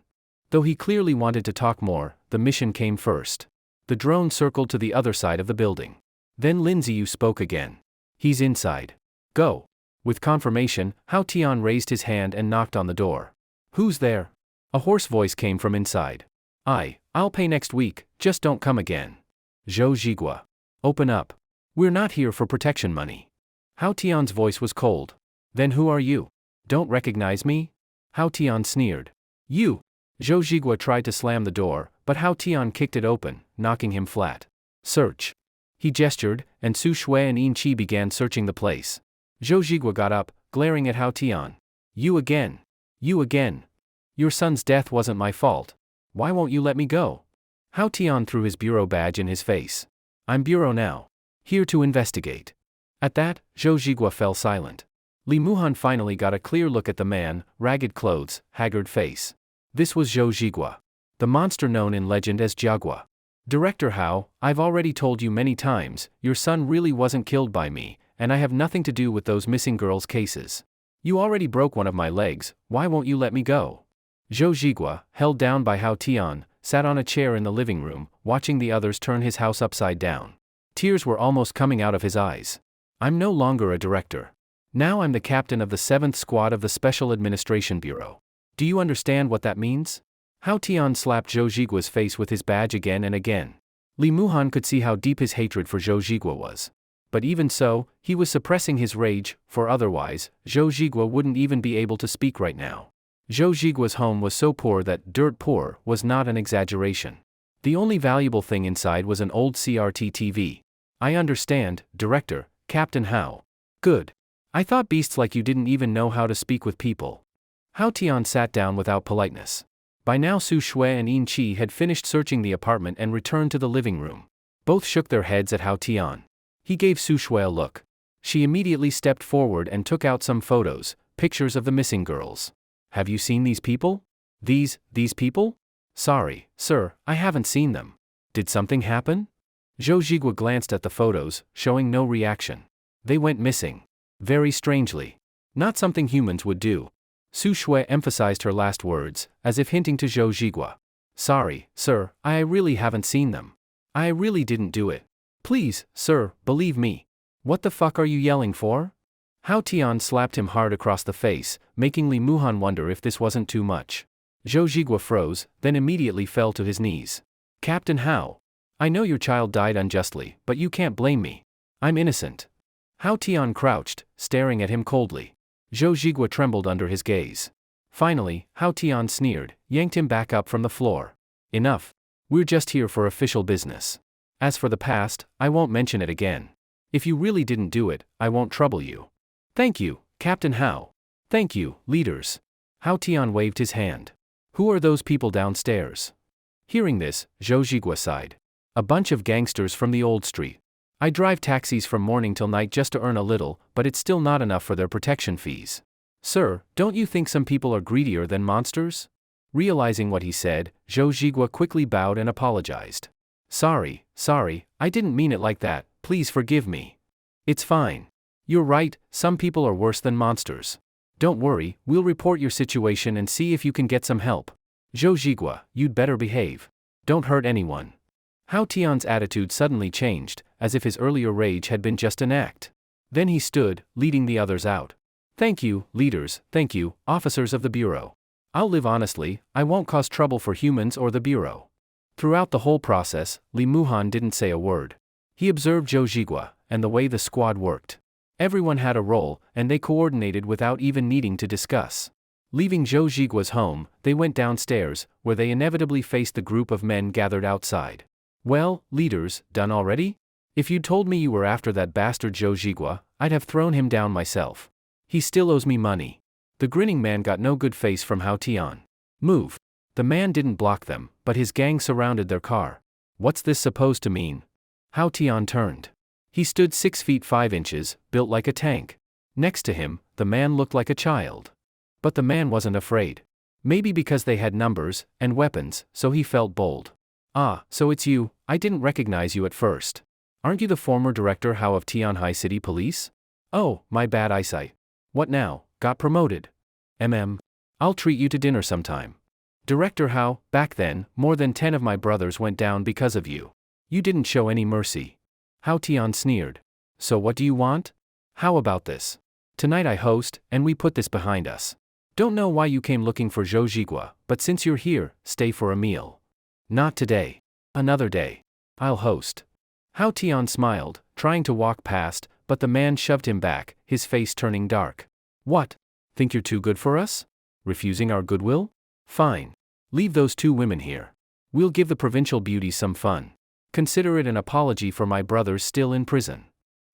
Though he clearly wanted to talk more, the mission came first. The drone circled to the other side of the building. Then Lin Ziyu spoke again. He's inside. Go. With confirmation, Hao Tian raised his hand and knocked on the door. Who's there? A hoarse voice came from inside. I'll pay next week, just don't come again. Zhou Zhigua. Open up. We're not here for protection money. Hao Tian's voice was cold. Then who are you? Don't recognize me? Hao Tian sneered. You. Zhou Zhigua tried to slam the door, but Hao Tian kicked it open, knocking him flat. Search. He gestured, and Su Shui and Yin Qi began searching the place. Zhou Zhigua got up, glaring at Hao Tian. You again. You again. Your son's death wasn't my fault. Why won't you let me go? Hao Tian threw his bureau badge in his face. I'm bureau now. Here to investigate. At that, Zhou Zhigua fell silent. Li Muhan finally got a clear look at the man, ragged clothes, haggard face. This was Zhou Zhigua, the monster known in legend as Jiagua. Director Hao, I've already told you many times, your son really wasn't killed by me, and I have nothing to do with those missing girls' cases. You already broke one of my legs, why won't you let me go? Zhou Zhigua, held down by Hao Tian, sat on a chair in the living room, watching the others turn his house upside down. Tears were almost coming out of his eyes. I'm no longer a director. Now I'm the captain of the 7th Squad of the Special Administration Bureau. Do you understand what that means? Hao Tian slapped Zhou Zhigua's face with his badge again and again. Li Muhan could see how deep his hatred for Zhou Zhigua was. But even so, he was suppressing his rage, for otherwise, Zhou Zhigua wouldn't even be able to speak right now. Zhou Zhigua's home was so poor that dirt poor was not an exaggeration. The only valuable thing inside was an old CRT TV. I understand, Director, Captain Hao. Good. I thought beasts like you didn't even know how to speak with people. Hao Tian sat down without politeness. By now Su Shui and Yin Qi had finished searching the apartment and returned to the living room. Both shook their heads at Hao Tian. He gave Su Shui a look. She immediately stepped forward and took out some photos, pictures of the missing girls. Have you seen these people? These people? Sorry, sir, I haven't seen them. Did something happen? Zhou Zhigua glanced at the photos, showing no reaction. They went missing. Very strangely. Not something humans would do. Su Shui emphasized her last words, as if hinting to Zhou Zhigua. Sorry, sir, I really haven't seen them. I really didn't do it. Please, sir, believe me. What the fuck are you yelling for? Hao Tian slapped him hard across the face, making Li Muhan wonder if this wasn't too much. Zhou Zhigua froze, then immediately fell to his knees. Captain Hao. I know your child died unjustly, but you can't blame me. I'm innocent. Hao Tian crouched, staring at him coldly. Zhou Zhigua trembled under his gaze. Finally, Hao Tian sneered, yanked him back up from the floor. Enough. We're just here for official business. As for the past, I won't mention it again. If you really didn't do it, I won't trouble you. Thank you, Captain Hao. Thank you, leaders. Hao Tian waved his hand. Who are those people downstairs? Hearing this, Zhou Zhigua sighed. A bunch of gangsters from the old street. I drive taxis from morning till night just to earn a little, but it's still not enough for their protection fees. Sir, don't you think some people are greedier than monsters? Realizing what he said, Zhou Zhigua quickly bowed and apologized. Sorry, I didn't mean it like that, please forgive me. It's fine. You're right, some people are worse than monsters. Don't worry, we'll report your situation and see if you can get some help. Zhou Zhigua, you'd better behave. Don't hurt anyone. Hao Tian's attitude suddenly changed, as if his earlier rage had been just an act. Then he stood, leading the others out. Thank you, leaders, thank you, officers of the Bureau. I'll live honestly, I won't cause trouble for humans or the Bureau. Throughout the whole process, Li Muhan didn't say a word. He observed Zhou Zhigua, and the way the squad worked. Everyone had a role, and they coordinated without even needing to discuss. Leaving Zhou Zhigua's home, they went downstairs, where they inevitably faced the group of men gathered outside. Well, leaders, done already? If you'd told me you were after that bastard Zhou Zhigua, I'd have thrown him down myself. He still owes me money. The grinning man got no good face from Hao Tian. Move. The man didn't block them, but his gang surrounded their car. What's this supposed to mean? Hao Tian turned. He stood 6 feet 5 inches, built like a tank. Next to him, the man looked like a child. But the man wasn't afraid. Maybe because they had numbers and weapons, so he felt bold. Ah, so it's you. I didn't recognize you at first. Aren't you the former director Hao of Tianhai City Police? Oh, my bad eyesight. What now, got promoted? I'll treat you to dinner sometime. Director Hao, back then, more than 10 of my brothers went down because of you. You didn't show any mercy. Hao Tian sneered. So what do you want? How about this? Tonight I host, and we put this behind us. Don't know why you came looking for Zhou Zhigua, but since you're here, stay for a meal. Not today. Another day. I'll host. Hao Tian smiled, trying to walk past, but the man shoved him back, his face turning dark. What? Think you're too good for us? Refusing our goodwill? Fine. Leave those two women here. We'll give the provincial beauties some fun. Consider it an apology for my brothers still in prison."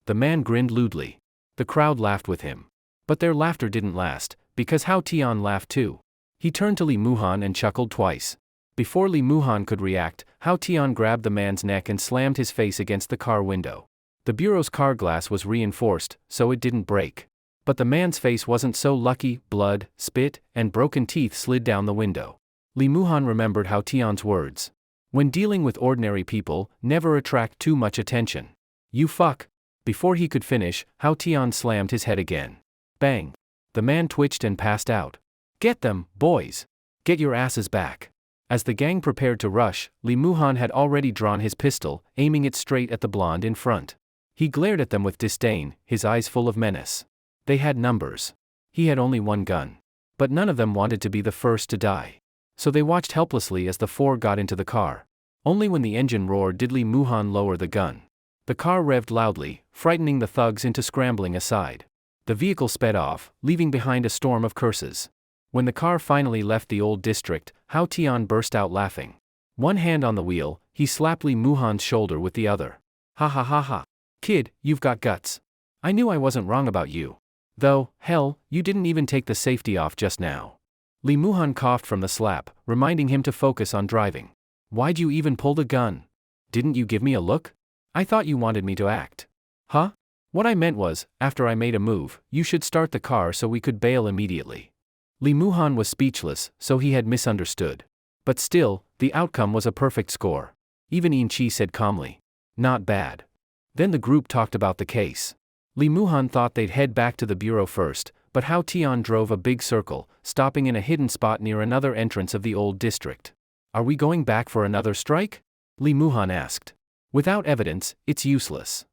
The man grinned lewdly. The crowd laughed with him. But their laughter didn't last, because Hao Tian laughed too. He turned to Li Muhan and chuckled twice. Before Li Muhan could react, Hao Tian grabbed the man's neck and slammed his face against the car window. The bureau's car glass was reinforced, so it didn't break. But the man's face wasn't so lucky. Blood, spit, and broken teeth slid down the window. Li Muhan remembered Hao Tian's words. When dealing with ordinary people, never attract too much attention. "You fuck." Before he could finish, Hao Tian slammed his head again. Bang! The man twitched and passed out. "Get them, boys! Get your asses back!" As the gang prepared to rush, Li Muhan had already drawn his pistol, aiming it straight at the blonde in front. He glared at them with disdain, his eyes full of menace. They had numbers. He had only one gun. But none of them wanted to be the first to die. So they watched helplessly as the four got into the car. Only when the engine roared did Li Muhan lower the gun. The car revved loudly, frightening the thugs into scrambling aside. The vehicle sped off, leaving behind a storm of curses. When the car finally left the old district, Hao Tian burst out laughing. One hand on the wheel, he slapped Li Muhan's shoulder with the other. "Ha ha ha ha. Kid, you've got guts. I knew I wasn't wrong about you. Though, hell, you didn't even take the safety off just now." Li Muhan coughed from the slap, reminding him to focus on driving. "Why'd you even pull the gun? Didn't you give me a look? I thought you wanted me to act." "Huh? What I meant was, after I made a move, you should start the car so we could bail immediately." Li Muhan was speechless, so he had misunderstood. But still, the outcome was a perfect score. Even In Chi said calmly, "Not bad." Then the group talked about the case. Li Muhan thought they'd head back to the bureau first, but Hao Tian drove a big circle, stopping in a hidden spot near another entrance of the old district. "Are we going back for another strike?" Li Muhan asked. "Without evidence, it's useless."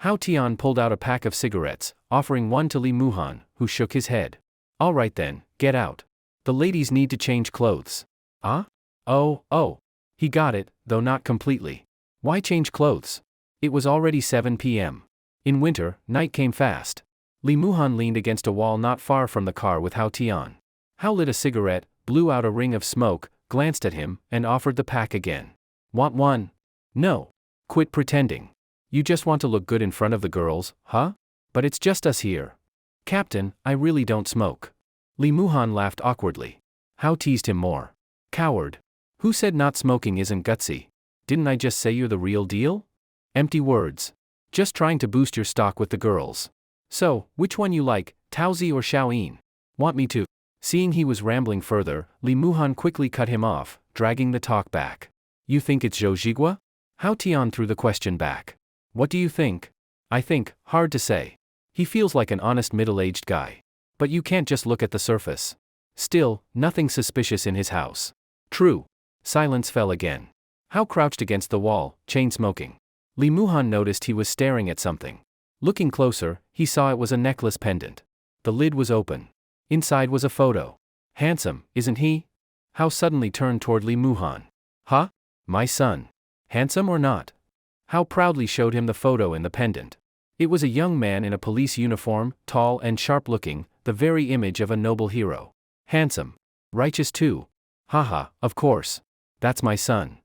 Hao Tian pulled out a pack of cigarettes, offering one to Li Muhan, who shook his head. "All right then, get out. The ladies need to change clothes." "Ah? Oh. He got it, though not completely. Why change clothes? It was already 7 p.m. In winter, night came fast. Li Muhan leaned against a wall not far from the car with Hao Tian. Hao lit a cigarette, blew out a ring of smoke, glanced at him, and offered the pack again. "Want one?" "No. Quit pretending. You just want to look good in front of the girls, huh? But it's just us here." "Captain, I really don't smoke." Li Muhan laughed awkwardly. Hao teased him more. "Coward. Who said not smoking isn't gutsy? Didn't I just say you're the real deal?" "Empty words. Just trying to boost your stock with the girls. So, which one you like, Taozi or Xiaoyin? Want me to?" Seeing he was rambling further, Li Muhan quickly cut him off, dragging the talk back. "You think it's Zhou Zhigua?" Hao Tian threw the question back. "What do you think?" "I think, hard to say. He feels like an honest middle-aged guy. But you can't just look at the surface. Still, nothing suspicious in his house." "True." Silence fell again. Hao crouched against the wall, chain-smoking. Li Muhan noticed he was staring at something. Looking closer, he saw it was a necklace pendant. The lid was open. Inside was a photo. "Handsome, isn't he?" Hao suddenly turned toward Li Muhan. "Huh? My son. Handsome or not?" Hao proudly showed him the photo in the pendant. It was a young man in a police uniform, tall and sharp-looking, the very image of a noble hero. "Handsome. Righteous too. Haha, of course. That's my son."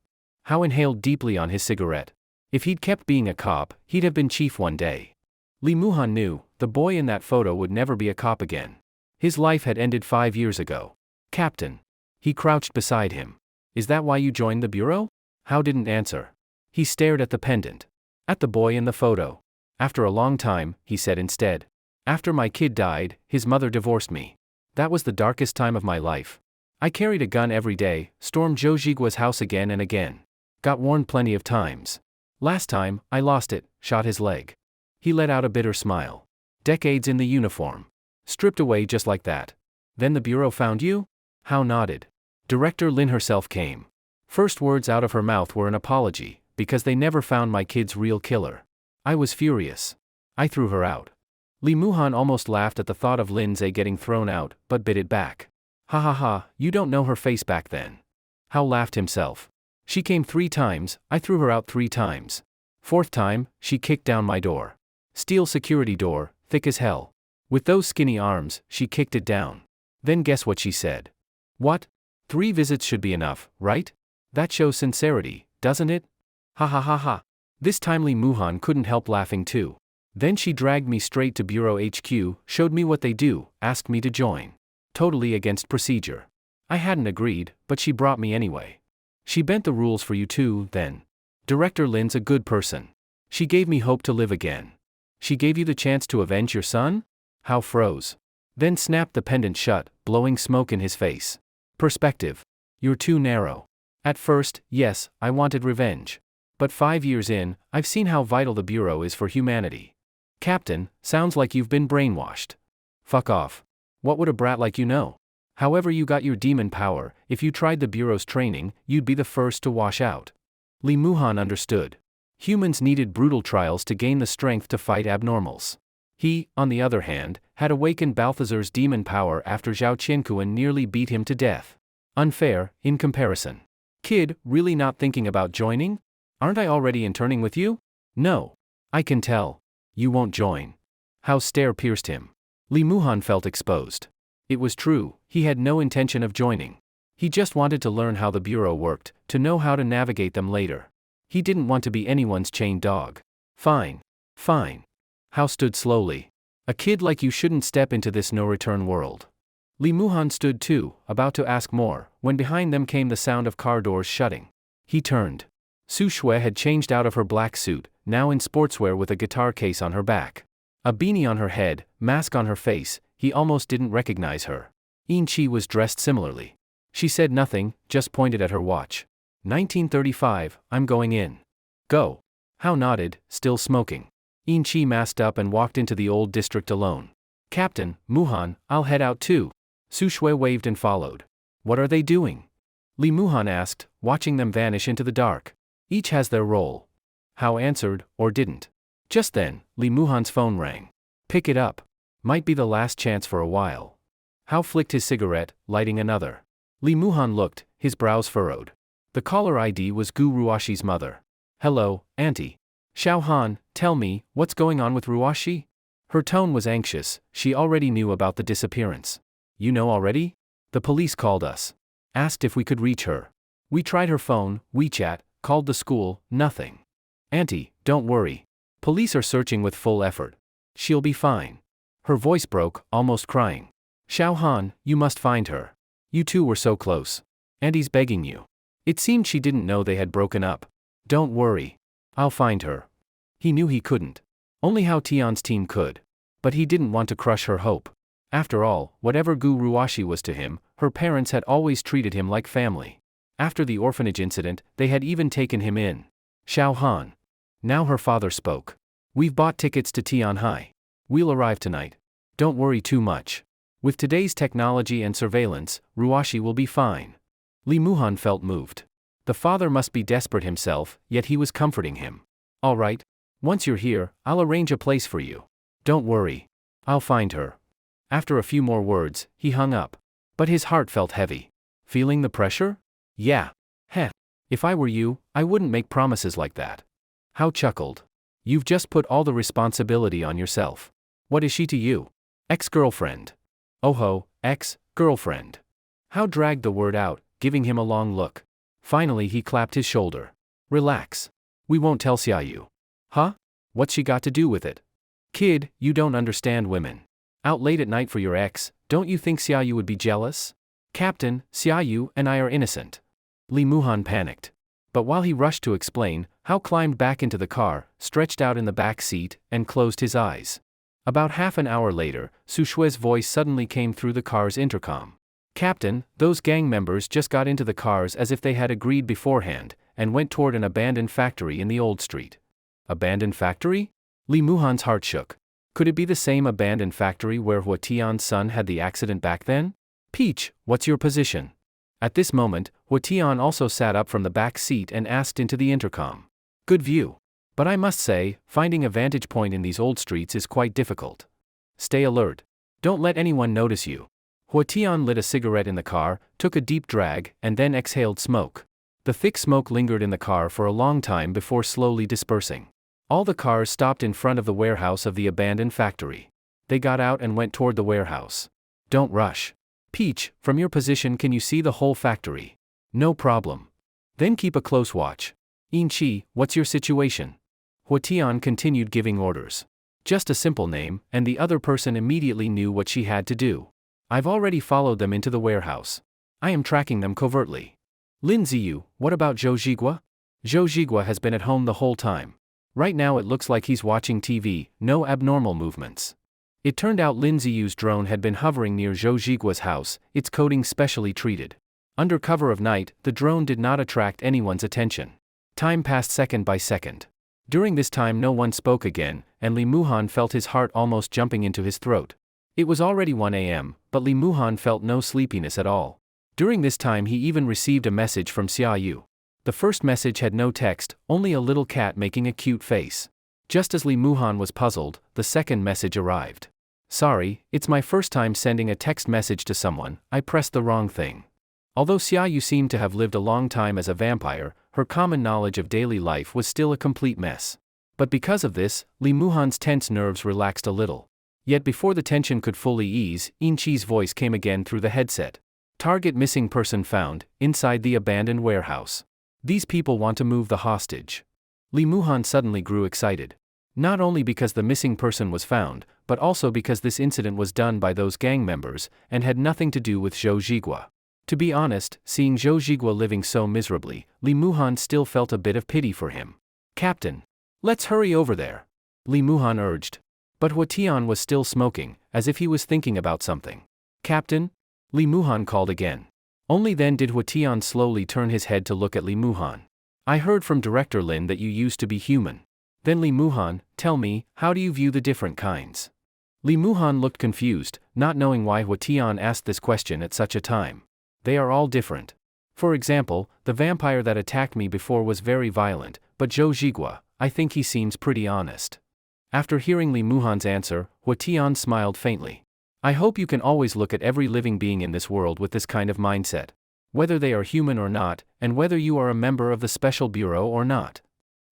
Hao inhaled deeply on his cigarette. If he'd kept being a cop, he'd have been chief one day. Li Muhan knew, the boy in that photo would never be a cop again. His life had ended 5 years ago. "Captain." He crouched beside him. "Is that why you joined the bureau?" Hao didn't answer. He stared at the pendant. At the boy in the photo. "After a long time," he said instead. "After my kid died, his mother divorced me. That was the darkest time of my life. I carried a gun every day, stormed Zhou Zhigua's house again and again. Got warned plenty of times. Last time, I lost it, shot his leg." He let out a bitter smile. "Decades in the uniform. Stripped away just like that. Then the bureau found you?" Hao nodded. Director Lin herself came. First words out of her mouth were an apology, because they never found my kid's real killer. I was furious. I threw her out. Li Muhan almost laughed at the thought of Lindsay getting thrown out, but bit it back. "Ha ha ha, you don't know her face back then." Hao laughed himself. "She came 3 times, I threw her out 3 times. 4th time, she kicked down my door. Steel security door, thick as hell. With those skinny arms, she kicked it down. Then guess what she said?" "What?" 3 visits should be enough, right? That shows sincerity, doesn't it? Ha ha ha ha. This time Lee Muhan couldn't help laughing too. Then she dragged me straight to Bureau HQ, showed me what they do, asked me to join. Totally against procedure. I hadn't agreed, but she brought me anyway. She bent the rules for you too, then. Director Lin's a good person. She gave me hope to live again. She gave you the chance to avenge your son? How froze. Then snapped the pendant shut, blowing smoke in his face. Perspective. You're too narrow. At first, yes, I wanted revenge. But 5 years in, I've seen how vital the Bureau is for humanity. Captain, sounds like you've been brainwashed. Fuck off. What would a brat like you know? However you got your demon power, if you tried the Bureau's training, you'd be the first to wash out. Lee Muhan understood. Humans needed brutal trials to gain the strength to fight abnormals. He, on the other hand, had awakened Balthazar's demon power after Zhao Qiankuan nearly beat him to death. Unfair, in comparison. Kid, really not thinking about joining? Aren't I already interning with you? No. I can tell. You won't join. Hao's stare pierced him. Lee Muhan felt exposed. It was true, he had no intention of joining. He just wanted to learn how the Bureau worked, to know how to navigate them later. He didn't want to be anyone's chained dog. Fine. Fine. Hao stood slowly. A kid like you shouldn't step into this no-return world. Lee Muhan stood too, about to ask more, when behind them came the sound of car doors shutting. He turned. Su Shui had changed out of her black suit, now in sportswear with a guitar case on her back. A beanie on her head, mask on her face, he almost didn't recognize her. Yin Qi was dressed similarly. She said nothing, just pointed at her watch. 1935, I'm going in. Go. Hao nodded, still smoking. Yin Qi masked up and walked into the old district alone. Captain, Muhan, I'll head out too. Su Shui waved and followed. What are they doing? Lee Muhan asked, watching them vanish into the dark. Each has their role. Hao answered, or didn't. Just then, Lee Muhan's phone rang. Pick it up. Might be the last chance for a while. Hao flicked his cigarette, lighting another. Lee Muhan looked, his brows furrowed. The caller ID was Gu Ruashi's mother. Hello, Auntie. Xiao Han, tell me, what's going on with Ruashi? Her tone was anxious, she already knew about the disappearance. You know already? The police called us. Asked if we could reach her. We tried her phone, WeChat, called the school, nothing. Auntie, don't worry. Police are searching with full effort. She'll be fine. Her voice broke, almost crying. Xiao Han, you must find her. You two were so close. Auntie's begging you. It seemed she didn't know they had broken up. Don't worry. I'll find her. He knew he couldn't. Only Hao Tian's team could. But he didn't want to crush her hope. After all, whatever Gu Ruashi was to him, her parents had always treated him like family. After the orphanage incident, they had even taken him in. Xiao Han. Now her father spoke. We've bought tickets to Tianhai. We'll arrive tonight. Don't worry too much. With today's technology and surveillance, Ruashi will be fine. Lee Muhan felt moved. The father must be desperate himself, yet he was comforting him. All right. Once you're here, I'll arrange a place for you. Don't worry. I'll find her. After a few more words, he hung up. But his heart felt heavy. Feeling the pressure? Yeah. Heh. If I were you, I wouldn't make promises like that. Hao chuckled. You've just put all the responsibility on yourself. What is she to you? Ex-girlfriend. Oh-ho, ex-girlfriend. Hao dragged the word out, giving him a long look. Finally he clapped his shoulder. Relax. We won't tell Xiaoyu. Huh? What's she got to do with it? Kid, you don't understand women. Out late at night for your ex, don't you think Xiaoyu would be jealous? Captain, Xiaoyu and I are innocent. Lee Muhan panicked. But while he rushed to explain, Hao climbed back into the car, stretched out in the back seat, and closed his eyes. About half an hour later, Su Shui's voice suddenly came through the car's intercom. Captain, those gang members just got into the cars as if they had agreed beforehand, and went toward an abandoned factory in the old street. Abandoned factory? Lee Muhan's heart shook. Could it be the same abandoned factory where Hua Tian's son had the accident back then? Peach, what's your position? At this moment, Hua Tian also sat up from the back seat and asked into the intercom. Good view. But I must say, finding a vantage point in these old streets is quite difficult. Stay alert. Don't let anyone notice you. Hua Tian lit a cigarette in the car, took a deep drag, and then exhaled smoke. The thick smoke lingered in the car for a long time before slowly dispersing. All the cars stopped in front of the warehouse of the abandoned factory. They got out and went toward the warehouse. Don't rush. Peach, from your position can you see the whole factory? No problem. Then keep a close watch. In-chi, what's your situation? Hua-tian continued giving orders. Just a simple name, and the other person immediately knew what she had to do. I've already followed them into the warehouse. I am tracking them covertly. Lin Ziyu, what about Zhou Zhigua? Zhou Zhigua has been at home the whole time. Right now it looks like he's watching TV, no abnormal movements. It turned out Lin Ziyu's drone had been hovering near Zhou Zhigua's house, its coating specially treated. Under cover of night, the drone did not attract anyone's attention. Time passed second by second. During this time no one spoke again, and Li Muhan felt his heart almost jumping into his throat. It was already 1 a.m., but Li Muhan felt no sleepiness at all. During this time he even received a message from Xia Yu. The first message had no text, only a little cat making a cute face. Just as Li Muhan was puzzled, the second message arrived. Sorry, it's my first time sending a text message to someone, I pressed the wrong thing. Although Xia Yu seemed to have lived a long time as a vampire, her common knowledge of daily life was still a complete mess. But because of this, Li Muhan's tense nerves relaxed a little. Yet before the tension could fully ease, In-chi's voice came again through the headset. Target missing person found, inside the abandoned warehouse. These people want to move the hostage. Li Muhan suddenly grew excited. Not only because the missing person was found, but also because this incident was done by those gang members, and had nothing to do with Zhou Zhigua. To be honest, seeing Zhou Zhigua living so miserably, Li Muhan still felt a bit of pity for him. Captain, let's hurry over there. Li Muhan urged. But Hua-tian was still smoking, as if he was thinking about something. Captain? Li Muhan called again. Only then did Hua-tian slowly turn his head to look at Li Muhan. I heard from Director Lin that you used to be human. Then Li Muhan, tell me, how do you view the different kinds? Li Muhan looked confused, not knowing why Hua-tian asked this question at such a time. They are all different. For example, the vampire that attacked me before was very violent, but Zhou Zhigua, I think he seems pretty honest. After hearing Li Muhan's answer, Hua-tian smiled faintly. I hope you can always look at every living being in this world with this kind of mindset. Whether they are human or not, and whether you are a member of the Special Bureau or not.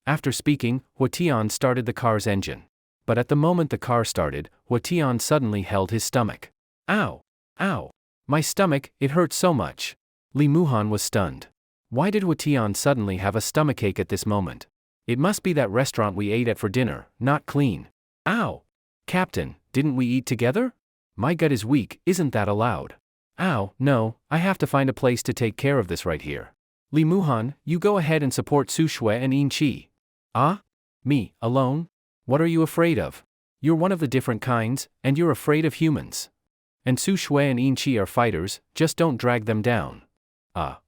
After speaking, Hua-tian started the car's engine. But at the moment the car started, Hua-tian suddenly held his stomach. Ow! Ow! My stomach, it hurt so much. Li Muhan was stunned. Why did Hua-tian suddenly have a stomachache at this moment? It must be that restaurant we ate at for dinner, not clean. Ow! Captain, didn't we eat together? My gut is weak, isn't that allowed? Ow, no, I have to find a place to take care of this right here. Li Muhan, you go ahead and support Su Shui and In-chi. Ah? Me, alone? What are you afraid of? You're one of the different kinds, and you're afraid of humans. And Su Shui and In-chi are fighters, just don't drag them down.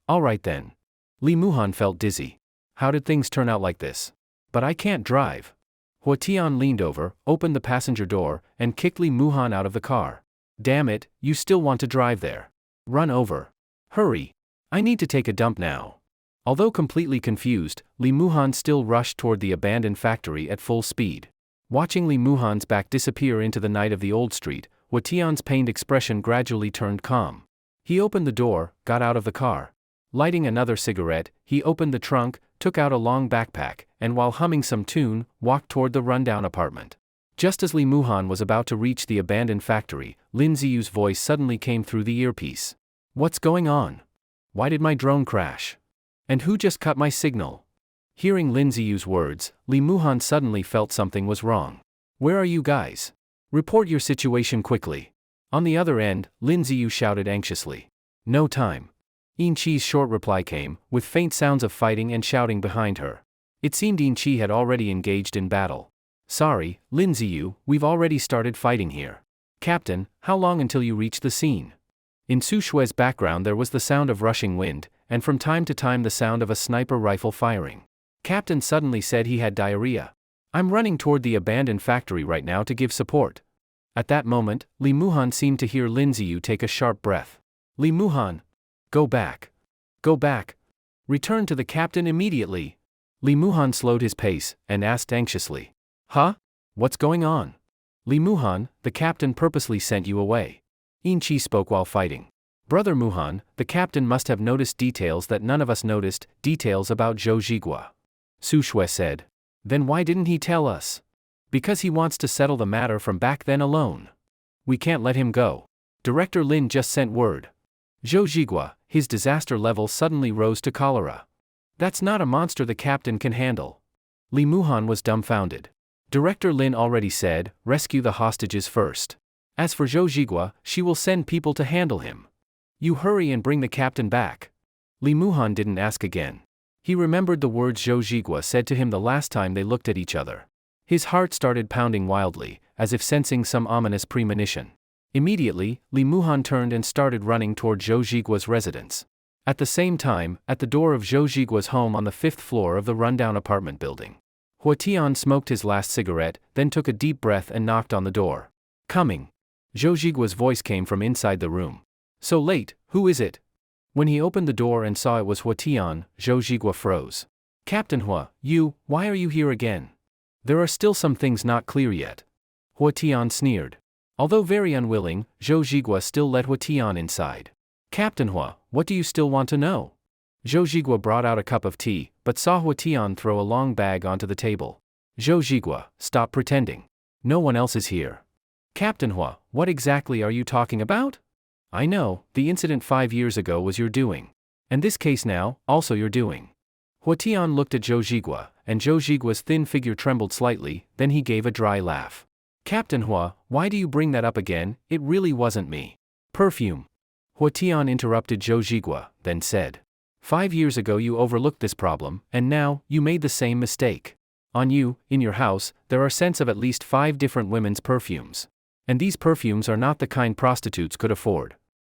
Alright then. Li Muhan felt dizzy. How did things turn out like this? But I can't drive. Hua-tian leaned over, opened the passenger door, and kicked Li Muhan out of the car. Damn it, you still want to drive there. Run over. Hurry. I need to take a dump now. Although completely confused, Li Muhan still rushed toward the abandoned factory at full speed. Watching Li Muhan's back disappear into the night of the old street, Hua-tian's pained expression gradually turned calm. He opened the door, got out of the car. Lighting another cigarette, he opened the trunk, took out a long backpack, and while humming some tune, walked toward the rundown apartment. Just as Li Muhan was about to reach the abandoned factory, Lin Ziyu's voice suddenly came through the earpiece. What's going on? Why did my drone crash? And who just cut my signal? Hearing Lin Ziyu's words, Li Muhan suddenly felt something was wrong. Where are you guys? Report your situation quickly. On the other end, Lin Ziyu shouted anxiously. No time. In-chi's short reply came, with faint sounds of fighting and shouting behind her. It seemed In-chi had already engaged in battle. Sorry, Lin Ziyu, we've already started fighting here. Captain, how long until you reach the scene? In Su Shui's background there was the sound of rushing wind, and from time to time the sound of a sniper rifle firing. Captain suddenly said he had diarrhea. I'm running toward the abandoned factory right now to give support. At that moment, Li Muhan seemed to hear Lin Ziyu take a sharp breath. Li Muhan. Go back. Go back. Return to the captain immediately. Li Muhan slowed his pace, and asked anxiously. Huh? What's going on? Li Muhan, the captain purposely sent you away. In-chi spoke while fighting. Brother Muhan, the captain must have noticed details that none of us noticed, details about Zhou Zhigua. Su Shui said. Then why didn't he tell us? Because he wants to settle the matter from back then alone. We can't let him go. Director Lin just sent word. Zhou Zhigua, his disaster level suddenly rose to cholera. That's not a monster the captain can handle. Li Muhan was dumbfounded. Director Lin already said, rescue the hostages first. As for Zhou Zhigua, she will send people to handle him. You hurry and bring the captain back. Li Muhan didn't ask again. He remembered the words Zhou Zhigua said to him the last time they looked at each other. His heart started pounding wildly, as if sensing some ominous premonition. Immediately, Li Muhan turned and started running toward Zhou Zhigua's residence. At the same time, at the door of Zhou Zhigua's home on the 5th floor of the rundown apartment building, Hua Tian smoked his last cigarette, then took a deep breath and knocked on the door. Coming. Zhou Zhigua's voice came from inside the room. So late, who is it? When he opened the door and saw it was Hua Tian, Zhou Zhigua froze. Captain Hua, why are you here again? There are still some things not clear yet. Hua Tian sneered. Although very unwilling, Zhou Zhigua still let Hua Tian inside. Captain Hua, what do you still want to know? Zhou Zhigua brought out a cup of tea, but saw Hua Tian throw a long bag onto the table. Zhou Zhigua, stop pretending. No one else is here. Captain Hua, what exactly are you talking about? I know, the incident 5 years ago was your doing. And this case now, also your doing. Hua Tian looked at Zhou Zhigua, and Zhou Zhigua's thin figure trembled slightly, then he gave a dry laugh. Captain Hua, why do you bring that up again? It really wasn't me. Perfume. Hua Tian interrupted Zhou Zhigua, then said. 5 years ago you overlooked this problem, and now, you made the same mistake. On you, in your house, there are scents of at least 5 different women's perfumes. And these perfumes are not the kind prostitutes could afford.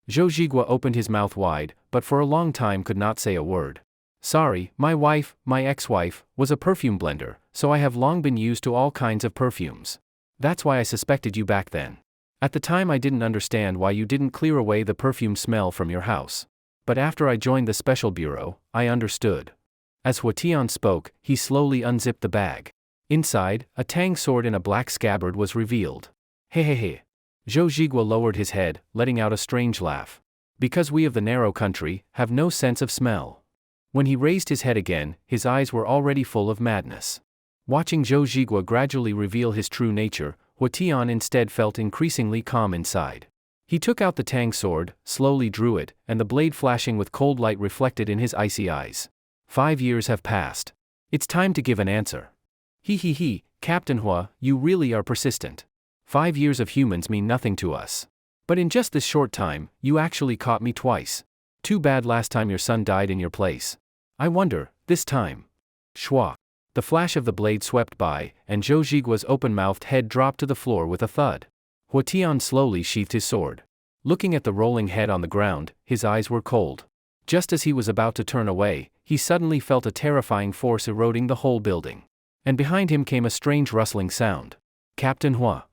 Zhou Zhigua opened his mouth wide, but for a long time could not say a word. Sorry, my wife, my ex-wife, was a perfume blender, so I have long been used to all kinds of perfumes. That's why I suspected you back then. At the time I didn't understand why you didn't clear away the perfume smell from your house. But after I joined the special bureau, I understood. As Hua Tian spoke, he slowly unzipped the bag. Inside, a tang sword in a black scabbard was revealed. Hehehe. Zhou Zhigua lowered his head, letting out a strange laugh. Because we of the narrow country have no sense of smell. When he raised his head again, his eyes were already full of madness. Watching Zhou Zhigua gradually reveal his true nature, Hua Tian instead felt increasingly calm inside. He took out the tang sword, slowly drew it, and the blade flashing with cold light reflected in his icy eyes. 5 years have passed. It's time to give an answer. He, Captain Hua, you really are persistent. 5 years of humans mean nothing to us. But in just this short time, you actually caught me twice. Too bad last time your son died in your place. I wonder, this time. Shwa. The flash of the blade swept by, and Zhou Zhigua's open-mouthed head dropped to the floor with a thud. Hua Tian slowly sheathed his sword. Looking at the rolling head on the ground, his eyes were cold. Just as he was about to turn away, he suddenly felt a terrifying force eroding the whole building. And behind him came a strange rustling sound. Captain Hua.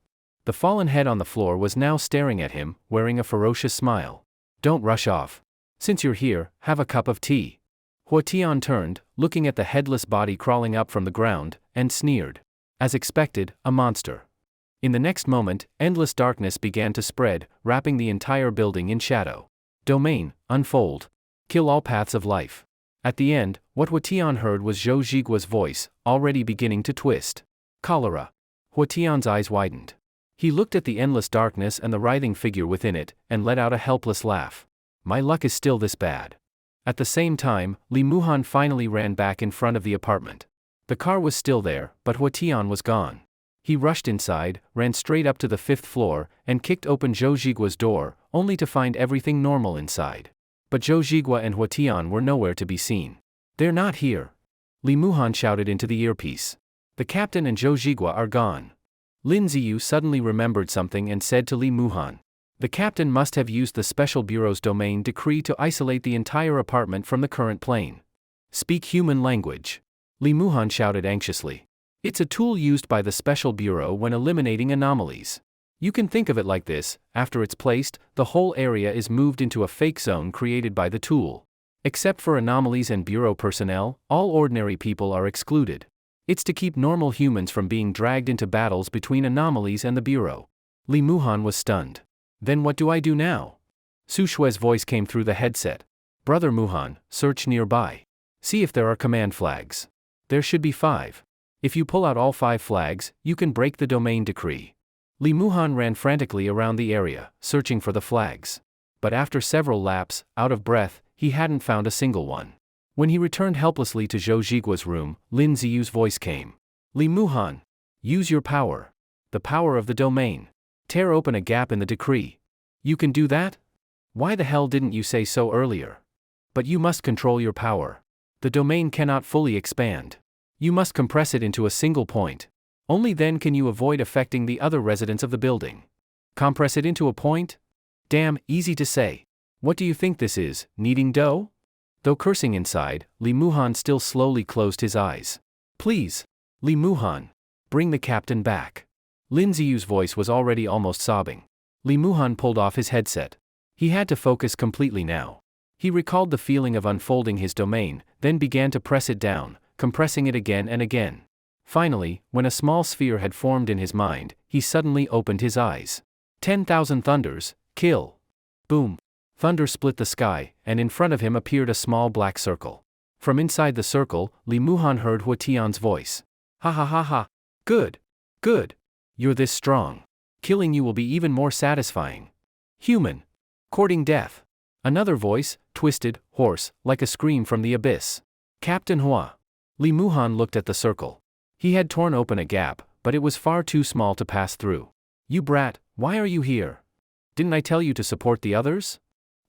The fallen head on the floor was now staring at him, wearing a ferocious smile. Don't rush off. Since you're here, have a cup of tea. Hua Tian turned, looking at the headless body crawling up from the ground, and sneered. As expected, a monster. In the next moment, endless darkness began to spread, wrapping the entire building in shadow. Domain, unfold. Kill all paths of life. At the end, what Hua Tian heard was Zhou Zhigua's voice, already beginning to twist. Cholera. Hua Tian's eyes widened. He looked at the endless darkness and the writhing figure within it, and let out a helpless laugh. My luck is still this bad. At the same time, Li Muhan finally ran back in front of the apartment. The car was still there, but Hua Tian was gone. He rushed inside, ran straight up to the 5th floor, and kicked open Zhou Zhigua's door, only to find everything normal inside. But Zhou Zhigua and Hua Tian were nowhere to be seen. They're not here. Li Muhan shouted into the earpiece. The captain and Zhou Zhigua are gone. Lin Ziyu suddenly remembered something and said to Li Muhan. The captain must have used the Special Bureau's domain decree to isolate the entire apartment from the current plane. Speak human language. Li Muhan shouted anxiously. It's a tool used by the Special Bureau when eliminating anomalies. You can think of it like this: after it's placed, the whole area is moved into a fake zone created by the tool. Except for anomalies and Bureau personnel, all ordinary people are excluded. It's to keep normal humans from being dragged into battles between anomalies and the Bureau. Li Muhan was stunned. Then what do I do now? Su Shue's voice came through the headset. Brother Muhan, search nearby. See if there are command flags. There should be 5. If you pull out all 5 flags, you can break the domain decree. Li Muhan ran frantically around the area, searching for the flags. But after several laps, out of breath, he hadn't found a single one. When he returned helplessly to Zhou Zhigua's room, Lin Ziyu's voice came. Li Muhan, use your power. The power of the domain. Tear open a gap in the decree. You can do that? Why the hell didn't you say so earlier? But you must control your power. The domain cannot fully expand. You must compress it into a single point. Only then can you avoid affecting the other residents of the building. Compress it into a point? Damn, easy to say. What do you think this is, kneading dough? Though cursing inside, Li Muhan still slowly closed his eyes. Please, Li Muhan, bring the captain back. Lin Ziyu's voice was already almost sobbing. Li Muhan pulled off his headset. He had to focus completely now. He recalled the feeling of unfolding his domain, then began to press it down, compressing it again and again. Finally, when a small sphere had formed in his mind, he suddenly opened his eyes. 10,000 thunders, kill. Boom. Thunder split the sky, and in front of him appeared a small black circle. From inside the circle, Li Muhan heard Hua Tian's voice. Ha ha ha ha. Good. Good. You're this strong. Killing you will be even more satisfying. Human. Courting death. Another voice, twisted, hoarse, like a scream from the abyss. Captain Hua. Li Muhan looked at the circle. He had torn open a gap, but it was far too small to pass through. You brat, why are you here? Didn't I tell you to support the others?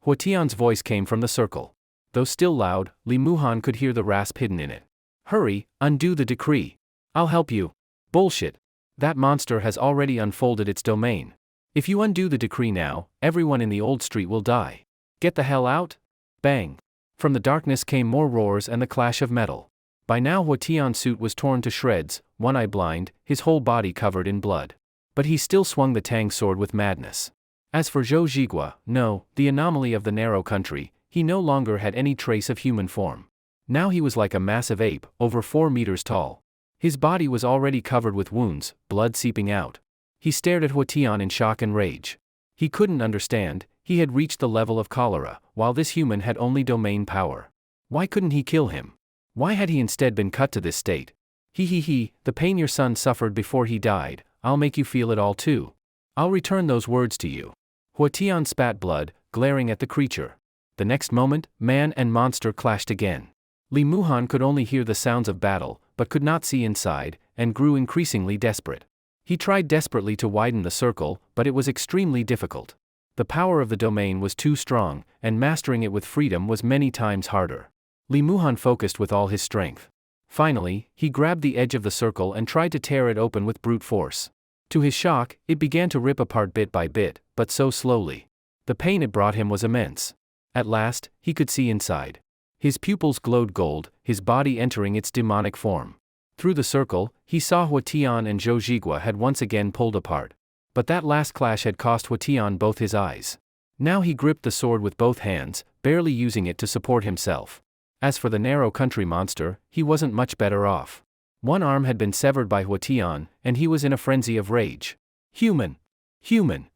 Hua Tian's voice came from the circle. Though still loud, Li Muhan could hear the rasp hidden in it. Hurry, undo the decree. I'll help you. Bullshit. That monster has already unfolded its domain. If you undo the decree now, everyone in the old street will die. Get the hell out? Bang. From the darkness came more roars and the clash of metal. By now Hua Tian's suit was torn to shreds, one eye blind, his whole body covered in blood. But he still swung the tang sword with madness. As for Zhou Zhigua, no, the anomaly of the narrow country, he no longer had any trace of human form. Now he was like a massive ape, over 4 meters tall. His body was already covered with wounds, blood seeping out. He stared at Hua Tian in shock and rage. He couldn't understand, he had reached the level of cholera, while this human had only domain power. Why couldn't he kill him? Why had he instead been cut to this state? The pain your son suffered before he died, I'll make you feel it all too. I'll return those words to you. Hua Tian spat blood, glaring at the creature. The next moment, man and monster clashed again. Li Muhan could only hear the sounds of battle, but could not see inside, and grew increasingly desperate. He tried desperately to widen the circle, but it was extremely difficult. The power of the domain was too strong, and mastering it with freedom was many times harder. Li Muhan focused with all his strength. Finally, he grabbed the edge of the circle and tried to tear it open with brute force. To his shock, it began to rip apart bit by bit, but so slowly. The pain it brought him was immense. At last, he could see inside. His pupils glowed gold, his body entering its demonic form. Through the circle, he saw Hua Tian and Zhou Zhigua had once again pulled apart. But that last clash had cost Hua Tian both his eyes. Now he gripped the sword with both hands, barely using it to support himself. As for the narrow country monster, he wasn't much better off. One arm had been severed by Hua Tian, and he was in a frenzy of rage. Human! Human!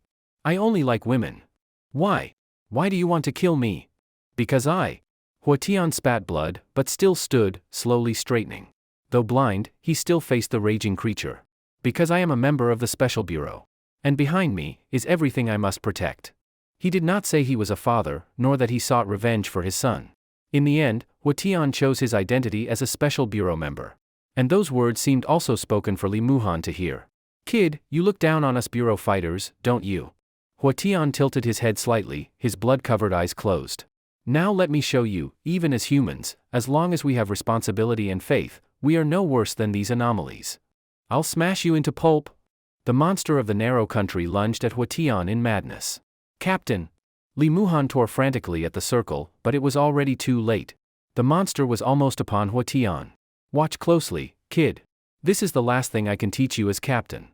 I only like women. Why? Why do you want to kill me? Because Hua Tian spat blood, but still stood, slowly straightening. Though blind, he still faced the raging creature. Because I am a member of the Special Bureau. And behind me is everything I must protect. He did not say he was a father, nor that he sought revenge for his son. In the end, Hua Tian chose his identity as a Special Bureau member. And those words seemed also spoken for Li Muhan to hear. Kid, you look down on us Bureau fighters, don't you? Hua Tian tilted his head slightly, his blood-covered eyes closed. Now let me show you, even as humans, as long as we have responsibility and faith, we are no worse than these anomalies. I'll smash you into pulp. The monster of the narrow country lunged at Hua Tian in madness. Captain! Li Muhan tore frantically at the circle, but it was already too late. The monster was almost upon Hua Tian. Watch closely, kid. This is the last thing I can teach you as captain.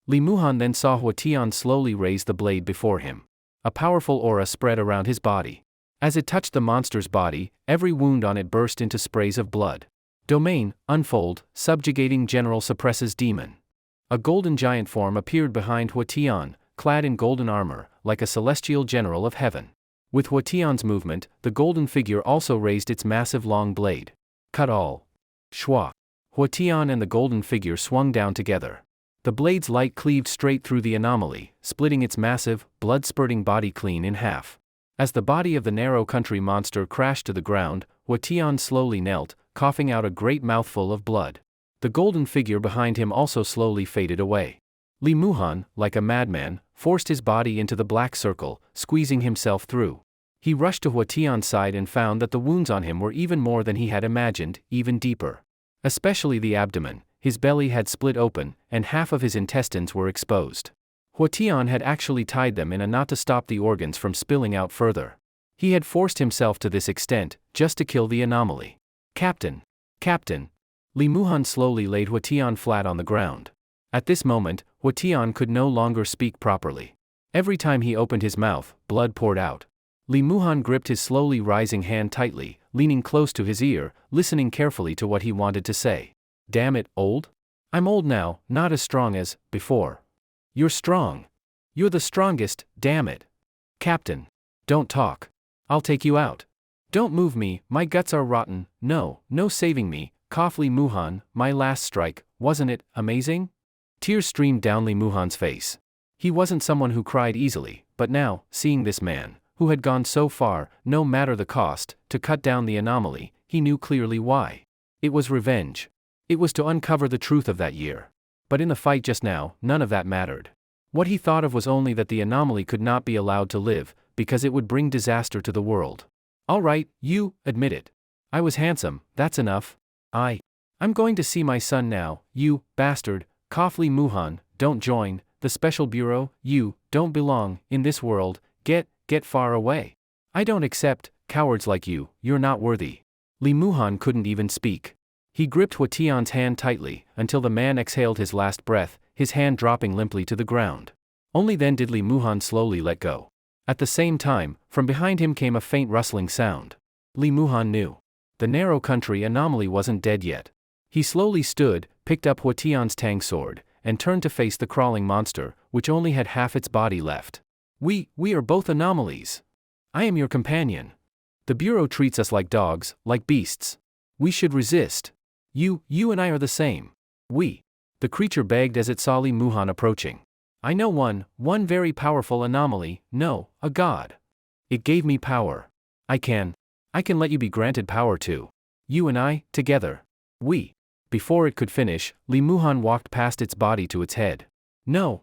Li Muhan then saw Hua Tian slowly raise the blade before him. A powerful aura spread around his body. As it touched the monster's body, every wound on it burst into sprays of blood. Domain, unfold, subjugating general suppresses demon. A golden giant form appeared behind Hua Tian, clad in golden armor, like a celestial general of heaven. With Hua Tian's movement, the golden figure also raised its massive long blade. Cut all. Shwa. Hua Tian and the golden figure swung down together. The blade's light cleaved straight through the anomaly, splitting its massive, blood-spurting body clean in half. As the body of the narrow country monster crashed to the ground, Hua slowly knelt, coughing out a great mouthful of blood. The golden figure behind him also slowly faded away. Li Muhan, like a madman, forced his body into the black circle, squeezing himself through. He rushed to Hua side and found that the wounds on him were even more than he had imagined, even deeper. Especially the abdomen. His belly had split open, and half of his intestines were exposed. Hua had actually tied them in a knot to stop the organs from spilling out further. He had forced himself to this extent, just to kill the anomaly. Captain! Captain! Li Muhan slowly laid Hua flat on the ground. At this moment, Hua could no longer speak properly. Every time he opened his mouth, blood poured out. Li Muhan gripped his slowly rising hand tightly, leaning close to his ear, listening carefully to what he wanted to say. Damn it, old? I'm old now, not as strong as before. You're strong. You're the strongest, damn it. Captain. Don't talk. I'll take you out. Don't move me, my guts are rotten, no saving me, coughed Li Muhan, my last strike, wasn't it amazing? Tears streamed down Li Muhan's face. He wasn't someone who cried easily, but now, seeing this man, who had gone so far, no matter the cost, to cut down the anomaly, he knew clearly why. It was revenge. It was to uncover the truth of that year. But in the fight just now, none of that mattered. What he thought of was only that the anomaly could not be allowed to live, because it would bring disaster to the world. All right, you, admit it. I was handsome, that's enough. I'm going to see my son now, you, bastard, coughed Li Muhan, don't join the special bureau, you, don't belong in this world, get far away. I don't accept, cowards like you, you're not worthy. Li Muhan couldn't even speak. He gripped Hua hand tightly, until the man exhaled his last breath, his hand dropping limply to the ground. Only then did Li Muhan slowly let go. At the same time, from behind him came a faint rustling sound. Li Muhan knew. The narrow country anomaly wasn't dead yet. He slowly stood, picked up Hua tang sword, and turned to face the crawling monster, which only had half its body left. We are both anomalies. I am your companion. The Bureau treats us like dogs, like beasts. We should resist. You and I are the same. The creature begged as it saw Li Muhan approaching. I know one very powerful anomaly, no, a god. It gave me power. I can let you be granted power too. You and I, together. Before it could finish, Li Muhan walked past its body to its head. No.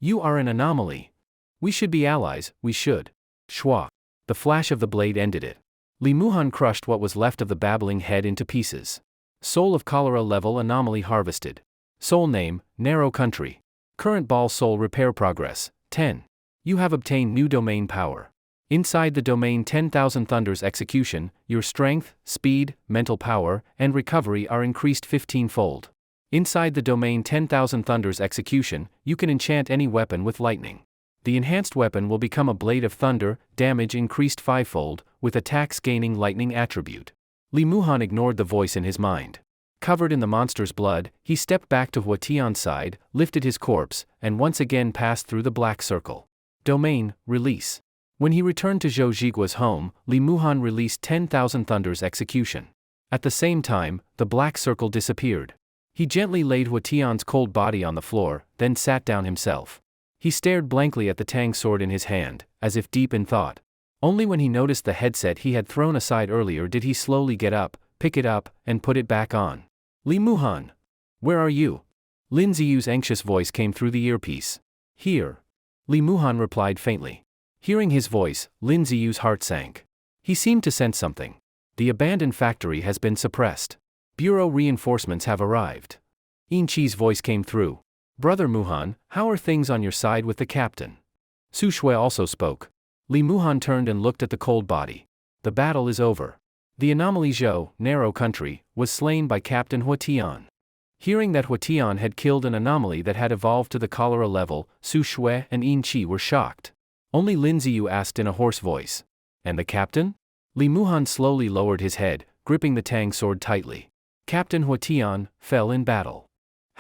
You are an anomaly. We should be allies, we should. Shwa. The flash of the blade ended it. Li Muhan crushed what was left of the babbling head into pieces. Soul of Cholera level anomaly harvested. Soul name, Narrow Country. Current ball soul repair progress, 10. You have obtained new domain power. Inside the domain 10,000 Thunder's execution, your strength, speed, mental power, and recovery are increased 15-fold. Inside the domain 10,000 Thunder's execution, you can enchant any weapon with lightning. The enhanced weapon will become a blade of thunder, damage increased 5-fold, with attacks gaining lightning attribute. Li Muhan ignored the voice in his mind. Covered in the monster's blood, he stepped back to Hua side, lifted his corpse, and once again passed through the black circle. Domain, release. When he returned to Zhou Zhigua's home, Li Muhan released 10,000 Thunder's execution. At the same time, the black circle disappeared. He gently laid Hua cold body on the floor, then sat down himself. He stared blankly at the tang sword in his hand, as if deep in thought. Only when he noticed the headset he had thrown aside earlier did he slowly get up, pick it up, and put it back on. Li Muhan. Where are you? Lin Ziyu's anxious voice came through the earpiece. Here. Li Muhan replied faintly. Hearing his voice, Lin Ziyu's heart sank. He seemed to sense something. The abandoned factory has been suppressed. Bureau reinforcements have arrived. Yin Chi's voice came through. Brother Muhan, how are things on your side with the captain? Su Shui also spoke. Li Muhan turned and looked at the cold body. The battle is over. The anomaly Zhou, Narrow Country, was slain by Captain Hua. Hearing that Hua had killed an anomaly that had evolved to the cholera level, Su Shui and Yin Chi were shocked. Only Lin Ziyu asked in a hoarse voice. And the captain? Li Muhan slowly lowered his head, gripping the tang sword tightly. Captain Hua fell in battle.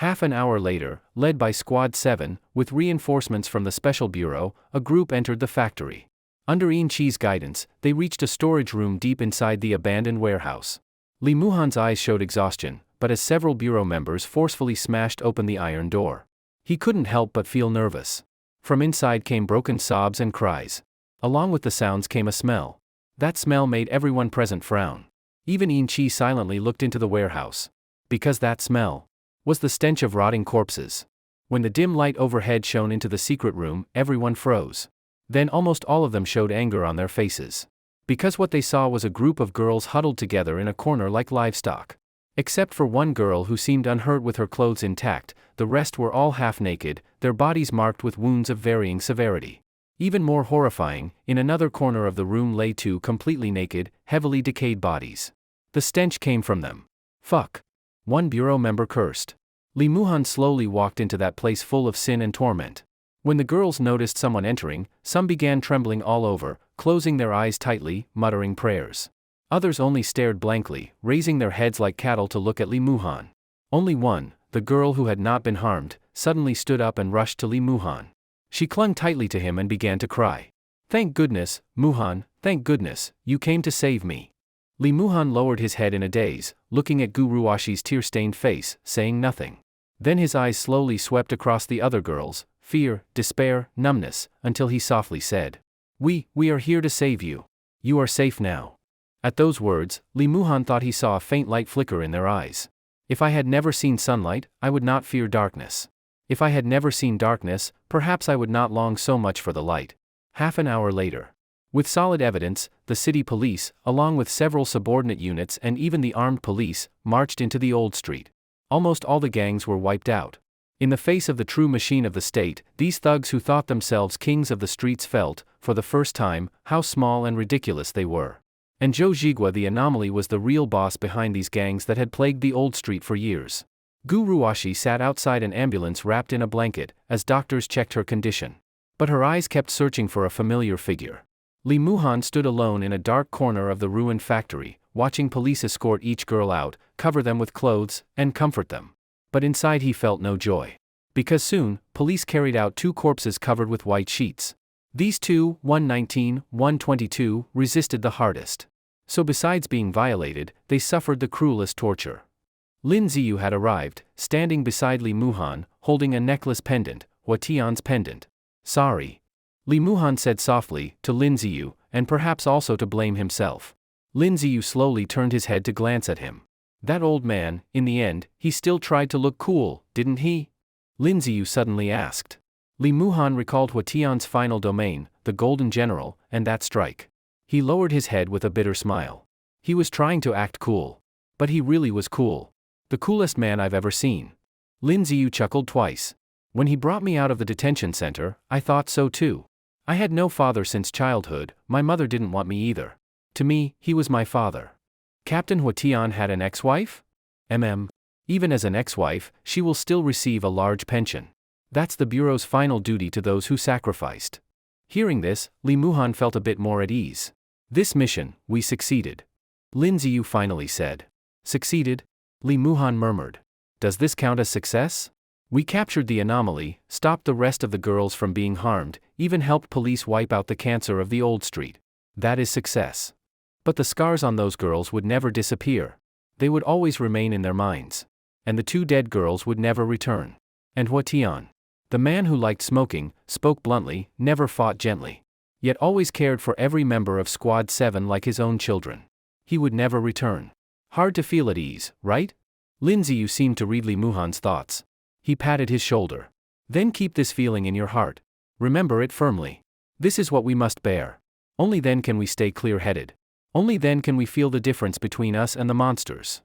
Half an hour later, led by Squad 7, with reinforcements from the Special Bureau, a group entered the factory. Under Yin Chi's guidance, they reached a storage room deep inside the abandoned warehouse. Li Muhan's eyes showed exhaustion, but as several bureau members forcefully smashed open the iron door. He couldn't help but feel nervous. From inside came broken sobs and cries. Along with the sounds came a smell. That smell made everyone present frown. Even In-chi silently looked into the warehouse. Because that smell was the stench of rotting corpses. When the dim light overhead shone into the secret room, everyone froze. Then almost all of them showed anger on their faces. Because what they saw was a group of girls huddled together in a corner like livestock. Except for one girl who seemed unhurt with her clothes intact, the rest were all half naked, their bodies marked with wounds of varying severity. Even more horrifying, in another corner of the room lay two completely naked, heavily decayed bodies. The stench came from them. Fuck. One bureau member cursed. Lee Muhan slowly walked into that place full of sin and torment. When the girls noticed someone entering, some began trembling all over, closing their eyes tightly, muttering prayers. Others only stared blankly, raising their heads like cattle to look at Lee Muhan. Only one, the girl who had not been harmed, suddenly stood up and rushed to Lee Muhan. She clung tightly to him and began to cry. "Thank goodness, Muhan, thank goodness, you came to save me." Lee Muhan lowered his head in a daze, looking at Gu Ruashi's tear-stained face, saying nothing. Then his eyes slowly swept across the other girls, fear, despair, numbness, until he softly said, We are here to save you. You are safe now." At those words, Lee Muhan thought he saw a faint light flicker in their eyes. If I had never seen sunlight, I would not fear darkness. If I had never seen darkness, perhaps I would not long so much for the light. Half an hour later. With solid evidence, the city police, along with several subordinate units and even the armed police, marched into the old street. Almost all the gangs were wiped out. In the face of the true machine of the state, these thugs who thought themselves kings of the streets felt, for the first time, how small and ridiculous they were. And Zhou Zhigua the anomaly was the real boss behind these gangs that had plagued the old street for years. Gu Ruashi sat outside an ambulance wrapped in a blanket, as doctors checked her condition. But her eyes kept searching for a familiar figure. Lee Muhan stood alone in a dark corner of the ruined factory, watching police escort each girl out, cover them with clothes, and comfort them. But inside he felt no joy. Because soon, police carried out two corpses covered with white sheets. These two, 119, 122, resisted the hardest. So besides being violated, they suffered the cruelest torture. Lin Ziyu had arrived, standing beside Lee Muhan, holding a necklace pendant, Huatian's pendant. "Sorry," Lee Muhan said softly, to Lin Ziyu, and perhaps also to blame himself. Lin Ziyu slowly turned his head to glance at him. That old man, in the end, he still tried to look cool, didn't he? Lin Ziyu suddenly asked. Lee Muhan recalled Huatian's final domain, the Golden General, and that strike. He lowered his head with a bitter smile. He was trying to act cool. But he really was cool. The coolest man I've ever seen. Lin Ziyu chuckled twice. When he brought me out of the detention center, I thought so too. I had no father since childhood, my mother didn't want me either. To me, he was my father. Captain Huatian had an ex-wife? Even as an ex-wife, she will still receive a large pension. That's the Bureau's final duty to those who sacrificed. Hearing this, Lee Muhan felt a bit more at ease. This mission, we succeeded. Lin Ziyu finally said. Succeeded? Lee Muhan murmured. Does this count as success? We captured the anomaly, stopped the rest of the girls from being harmed, even helped police wipe out the cancer of the old street. That is success. But the scars on those girls would never disappear. They would always remain in their minds. And the two dead girls would never return. And Huatian, the man who liked smoking, spoke bluntly, never fought gently. Yet always cared for every member of Squad 7 like his own children. He would never return. Hard to feel at ease, right? Lin Ziyu seemed to read Lee Muhan's thoughts. He patted his shoulder. Then keep this feeling in your heart. Remember it firmly. This is what we must bear. Only then can we stay clear-headed. Only then can we feel the difference between us and the monsters.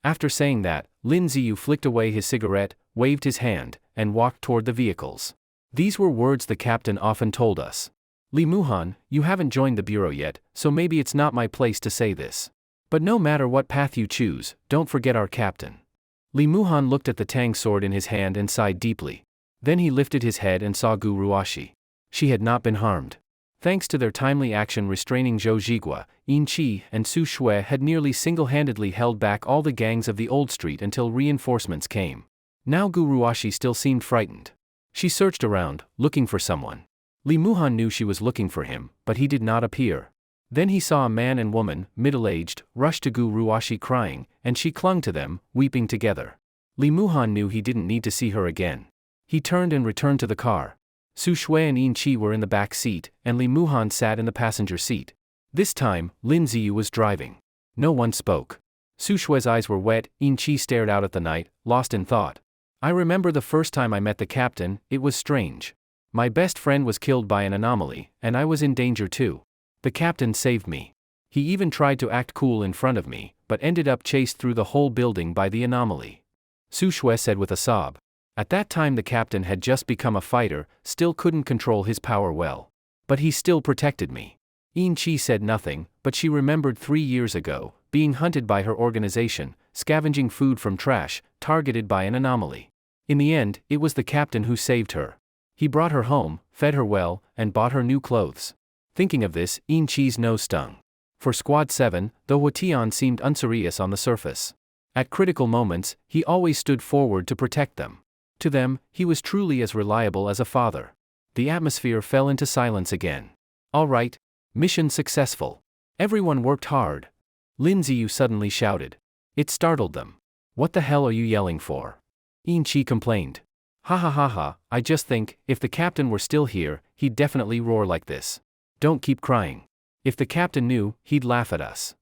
After saying that, Lin Ziyu flicked away his cigarette, waved his hand, and walked toward the vehicles. These were words the captain often told us. Lee Muhan, you haven't joined the Bureau yet, so maybe it's not my place to say this. But no matter what path you choose, don't forget our captain. Lee Muhan looked at the tang sword in his hand and sighed deeply. Then he lifted his head and saw Gu Ruashi. She had not been harmed. Thanks to their timely action restraining Zhou Zhigua, In-chi and Su Shui had nearly single-handedly held back all the gangs of the old street until reinforcements came. Now Gu Ruashi still seemed frightened. She searched around, looking for someone. Lee Muhan knew she was looking for him, but he did not appear. Then he saw a man and woman, middle-aged, rush to Gu Ruashi crying, and she clung to them, weeping together. Li Muhan knew he didn't need to see her again. He turned and returned to the car. Su Shui and Yin Qi were in the back seat, and Li Muhan sat in the passenger seat. This time, Lin Ziyu was driving. No one spoke. Su Shui's eyes were wet, Yin Qi stared out at the night, lost in thought. I remember the first time I met the captain, it was strange. My best friend was killed by an anomaly, and I was in danger too. The captain saved me. He even tried to act cool in front of me, but ended up chased through the whole building by the anomaly. Su Shui said with a sob. At that time the captain had just become a fighter, still couldn't control his power well. But he still protected me. Yin Qi said nothing, but she remembered 3 years ago, being hunted by her organization, scavenging food from trash, targeted by an anomaly. In the end, it was the captain who saved her. He brought her home, fed her well, and bought her new clothes. Thinking of this, Yin Qi's nose stung. For Squad 7, though Huatian seemed unserious on the surface. At critical moments, he always stood forward to protect them. To them, he was truly as reliable as a father. The atmosphere fell into silence again. All right. Mission successful. Everyone worked hard. Lin Ziyu suddenly shouted. It startled them. What the hell are you yelling for? Yin Qi complained. Ha ha ha ha, I just think, if the captain were still here, he'd definitely roar like this. Don't keep crying. If the captain knew, he'd laugh at us.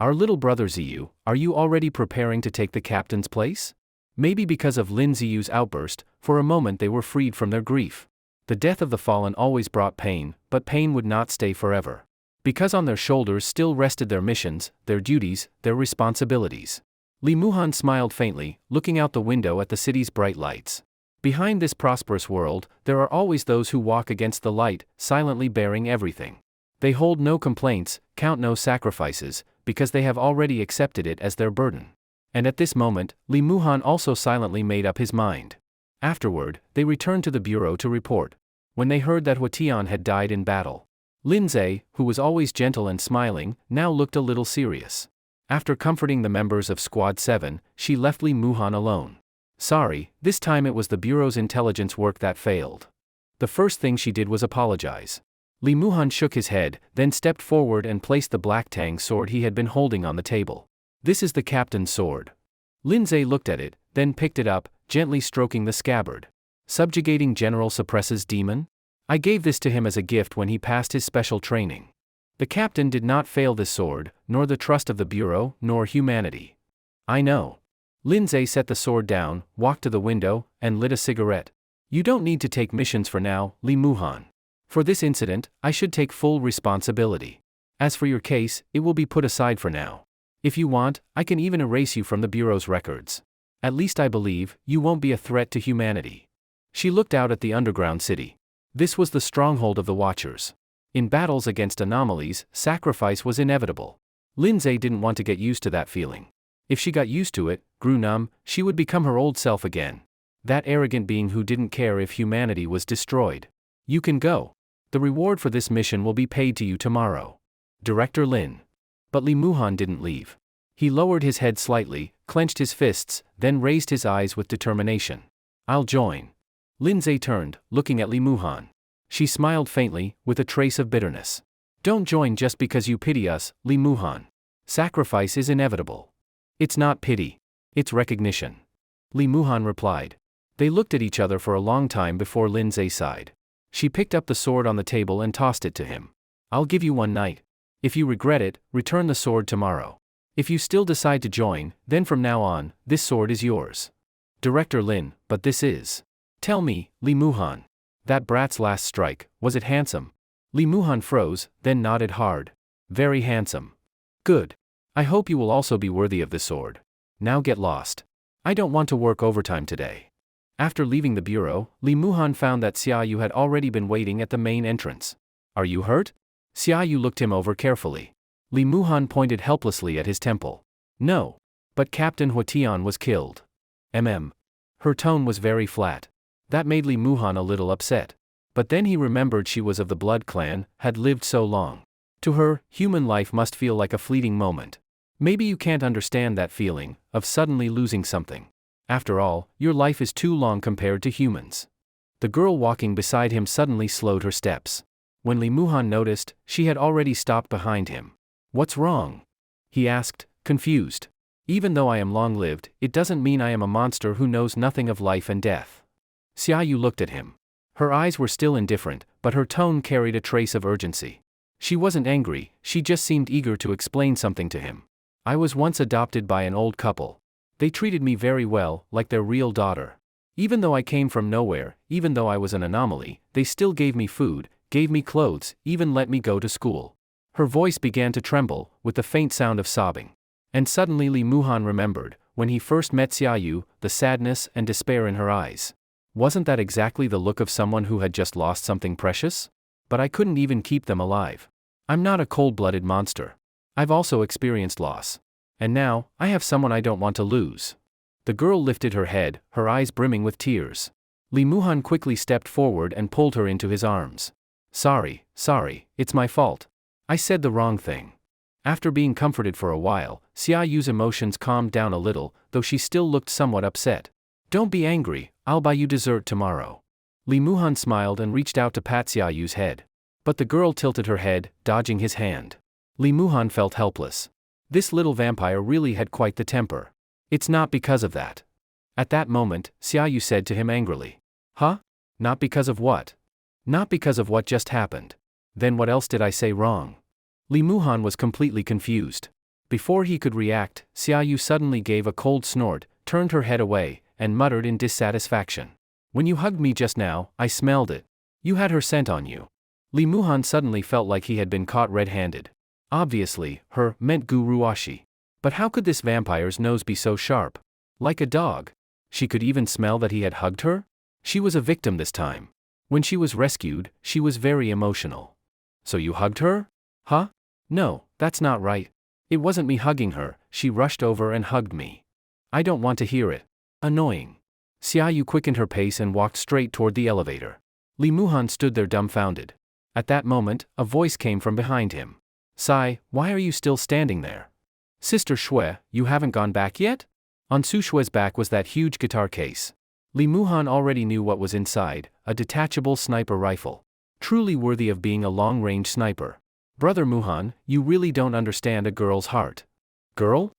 Our little brother Ziyu, are you already preparing to take the captain's place? Maybe because of Lin Ziyu's outburst, for a moment they were freed from their grief. The death of the fallen always brought pain, but pain would not stay forever. Because on their shoulders still rested their missions, their duties, their responsibilities. Li Muhan smiled faintly, looking out the window at the city's bright lights. Behind this prosperous world, there are always those who walk against the light, silently bearing everything. They hold no complaints, count no sacrifices, because they have already accepted it as their burden. And at this moment, Li Muhan also silently made up his mind. Afterward, they returned to the bureau to report. When they heard that Huatian had died in battle, Lin Zhe, who was always gentle and smiling, now looked a little serious. After comforting the members of Squad 7, she left Li Muhan alone. Sorry, this time it was the bureau's intelligence work that failed. The first thing she did was apologize. Li Muhan shook his head, then stepped forward and placed the black tang sword he had been holding on the table. This is the captain's sword. Lin Zhe looked at it, then picked it up, gently stroking the scabbard. Subjugating general suppresses demon? I gave this to him as a gift when he passed his special training. The captain did not fail this sword, nor the trust of the bureau, nor humanity. I know. Lin Zhe set the sword down, walked to the window, and lit a cigarette. You don't need to take missions for now, Li Muhan. For this incident, I should take full responsibility. As for your case, it will be put aside for now. If you want, I can even erase you from the bureau's records. At least I believe, you won't be a threat to humanity. She looked out at the underground city. This was the stronghold of the Watchers. In battles against anomalies, sacrifice was inevitable. Lin Zhe didn't want to get used to that feeling. If she got used to it, grew numb, she would become her old self again. That arrogant being who didn't care if humanity was destroyed. You can go. The reward for this mission will be paid to you tomorrow. Director Lin. But Li Muhan didn't leave. He lowered his head slightly, clenched his fists, then raised his eyes with determination. I'll join. Lin Zhe turned, looking at Li Muhan. She smiled faintly, with a trace of bitterness. Don't join just because you pity us, Li Muhan. Sacrifice is inevitable. It's not pity. It's recognition. Li Muhan replied. They looked at each other for a long time before Lin Zhe sighed. She picked up the sword on the table and tossed it to him. I'll give you one night. If you regret it, return the sword tomorrow. If you still decide to join, then from now on, this sword is yours. Director Lin, but this is. Tell me, Li Muhan. That brat's last strike, was it handsome? Li Muhan froze, then nodded hard. Very handsome. Good. I hope you will also be worthy of this sword. Now get lost. I don't want to work overtime today. After leaving the bureau, Li Muhan found that Xiaoyu had already been waiting at the main entrance. Are you hurt? Xiaoyu looked him over carefully. Li Muhan pointed helplessly at his temple. No. But Captain Huatian was killed. Her tone was very flat. That made Li Muhan a little upset. But then he remembered she was of the blood clan, had lived so long. To her, human life must feel like a fleeting moment. Maybe you can't understand that feeling, of suddenly losing something. After all, your life is too long compared to humans. The girl walking beside him suddenly slowed her steps. When Li Muhan noticed, she had already stopped behind him. "What's wrong?" he asked, confused. "Even though I am long-lived, it doesn't mean I am a monster who knows nothing of life and death." Xiaoyu looked at him. Her eyes were still indifferent, but her tone carried a trace of urgency. She wasn't angry, she just seemed eager to explain something to him. "I was once adopted by an old couple. They treated me very well, like their real daughter. Even though I came from nowhere, even though I was an anomaly, they still gave me food, gave me clothes, even let me go to school." Her voice began to tremble, with the faint sound of sobbing. And suddenly Li Muhan remembered, when he first met Xiaoyu, the sadness and despair in her eyes. Wasn't that exactly the look of someone who had just lost something precious? But I couldn't even keep them alive. I'm not a cold-blooded monster. I've also experienced loss. And now, I have someone I don't want to lose. The girl lifted her head, her eyes brimming with tears. Li Muhan quickly stepped forward and pulled her into his arms. Sorry, it's my fault. I said the wrong thing." After being comforted for a while, Xiaoyu's emotions calmed down a little, though she still looked somewhat upset. "Don't be angry, I'll buy you dessert tomorrow." Li Muhan smiled and reached out to pat Xiaoyu's head. But the girl tilted her head, dodging his hand. Li Muhan felt helpless. This little vampire really had quite the temper. "It's not because of that." At that moment, Xiaoyu said to him angrily. "Huh? Not because of what?" "Not because of what just happened." "Then what else did I say wrong?" Li Muhan was completely confused. Before he could react, Xiaoyu suddenly gave a cold snort, turned her head away, and muttered in dissatisfaction. "When you hugged me just now, I smelled it. You had her scent on you." Li Muhan suddenly felt like he had been caught red-handed. Obviously, her meant Guruashi. But how could this vampire's nose be so sharp? Like a dog. She could even smell that he had hugged her? She was a victim this time. When she was rescued, she was very emotional. "So you hugged her?" "Huh? No, that's not right. It wasn't me hugging her, she rushed over and hugged me." "I don't want to hear it. Annoying." Xiaoyu quickened her pace and walked straight toward the elevator. Li Muhan stood there dumbfounded. At that moment, a voice came from behind him. "Sai, why are you still standing there?" "Sister Shui, you haven't gone back yet?" On Su Shui's back was that huge guitar case. Li Muhan already knew what was inside, a detachable sniper rifle. Truly worthy of being a long-range sniper. "Brother Muhan, you really don't understand a girl's heart." "Girl?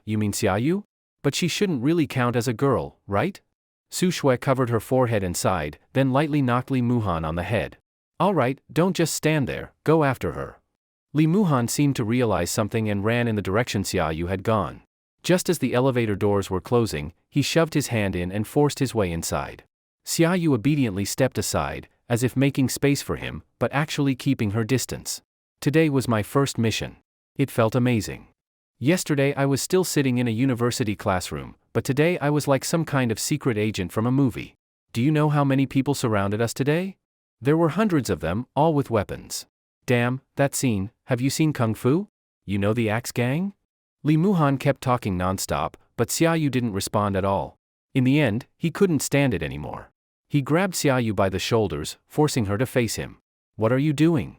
You mean Xiaoyu? But she shouldn't really count as a girl, right?" Su Shui covered her forehead and sighed, then lightly knocked Li Muhan on the head. "All right, don't just stand there, go after her." Li Muhan seemed to realize something and ran in the direction Xiaoyu had gone. Just as the elevator doors were closing, he shoved his hand in and forced his way inside. Xiaoyu obediently stepped aside, as if making space for him, but actually keeping her distance. "Today was my first mission. It felt amazing. Yesterday I was still sitting in a university classroom, but today I was like some kind of secret agent from a movie. Do you know how many people surrounded us today? There were hundreds of them, all with weapons. Damn, that scene, have you seen Kung Fu? You know the Axe Gang?" Li Muhan kept talking nonstop, but Xiaoyu didn't respond at all. In the end, he couldn't stand it anymore. He grabbed Xiaoyu by the shoulders, forcing her to face him. "What are you doing?"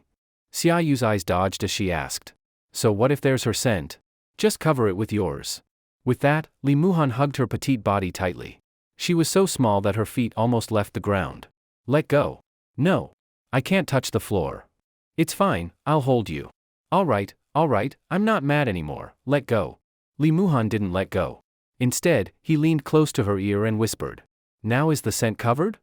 Xiaoyu's eyes dodged as she asked. "So what if there's her scent? Just cover it with yours." With that, Li Muhan hugged her petite body tightly. She was so small that her feet almost left the ground. "Let go." "No. I can't touch the floor." "It's fine, I'll hold you." All right, I'm not mad anymore, let go." Li Muhan didn't let go. Instead, he leaned close to her ear and whispered. "Now is the scent covered?"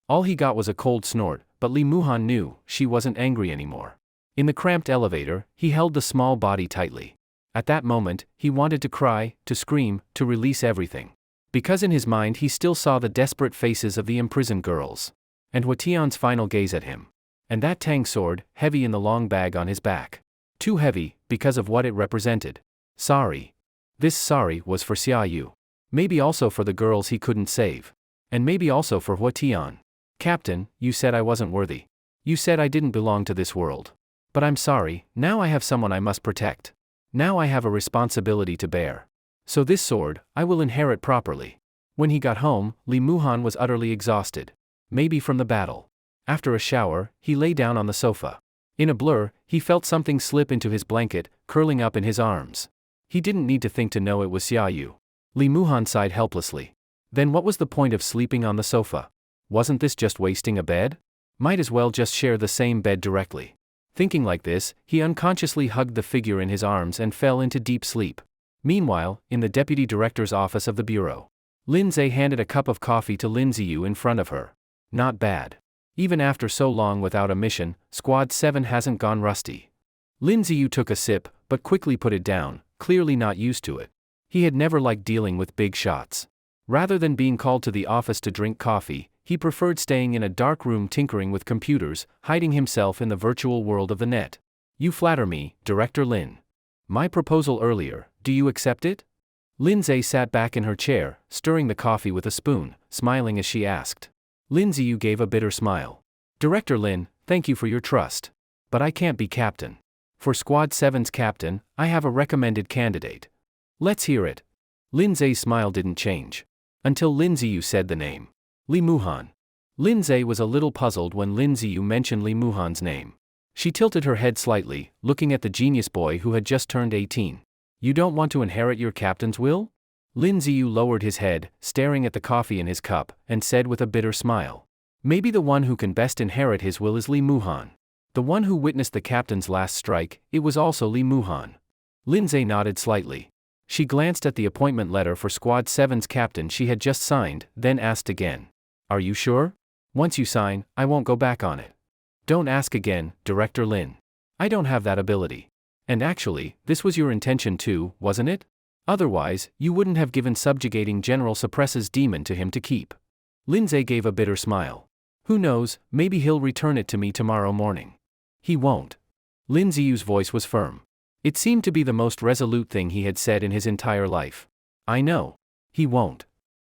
All he got was a cold snort, but Li Muhan knew she wasn't angry anymore. In the cramped elevator, he held the small body tightly. At that moment, he wanted to cry, to scream, to release everything. Because in his mind he still saw the desperate faces of the imprisoned girls. And Huatian's final gaze at him. And that tang sword, heavy in the long bag on his back. Too heavy, because of what it represented. Sorry. This sorry was for Xiaoyu. Maybe also for the girls he couldn't save. And maybe also for Huatian. "Captain, you said I wasn't worthy. You said I didn't belong to this world. But I'm sorry, now I have someone I must protect. Now I have a responsibility to bear. So this sword, I will inherit properly." When he got home, Li Muhan was utterly exhausted. Maybe from the battle. After a shower, he lay down on the sofa. In a blur, he felt something slip into his blanket, curling up in his arms. He didn't need to think to know it was Xiaoyu. Li Muhan sighed helplessly. Then what was the point of sleeping on the sofa? Wasn't this just wasting a bed? Might as well just share the same bed directly. Thinking like this, he unconsciously hugged the figure in his arms and fell into deep sleep. Meanwhile, in the deputy director's office of the bureau, Lindsay handed a cup of coffee to Lin Ziyu in front of her. Not bad. Even after so long without a mission, Squad 7 hasn't gone rusty. Lin Ziyu took a sip, but quickly put it down, clearly not used to it. He had never liked dealing with big shots. Rather than being called to the office to drink coffee, he preferred staying in a dark room tinkering with computers, hiding himself in the virtual world of the net. You flatter me, Director Lin. My proposal earlier, do you accept it? Lindsay sat back in her chair, stirring the coffee with a spoon, smiling as she asked. Lin Ziyu gave a bitter smile. Director Lin, thank you for your trust. But I can't be captain. For Squad 7's captain, I have a recommended candidate. Let's hear it. Lindsay's smile didn't change. Until Lin Ziyu said the name. Li Muhan. Lindsay was a little puzzled when Lin Ziyu mentioned Li Muhan's name. She tilted her head slightly, looking at the genius boy who had just turned 18. You don't want to inherit your captain's will? Lin Ziyu lowered his head, staring at the coffee in his cup, and said with a bitter smile. Maybe the one who can best inherit his will is Li Muhan. The one who witnessed the captain's last strike, it was also Li Muhan. Lindsay nodded slightly. She glanced at the appointment letter for Squad 7's captain she had just signed, then asked again. Are you sure? Once you sign, I won't go back on it. Don't ask again, Director Lin. I don't have that ability. And actually, this was your intention too, wasn't it? Otherwise, you wouldn't have given subjugating General Suppress's demon to him to keep. Lindsay gave a bitter smile. Who knows, maybe he'll return it to me tomorrow morning. He won't. Lin Ziyu's voice was firm. It seemed to be the most resolute thing he had said in his entire life. I know. He won't.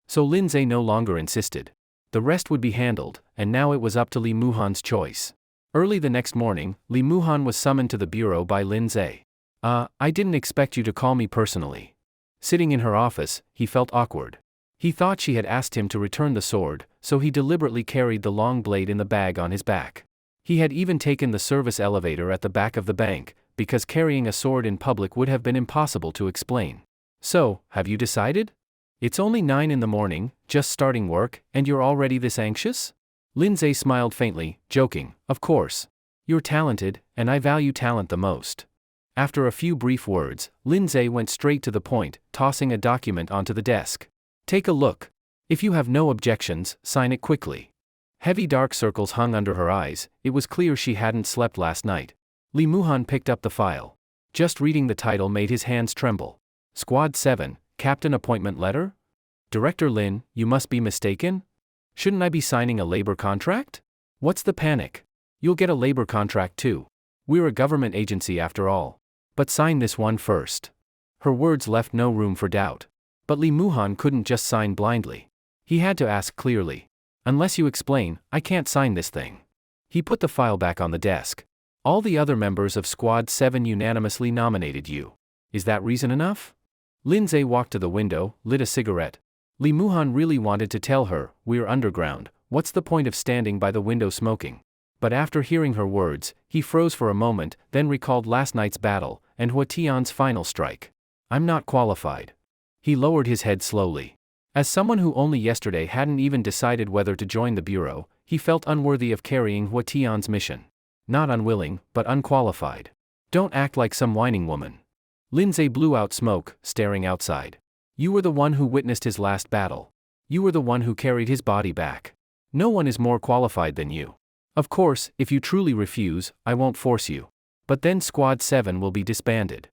So Lindsay no longer insisted. The rest would be handled, and now it was up to Li Muhan's choice. Early the next morning, Li Muhan was summoned to the bureau by Lindsay. I didn't expect you to call me personally. Sitting in her office, he felt awkward. He thought she had asked him to return the sword, so he deliberately carried the long blade in the bag on his back. He had even taken the service elevator at the back of the bank, because carrying a sword in public would have been impossible to explain. So, have you decided? It's only 9 in the morning, just starting work, and you're already this anxious? Lindsay smiled faintly, joking, of course. You're talented, and I value talent the most. After a few brief words, Lindsay went straight to the point, tossing a document onto the desk. Take a look. If you have no objections, sign it quickly. Heavy dark circles hung under her eyes, it was clear she hadn't slept last night. Li Muhan picked up the file. Just reading the title made his hands tremble. Squad 7, Captain Appointment Letter? Director Lin, you must be mistaken? Shouldn't I be signing a labor contract? What's the panic? You'll get a labor contract too. We're a government agency after all. But sign this one first. Her words left no room for doubt. But Li Muhan couldn't just sign blindly. He had to ask clearly. Unless you explain, I can't sign this thing. He put the file back on the desk. All the other members of Squad 7 unanimously nominated you. Is that reason enough? Lindsay walked to the window, lit a cigarette. Li Muhan really wanted to tell her, we're underground, what's the point of standing by the window smoking? But after hearing her words, he froze for a moment, then recalled last night's battle, and Hua Tian's final strike. I'm not qualified. He lowered his head slowly. As someone who only yesterday hadn't even decided whether to join the bureau, he felt unworthy of carrying Hua Tian's mission. Not unwilling, but unqualified. Don't act like some whining woman. Lindsay blew out smoke, staring outside. You were the one who witnessed his last battle. You were the one who carried his body back. No one is more qualified than you. Of course, if you truly refuse, I won't force you. But then Squad 7 will be disbanded.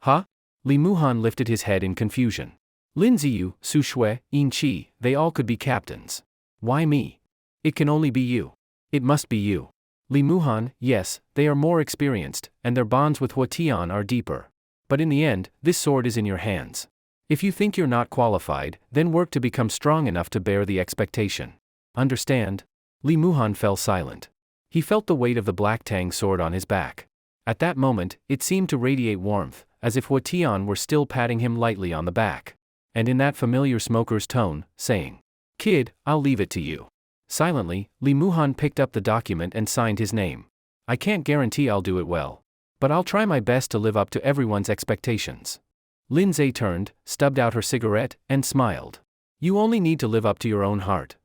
Huh? Li Muhan lifted his head in confusion. Lin Ziyu, Su Shui, Yin Qi, they all could be captains. Why me? It can only be you. It must be you. Li Muhan, yes, they are more experienced, and their bonds with Hua Tian are deeper. But in the end, this sword is in your hands. If you think you're not qualified, then work to become strong enough to bear the expectation. Understand? Li Muhan fell silent. He felt the weight of the black tang sword on his back. At that moment, it seemed to radiate warmth, as if Hua Tian were still patting him lightly on the back. And in that familiar smoker's tone, saying, Kid, I'll leave it to you. Silently, Li Muhan picked up the document and signed his name. I can't guarantee I'll do it well. But I'll try my best to live up to everyone's expectations. Lindsay turned, stubbed out her cigarette, and smiled. You only need to live up to your own heart.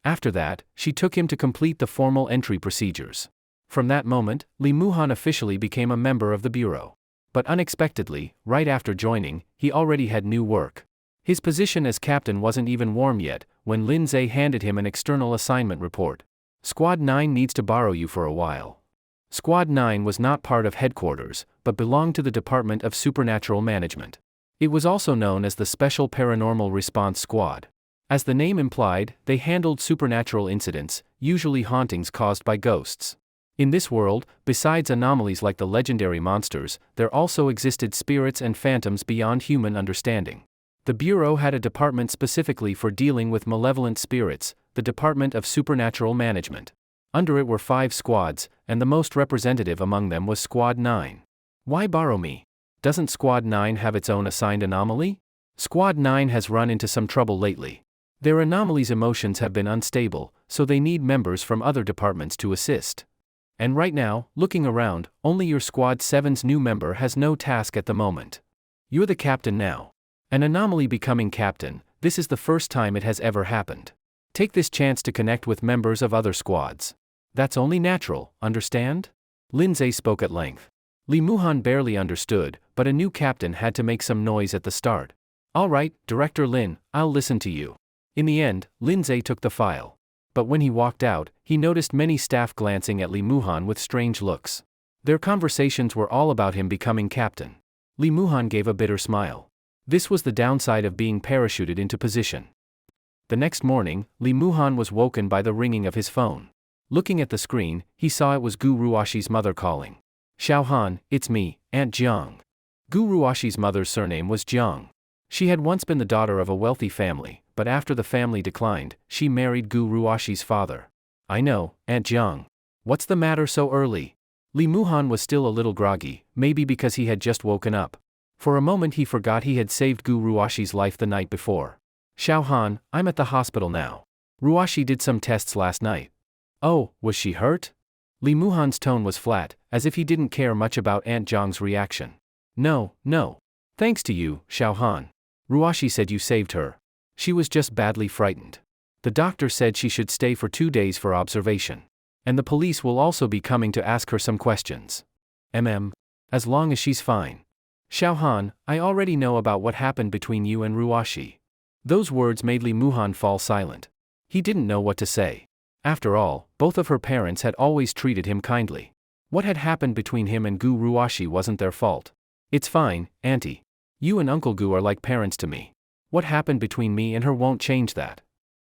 After that, she took him to complete the formal entry procedures. From that moment, Lee Muhan officially became a member of the bureau. But unexpectedly, right after joining, he already had new work. His position as captain wasn't even warm yet, when Lin Zhe handed him an external assignment report. Squad 9 needs to borrow you for a while. Squad 9 was not part of headquarters, but belonged to the Department of Supernatural Management. It was also known as the Special Paranormal Response Squad. As the name implied, they handled supernatural incidents, usually hauntings caused by ghosts. In this world, besides anomalies like the legendary monsters, there also existed spirits and phantoms beyond human understanding. The Bureau had a department specifically for dealing with malevolent spirits, the Department of Supernatural Management. Under it were 5 squads, and the most representative among them was Squad 9. Why borrow me? Doesn't Squad 9 have its own assigned anomaly? Squad 9 has run into some trouble lately. Their anomalies' emotions have been unstable, so they need members from other departments to assist. And right now, looking around, only your Squad 7's new member has no task at the moment. You're the captain now. An anomaly becoming captain, this is the first time it has ever happened. Take this chance to connect with members of other squads. That's only natural, understand? Lin Zhe spoke at length. Lee Muhan barely understood, but a new captain had to make some noise at the start. All right, Director Lin, I'll listen to you. In the end, Lin Zhe took the file. But when he walked out, he noticed many staff glancing at Lee Muhan with strange looks. Their conversations were all about him becoming captain. Lee Muhan gave a bitter smile. This was the downside of being parachuted into position. The next morning, Lee Muhan was woken by the ringing of his phone. Looking at the screen, he saw it was Gu Ruashi's mother calling. Xiao Han, it's me, Aunt Jiang. Gu Ruashi's mother's surname was Jiang. She had once been the daughter of a wealthy family, but after the family declined, she married Gu Ruashi's father. I know, Aunt Jiang. What's the matter so early? Lee Muhan was still a little groggy, maybe because he had just woken up. For a moment he forgot he had saved Gu Ruashi's life the night before. Xiao Han, I'm at the hospital now. Ruashi did some tests last night. Oh, was she hurt? Lee Muhan's tone was flat, as if he didn't care much about Aunt Jiang's reaction. No. Thanks to you, Xiao Han. Ruashi said you saved her. She was just badly frightened. The doctor said she should stay for 2 days for observation. And the police will also be coming to ask her some questions. As long as she's fine. Xiao Han, I already know about what happened between you and Ruashi. Those words made Lee Muhan fall silent. He didn't know what to say. After all, both of her parents had always treated him kindly. What had happened between him and Gu Ruashi wasn't their fault. It's fine, Auntie. You and Uncle Gu are like parents to me. What happened between me and her won't change that.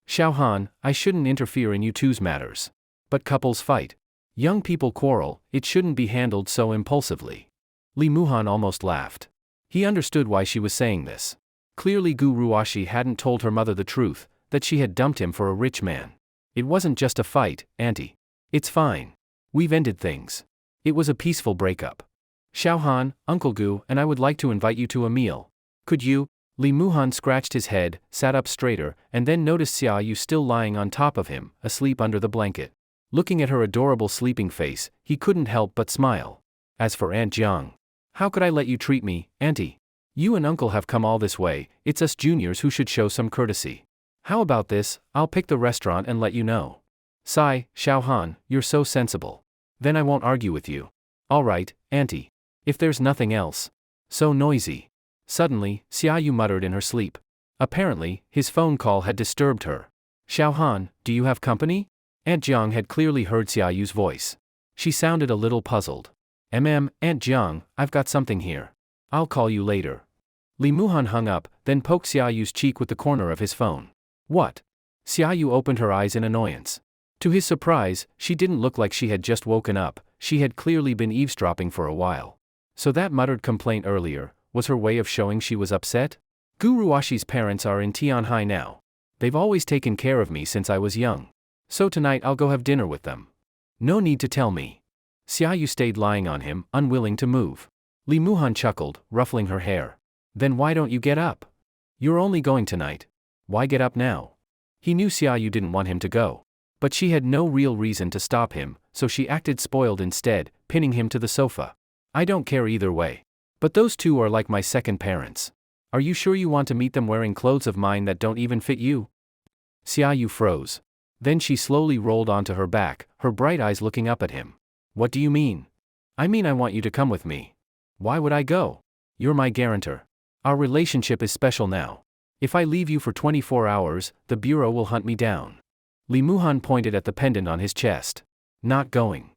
Xiao Han, I shouldn't interfere in you two's matters. But couples fight. Young people quarrel, it shouldn't be handled so impulsively. Lee Muhan almost laughed. He understood why she was saying this. Clearly Gu Ruashi hadn't told her mother the truth, that she had dumped him for a rich man. It wasn't just a fight, Auntie. It's fine. We've ended things. It was a peaceful breakup. Xiao Han, Uncle Gu and I would like to invite you to a meal. Could you? Lee Muhan scratched his head, sat up straighter, and then noticed Xia Yu still lying on top of him, asleep under the blanket. Looking at her adorable sleeping face, he couldn't help but smile. As for Aunt Jiang, how could I let you treat me, Auntie? You and Uncle have come all this way, it's us juniors who should show some courtesy. How about this, I'll pick the restaurant and let you know. Sigh, Xiao Han, you're so sensible. Then I won't argue with you. All right, Auntie. If there's nothing else. So noisy. Suddenly, Xia Yu muttered in her sleep. Apparently, his phone call had disturbed her. Xiao Han, do you have company? Aunt Jiang had clearly heard Xia Yu's voice. She sounded a little puzzled. Aunt Jiang, I've got something here. I'll call you later. Lee Muhan hung up, then poked Xia Yu's cheek with the corner of his phone. What? Xia Yu opened her eyes in annoyance. To his surprise, she didn't look like she had just woken up, she had clearly been eavesdropping for a while. So that muttered complaint earlier, was her way of showing she was upset? Gu Ruashi's parents are in Tianhai now. They've always taken care of me since I was young. So tonight I'll go have dinner with them. No need to tell me. Xia Yu stayed lying on him, unwilling to move. Lee Muhan chuckled, ruffling her hair. Then why don't you get up? You're only going tonight. Why get up now? He knew Xia Yu didn't want him to go. But she had no real reason to stop him, so she acted spoiled instead, pinning him to the sofa. I don't care either way. But those two are like my second parents. Are you sure you want to meet them wearing clothes of mine that don't even fit you? Xia Yu froze. Then she slowly rolled onto her back, her bright eyes looking up at him. What do you mean? I mean I want you to come with me. Why would I go? You're my guarantor. Our relationship is special now. If I leave you for 24 hours, the bureau will hunt me down. Lee Muhan pointed at the pendant on his chest. Not going.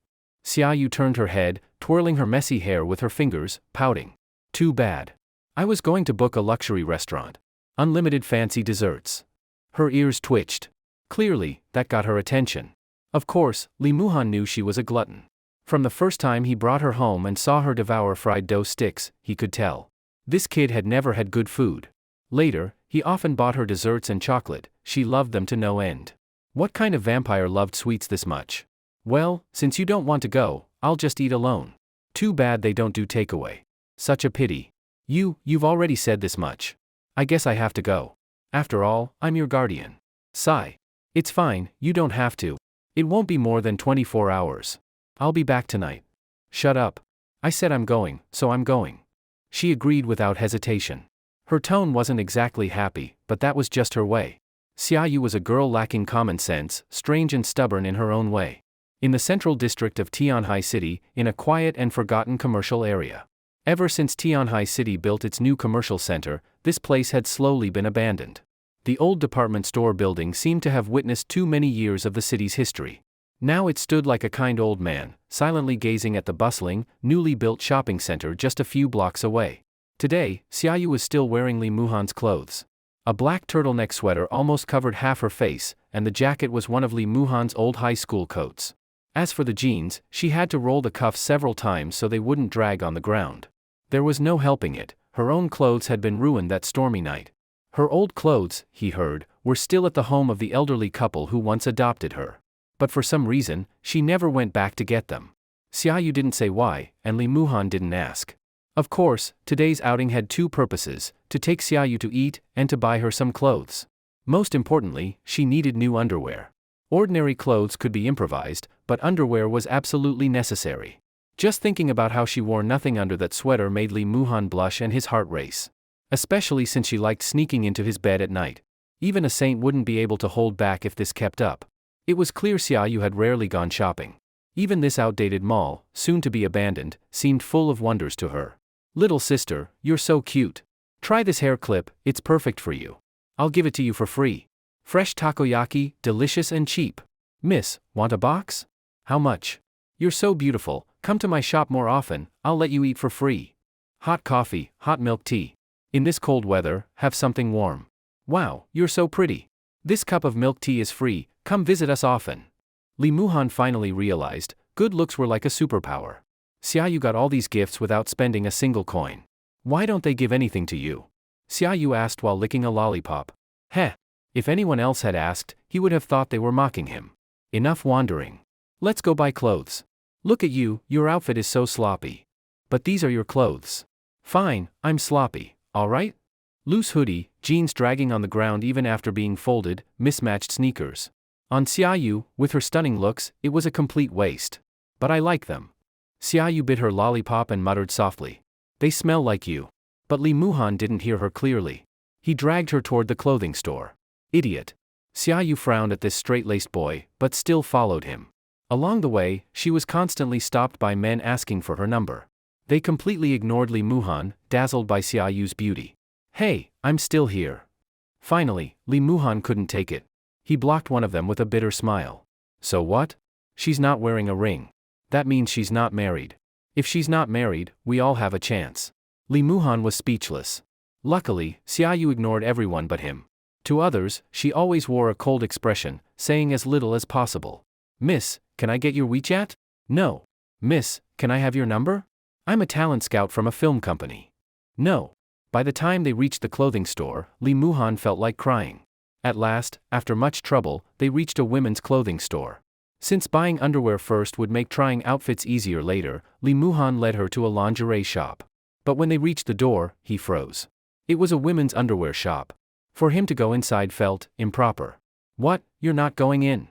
Xiaoyu turned her head, twirling her messy hair with her fingers, pouting. Too bad. I was going to book a luxury restaurant. Unlimited fancy desserts. Her ears twitched. Clearly, that got her attention. Of course, Lee Muhan knew she was a glutton. From the first time he brought her home and saw her devour fried dough sticks, he could tell. This kid had never had good food. Later, he often bought her desserts and chocolate, she loved them to no end. What kind of vampire loved sweets this much? Well, since you don't want to go, I'll just eat alone. Too bad they don't do takeaway. Such a pity. You've already said this much. I guess I have to go. After all, I'm your guardian. Sigh. It's fine, you don't have to. It won't be more than 24 hours. I'll be back tonight. Shut up. I said I'm going, so I'm going. She agreed without hesitation. Her tone wasn't exactly happy, but that was just her way. Xiaoyu was a girl lacking common sense, strange and stubborn in her own way. In the central district of Tianhai City, in a quiet and forgotten commercial area. Ever since Tianhai City built its new commercial center, this place had slowly been abandoned. The old department store building seemed to have witnessed too many years of the city's history. Now it stood like a kind old man, silently gazing at the bustling, newly built shopping center just a few blocks away. Today, Xiaoyu was still wearing Lee Muhan's clothes. A black turtleneck sweater almost covered half her face, and the jacket was one of Lee Muhan's old high school coats. As for the jeans, she had to roll the cuffs several times so they wouldn't drag on the ground. There was no helping it, her own clothes had been ruined that stormy night. Her old clothes, he heard, were still at the home of the elderly couple who once adopted her. But for some reason, she never went back to get them. Xiaoyu didn't say why, and Lee Muhan didn't ask. Of course, today's outing had two purposes, to take Xiaoyu to eat, and to buy her some clothes. Most importantly, she needed new underwear. Ordinary clothes could be improvised, but underwear was absolutely necessary. Just thinking about how she wore nothing under that sweater made Lee Muhan blush and his heart race. Especially since she liked sneaking into his bed at night. Even a saint wouldn't be able to hold back if this kept up. It was clear Xiaoyu had rarely gone shopping. Even this outdated mall, soon to be abandoned, seemed full of wonders to her. Little sister, you're so cute. Try this hair clip, it's perfect for you. I'll give it to you for free. Fresh takoyaki, delicious and cheap. Miss, want a box? How much? You're so beautiful, come to my shop more often, I'll let you eat for free. Hot coffee, hot milk tea. In this cold weather, have something warm. Wow, you're so pretty. This cup of milk tea is free, come visit us often. Lee Muhan finally realized, good looks were like a superpower. Xiaoyu got all these gifts without spending a single coin. Why don't they give anything to you? Xiaoyu asked while licking a lollipop. Heh. If anyone else had asked, he would have thought they were mocking him. Enough wandering. Let's go buy clothes. Look at you, your outfit is so sloppy. But these are your clothes. Fine, I'm sloppy, alright? Loose hoodie, jeans dragging on the ground even after being folded, mismatched sneakers. On Xiaoyu, with her stunning looks, it was a complete waste. But I like them. Xiaoyu bit her lollipop and muttered softly. They smell like you. But Lee Muhan didn't hear her clearly. He dragged her toward the clothing store. Idiot. Xiaoyu frowned at this straight-laced boy, but still followed him. Along the way, she was constantly stopped by men asking for her number. They completely ignored Lee Muhan, dazzled by Xiaoyu's beauty. Hey, I'm still here. Finally, Lee Muhan couldn't take it. He blocked one of them with a bitter smile. So what? She's not wearing a ring. That means she's not married. If she's not married, we all have a chance. Lee Muhan was speechless. Luckily, Xiaoyu ignored everyone but him. To others, she always wore a cold expression, saying as little as possible. Miss, can I get your WeChat? No. Miss, can I have your number? I'm a talent scout from a film company. No. By the time they reached the clothing store, Lee Muhan felt like crying. At last, after much trouble, they reached a women's clothing store. Since buying underwear first would make trying outfits easier later, Lee Muhan led her to a lingerie shop. But when they reached the door, he froze. It was a women's underwear shop. For him to go inside felt improper. What, you're not going in?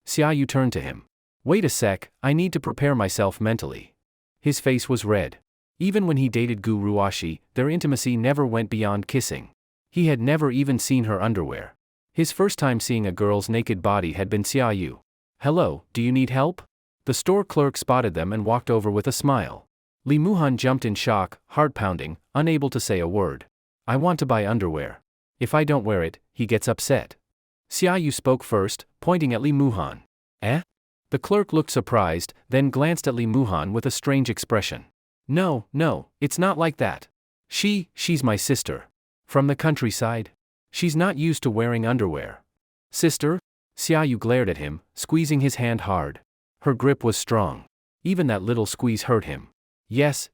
Xiaoyu turned to him. Wait a sec, I need to prepare myself mentally. His face was red. Even when he dated Gu Ruashi, their intimacy never went beyond kissing. He had never even seen her underwear. His first time seeing a girl's naked body had been Xiaoyu. "Hello, do you need help?" The store clerk spotted them and walked over with a smile. Li Muhan jumped in shock, heart pounding, unable to say a word. "I want to buy underwear. If I don't wear it, he gets upset." Xiaoyu spoke first, pointing at Li Muhan. "Eh?" The clerk looked surprised, then glanced at Li Muhan with a strange expression. No, it's not like that. She's my sister. From the countryside. She's not used to wearing underwear." "Sister?" Xiaoyu glared at him, squeezing his hand hard. Her grip was strong. Even that little squeeze hurt him. Yes,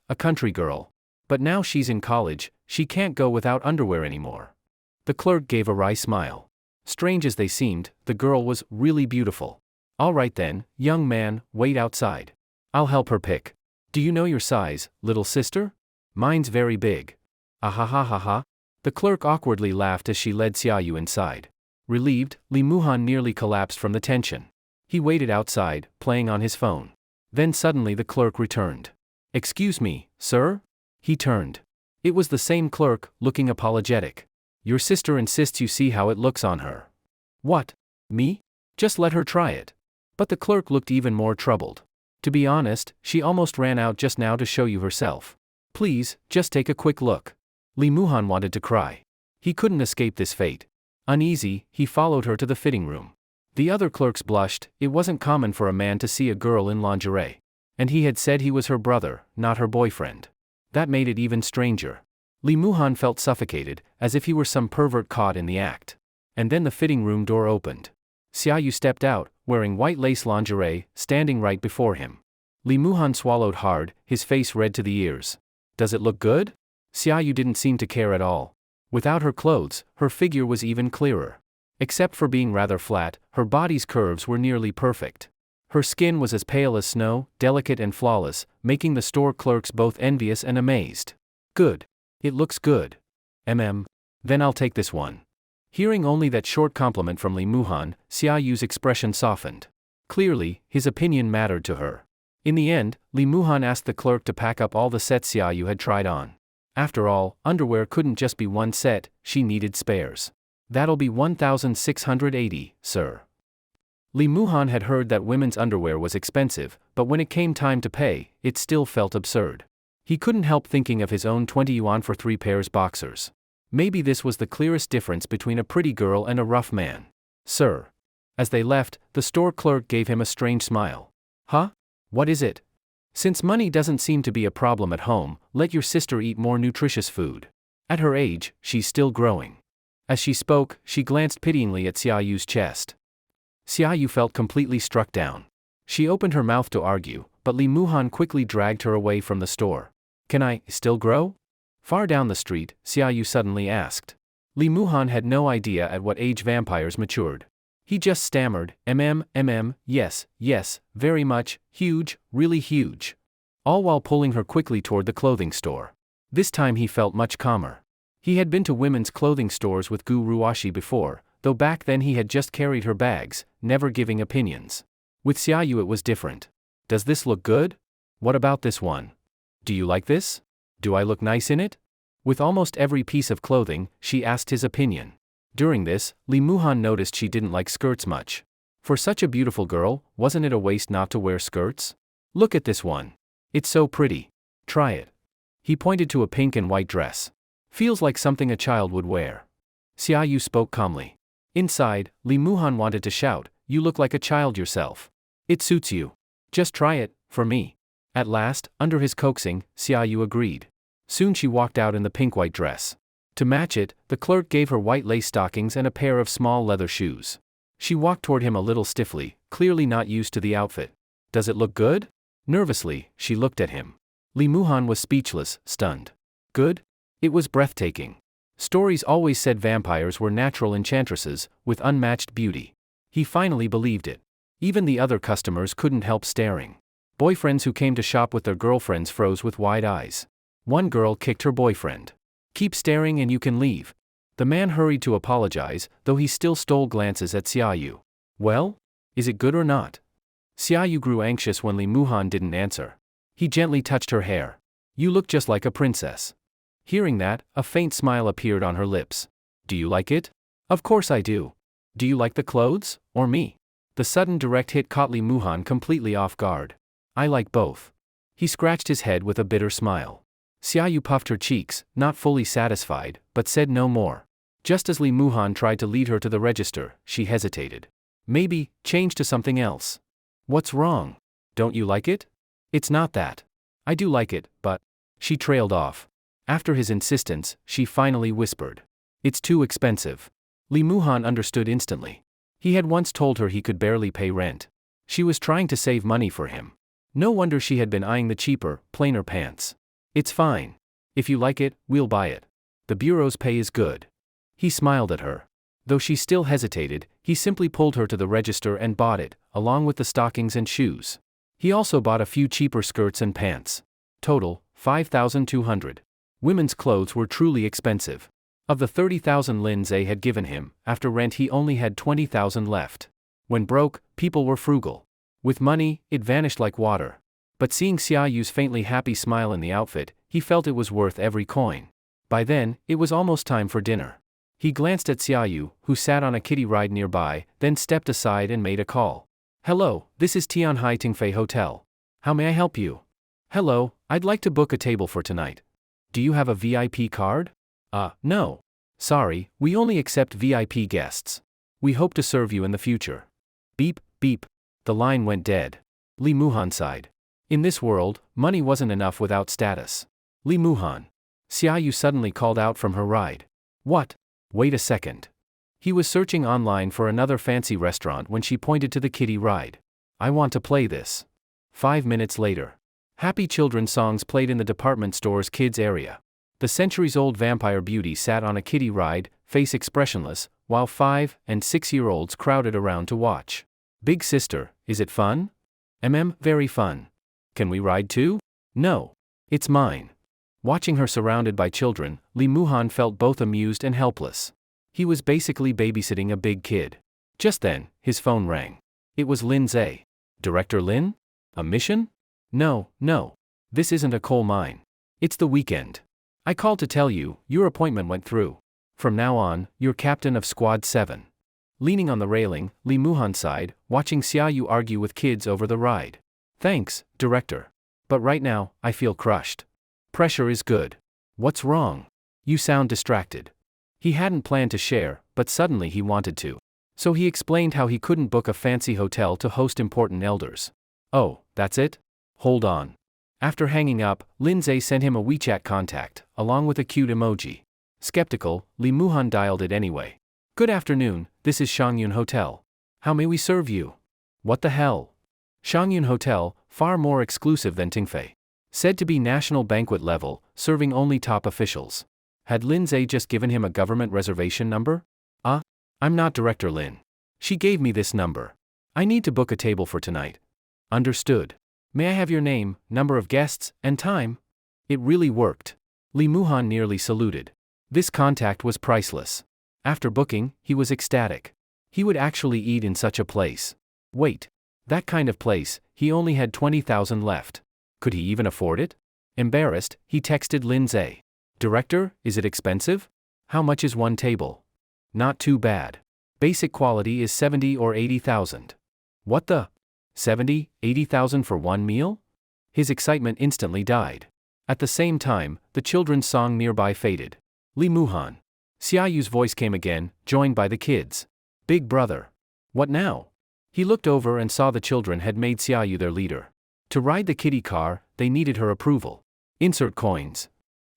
a country girl. But now she's in college, she can't go without underwear anymore." The clerk gave a wry smile. Strange as they seemed, the girl was really beautiful. "All right then, young man, wait outside. I'll help her pick. Do you know your size, little sister? Mine's very big." "Ah ha ha ha ha." The clerk awkwardly laughed as she led Xiaoyu inside. Relieved, Li Muhan nearly collapsed from the tension. He waited outside, playing on his phone. Then suddenly the clerk returned. "Excuse me, sir?" He turned. It was the same clerk, looking apologetic. "Your sister insists you see how it looks on her." "What? Me? Just let her try it." But the clerk looked even more troubled. "To be honest, she almost ran out just now to show you herself. Please, just take a quick look." Li Muhan wanted to cry. He couldn't escape this fate. Uneasy, he followed her to the fitting room. The other clerks blushed. It wasn't common for a man to see a girl in lingerie. And he had said he was her brother, not her boyfriend. That made it even stranger. Li Muhan felt suffocated, as if he were some pervert caught in the act. And then the fitting room door opened. Xiaoyu stepped out, wearing white lace lingerie, standing right before him. Li Muhan swallowed hard, his face red to the ears. "Does it look good?" Xiaoyu didn't seem to care at all. Without her clothes, her figure was even clearer. Except for being rather flat, her body's curves were nearly perfect. Her skin was as pale as snow, delicate and flawless, making the store clerks both envious and amazed. "Good. It looks good. Then I'll take this one." Hearing only that short compliment from Li Muhan, Xiaoyu's expression softened. Clearly, his opinion mattered to her. In the end, Li Muhan asked the clerk to pack up all the sets Xiaoyu had tried on. After all, underwear couldn't just be one set, she needed spares. "That'll be 1,680, sir." Li Muhan had heard that women's underwear was expensive, but when it came time to pay, it still felt absurd. He couldn't help thinking of his own 20 yuan for 3 pairs boxers. Maybe this was the clearest difference between a pretty girl and a rough man. "Sir." As they left, the store clerk gave him a strange smile. "Huh? What is it?" "Since money doesn't seem to be a problem at home, let your sister eat more nutritious food. At her age, she's still growing." As she spoke, she glanced pityingly at Xiaoyu's chest. Xiaoyu felt completely struck down. She opened her mouth to argue, but Li Muhan quickly dragged her away from the store. "Can I still grow?" Far down the street, Xiaoyu suddenly asked. Li Muhan had no idea at what age vampires matured. He just stammered, yes, very much, huge, really huge." All while pulling her quickly toward the clothing store. This time he felt much calmer. He had been to women's clothing stores with Gu Ruashi before, though back then he had just carried her bags, never giving opinions. With Xiaoyu it was different. "Does this look good? What about this one? Do you like this? Do I look nice in it?" With almost every piece of clothing, she asked his opinion. During this, Li Muhan noticed she didn't like skirts much. For such a beautiful girl, wasn't it a waste not to wear skirts? "Look at this one. It's so pretty. Try it." He pointed to a pink and white dress. "Feels like something a child would wear." Xiaoyu spoke calmly. Inside, Li Muhan wanted to shout, "You look like a child yourself. It suits you. Just try it, for me." At last, under his coaxing, Xiaoyu agreed. Soon she walked out in the pink-white dress. To match it, the clerk gave her white lace stockings and a pair of small leather shoes. She walked toward him a little stiffly, clearly not used to the outfit. "Does it look good?" Nervously, she looked at him. Li Muhan was speechless, stunned. "Good?" It was breathtaking. Stories always said vampires were natural enchantresses, with unmatched beauty. He finally believed it. Even the other customers couldn't help staring. Boyfriends who came to shop with their girlfriends froze with wide eyes. One girl kicked her boyfriend. "Keep staring and you can leave." The man hurried to apologize, though he still stole glances at Xiaoyu. "Well? Is it good or not?" Xiaoyu grew anxious when Li Muhan didn't answer. He gently touched her hair. "You look just like a princess." Hearing that, a faint smile appeared on her lips. "Do you like it?" Of course I do. Do you like the clothes, or me? The sudden direct hit caught Li Muhan completely off guard. I like both. He scratched his head with a bitter smile. Xiaoyu puffed her cheeks, not fully satisfied, but said no more. Just as Li Muhan tried to lead her to the register, she hesitated. Maybe, change to something else. What's wrong? Don't you like it? It's not that. I do like it, but... She trailed off. After his insistence, she finally whispered. It's too expensive. Li Muhan understood instantly. He had once told her he could barely pay rent. She was trying to save money for him. No wonder she had been eyeing the cheaper, plainer pants. It's fine. If you like it, we'll buy it. The bureau's pay is good. He smiled at her. Though she still hesitated, he simply pulled her to the register and bought it, along with the stockings and shoes. He also bought a few cheaper skirts and pants. Total, 5,200. Women's clothes were truly expensive. Of the 30,000 Lin Zhe had given him, after rent he only had 20,000 left. When broke, people were frugal. With money, it vanished like water. But seeing Xiaoyu's faintly happy smile in the outfit, he felt it was worth every coin. By then, it was almost time for dinner. He glanced at Xiaoyu, who sat on a kiddie ride nearby, then stepped aside and made a call. Hello, this is Tianhai Tingfei Hotel. How may I help you? Hello, I'd like to book a table for tonight. Do you have a VIP card? No. Sorry, we only accept VIP guests. We hope to serve you in the future. Beep, beep. The line went dead. Li Muhan sighed. In this world, money wasn't enough without status. Li Muhan. Xiaoyu suddenly called out from her ride. What? Wait a second. He was searching online for another fancy restaurant when she pointed to the kiddie ride. I want to play this. 5 minutes later. Happy children songs played in the department store's kids area. The centuries-old vampire beauty sat on a kiddie ride, face expressionless, while 5- and 6-year-olds crowded around to watch. Big sister, is it fun? Very fun. Can we ride too? No. It's mine. Watching her surrounded by children, Li Muhan felt both amused and helpless. He was basically babysitting a big kid. Just then, his phone rang. It was Lin Zhe. Director Lin? A mission? No. This isn't a coal mine. It's the weekend. I called to tell you, your appointment went through. From now on, you're captain of Squad 7. Leaning on the railing, Li Muhan sighed, watching Xiaoyu argue with kids over the ride. Thanks, director. But right now, I feel crushed. Pressure is good. What's wrong? You sound distracted. He hadn't planned to share, but suddenly he wanted to. So he explained how he couldn't book a fancy hotel to host important elders. Oh, that's it? Hold on. After hanging up, Lin Zhe sent him a WeChat contact, along with a cute emoji. Skeptical, Li Muhan dialed it anyway. Good afternoon, this is Shangyun Hotel. How may we serve you? What the hell? Shangyun Hotel, far more exclusive than Tingfei. Said to be national banquet level, serving only top officials. Had Lin Zhe just given him a government reservation number? I'm not Director Lin. She gave me this number. I need to book a table for tonight. Understood. May I have your name, number of guests, and time? It really worked. Li Muhan nearly saluted. This contact was priceless. After booking, he was ecstatic. He would actually eat in such a place. Wait. That kind of place, he only had 20,000 left. Could he even afford it? Embarrassed, he texted Lin Zhe. Director, is it expensive? How much is one table? Not too bad. Basic quality is 70 or 80,000. What the? 70, 80,000 for one meal? His excitement instantly died. At the same time, the children's song nearby faded. Li Muhan. Xiaoyu's voice came again, joined by the kids. Big brother. What now? He looked over and saw the children had made Xiaoyu their leader. To ride the kiddie car, they needed her approval. Insert coins.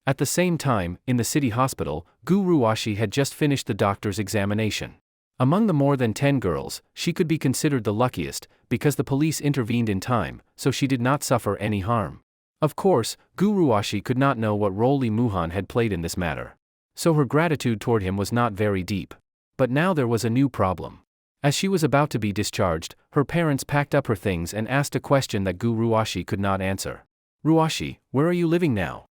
At the same time, in the city hospital, Gu Ruoshi had just finished the doctor's examination. Among the more than 10 girls, she could be considered the luckiest, because the police intervened in time, so she did not suffer any harm. Of course, Gu Ruoshi could not know what role Li Muhan had played in this matter. So her gratitude toward him was not very deep. But now there was a new problem. As she was about to be discharged, her parents packed up her things and asked a question that Gu Ruoshi could not answer. Ruoshi, where are you living now?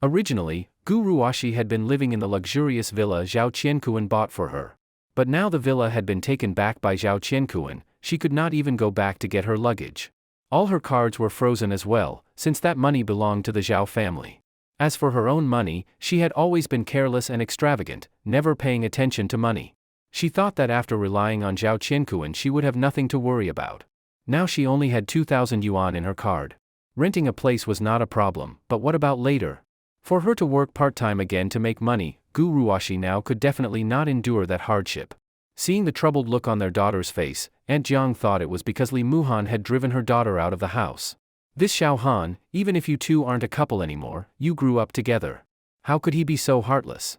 Originally, Gu Ruoshi had been living in the luxurious villa Zhao Qiankuan bought for her. But now the villa had been taken back by Zhao Qiankuan, she could not even go back to get her luggage. All her cards were frozen as well, since that money belonged to the Zhao family. As for her own money, she had always been careless and extravagant, never paying attention to money. She thought that after relying on Zhao Qiankuan she would have nothing to worry about. Now she only had 2,000 yuan in her card. Renting a place was not a problem, but what about later? For her to work part-time again to make money, Gu Ruoxi now could definitely not endure that hardship. Seeing the troubled look on their daughter's face, Aunt Jiang thought it was because Li Muhan had driven her daughter out of the house. This Xiao Han, even if you two aren't a couple anymore, you grew up together. How could he be so heartless?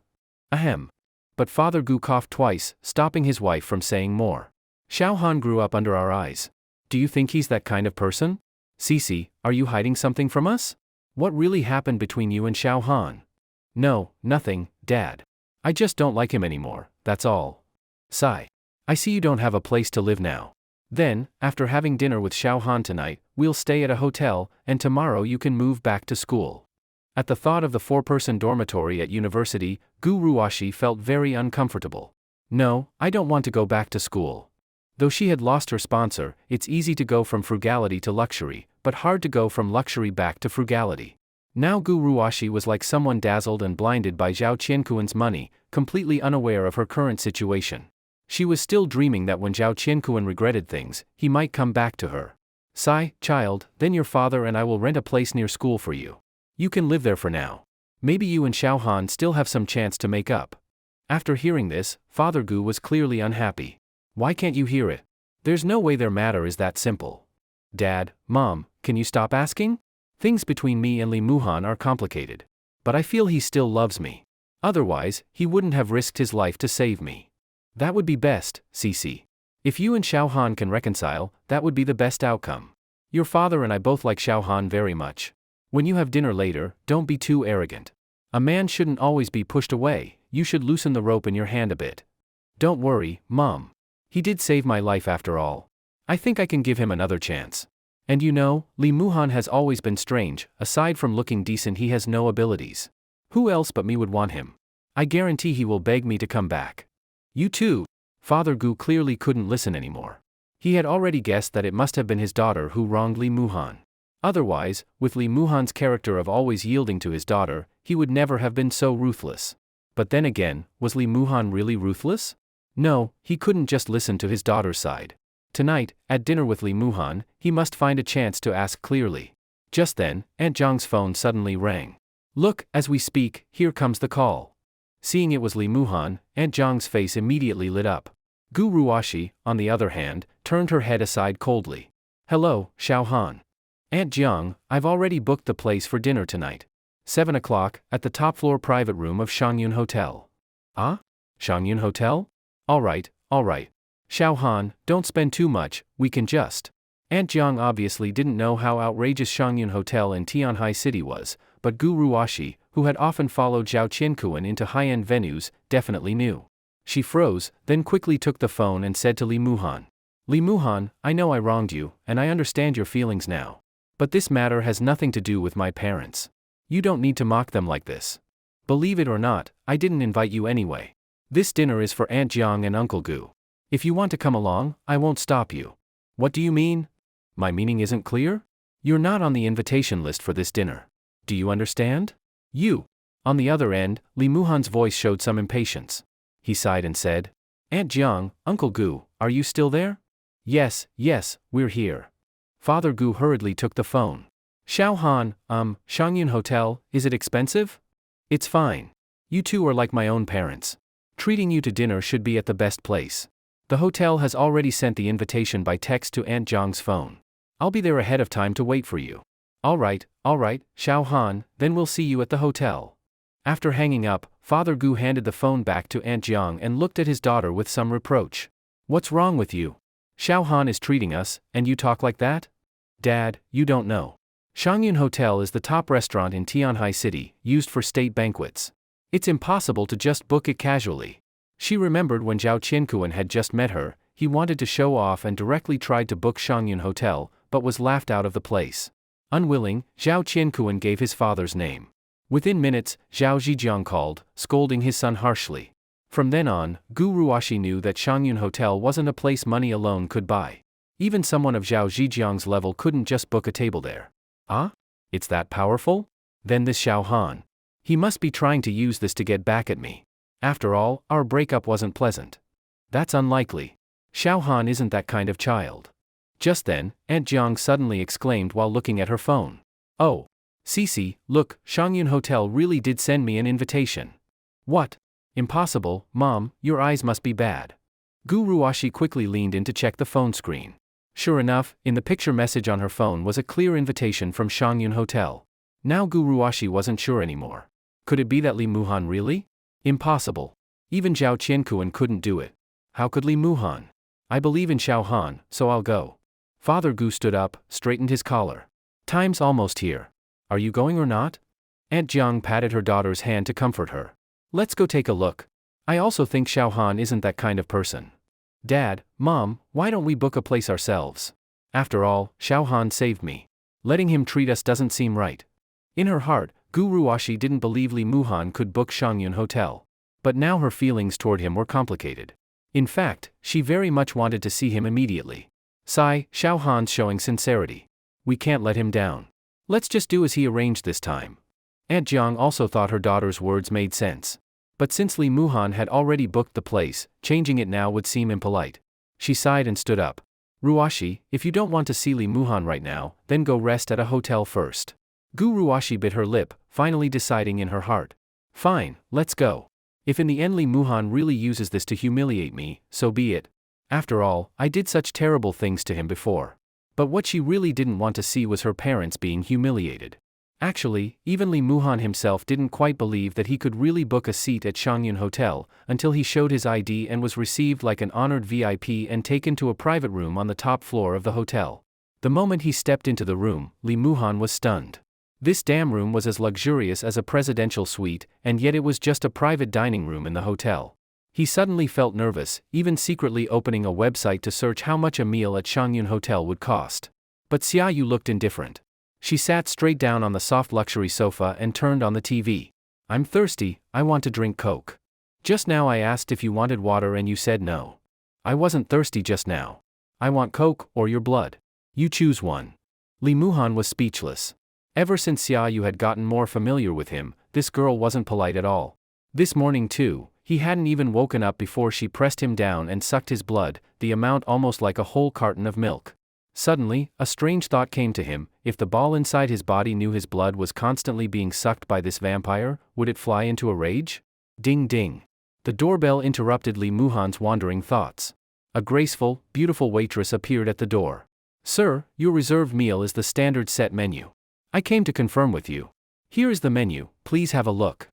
Ahem. But Father Gu coughed twice, stopping his wife from saying more. Xiao Han grew up under our eyes. Do you think he's that kind of person? Cici, are you hiding something from us? What really happened between you and Xiao Han? No, nothing, Dad. I just don't like him anymore, that's all. Sigh. I see you don't have a place to live now. Then, after having dinner with Xiao Han tonight, we'll stay at a hotel, and tomorrow you can move back to school. At the thought of the 4-person dormitory at university, Gu Ruoxi felt very uncomfortable. No, I don't want to go back to school. Though she had lost her sponsor, it's easy to go from frugality to luxury, but hard to go from luxury back to frugality. Now Gu Ruoxi was like someone dazzled and blinded by Zhao Qiankuan's money, completely unaware of her current situation. She was still dreaming that when Zhao Qiankuan regretted things, he might come back to her. Sigh, child, then your father and I will rent a place near school for you. You can live there for now. Maybe you and Xiao Han still have some chance to make up. After hearing this, Father Gu was clearly unhappy. Why can't you hear it? There's no way their matter is that simple. Dad, Mom, can you stop asking? Things between me and Li Muhan are complicated. But I feel he still loves me. Otherwise, he wouldn't have risked his life to save me. That would be best, Cici. If you and Xiao Han can reconcile, that would be the best outcome. Your father and I both like Xiao Han very much. When you have dinner later, don't be too arrogant. A man shouldn't always be pushed away, you should loosen the rope in your hand a bit. Don't worry, Mom. He did save my life after all. I think I can give him another chance. And you know, Li Muhan has always been strange, aside from looking decent he has no abilities. Who else but me would want him? I guarantee he will beg me to come back. You too. Father Gu clearly couldn't listen anymore. He had already guessed that it must have been his daughter who wronged Li Muhan. Otherwise, with Li Muhan's character of always yielding to his daughter, he would never have been so ruthless. But then again, was Li Muhan really ruthless? No, he couldn't just listen to his daughter's side. Tonight, at dinner with Li Muhan, he must find a chance to ask clearly. Just then, Aunt Zhang's phone suddenly rang. Look, as we speak, here comes the call. Seeing it was Li Muhan, Aunt Zhang's face immediately lit up. Gu Ruoxi, on the other hand, turned her head aside coldly. Hello, Xiao Han. Aunt Jiang, I've already booked the place for dinner tonight. 7 o'clock, at the top-floor private room of Shangyun Hotel. Ah? Shangyun Hotel? All right. Xiao Han, don't spend too much, we can just. Aunt Jiang obviously didn't know how outrageous Shangyun Hotel in Tianhai City was, but Gu Ruoxi, who had often followed Zhao Qiankuan into high-end venues, definitely knew. She froze, then quickly took the phone and said to Li Muhan. Li Muhan, I know I wronged you, and I understand your feelings now. But this matter has nothing to do with my parents. You don't need to mock them like this. Believe it or not, I didn't invite you anyway. This dinner is for Aunt Jiang and Uncle Gu. If you want to come along, I won't stop you. What do you mean? My meaning isn't clear? You're not on the invitation list for this dinner. Do you understand? You. On the other end, Li Muhan's voice showed some impatience. He sighed and said, Aunt Jiang, Uncle Gu, are you still there? Yes, we're here. Father Gu hurriedly took the phone. Xiao Han, Shangyun Hotel, is it expensive? It's fine. You two are like my own parents. Treating you to dinner should be at the best place. The hotel has already sent the invitation by text to Aunt Jiang's phone. I'll be there ahead of time to wait for you. All right, Xiao Han, then we'll see you at the hotel. After hanging up, Father Gu handed the phone back to Aunt Jiang and looked at his daughter with some reproach. What's wrong with you? Xiao Han is treating us, and you talk like that? Dad, you don't know. Shangyun Hotel is the top restaurant in Tianhai City, used for state banquets. It's impossible to just book it casually. She remembered when Zhao Qiankuan had just met her, he wanted to show off and directly tried to book Shangyun Hotel, but was laughed out of the place. Unwilling, Zhao Qiankuan gave his father's name. Within minutes, Zhao Zhijiang called, scolding his son harshly. From then on, Gu Ruoxi knew that Shangyun Hotel wasn't a place money alone could buy. Even someone of Zhao Zhijiang's level couldn't just book a table there. Ah? It's that powerful? Then this Xiao Han. He must be trying to use this to get back at me. After all, our breakup wasn't pleasant. That's unlikely. Xiao Han isn't that kind of child. Just then, Aunt Jiang suddenly exclaimed while looking at her phone. Oh. Cece, look, Shangyun Hotel really did send me an invitation. What? Impossible, Mom, your eyes must be bad. Gu Ruashi quickly leaned in to check the phone screen. Sure enough, in the picture message on her phone was a clear invitation from Shangyun Hotel. Now Gu Ruashi wasn't sure anymore. Could it be that Li Muhan really? Impossible. Even Zhao Qiankuan couldn't do it. How could Li Muhan? I believe in Xiao Han, so I'll go. Father Gu stood up, straightened his collar. Time's almost here. Are you going or not? Aunt Jiang patted her daughter's hand to comfort her. Let's go take a look. I also think Xiao Han isn't that kind of person. Dad, Mom, why don't we book a place ourselves? After all, Xiao Han saved me. Letting him treat us doesn't seem right. In her heart, Gu Ruashi didn't believe Li Muhan could book Shangyun Hotel. But now her feelings toward him were complicated. In fact, she very much wanted to see him immediately. Sigh, Xiao Han's showing sincerity. We can't let him down. Let's just do as he arranged this time. Aunt Jiang also thought her daughter's words made sense. But since Li Muhan had already booked the place, changing it now would seem impolite. She sighed and stood up. Ruashi, if you don't want to see Li Muhan right now, then go rest at a hotel first. Gu Ruashi bit her lip, finally deciding in her heart. Fine, let's go. If in the end Li Muhan really uses this to humiliate me, so be it. After all, I did such terrible things to him before. But what she really didn't want to see was her parents being humiliated. Actually, even Li Muhan himself didn't quite believe that he could really book a seat at Shangyun Hotel, until he showed his ID and was received like an honored VIP and taken to a private room on the top floor of the hotel. The moment he stepped into the room, Li Muhan was stunned. This damn room was as luxurious as a presidential suite, and yet it was just a private dining room in the hotel. He suddenly felt nervous, even secretly opening a website to search how much a meal at Shangyun Hotel would cost. But Xia Yu looked indifferent. She sat straight down on the soft luxury sofa and turned on the TV. I'm thirsty, I want to drink Coke. Just now I asked if you wanted water and you said no. I wasn't thirsty just now. I want Coke or your blood. You choose one. Li Muhan was speechless. Ever since Xia Yu had gotten more familiar with him, this girl wasn't polite at all. This morning too, he hadn't even woken up before she pressed him down and sucked his blood, the amount almost like a whole carton of milk. Suddenly, a strange thought came to him. If the ball inside his body knew his blood was constantly being sucked by this vampire, would it fly into a rage? Ding ding. The doorbell interrupted Li Muhan's wandering thoughts. A graceful, beautiful waitress appeared at the door. Sir, your reserved meal is the standard set menu. I came to confirm with you. Here is the menu, please have a look.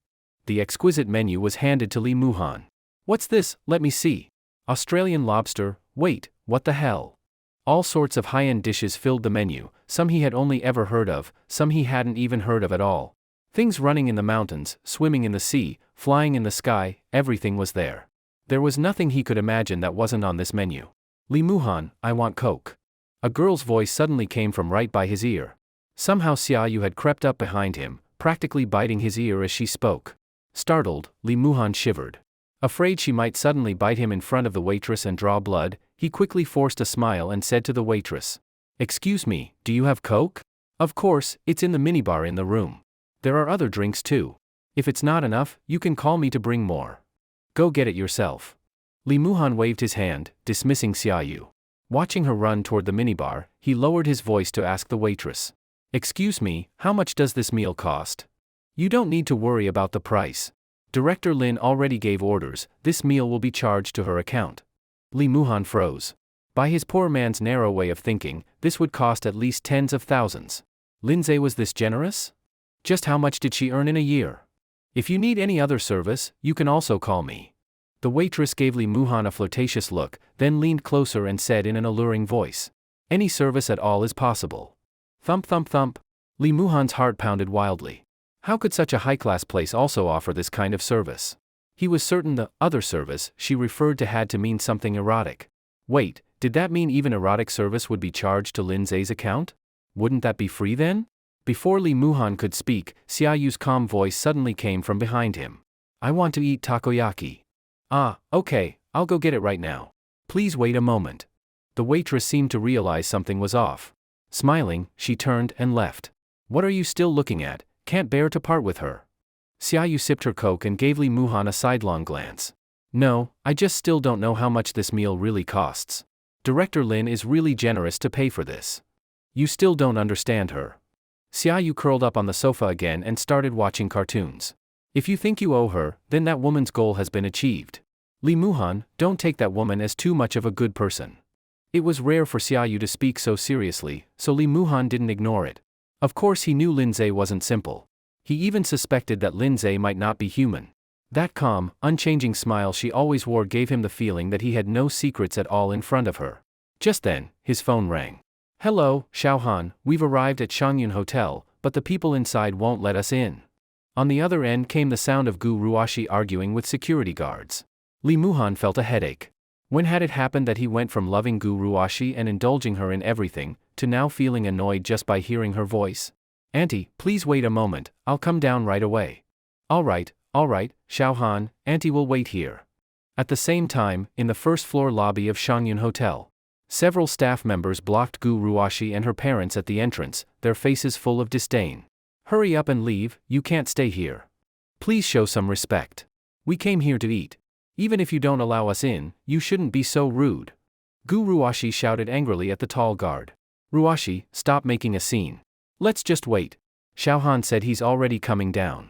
The exquisite menu was handed to Li Muhan. What's this? Let me see. Australian lobster, wait, what the hell? All sorts of high-end dishes filled the menu, some he had only ever heard of, some he hadn't even heard of at all. Things running in the mountains, swimming in the sea, flying in the sky, everything was there. There was nothing he could imagine that wasn't on this menu. Li Muhan, I want Coke. A girl's voice suddenly came from right by his ear. Somehow Xia Yu had crept up behind him, practically biting his ear as she spoke. Startled, Li Muhan shivered. Afraid she might suddenly bite him in front of the waitress and draw blood, he quickly forced a smile and said to the waitress. Excuse me, do you have Coke? Of course, it's in the minibar in the room. There are other drinks too. If it's not enough, you can call me to bring more. Go get it yourself. Li Muhan waved his hand, dismissing Xia Yu. Watching her run toward the minibar, he lowered his voice to ask the waitress. Excuse me, how much does this meal cost? You don't need to worry about the price. Director Lin already gave orders, this meal will be charged to her account. Li Muhan froze. By his poor man's narrow way of thinking, this would cost at least tens of thousands. Lindsay was this generous? Just how much did she earn in a year? If you need any other service, you can also call me. The waitress gave Li Muhan a flirtatious look, then leaned closer and said in an alluring voice. Any service at all is possible. Thump thump thump. Li Muhan's heart pounded wildly. How could such a high-class place also offer this kind of service? He was certain the other service she referred to had to mean something erotic. Wait, did that mean even erotic service would be charged to Lindsay's account? Wouldn't that be free then? Before Li Muhan could speak, Xia Yu's calm voice suddenly came from behind him. I want to eat takoyaki. Ah, okay, I'll go get it right now. Please wait a moment. The waitress seemed to realize something was off. Smiling, she turned and left. What are you still looking at? Can't bear to part with her. Xiaoyu sipped her coke and gave Li Muhan a sidelong glance. No, I just still don't know how much this meal really costs. Director Lin is really generous to pay for this. You still don't understand her. Xiaoyu curled up on the sofa again and started watching cartoons. If you think you owe her, then that woman's goal has been achieved. Li Muhan, don't take that woman as too much of a good person. It was rare for Xiaoyu to speak so seriously, so Li Muhan didn't ignore it. Of course he knew Lindsay wasn't simple. He even suspected that Lindsay might not be human. That calm, unchanging smile she always wore gave him the feeling that he had no secrets at all in front of her. Just then, his phone rang. Hello, Xiaohan, we've arrived at Shangyun Hotel, but the people inside won't let us in. On the other end came the sound of Gu Ruashi arguing with security guards. Li Muhan felt a headache. When had it happened that he went from loving Gu Ruashi and indulging her in everything, to now feeling annoyed just by hearing her voice? Auntie, please wait a moment, I'll come down right away. Alright, Xiaohan, Auntie will wait here. At the same time, in the first-floor lobby of Shangyun Hotel, several staff members blocked Gu Ruashi and her parents at the entrance, their faces full of disdain. Hurry up and leave, you can't stay here. Please show some respect. We came here to eat. Even if you don't allow us in, you shouldn't be so rude. Gu Ruashi shouted angrily at the tall guard. Ruashi, stop making a scene. Let's just wait. Xiaohan said he's already coming down.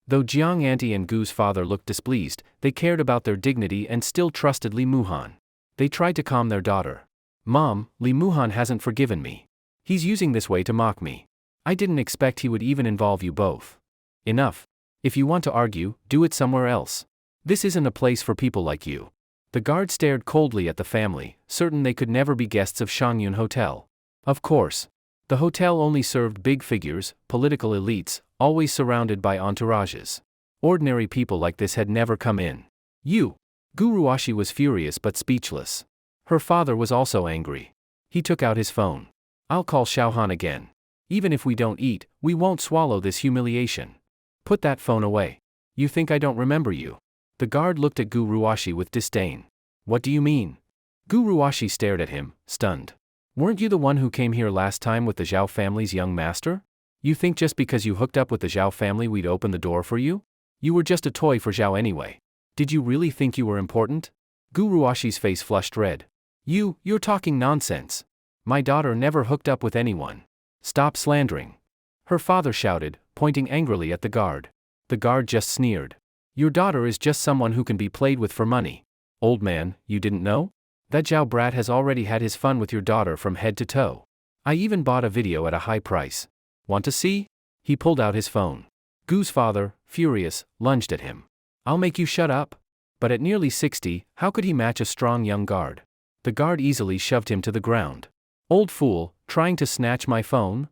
Though Jiang Auntie and Gu's father looked displeased, they cared about their dignity and still trusted Li Muhan. They tried to calm their daughter. Mom, Li Muhan hasn't forgiven me. He's using this way to mock me. I didn't expect he would even involve you both. Enough. If you want to argue, do it somewhere else. This isn't a place for people like you. The guard stared coldly at the family, certain they could never be guests of Shangyun Hotel. Of course. The hotel only served big figures, political elites, always surrounded by entourages. Ordinary people like this had never come in. You! Gu Ruashi was furious but speechless. Her father was also angry. He took out his phone. I'll call Xiaohan again. Even if we don't eat, we won't swallow this humiliation. Put that phone away. You think I don't remember you? The guard looked at Gu Ruashi with disdain. What do you mean? Gu Ruashi stared at him, stunned. Weren't you the one who came here last time with the Zhao family's young master? You think just because you hooked up with the Zhao family we'd open the door for you? You were just a toy for Zhao anyway. Did you really think you were important? Gu Ruashi's face flushed red. You're talking nonsense. My daughter never hooked up with anyone. Stop slandering. Her father shouted, pointing angrily at the guard. The guard just sneered. Your daughter is just someone who can be played with for money. Old man, you didn't know? That Zhao brat has already had his fun with your daughter from head to toe. I even bought a video at a high price. Want to see? He pulled out his phone. Gu's father, furious, lunged at him. I'll make you shut up. But at nearly 60, how could he match a strong young guard? The guard easily shoved him to the ground. Old fool, trying to snatch my phone?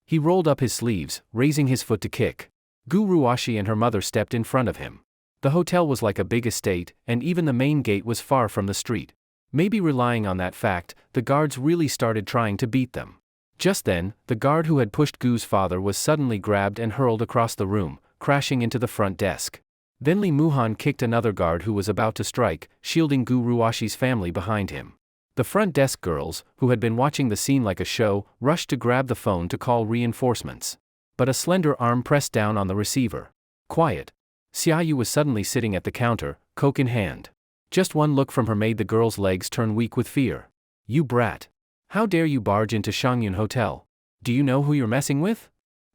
He rolled up his sleeves, raising his foot to kick. Gu Ruashi and her mother stepped in front of him. The hotel was like a big estate, and even the main gate was far from the street. Maybe relying on that fact, the guards really started trying to beat them. Just then, the guard who had pushed Gu's father was suddenly grabbed and hurled across the room, crashing into the front desk. Then Li Muhan kicked another guard who was about to strike, shielding Gu Ruashi's family behind him. The front desk girls, who had been watching the scene like a show, rushed to grab the phone to call reinforcements. But a slender arm pressed down on the receiver. Quiet. Xiaoyu was suddenly sitting at the counter, coke in hand. Just one look from her made the girl's legs turn weak with fear. You brat. How dare you barge into Shangyun Hotel? Do you know who you're messing with?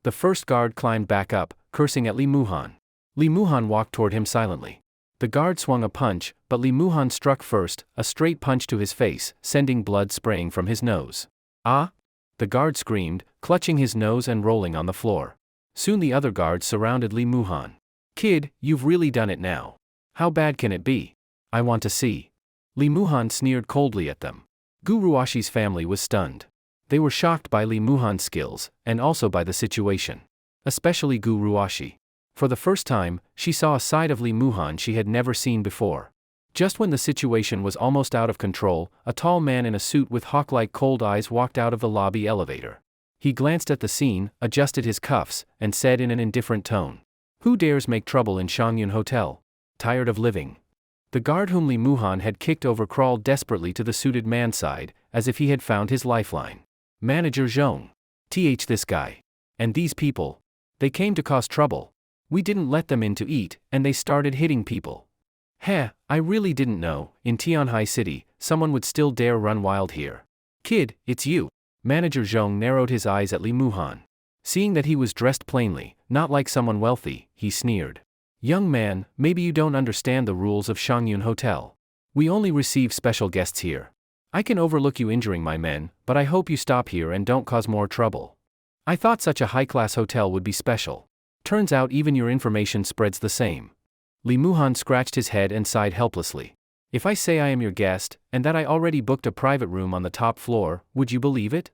The first guard climbed back up, cursing at Li Muhan. Li Muhan walked toward him silently. The guard swung a punch, but Li Muhan struck first, a straight punch to his face, sending blood spraying from his nose. Ah! The guard screamed, clutching his nose and rolling on the floor. Soon the other guards surrounded Li Muhan. Kid, you've really done it now. How bad can it be? I want to see. Li Muhan sneered coldly at them. Gu Ruashi's family was stunned. They were shocked by Li Muhan's skills, and also by the situation. Especially Gu Ruashi. For the first time, she saw a side of Li Muhan she had never seen before. Just when the situation was almost out of control, a tall man in a suit with hawk-like cold eyes walked out of the lobby elevator. He glanced at the scene, adjusted his cuffs, and said in an indifferent tone, "Who dares make trouble in Shangyun Hotel? Tired of living?" The guard whom Li Muhan had kicked over crawled desperately to the suited man's side, as if he had found his lifeline. Manager Zhong. This guy. And these people. They came to cause trouble. We didn't let them in to eat, and they started hitting people. Heh, I really didn't know, in Tianhai City, someone would still dare run wild here. Kid, it's you. Manager Zhong narrowed his eyes at Li Muhan. Seeing that he was dressed plainly, not like someone wealthy, he sneered. Young man, maybe you don't understand the rules of Shangyun Hotel. We only receive special guests here. I can overlook you injuring my men, but I hope you stop here and don't cause more trouble. I thought such a high-class hotel would be special. Turns out even your information spreads the same. Li Muhan scratched his head and sighed helplessly. If I say I am your guest, and that I already booked a private room on the top floor, would you believe it?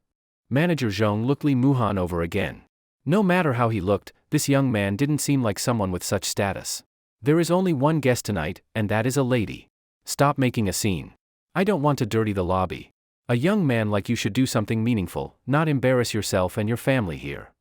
Manager Zhong looked Li Muhan over again. No matter how he looked, this young man didn't seem like someone with such status. There is only one guest tonight, and that is a lady. Stop making a scene. I don't want to dirty the lobby. A young man like you should do something meaningful, not embarrass yourself and your family here.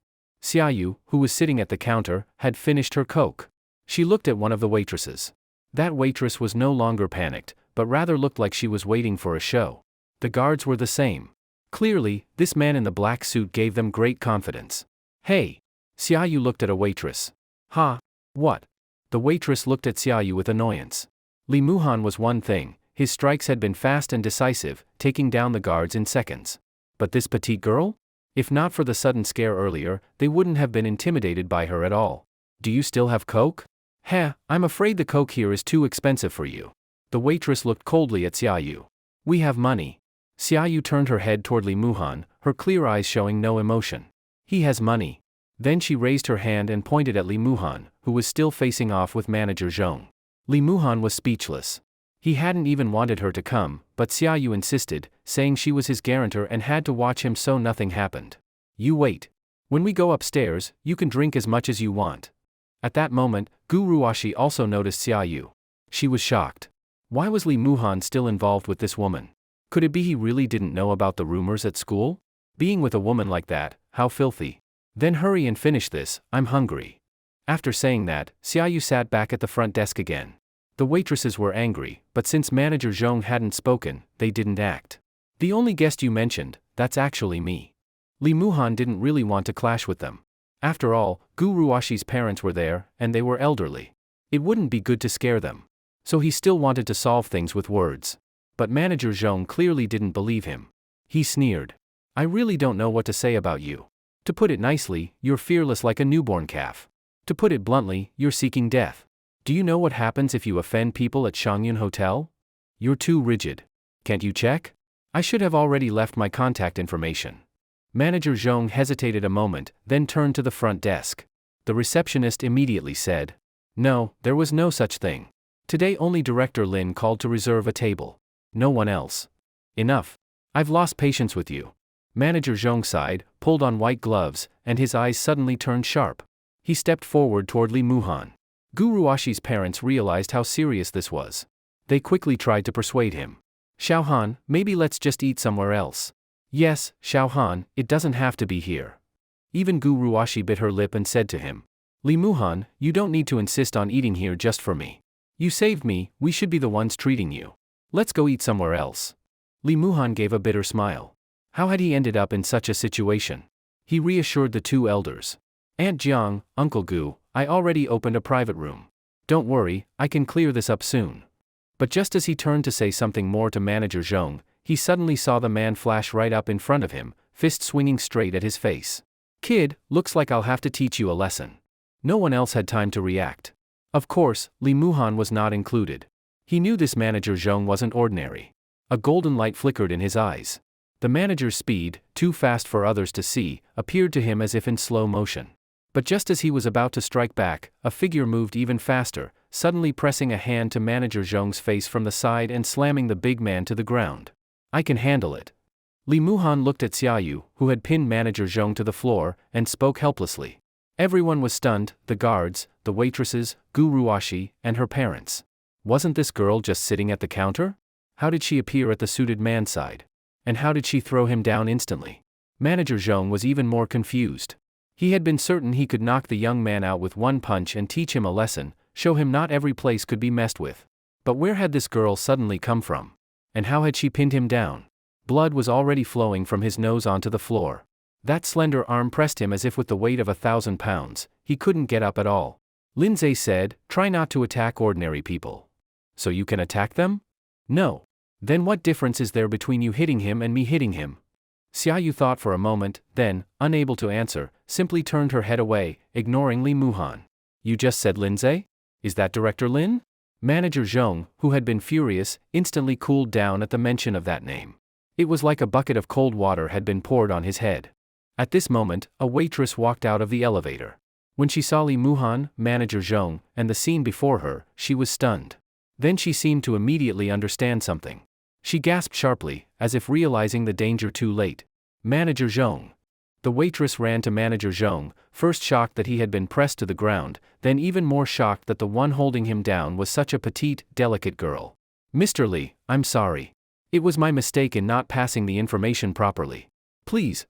Xiaoyu, who was sitting at the counter, had finished her Coke. She looked at one of the waitresses. That waitress was no longer panicked, but rather looked like she was waiting for a show. The guards were the same. Clearly, this man in the black suit gave them great confidence. Hey! Xiaoyu looked at a waitress. Ha! What? The waitress looked at Xiaoyu with annoyance. Li Muhan was one thing, his strikes had been fast and decisive, taking down the guards in seconds. But this petite girl? If not for the sudden scare earlier, they wouldn't have been intimidated by her at all. Do you still have Coke? Heh, I'm afraid the Coke here is too expensive for you. The waitress looked coldly at Xiaoyu. We have money. Xiaoyu turned her head toward Li Muhan, her clear eyes showing no emotion. He has money. Then she raised her hand and pointed at Li Muhan, who was still facing off with Manager Zhong. Li Muhan was speechless. He hadn't even wanted her to come, but Xiaoyu insisted, saying she was his guarantor and had to watch him so nothing happened. You wait. When we go upstairs, you can drink as much as you want. At that moment, Gu Ruoshi also noticed Xiaoyu. She was shocked. Why was Li Muhan still involved with this woman? Could it be he really didn't know about the rumors at school? Being with a woman like that, how filthy. Then hurry and finish this, I'm hungry. After saying that, Xiaoyu sat back at the front desk again. The waitresses were angry, but since Manager Zhong hadn't spoken, they didn't act. The only guest you mentioned, that's actually me. Li Muhan didn't really want to clash with them. After all, Gu Ruoshi's parents were there, and they were elderly. It wouldn't be good to scare them. So he still wanted to solve things with words. But Manager Zhong clearly didn't believe him. He sneered. I really don't know what to say about you. To put it nicely, you're fearless like a newborn calf. To put it bluntly, you're seeking death. Do you know what happens if you offend people at Shangyun Hotel? You're too rigid. Can't you check? I should have already left my contact information. Manager Zhong hesitated a moment, then turned to the front desk. The receptionist immediately said, no, there was no such thing. Today only Director Lin called to reserve a table. No one else. Enough. I've lost patience with you. Manager Zhong sighed, pulled on white gloves, and his eyes suddenly turned sharp. He stepped forward toward Li Muhan. Gu Ruoshi's parents realized how serious this was. They quickly tried to persuade him. Xiaohan, maybe let's just eat somewhere else. Yes, Xiaohan, it doesn't have to be here. Even Gu Ruoshi bit her lip and said to him, Li Muhan, you don't need to insist on eating here just for me. You saved me, we should be the ones treating you. Let's go eat somewhere else. Li Muhan gave a bitter smile. How had he ended up in such a situation? He reassured the two elders. Aunt Jiang, Uncle Gu, I already opened a private room. Don't worry, I can clear this up soon. But just as he turned to say something more to Manager Zhong, he suddenly saw the man flash right up in front of him, fist swinging straight at his face. Kid, looks like I'll have to teach you a lesson. No one else had time to react. Of course, Li Muhan was not included. He knew this Manager Zhong wasn't ordinary. A golden light flickered in his eyes. The manager's speed, too fast for others to see, appeared to him as if in slow motion. But just as he was about to strike back, a figure moved even faster, suddenly pressing a hand to Manager Zhong's face from the side and slamming the big man to the ground. I can handle it. Li Muhan looked at Xiaoyu, who had pinned Manager Zhong to the floor, and spoke helplessly. Everyone was stunned, the guards, the waitresses, Gu Ruoshi, and her parents. Wasn't this girl just sitting at the counter? How did she appear at the suited man's side? And how did she throw him down instantly? Manager Zhong was even more confused. He had been certain he could knock the young man out with one punch and teach him a lesson, show him not every place could be messed with. But where had this girl suddenly come from? And how had she pinned him down? Blood was already flowing from his nose onto the floor. That slender arm pressed him as if with the weight of 1,000 pounds, he couldn't get up at all. Lindsay said, try not to attack ordinary people. So you can attack them? No. Then what difference is there between you hitting him and me hitting him? Xiaoyu thought for a moment, then, unable to answer, simply turned her head away, ignoring Li Muhan. You just said Lindsay? Is that Director Lin? Manager Zhong, who had been furious, instantly cooled down at the mention of that name. It was like a bucket of cold water had been poured on his head. At this moment, a waitress walked out of the elevator. When she saw Li Muhan, Manager Zhong, and the scene before her, she was stunned. Then she seemed to immediately understand something. She gasped sharply, as if realizing the danger too late. Manager Zhong. The waitress ran to Manager Zhong, first shocked that he had been pressed to the ground, then even more shocked that the one holding him down was such a petite, delicate girl. Mr. Li, I'm sorry. It was my mistake in not passing the information properly. Please,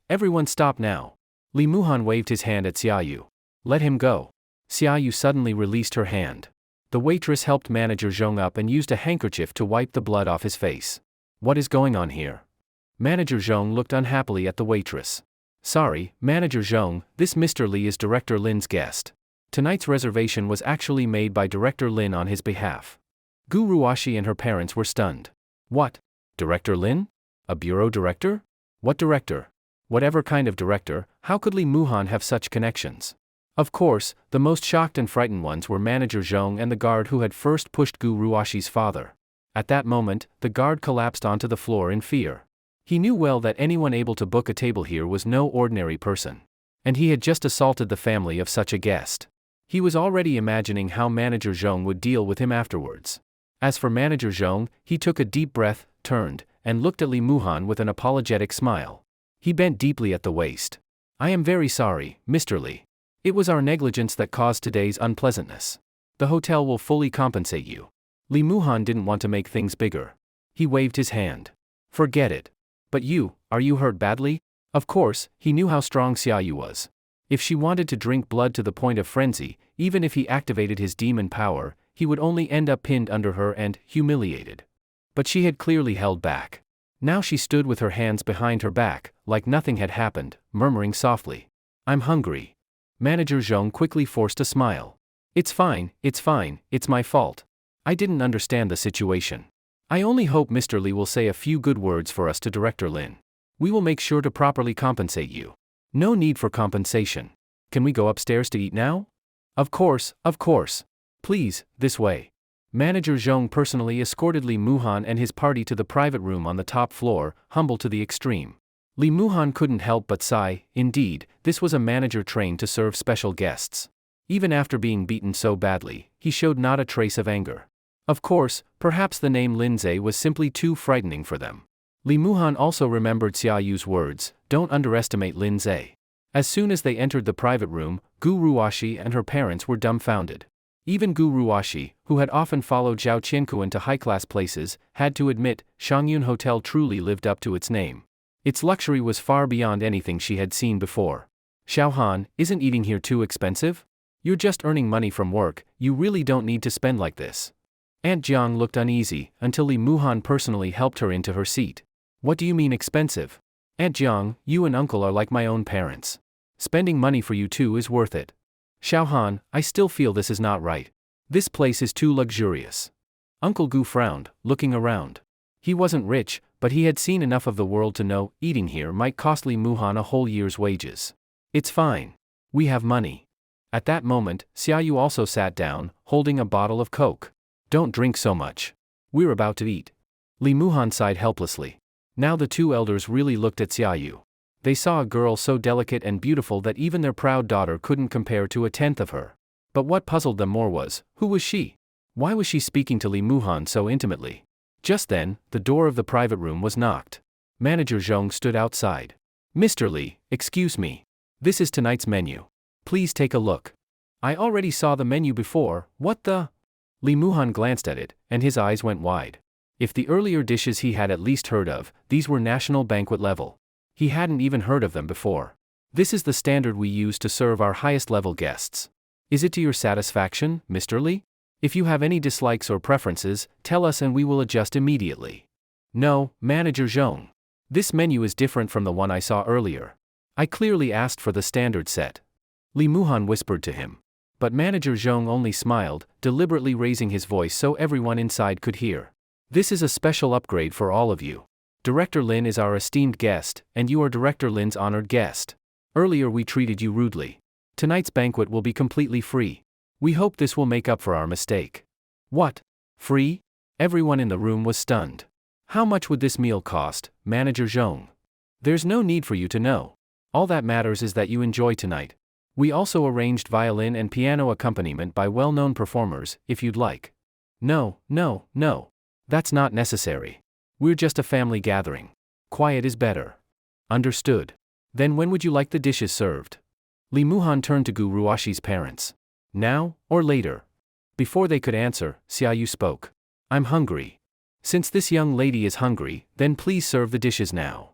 everyone stop now. Li Muhan waved his hand at Xiaoyu. Let him go. Xiaoyu suddenly released her hand. The waitress helped Manager Zhong up and used a handkerchief to wipe the blood off his face. What is going on here? Manager Zhong looked unhappily at the waitress. Sorry, Manager Zhong, this Mr. Li is Director Lin's guest. Tonight's reservation was actually made by Director Lin on his behalf. Gu Ruashi and her parents were stunned. What? Director Lin? A bureau director? What director? Whatever kind of director, how could Li Muhan have such connections? Of course, the most shocked and frightened ones were Manager Zhong and the guard who had first pushed Gu Ruashi's father. At that moment, the guard collapsed onto the floor in fear. He knew well that anyone able to book a table here was no ordinary person. And he had just assaulted the family of such a guest. He was already imagining how Manager Zhong would deal with him afterwards. As for Manager Zhong, he took a deep breath, turned, and looked at Li Muhan with an apologetic smile. He bent deeply at the waist. I am very sorry, Mr. Li. It was our negligence that caused today's unpleasantness. The hotel will fully compensate you. Li Muhan didn't want to make things bigger. He waved his hand. Forget it. But you, are you hurt badly? Of course, he knew how strong Xiaoyu was. If she wanted to drink blood to the point of frenzy, even if he activated his demon power, he would only end up pinned under her and humiliated. But she had clearly held back. Now she stood with her hands behind her back, like nothing had happened, murmuring softly. I'm hungry. Manager Zhong quickly forced a smile. It's fine, it's my fault. I didn't understand the situation. I only hope Mr. Li will say a few good words for us to Director Lin. We will make sure to properly compensate you. No need for compensation. Can we go upstairs to eat now? Of course. Please, this way. Manager Zhong personally escorted Li Muhan and his party to the private room on the top floor, humble to the extreme. Li Muhan couldn't help but sigh. Indeed, this was a manager trained to serve special guests. Even after being beaten so badly, he showed not a trace of anger. Of course, perhaps the name Lindsay was simply too frightening for them. Li Muhan also remembered Xiaoyu's words, don't underestimate Lindsay. As soon as they entered the private room, Gu Ruashi and her parents were dumbfounded. Even Gu Ruashi, who had often followed Zhao Qiankuan to high-class places, had to admit, Shangyun Hotel truly lived up to its name. Its luxury was far beyond anything she had seen before. Xiao Han, isn't eating here too expensive? You're just earning money from work, you really don't need to spend like this. Aunt Jiang looked uneasy, until Li Muhan personally helped her into her seat. What do you mean expensive? Aunt Jiang, you and uncle are like my own parents. Spending money for you two is worth it. Xiao Han, I still feel this is not right. This place is too luxurious. Uncle Gu frowned, looking around. He wasn't rich, but he had seen enough of the world to know eating here might cost Li Muhan a whole year's wages. It's fine. We have money. At that moment, Xiaoyu also sat down, holding a bottle of Coke. Don't drink so much. We're about to eat. Li Muhan sighed helplessly. Now the two elders really looked at Xiaoyu. They saw a girl so delicate and beautiful that even their proud daughter couldn't compare to a tenth of her. But what puzzled them more was, who was she? Why was she speaking to Li Muhan so intimately? Just then, the door of the private room was knocked. Manager Zhong stood outside. Mr. Li, excuse me. This is tonight's menu. Please take a look. I already saw the menu before, what the? Li Muhan glanced at it, and his eyes went wide. If the earlier dishes he had at least heard of, these were national banquet level. He hadn't even heard of them before. This is the standard we use to serve our highest level guests. Is it to your satisfaction, Mr. Li? If you have any dislikes or preferences, tell us and we will adjust immediately. No, Manager Zhong. This menu is different from the one I saw earlier. I clearly asked for the standard set. Li Muhan whispered to him. But Manager Zhong only smiled, deliberately raising his voice so everyone inside could hear. This is a special upgrade for all of you. Director Lin is our esteemed guest, and you are Director Lin's honored guest. Earlier we treated you rudely. Tonight's banquet will be completely free. We hope this will make up for our mistake. What? Free? Everyone in the room was stunned. How much would this meal cost, Manager Zhong? There's no need for you to know. All that matters is that you enjoy tonight. We also arranged violin and piano accompaniment by well-known performers, if you'd like. No. That's not necessary. We're just a family gathering. Quiet is better. Understood. Then when would you like the dishes served? Li Muhan turned to Gu Ruashi's parents. Now, or later? Before they could answer, Xiaoyu spoke. I'm hungry. Since this young lady is hungry, then please serve the dishes now.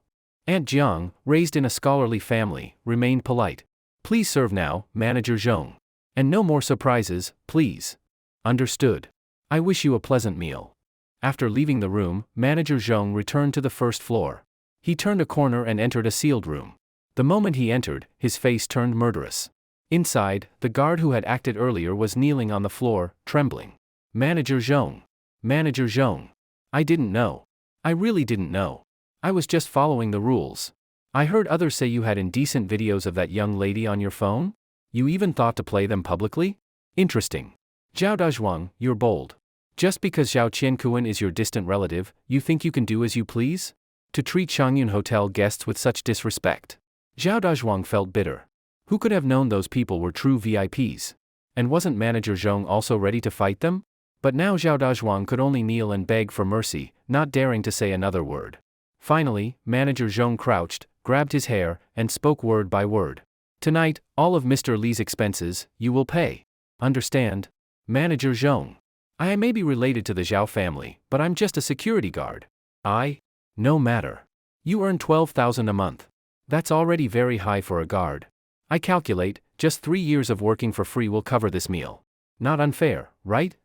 Aunt Jiang, raised in a scholarly family, remained polite. Please serve now, Manager Zhong. And no more surprises, please. Understood. I wish you a pleasant meal. After leaving the room, Manager Zhong returned to the first floor. He turned a corner and entered a sealed room. The moment he entered, his face turned murderous. Inside, the guard who had acted earlier was kneeling on the floor, trembling. Manager Zhong. Manager Zhong. I didn't know. I really didn't know. I was just following the rules. I heard others say you had indecent videos of that young lady on your phone? You even thought to play them publicly? Interesting. Zhao Dazhuang, you're bold. Just because Zhao Qiankuan is your distant relative, you think you can do as you please? To treat Changyun Hotel guests with such disrespect. Zhao Dazhuang felt bitter. Who could have known those people were true VIPs? And wasn't Manager Zhong also ready to fight them? But now Zhao Dazhuang could only kneel and beg for mercy, not daring to say another word. Finally, Manager Zhong crouched, grabbed his hair, and spoke word by word. Tonight, all of Mr. Li's expenses, you will pay. Understand? Manager Zhong. I may be related to the Zhao family, but I'm just a security guard. No matter. You earn 12,000 a month. That's already very high for a guard. I calculate, just 3 years of working for free will cover this meal. Not unfair, right?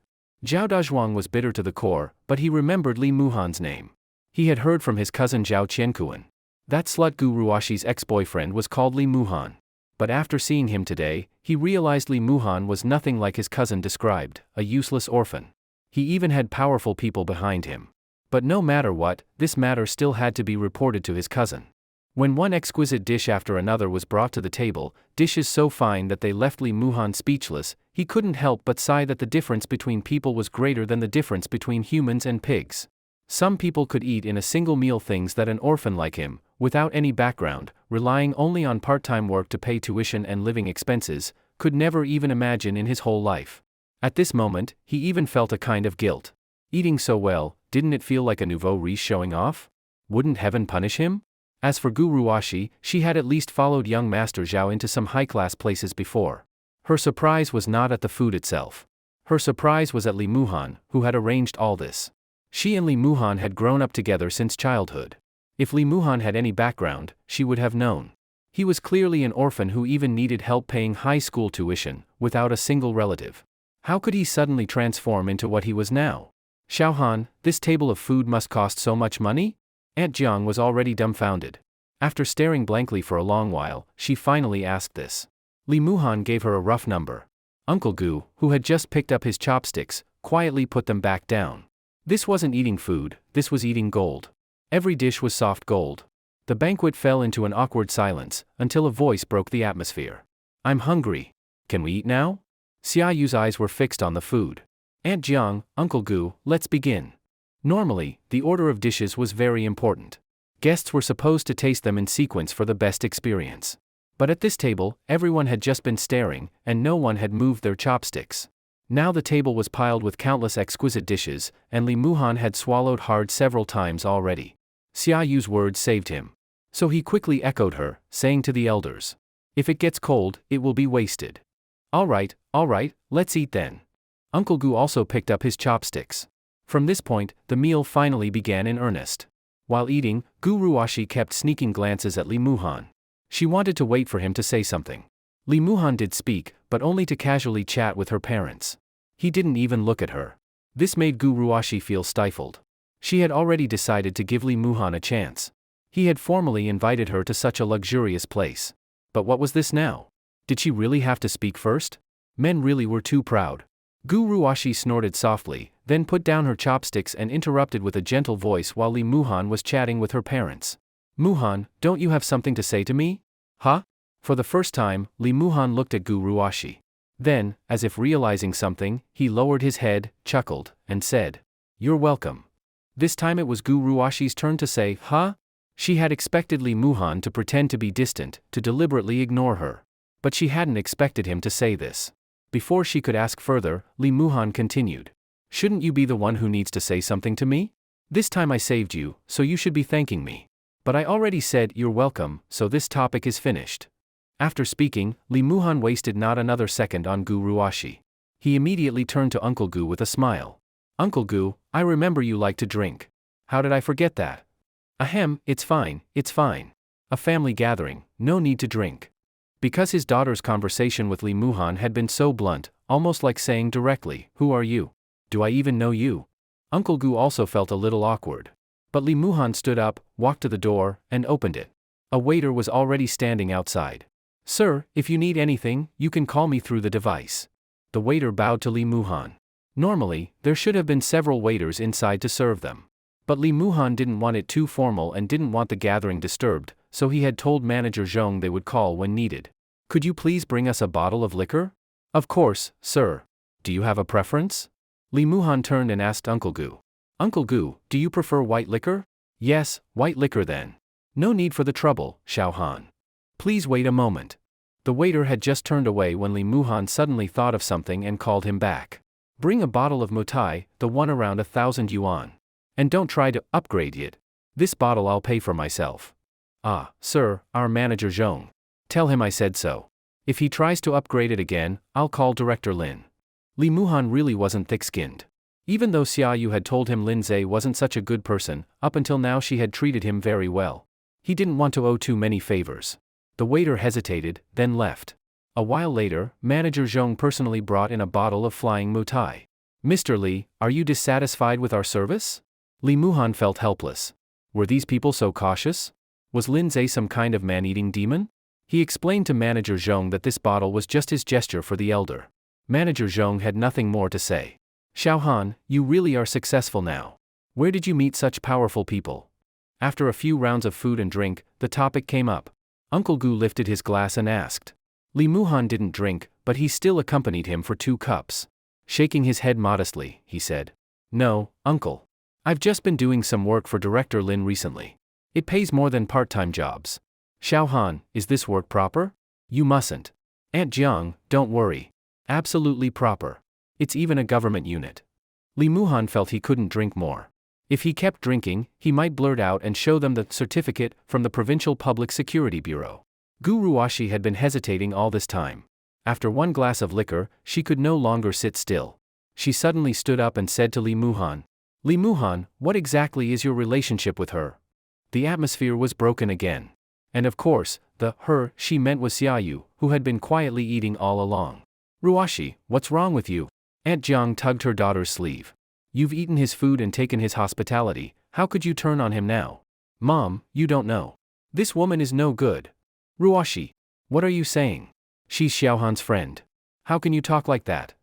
Zhao Dazhuang was bitter to the core, but he remembered Li Muhan's name. He had heard from his cousin Zhao Qiankuan. That slut Gu Ruashi's ex-boyfriend was called Li Muhan. But after seeing him today, he realized Li Muhan was nothing like his cousin described, a useless orphan. He even had powerful people behind him. But no matter what, this matter still had to be reported to his cousin. When one exquisite dish after another was brought to the table, dishes so fine that they left Li Muhan speechless, he couldn't help but sigh that the difference between people was greater than the difference between humans and pigs. Some people could eat in a single meal things that an orphan like him, without any background, relying only on part-time work to pay tuition and living expenses, could never even imagine in his whole life. At this moment, he even felt a kind of guilt. Eating so well, didn't it feel like a nouveau riche showing off? Wouldn't heaven punish him? As for Gu Ruashi, she had at least followed young Master Zhao into some high-class places before. Her surprise was not at the food itself. Her surprise was at Li Muhan, who had arranged all this. She and Li Muhan had grown up together since childhood. If Li Muhan had any background, she would have known. He was clearly an orphan who even needed help paying high school tuition, without a single relative. How could he suddenly transform into what he was now? Xiaohan, this table of food must cost so much money? Aunt Jiang was already dumbfounded. After staring blankly for a long while, she finally asked this. Li Muhan gave her a rough number. Uncle Gu, who had just picked up his chopsticks, quietly put them back down. This wasn't eating food, this was eating gold. Every dish was soft gold. The banquet fell into an awkward silence, until a voice broke the atmosphere. I'm hungry. Can we eat now? Xiaoyu's eyes were fixed on the food. Aunt Jiang, Uncle Gu, let's begin. Normally, the order of dishes was very important. Guests were supposed to taste them in sequence for the best experience. But at this table, everyone had just been staring, and no one had moved their chopsticks. Now the table was piled with countless exquisite dishes, and Li Muhan had swallowed hard several times already. Xiaoyu's words saved him. So he quickly echoed her, saying to the elders. If it gets cold, it will be wasted. All right, let's eat then. Uncle Gu also picked up his chopsticks. From this point, the meal finally began in earnest. While eating, Gu Ruashi kept sneaking glances at Li Muhan. She wanted to wait for him to say something. Li Muhan did speak, but only to casually chat with her parents. He didn't even look at her. This made Gu Ruashi feel stifled. She had already decided to give Li Muhan a chance. He had formally invited her to such a luxurious place. But what was this now? Did she really have to speak first? Men really were too proud. Gu Ruashi snorted softly, then put down her chopsticks and interrupted with a gentle voice while Li Muhan was chatting with her parents. Muhan, don't you have something to say to me? Huh? For the first time, Li Muhan looked at Gu Ruashi. Then, as if realizing something, he lowered his head, chuckled, and said, "You're welcome." This time it was Gu Ruashi's turn to say, "Huh?" She had expected Li Muhan to pretend to be distant, to deliberately ignore her. But she hadn't expected him to say this. Before she could ask further, Li Muhan continued. "Shouldn't you be the one who needs to say something to me? This time I saved you, so you should be thanking me. But I already said you're welcome, so this topic is finished." After speaking, Li Muhan wasted not another second on Gu Ruashi. He immediately turned to Uncle Gu with a smile. "Uncle Gu, I remember you like to drink. How did I forget that?" "Ahem, it's fine, it's fine. A family gathering, no need to drink." Because his daughter's conversation with Li Muhan had been so blunt, almost like saying directly, "Who are you? Do I even know you?" Uncle Gu also felt a little awkward. But Li Muhan stood up, walked to the door, and opened it. A waiter was already standing outside. "Sir, if you need anything, you can call me through the device." The waiter bowed to Li Muhan. Normally, there should have been several waiters inside to serve them. But Li Muhan didn't want it too formal and didn't want the gathering disturbed, so he had told manager Zhong they would call when needed. "Could you please bring us a bottle of liquor?" "Of course, sir. Do you have a preference?" Li Muhan turned and asked Uncle Gu. "Uncle Gu, do you prefer white liquor?" "Yes, white liquor then." "No need for the trouble, Xiao Han. Please wait a moment." The waiter had just turned away when Li Muhan suddenly thought of something and called him back. "Bring a bottle of mutai, the one around 1,000 yuan. And don't try to upgrade it. This bottle I'll pay for myself." "Ah, sir, our manager Zhong. Tell him I said so. If he tries to upgrade it again, I'll call Director Lin." Li Muhan really wasn't thick-skinned. Even though Xia Yu had told him Lin Zhe wasn't such a good person, up until now she had treated him very well. He didn't want to owe too many favors. The waiter hesitated, then left. A while later, manager Zhong personally brought in a bottle of flying mutai. "Mr. Li, are you dissatisfied with our service?" Li Muhan felt helpless. Were these people so cautious? Was Lin Zhe some kind of man-eating demon? He explained to manager Zhong that this bottle was just his gesture for the elder. Manager Zhong had nothing more to say. "Xiao Han, you really are successful now. Where did you meet such powerful people?" After a few rounds of food and drink, the topic came up. Uncle Gu lifted his glass and asked. Li Muhan didn't drink, but he still accompanied him for 2 cups. Shaking his head modestly, he said, "No, uncle. I've just been doing some work for Director Lin recently. It pays more than part-time jobs." "Xiao Han, is this work proper?" "You mustn't. Aunt Jiang, don't worry. Absolutely proper. It's even a government unit." Li Muhan felt he couldn't drink more. If he kept drinking, he might blurt out and show them the certificate from the Provincial Public Security Bureau. Gu Ruashi had been hesitating all this time. After 1 glass of liquor, she could no longer sit still. She suddenly stood up and said to Li Muhan, "Li Muhan, what exactly is your relationship with her?" The atmosphere was broken again. And of course, the her she meant was Xia Yu, who had been quietly eating all along. "Ruashi, what's wrong with you?" Aunt Jiang tugged her daughter's sleeve. "You've eaten his food and taken his hospitality, how could you turn on him now?" "Mom, you don't know. This woman is no good." "Ruashi, what are you saying? She's Xiaohan's friend. How can you talk like that?"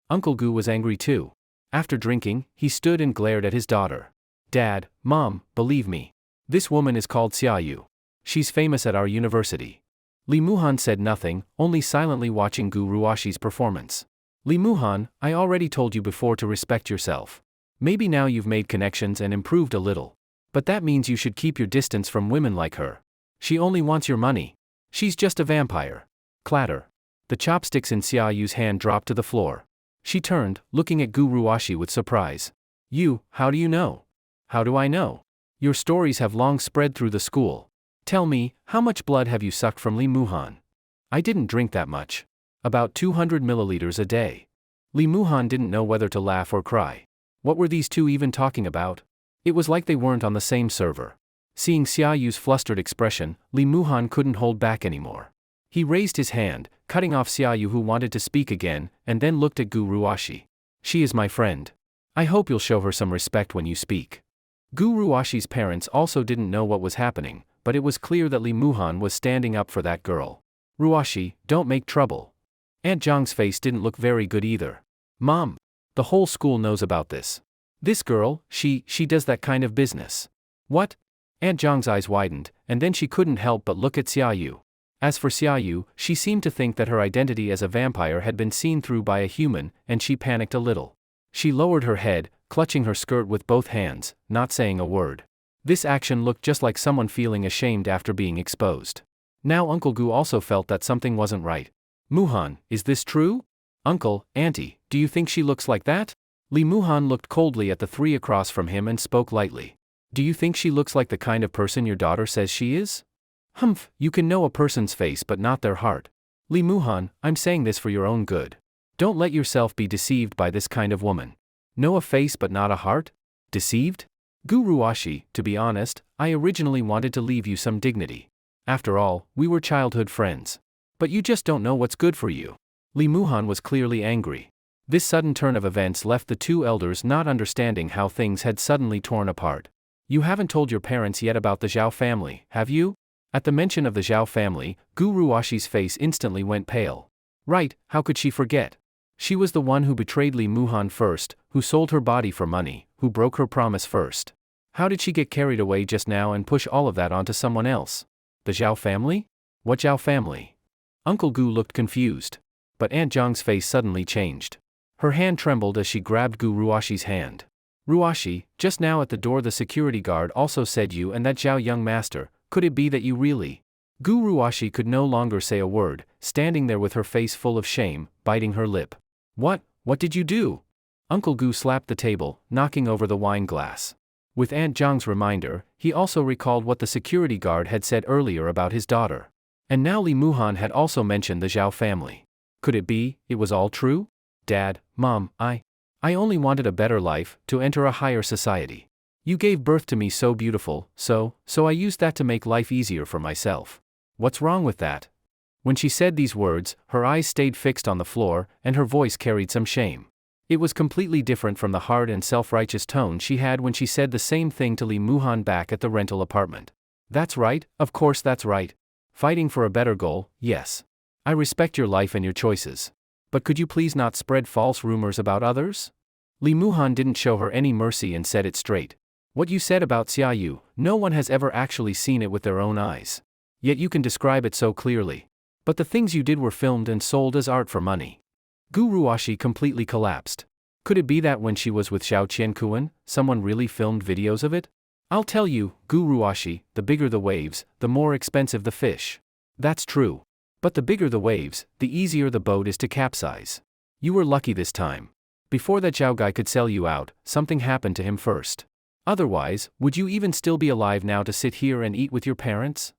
Uncle Gu was angry too. After drinking, he stood and glared at his daughter. "Dad, Mom, believe me. This woman is called Xia Yu. She's famous at our university." Li Muhan said nothing, only silently watching Gu Ruashi's performance. "Li Muhan, I already told you before to respect yourself. Maybe now you've made connections and improved a little. But that means you should keep your distance from women like her. She only wants your money. She's just a vampire." Clatter. The chopsticks in Xia Yu's hand dropped to the floor. She turned, looking at Gu Ruashi with surprise. "You, how do you know?" "How do I know? Your stories have long spread through the school. Tell me, how much blood have you sucked from Li Muhan?" "I didn't drink that much. About 200 milliliters a day." Li Muhan didn't know whether to laugh or cry. What were these two even talking about? It was like they weren't on the same server. Seeing Xia Yu's flustered expression, Li Muhan couldn't hold back anymore. He raised his hand, cutting off Xia Yu, who wanted to speak again, and then looked at Gu Ruashi. "She is my friend. I hope you'll show her some respect when you speak." Gu Ruashi's parents also didn't know what was happening, but it was clear that Li Muhan was standing up for that girl. "Ruashi, don't make trouble." Aunt Zhang's face didn't look very good either. Mom, the whole school knows about this. This girl, she does that kind of business. What? Aunt Zhang's eyes widened, and then she couldn't help but look at Xiaoyu. As for Xiaoyu, she seemed to think that her identity as a vampire had been seen through by a human, and she panicked a little. She lowered her head, clutching her skirt with both hands, not saying a word. This action looked just like someone feeling ashamed after being exposed. Now Uncle Gu also felt that something wasn't right. Muhan, is this true? Uncle, Auntie, do you think she looks like that? Li Muhan looked coldly at the three across from him and spoke lightly. Do you think she looks like the kind of person your daughter says she is? Humph, you can know a person's face but not their heart. Li Muhan, I'm saying this for your own good. Don't let yourself be deceived by this kind of woman. Know a face but not a heart? Deceived? Gu Ruashi, to be honest, I originally wanted to leave you some dignity. After all, we were childhood friends. But you just don't know what's good for you. Li Muhan was clearly angry. This sudden turn of events left the two elders not understanding how things had suddenly torn apart. You haven't told your parents yet about the Zhao family, have you? At the mention of the Zhao family, Gu Ruashi's face instantly went pale. Right, how could she forget? She was the one who betrayed Li Muhan first, who sold her body for money, who broke her promise first. How did she get carried away just now and push all of that onto someone else? The Zhao family? What Zhao family? Uncle Gu looked confused. But Aunt Zhang's face suddenly changed. Her hand trembled as she grabbed Gu Ruashi's hand. Ruashi, just now at the door the security guard also said you and that Zhao young master, could it be that you really? Gu Ruashi could no longer say a word, standing there with her face full of shame, biting her lip. What did you do? Uncle Gu slapped the table, knocking over the wine glass. With Aunt Zhang's reminder, he also recalled what the security guard had said earlier about his daughter. And now Li Muhan had also mentioned the Zhao family. Could it be, it was all true? Dad, Mom, I only wanted a better life, to enter a higher society. You gave birth to me so beautiful, so I used that to make life easier for myself. What's wrong with that? When she said these words, her eyes stayed fixed on the floor, and her voice carried some shame. It was completely different from the hard and self-righteous tone she had when she said the same thing to Li Muhan back at the rental apartment. That's right, of course that's right. Fighting for a better goal, yes. I respect your life and your choices. But could you please not spread false rumors about others? Li Muhan didn't show her any mercy and said it straight. What you said about Xiaoyu, no one has ever actually seen it with their own eyes. Yet you can describe it so clearly. But the things you did were filmed and sold as art for money. Gu Ruashi completely collapsed. Could it be that when she was with Xiao Qiankuan, someone really filmed videos of it? I'll tell you, Gu Ruashi, the bigger the waves, the more expensive the fish. That's true. But the bigger the waves, the easier the boat is to capsize. You were lucky this time. Before that Zhao guy could sell you out, something happened to him first. Otherwise, would you even still be alive now to sit here and eat with your parents?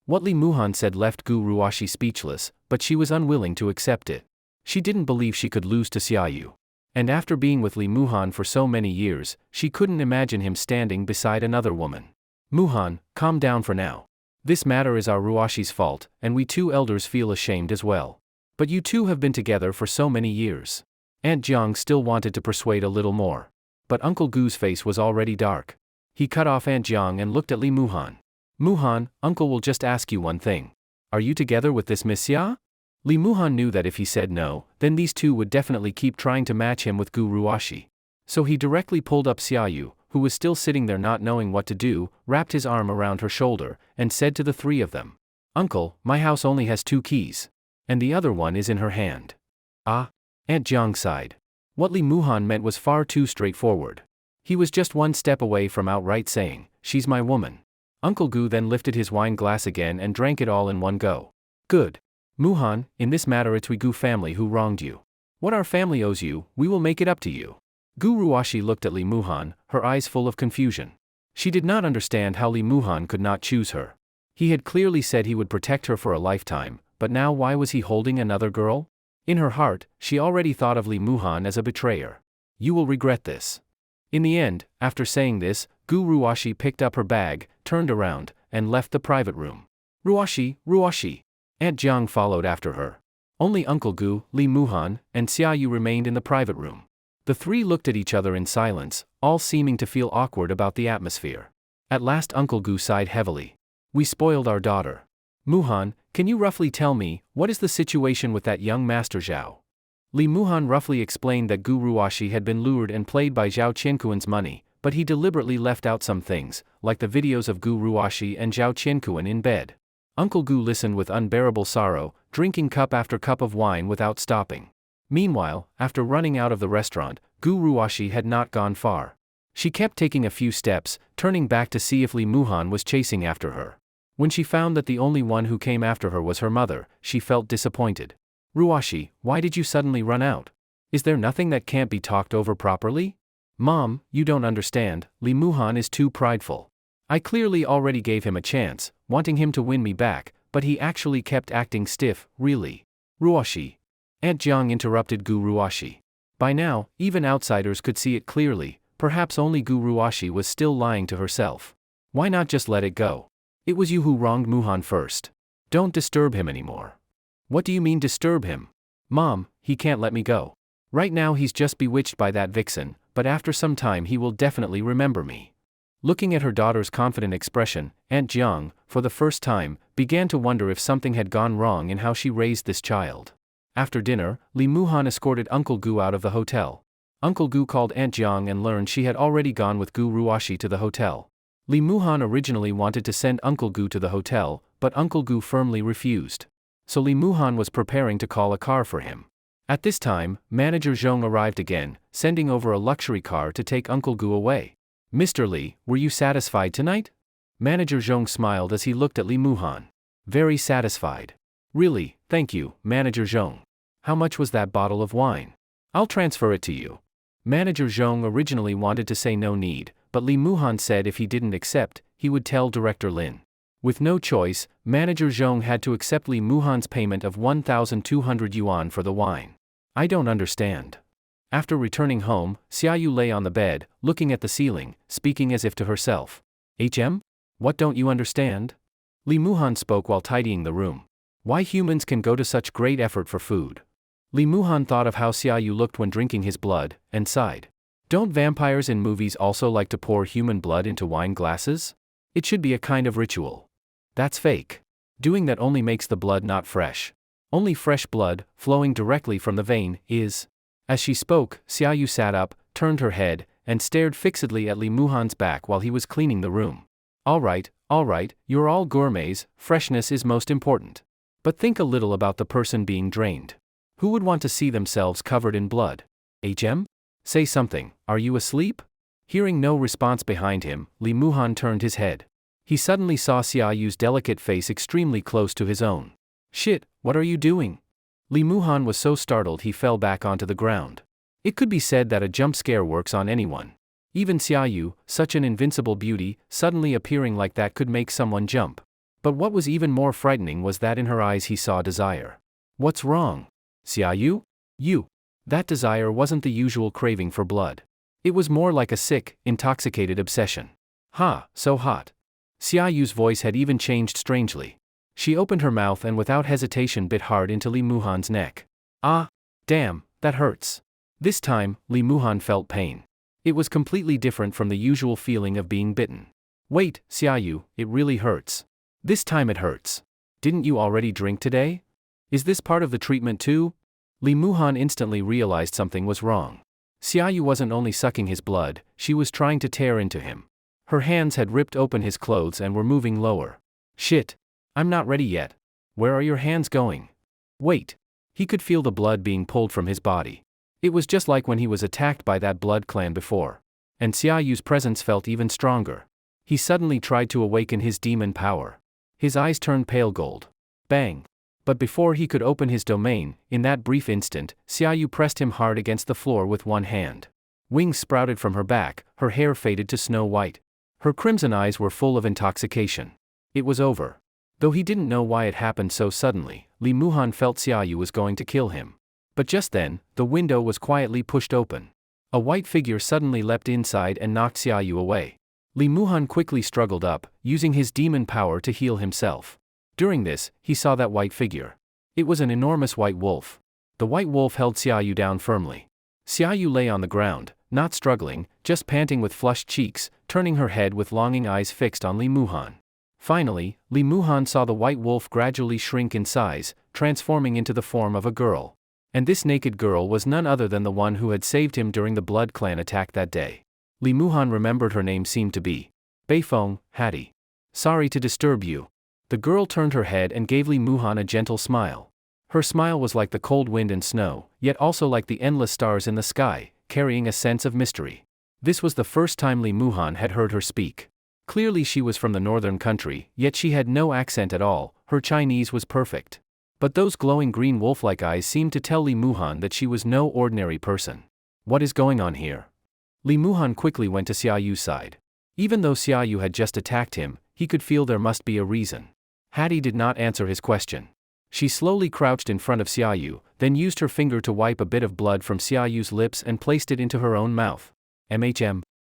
What Li Muhan said left Gu Ruashi speechless, but she was unwilling to accept it. She didn't believe she could lose to Xiaoyu. And after being with Li Muhan for so many years, she couldn't imagine him standing beside another woman. Muhan, calm down for now. This matter is our Ruashi's fault, and we two elders feel ashamed as well. But you two have been together for so many years. Aunt Jiang still wanted to persuade a little more. But Uncle Gu's face was already dark. He cut off Aunt Jiang and looked at Li Muhan. Muhan, Uncle will just ask you one thing. Are you together with this Miss Xia? Li Muhan knew that if he said no, then these two would definitely keep trying to match him with Gu Ruashi. So he directly pulled up Xiaoyu, who was still sitting there not knowing what to do, wrapped his arm around her shoulder, and said to the three of them, Uncle, my house only has 2 keys. And the other one is in her hand. Ah? Aunt Jiang sighed. What Li Muhan meant was far too straightforward. He was just one step away from outright saying, she's my woman. Uncle Gu then lifted his wine glass again and drank it all in one go. Good. Muhan, in this matter it's we Gu family who wronged you. What our family owes you, we will make it up to you. Gu Ruashi looked at Li Muhan, her eyes full of confusion. She did not understand how Li Muhan could not choose her. He had clearly said he would protect her for a lifetime, but now why was he holding another girl? In her heart, she already thought of Li Muhan as a betrayer. You will regret this. In the end, after saying this, Gu Ruashi picked up her bag, turned around, and left the private room. Ruashi, Ruashi. Aunt Jiang followed after her. Only Uncle Gu, Li Muhan, and Xiaoyu remained in the private room. The three looked at each other in silence, all seeming to feel awkward about the atmosphere. At last Uncle Gu sighed heavily. We spoiled our daughter. Muhan, can you roughly tell me, what is the situation with that young Master Zhao? Li Muhan roughly explained that Gu Ruoxi had been lured and played by Zhao Qiankuan's money, but he deliberately left out some things, like the videos of Gu Ruoxi and Zhao Qiankuan in bed. Uncle Gu listened with unbearable sorrow, drinking cup after cup of wine without stopping. Meanwhile, after running out of the restaurant, Gu Ruoxi had not gone far. She kept taking a few steps, turning back to see if Li Muhan was chasing after her. When she found that the only one who came after her was her mother, she felt disappointed. Ruoxi, why did you suddenly run out? Is there nothing that can't be talked over properly? Mom, you don't understand, Li Muhan is too prideful. I clearly already gave him a chance, wanting him to win me back, but he actually kept acting stiff, really. Ruoxi. Aunt Jiang interrupted Gu Ruoxi. By now, even outsiders could see it clearly, perhaps only Gu Ruoxi was still lying to herself. Why not just let it go? It was you who wronged Muhan first. Don't disturb him anymore. What do you mean disturb him? Mom, he can't let me go. Right now he's just bewitched by that vixen, but after some time he will definitely remember me. Looking at her daughter's confident expression, Aunt Jiang, for the first time, began to wonder if something had gone wrong in how she raised this child. After dinner, Li Muhan escorted Uncle Gu out of the hotel. Uncle Gu called Aunt Jiang and learned she had already gone with Gu Ruoxi to the hotel. Li Muhan originally wanted to send Uncle Gu to the hotel, but Uncle Gu firmly refused. So Li Muhan was preparing to call a car for him. At this time, Manager Zhong arrived again, sending over a luxury car to take Uncle Gu away. Mr. Li, were you satisfied tonight? Manager Zhong smiled as he looked at Li Muhan. Very satisfied. Really, thank you, Manager Zhong. How much was that bottle of wine? I'll transfer it to you. Manager Zhong originally wanted to say no need, but Li Muhan said if he didn't accept, he would tell Director Lin. With no choice, Manager Zhong had to accept Li Muhan's payment of 1,200 yuan for the wine. I don't understand. After returning home, Xiaoyu lay on the bed, looking at the ceiling, speaking as if to herself. What don't you understand? Li Muhan spoke while tidying the room. Why humans can go to such great effort for food? Li Muhan thought of how Xiaoyu looked when drinking his blood, and sighed. Don't vampires in movies also like to pour human blood into wine glasses? It should be a kind of ritual. That's fake. Doing that only makes the blood not fresh. Only fresh blood, flowing directly from the vein, is. As she spoke, Xiaoyu sat up, turned her head, and stared fixedly at Li Muhan's back while he was cleaning the room. All right, you're all gourmets, freshness is most important. But think a little about the person being drained. Who would want to see themselves covered in blood? Say something, are you asleep? Hearing no response behind him, Li Muhan turned his head. He suddenly saw Xiaoyu's delicate face extremely close to his own. Shit, what are you doing? Li Muhan was so startled he fell back onto the ground. It could be said that a jump scare works on anyone. Even Xiaoyu, such an invincible beauty, suddenly appearing like that could make someone jump. But what was even more frightening was that in her eyes he saw desire. What's wrong? Xiaoyu? You. That desire wasn't the usual craving for blood. It was more like a sick, intoxicated obsession. Ha, so hot. Xiaoyu's voice had even changed strangely. She opened her mouth and without hesitation bit hard into Li Muhan's neck. Ah, damn, that hurts. This time, Li Muhan felt pain. It was completely different from the usual feeling of being bitten. Wait, Xiaoyu, it really hurts. This time it hurts. Didn't you already drink today? Is this part of the treatment too? Li Muhan instantly realized something was wrong. Xiaoyu wasn't only sucking his blood, she was trying to tear into him. Her hands had ripped open his clothes and were moving lower. Shit. I'm not ready yet. Where are your hands going? Wait. He could feel the blood being pulled from his body. It was just like when he was attacked by that blood clan before. And Xiaoyu's presence felt even stronger. He suddenly tried to awaken his demon power. His eyes turned pale gold. Bang. But before he could open his domain, in that brief instant, Xiaoyu pressed him hard against the floor with one hand. Wings sprouted from her back, her hair faded to snow white. Her crimson eyes were full of intoxication. It was over. Though he didn't know why it happened so suddenly, Li Muhan felt Xiaoyu was going to kill him. But just then, the window was quietly pushed open. A white figure suddenly leapt inside and knocked Xiaoyu away. Li Muhan quickly struggled up, using his demon power to heal himself. During this, he saw that white figure. It was an enormous white wolf. The white wolf held Xiaoyu down firmly. Xiaoyu lay on the ground, not struggling, just panting with flushed cheeks, turning her head with longing eyes fixed on Li Muhan. Finally, Li Muhan saw the white wolf gradually shrink in size, transforming into the form of a girl. And this naked girl was none other than the one who had saved him during the Blood Clan attack that day. Li Muhan remembered her name seemed to be Beifeng, Hattie. Sorry to disturb you. The girl turned her head and gave Li Muhan a gentle smile. Her smile was like the cold wind and snow, yet also like the endless stars in the sky, carrying a sense of mystery. This was the first time Li Muhan had heard her speak. Clearly she was from the northern country, yet she had no accent at all, her Chinese was perfect. But those glowing green wolf-like eyes seemed to tell Li Muhan that she was no ordinary person. What is going on here? Li Muhan quickly went to Xiaoyu's side. Even though Xiaoyu had just attacked him, he could feel there must be a reason. Hattie did not answer his question. She slowly crouched in front of Xiaoyu, then used her finger to wipe a bit of blood from Xiaoyu's lips and placed it into her own mouth.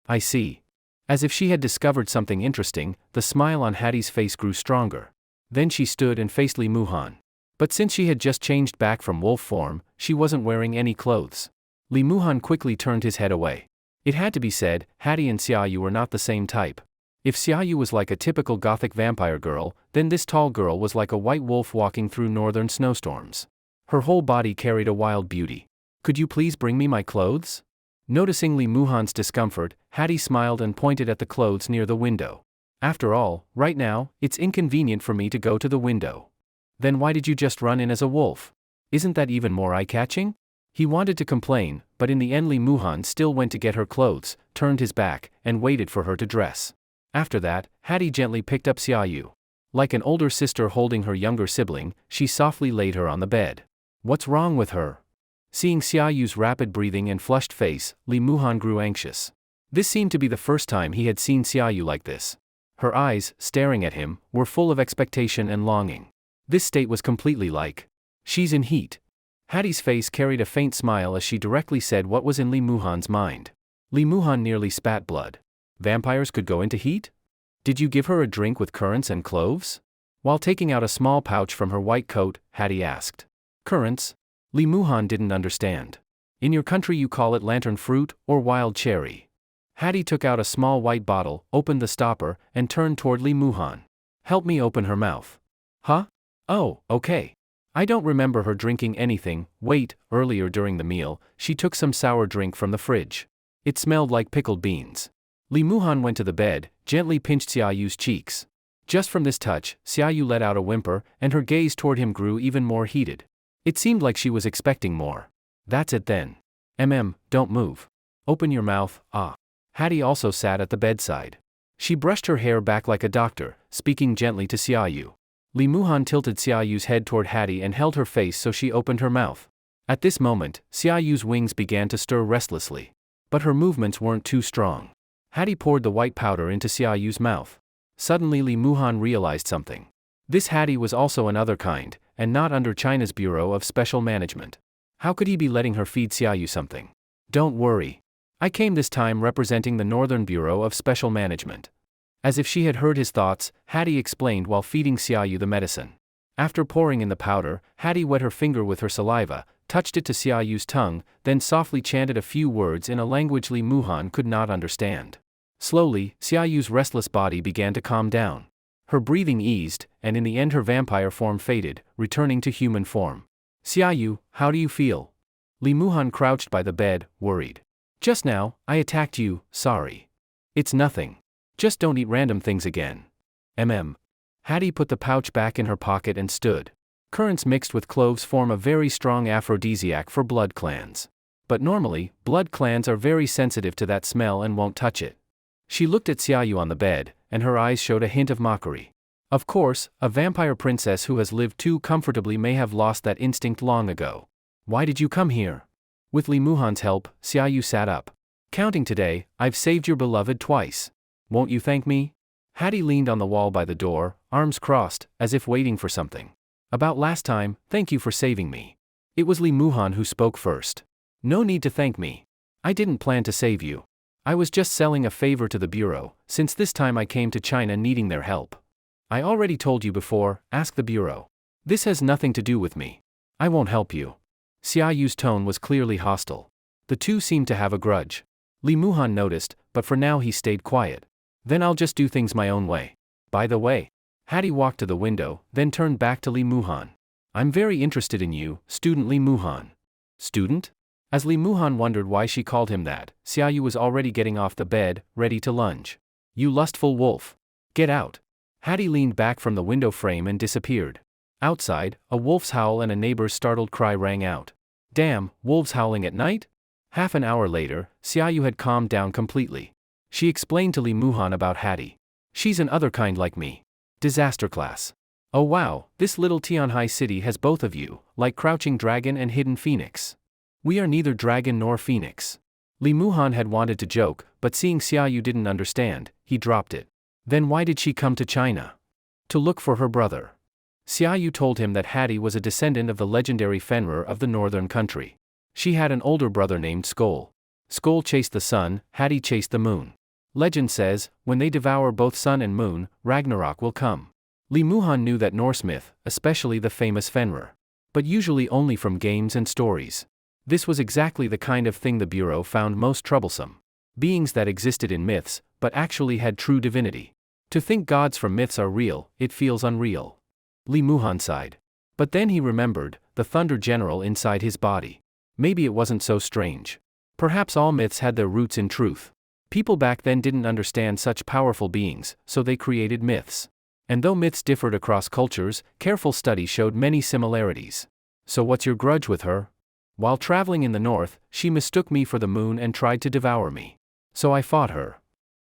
I see. As if she had discovered something interesting, the smile on Hattie's face grew stronger. Then she stood and faced Li Muhan. But since she had just changed back from wolf form, she wasn't wearing any clothes. Li Muhan quickly turned his head away. It had to be said, Hattie and Xiaoyu were not the same type. If Xiaoyu was like a typical gothic vampire girl, then this tall girl was like a white wolf walking through northern snowstorms. Her whole body carried a wild beauty. Could you please bring me my clothes? Noticing Li Muhan's discomfort, Hattie smiled and pointed at the clothes near the window. After all, right now, it's inconvenient for me to go to the window. Then why did you just run in as a wolf? Isn't that even more eye-catching? He wanted to complain, but in the end Li Muhan still went to get her clothes, turned his back, and waited for her to dress. After that, Hattie gently picked up Xiaoyu. Like an older sister holding her younger sibling, she softly laid her on the bed. What's wrong with her? Seeing Xiaoyu's rapid breathing and flushed face, Li Muhan grew anxious. This seemed to be the first time he had seen Xiaoyu like this. Her eyes, staring at him, were full of expectation and longing. This state was completely like, she's in heat. Hattie's face carried a faint smile as she directly said what was in Li Muhan's mind. Li Muhan nearly spat blood. Vampires could go into heat? Did you give her a drink with currants and cloves? While taking out a small pouch from her white coat, Hattie asked. Currants? Li Muhan didn't understand. In your country you call it lantern fruit, or wild cherry. Hattie took out a small white bottle, opened the stopper, and turned toward Li Muhan. Help me open her mouth. Huh? Oh, okay. I don't remember her drinking anything. Wait, earlier during the meal, she took some sour drink from the fridge. It smelled like pickled beans. Li Muhan went to the bed, gently pinched Xiaoyu's cheeks. Just from this touch, Xiaoyu let out a whimper, and her gaze toward him grew even more heated. It seemed like she was expecting more. That's it then. Don't move. Open your mouth, ah. Hattie also sat at the bedside. She brushed her hair back like a doctor, speaking gently to Xiaoyu. Li Muhan tilted Xiaoyu's head toward Hattie and held her face so she opened her mouth. At this moment, Xiaoyu's wings began to stir restlessly. But her movements weren't too strong. Hattie poured the white powder into Xiaoyu's mouth. Suddenly Li Muhan realized something. This Hattie was also another kind, and not under China's Bureau of Special Management. How could he be letting her feed Xiaoyu something? Don't worry. I came this time representing the Northern Bureau of Special Management. As if she had heard his thoughts, Hattie explained while feeding Xiaoyu the medicine. After pouring in the powder, Hattie wet her finger with her saliva, touched it to Xiaoyu's tongue, then softly chanted a few words in a language Li Muhan could not understand. Slowly, Xiaoyu's restless body began to calm down. Her breathing eased, and in the end her vampire form faded, returning to human form. Xiaoyu, how do you feel? Li Muhan crouched by the bed, worried. Just now, I attacked you, sorry. It's nothing. Just don't eat random things again. Hattie put the pouch back in her pocket and stood. Currants mixed with cloves form a very strong aphrodisiac for blood clans. But normally, blood clans are very sensitive to that smell and won't touch it. She looked at Xiaoyu on the bed, and her eyes showed a hint of mockery. Of course, a vampire princess who has lived too comfortably may have lost that instinct long ago. Why did you come here? With Li Muhan's help, Xiaoyu sat up. Counting today, I've saved your beloved twice. Won't you thank me? Hattie leaned on the wall by the door, arms crossed, as if waiting for something. About last time, thank you for saving me. It was Li Muhan who spoke first. No need to thank me. I didn't plan to save you. I was just selling a favor to the Bureau, since this time I came to China needing their help. I already told you before, ask the Bureau. This has nothing to do with me. I won't help you. Xiaoyu's tone was clearly hostile. The two seemed to have a grudge. Li Muhan noticed, but for now he stayed quiet. Then I'll just do things my own way. By the way, Hattie walked to the window, then turned back to Lee Muhan. I'm very interested in you, student Lee Muhan. Student? As Lee Muhan wondered why she called him that, Xiaoyu was already getting off the bed, ready to lunge. You lustful wolf. Get out. Hattie leaned back from the window frame and disappeared. Outside, a wolf's howl and a neighbor's startled cry rang out. Damn, wolves howling at night? Half an hour later, Xiaoyu had calmed down completely. She explained to Lee Muhan about Hattie. She's an other kind like me. Disaster class. Oh wow, this little Tianhai city has both of you, like Crouching Dragon and Hidden Phoenix. We are neither dragon nor phoenix. Lee Muhan had wanted to joke, but seeing Xiaoyu didn't understand, he dropped it. Then why did she come to China? To look for her brother. Xiaoyu told him that Hattie was a descendant of the legendary Fenrir of the northern country. She had an older brother named Skoll. Skoll chased the sun, Hattie chased the moon. Legend says, when they devour both sun and moon, Ragnarok will come. Lee Muhan knew that Norse myth, especially the famous Fenrir. But usually only from games and stories. This was exactly the kind of thing the Bureau found most troublesome. Beings that existed in myths, but actually had true divinity. To think gods from myths are real, it feels unreal. Lee Muhan sighed. But then he remembered, the Thunder General inside his body. Maybe it wasn't so strange. Perhaps all myths had their roots in truth. People back then didn't understand such powerful beings, so they created myths. And though myths differed across cultures, careful study showed many similarities. So what's your grudge with her? While traveling in the north, she mistook me for the moon and tried to devour me. So I fought her.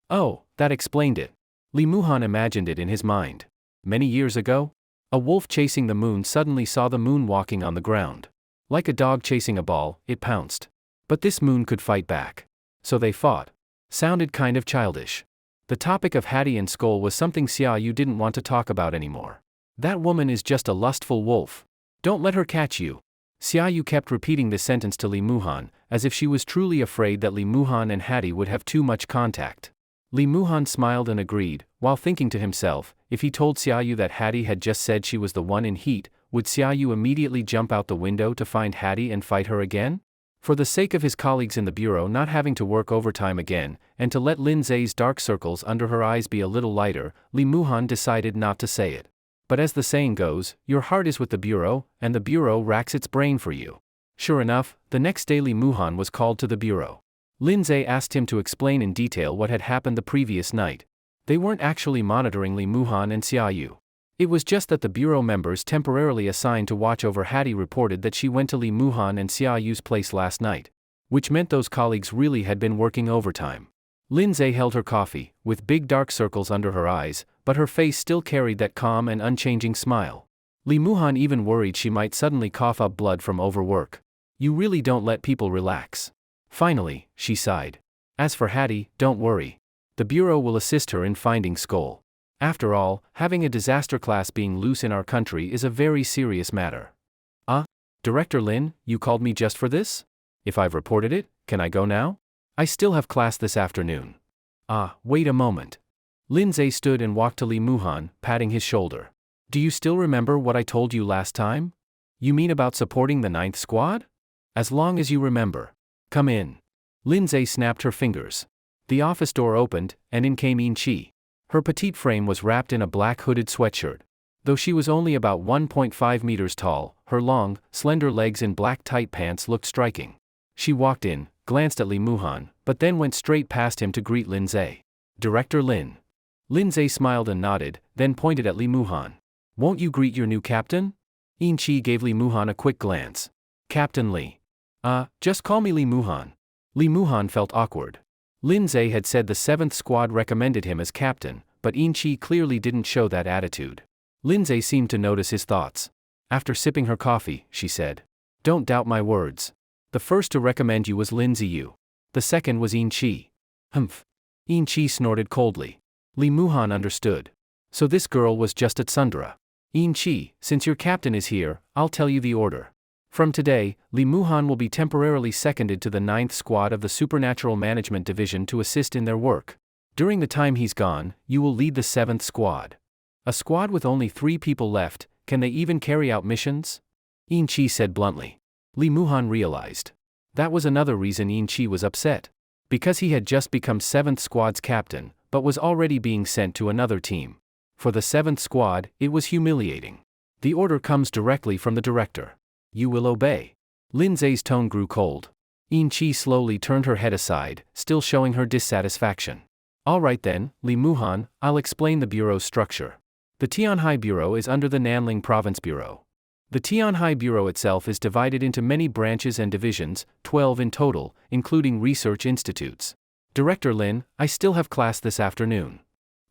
Oh, that explained it. Lee Muhan imagined it in his mind. Many years ago, a wolf chasing the moon suddenly saw the moon walking on the ground. Like a dog chasing a ball, it pounced. But this moon could fight back. So they fought. Sounded kind of childish. The topic of Hattie and Skoll was something Xiaoyu didn't want to talk about anymore. That woman is just a lustful wolf. Don't let her catch you. Xiaoyu kept repeating this sentence to Lee Muhan, as if she was truly afraid that Lee Muhan and Hattie would have too much contact. Lee Muhan smiled and agreed, while thinking to himself, if he told Xiaoyu that Hattie had just said she was the one in heat, would Xiaoyu immediately jump out the window to find Hattie and fight her again? For the sake of his colleagues in the bureau not having to work overtime again, and to let Lin Zhe's dark circles under her eyes be a little lighter, Lee Muhan decided not to say it. But as the saying goes, your heart is with the bureau, and the bureau racks its brain for you. Sure enough, the next day Lee Muhan was called to the bureau. Lin Zhe asked him to explain in detail what had happened the previous night. They weren't actually monitoring Lee Muhan and Xiaoyu. It was just that the bureau members temporarily assigned to watch over Hattie reported that she went to Lee Muhan and Xiaoyu's place last night. Which meant those colleagues really had been working overtime. Lin Zhe held her coffee, with big dark circles under her eyes, but her face still carried that calm and unchanging smile. Lee Muhan even worried she might suddenly cough up blood from overwork. You really don't let people relax. Finally, she sighed. As for Hattie, don't worry. The bureau will assist her in finding Skoll. After all, having a disaster class being loose in our country is a very serious matter. Director Lin, you called me just for this? If I've reported it, can I go now? I still have class this afternoon. Wait a moment. Lin Zhe stood and walked to Lee Muhan, patting his shoulder. Do you still remember what I told you last time? You mean about supporting the 9th squad? As long as you remember. Come in. Lin Zhe snapped her fingers. The office door opened, and in came In Chi. Her petite frame was wrapped in a black hooded sweatshirt. Though she was only about 1.5 meters tall, her long, slender legs in black tight pants looked striking. She walked in, glanced at Lee Muhan, but then went straight past him to greet Lin Zhe. Director Lin. Lin Zhe smiled and nodded, then pointed at Lee Muhan. Won't you greet your new captain? In Chi gave Lee Muhan a quick glance. Captain Lee. Just call me Lee Muhan. Lee Muhan felt awkward. Lin Zhe had said the 7th squad recommended him as captain, but In Chi clearly didn't show that attitude. Lin Zhe seemed to notice his thoughts. After sipping her coffee, she said. Don't doubt my words. The first to recommend you was Lin Ziyu. The second was In Chi. Humph. In Chi snorted coldly. Lee Muhan understood. So this girl was just at Sundara. In Chi, since your captain is here, I'll tell you the order. From today, Lee Muhan will be temporarily seconded to the 9th squad of the Supernatural Management Division to assist in their work. During the time he's gone, you will lead the 7th squad. A squad with only 3 people left, can they even carry out missions? In Chi said bluntly. Lee Muhan realized. That was another reason In Chi was upset. Because he had just become 7th squad's captain, but was already being sent to another team. For the 7th squad, it was humiliating. The order comes directly from the director. You will obey. Lin Zhe's tone grew cold. Yin Chi slowly turned her head aside, still showing her dissatisfaction. All right then, Li Muhan, I'll explain the bureau's structure. The Tianhai Bureau is under the Nanling Province Bureau. The Tianhai Bureau itself is divided into many branches and divisions, 12 in total, including research institutes. Director Lin, I still have class this afternoon.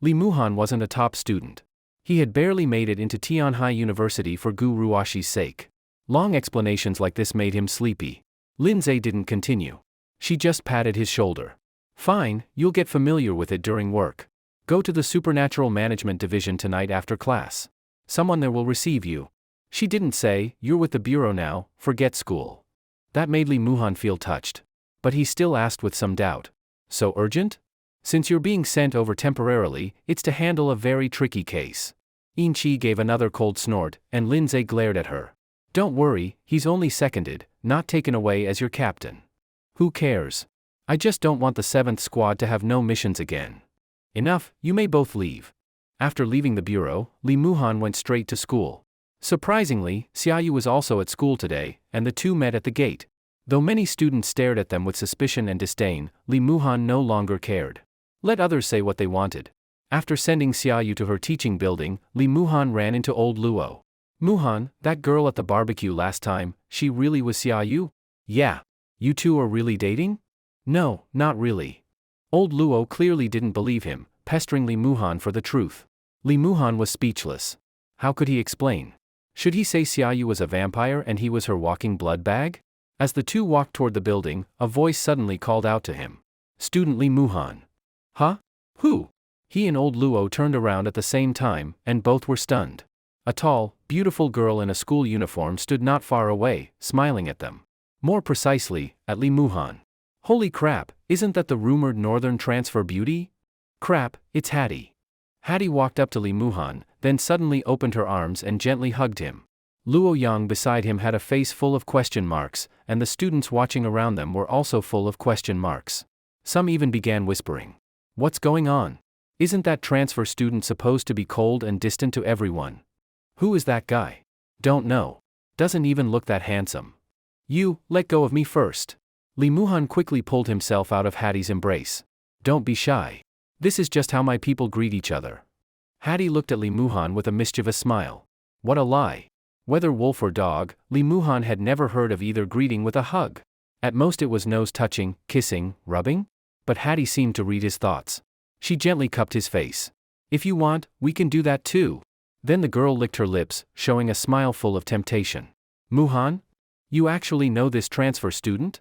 Li Muhan wasn't a top student. He had barely made it into Tianhai University for Gu Ruashi's sake. Long explanations like this made him sleepy. Lin Zhe didn't continue. She just patted his shoulder. Fine, you'll get familiar with it during work. Go to the Supernatural Management Division tonight after class. Someone there will receive you. She didn't say, you're with the bureau now, forget school. That made Li Muhan feel touched. But he still asked with some doubt. So urgent? Since you're being sent over temporarily, it's to handle a very tricky case. Yin Chi gave another cold snort, and Lin Zhe glared at her. Don't worry, he's only seconded, not taken away as your captain. Who cares? I just don't want the 7th squad to have no missions again. Enough, you may both leave. After leaving the bureau, Li Muhan went straight to school. Surprisingly, Xiaoyu was also at school today, and the two met at the gate. Though many students stared at them with suspicion and disdain, Li Muhan no longer cared. Let others say what they wanted. After sending Xiaoyu to her teaching building, Li Muhan ran into old Luo. Muhan, that girl at the barbecue last time, she really was Xiaoyu? Yeah. You two are really dating? No, not really. Old Luo clearly didn't believe him, pestering Li Muhan for the truth. Li Muhan was speechless. How could he explain? Should he say Xiaoyu was a vampire and he was her walking blood bag? As the two walked toward the building, a voice suddenly called out to him. Student Li Muhan. Huh? Who? He and old Luo turned around at the same time, and both were stunned. A tall, beautiful girl in a school uniform stood not far away, smiling at them. More precisely, at Li Muhan. Holy crap, isn't that the rumored northern transfer beauty? Crap, it's Hattie. Hattie walked up to Li Muhan, then suddenly opened her arms and gently hugged him. Luo Yang beside him had a face full of question marks, and the students watching around them were also full of question marks. Some even began whispering. What's going on? Isn't that transfer student supposed to be cold and distant to everyone? Who is that guy? Don't know. Doesn't even look that handsome. You, let go of me first. Li Muhan quickly pulled himself out of Hattie's embrace. Don't be shy. This is just how my people greet each other. Hattie looked at Li Muhan with a mischievous smile. What a lie. Whether wolf or dog, Li Muhan had never heard of either greeting with a hug. At most it was nose-touching, kissing, rubbing? But Hattie seemed to read his thoughts. She gently cupped his face. If you want, we can do that too. Then the girl licked her lips, showing a smile full of temptation. Muhan? You actually know this transfer student?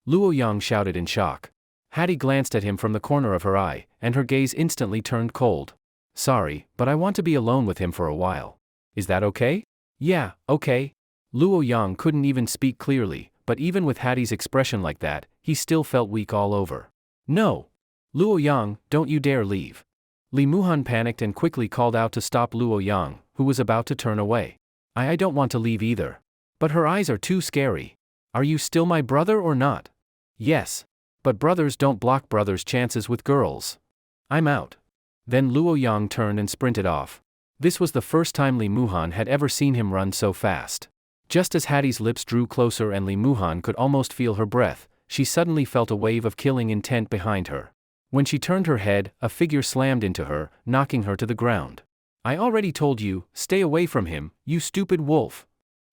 Luo Yang shouted in shock. Hattie glanced at him from the corner of her eye, and her gaze instantly turned cold. Sorry, but I want to be alone with him for a while. Is that okay? Yeah, okay. Luo Yang couldn't even speak clearly, but even with Hattie's expression like that, he still felt weak all over. No! Luo Yang, don't you dare leave. Li Muhan panicked and quickly called out to stop Luo Yang, who was about to turn away. I don't want to leave either. But her eyes are too scary. Are you still my brother or not? Yes. But brothers don't block brothers' chances with girls. I'm out. Then Luo Yang turned and sprinted off. This was the first time Li Muhan had ever seen him run so fast. Just as Hattie's lips drew closer and Li Muhan could almost feel her breath, she suddenly felt a wave of killing intent behind her. When she turned her head, a figure slammed into her, knocking her to the ground. I already told you, stay away from him, you stupid wolf.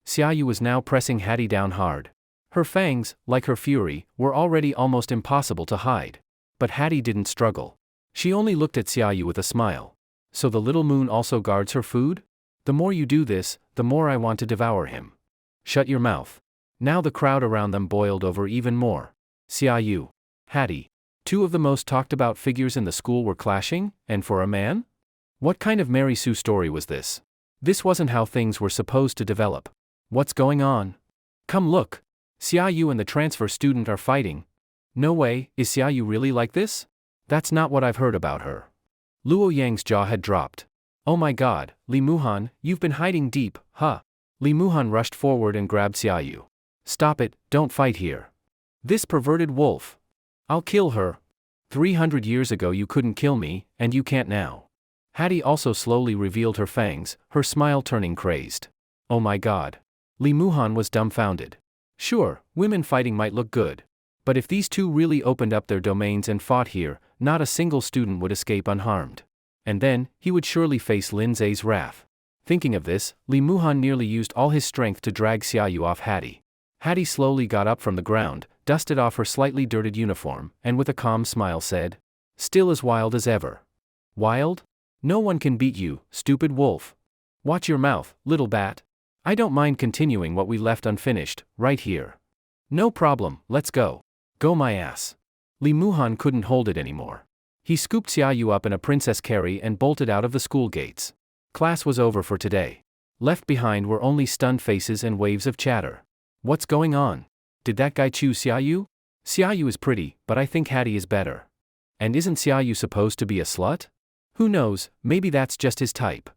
Xiaoyu was now pressing Hattie down hard. Her fangs, like her fury, were already almost impossible to hide. But Hattie didn't struggle. She only looked at Xiaoyu with a smile. So the little moon also guards her food? The more you do this, the more I want to devour him. Shut your mouth. Now the crowd around them boiled over even more. Xiaoyu. Hattie. Two of the most talked about figures in the school were clashing, and for a man? What kind of Mary Sue story was this? This wasn't how things were supposed to develop. What's going on? Come look. Xiaoyu and the transfer student are fighting. No way, is Xiaoyu really like this? That's not what I've heard about her. Luo Yang's jaw had dropped. Oh my god, Li Muhan, you've been hiding deep, huh? Li Muhan rushed forward and grabbed Xiaoyu. Stop it, don't fight here. This perverted wolf. I'll kill her. 300 years ago you couldn't kill me, and you can't now. Hattie also slowly revealed her fangs, her smile turning crazed. Oh my god. Lee Muhan was dumbfounded. Sure, women fighting might look good. But if these two really opened up their domains and fought here, not a single student would escape unharmed. And then, he would surely face Lin Zhe's wrath. Thinking of this, Lee Muhan nearly used all his strength to drag Xiaoyu off Hattie. Hattie slowly got up from the ground, dusted off her slightly dirted uniform, and with a calm smile said, "Still as wild as ever." Wild? No one can beat you, stupid wolf. Watch your mouth, little bat. I don't mind continuing what we left unfinished, right here. No problem, let's go. Go my ass. Lee Muhan couldn't hold it anymore. He scooped Xiaoyu up in a princess carry and bolted out of the school gates. Class was over for today. Left behind were only stunned faces and waves of chatter. What's going on? Did that guy choose Xiaoyu? Xiaoyu is pretty, but I think Hattie is better. And isn't Xiaoyu supposed to be a slut? Who knows, maybe that's just his type.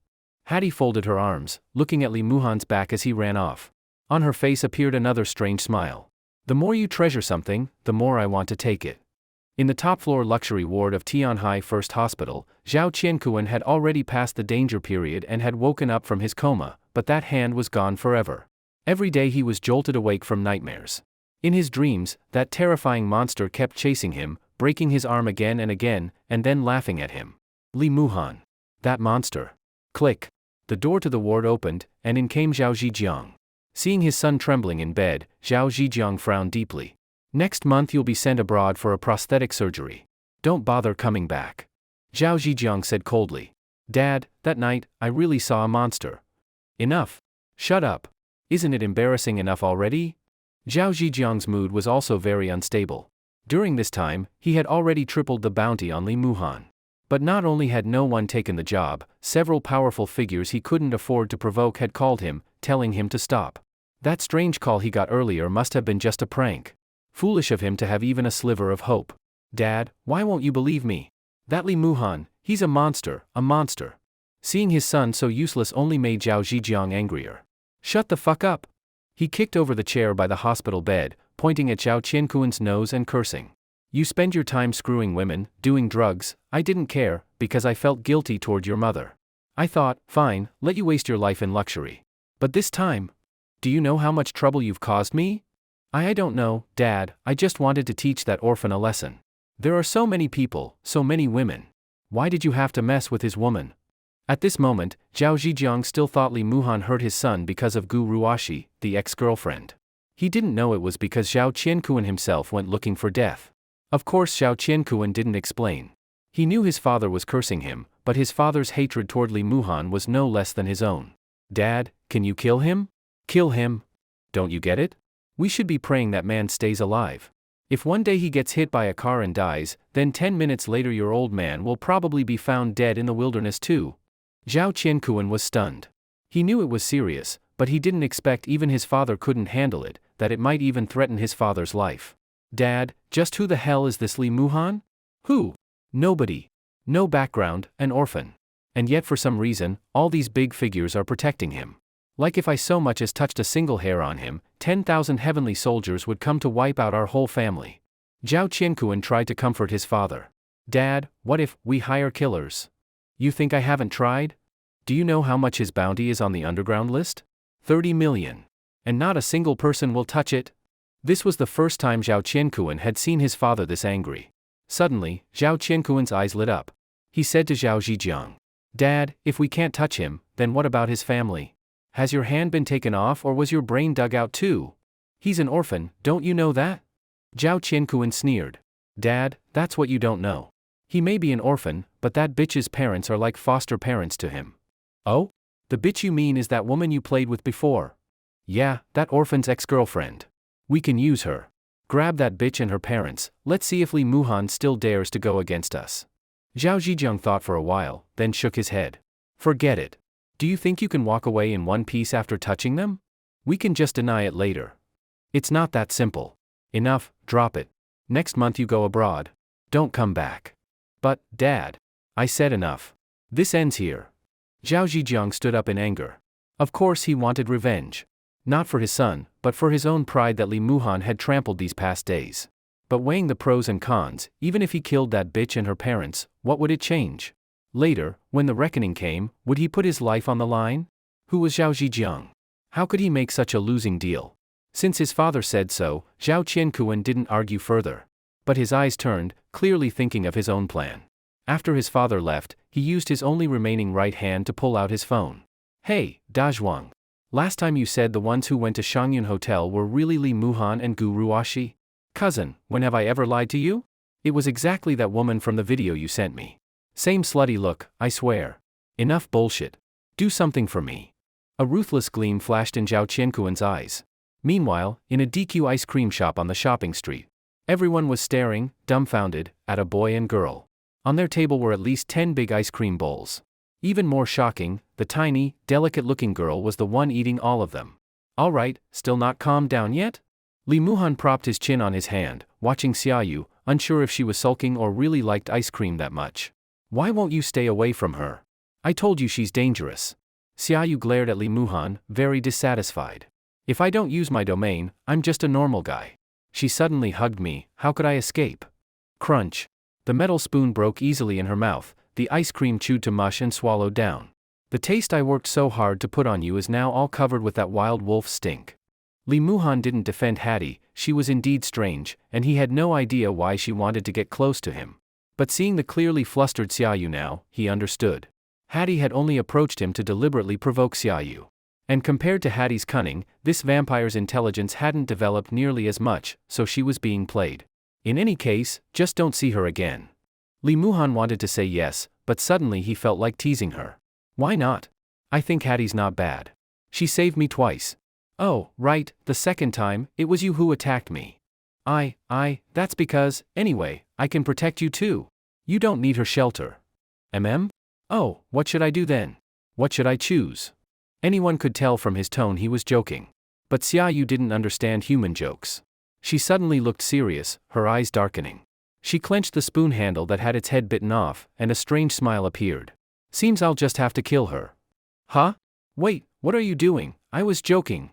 Hattie folded her arms, looking at Lee Muhan's back as he ran off. On her face appeared another strange smile. The more you treasure something, the more I want to take it. In the top-floor luxury ward of Tianhai First Hospital, Zhao Qiankuan had already passed the danger period and had woken up from his coma, but that hand was gone forever. Every day he was jolted awake from nightmares. In his dreams, that terrifying monster kept chasing him, breaking his arm again, and then laughing at him. Lee Muhan. That monster. Click. The door to the ward opened, and in came Zhao Zhijiang. Seeing his son trembling in bed, Zhao Zhijiang frowned deeply. Next month you'll be sent abroad for a prosthetic surgery. Don't bother coming back. Zhao Zhijiang said coldly. Dad, that night, I really saw a monster. Enough. Shut up. Isn't it embarrassing enough already? Zhao Zhijiang's mood was also very unstable. During this time, he had already tripled the bounty on Lee Muhan. But not only had no one taken the job, several powerful figures he couldn't afford to provoke had called him, telling him to stop. That strange call he got earlier must have been just a prank. Foolish of him to have even a sliver of hope. Dad, why won't you believe me? That Lee Muhan, he's a monster, a monster. Seeing his son so useless only made Zhao Zhijiang angrier. Shut the fuck up. He kicked over the chair by the hospital bed, pointing at Zhao Qiankuan's nose and cursing. You spend your time screwing women, doing drugs. I didn't care, because I felt guilty toward your mother. I thought, fine, let you waste your life in luxury. But this time? Do you know how much trouble you've caused me? I don't know, Dad, I just wanted to teach that orphan a lesson. There are so many people, so many women. Why did you have to mess with his woman? At this moment, Zhao Zhijiang still thought Lee Muhan hurt his son because of Gu Ruashi, the ex-girlfriend. He didn't know it was because Zhao Qiankuan himself went looking for death. Of course Zhao Qiankuan didn't explain. He knew his father was cursing him, but his father's hatred toward Lee Muhan was no less than his own. Dad, can you kill him? Kill him? Don't you get it? We should be praying that man stays alive. If one day he gets hit by a car and dies, then 10 minutes later your old man will probably be found dead in the wilderness too. Zhao Qiankuan was stunned. He knew it was serious, but he didn't expect even his father couldn't handle it, that it might even threaten his father's life. Dad, just who the hell is this Lee Muhan? Who? Nobody. No background, an orphan. And yet for some reason, all these big figures are protecting him. Like if I so much as touched a single hair on him, 10,000 heavenly soldiers would come to wipe out our whole family. Zhao Qiankuan tried to comfort his father. Dad, what if we hire killers? You think I haven't tried? Do you know how much his bounty is on the underground list? 30 million. And not a single person will touch it? This was the first time Zhao Qiankuan had seen his father this angry. Suddenly, Zhao Qiankuan's eyes lit up. He said to Zhao Zhijiang, Dad, if we can't touch him, then what about his family? Has your hand been taken off or was your brain dug out too? He's an orphan, don't you know that? Zhao Qiankuan sneered. Dad, that's what you don't know. He may be an orphan, but that bitch's parents are like foster parents to him. Oh? The bitch you mean is that woman you played with before? Yeah, that orphan's ex-girlfriend. We can use her. Grab that bitch and her parents, let's see if Lee Muhan still dares to go against us. Zhao Zhijiang thought for a while, then shook his head. Forget it. Do you think you can walk away in one piece after touching them? We can just deny it later. It's not that simple. Enough, drop it. Next month you go abroad. Don't come back. But, Dad. I said enough. This ends here. Zhao Zhijiang stood up in anger. Of course he wanted revenge. Not for his son, but for his own pride that Lee Muhan had trampled these past days. But weighing the pros and cons, even if he killed that bitch and her parents, what would it change? Later, when the reckoning came, would he put his life on the line? Who was Zhao Zijiang? How could he make such a losing deal? Since his father said so, Zhao Qiankuan didn't argue further. But his eyes turned, clearly thinking of his own plan. After his father left, he used his only remaining right hand to pull out his phone. Hey, Da Zhuang. Last time you said the ones who went to Shangyun Hotel were really Li Muhan and Gu Ruoxi? Cousin, when have I ever lied to you? It was exactly that woman from the video you sent me. Same slutty look, I swear. Enough bullshit. Do something for me. A ruthless gleam flashed in Zhao Qiankuan's eyes. Meanwhile, in a DQ ice cream shop on the shopping street, everyone was staring, dumbfounded, at a boy and girl. On their table were at least 10 big ice cream bowls. Even more shocking, the tiny, delicate-looking girl was the one eating all of them. All right, still not calmed down yet? Li Muhan propped his chin on his hand, watching Xiaoyu, unsure if she was sulking or really liked ice cream that much. Why won't you stay away from her? I told you she's dangerous. Xiaoyu glared at Li Muhan, very dissatisfied. If I don't use my domain, I'm just a normal guy. She suddenly hugged me, how could I escape? Crunch. The metal spoon broke easily in her mouth, the ice cream chewed to mush and swallowed down. The taste I worked so hard to put on you is now all covered with that wild wolf stink. Li Muhan didn't defend Hattie, she was indeed strange, and he had no idea why she wanted to get close to him. But seeing the clearly flustered Xiaoyu now, he understood. Hattie had only approached him to deliberately provoke Xiaoyu. And compared to Hattie's cunning, this vampire's intelligence hadn't developed nearly as much, so she was being played. In any case, just don't see her again. Li Muhan wanted to say yes, but suddenly he felt like teasing her. Why not? I think Hattie's not bad. She saved me twice. Oh, right, the second time, it was you who attacked me. That's because, anyway, I can protect you too. You don't need her shelter. Oh, what should I do then? What should I choose? Anyone could tell from his tone he was joking. But Xiaoyu didn't understand human jokes. She suddenly looked serious, her eyes darkening. She clenched the spoon handle that had its head bitten off, and a strange smile appeared. Seems I'll just have to kill her. Huh? Wait, what are you doing? I was joking.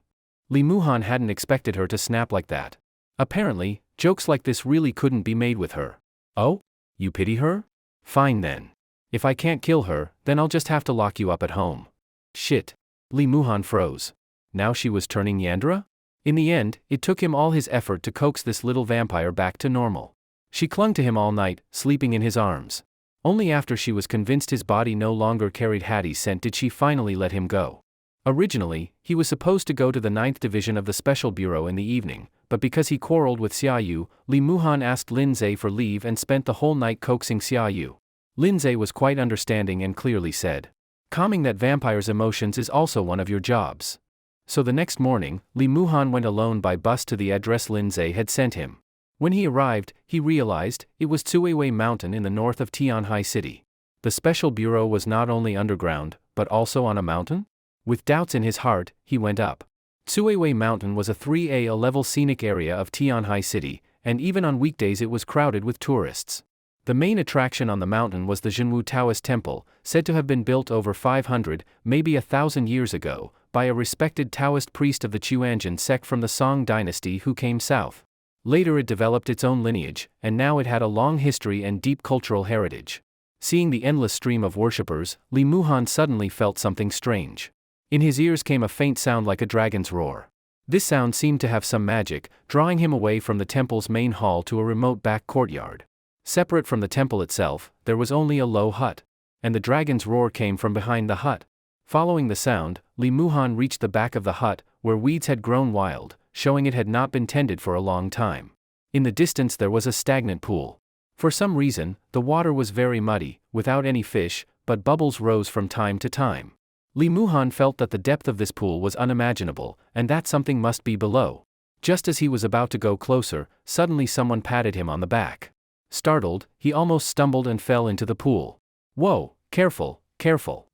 Li Muhan hadn't expected her to snap like that. Apparently, jokes like this really couldn't be made with her. Oh? You pity her? Fine then. If I can't kill her, then I'll just have to lock you up at home. Shit. Li Muhan froze. Now she was turning Yandra? In the end, it took him all his effort to coax this little vampire back to normal. She clung to him all night, sleeping in his arms. Only after she was convinced his body no longer carried Hattie's scent did she finally let him go. Originally, he was supposed to go to the 9th Division of the Special Bureau in the evening, but because he quarreled with Xiaoyu, Li Muhan asked Linzei for leave and spent the whole night coaxing Xiaoyu. Linzei was quite understanding and clearly said, "Calming that vampire's emotions is also one of your jobs." So the next morning, Li Muhan went alone by bus to the address Linzei had sent him. When he arrived, he realized it was Tsuiwei Mountain in the north of Tianhai City. The Special Bureau was not only underground, but also on a mountain? With doubts in his heart, he went up. Tsuiwei Mountain was a 3A level scenic area of Tianhai City, and even on weekdays it was crowded with tourists. The main attraction on the mountain was the Zhenwu Taoist Temple, said to have been built over 500, maybe 1,000 years ago, by a respected Taoist priest of the Chuanjin sect from the Song dynasty who came south. Later it developed its own lineage, and now it had a long history and deep cultural heritage. Seeing the endless stream of worshippers, Li Muhan suddenly felt something strange. In his ears came a faint sound like a dragon's roar. This sound seemed to have some magic, drawing him away from the temple's main hall to a remote back courtyard. Separate from the temple itself, there was only a low hut. And the dragon's roar came from behind the hut. Following the sound, Li Muhan reached the back of the hut, where weeds had grown wild, showing it had not been tended for a long time. In the distance there was a stagnant pool. For some reason, the water was very muddy, without any fish, but bubbles rose from time to time. Li Muhan felt that the depth of this pool was unimaginable, and that something must be below. Just as he was about to go closer, suddenly someone patted him on the back. Startled, he almost stumbled and fell into the pool. Whoa, careful, careful.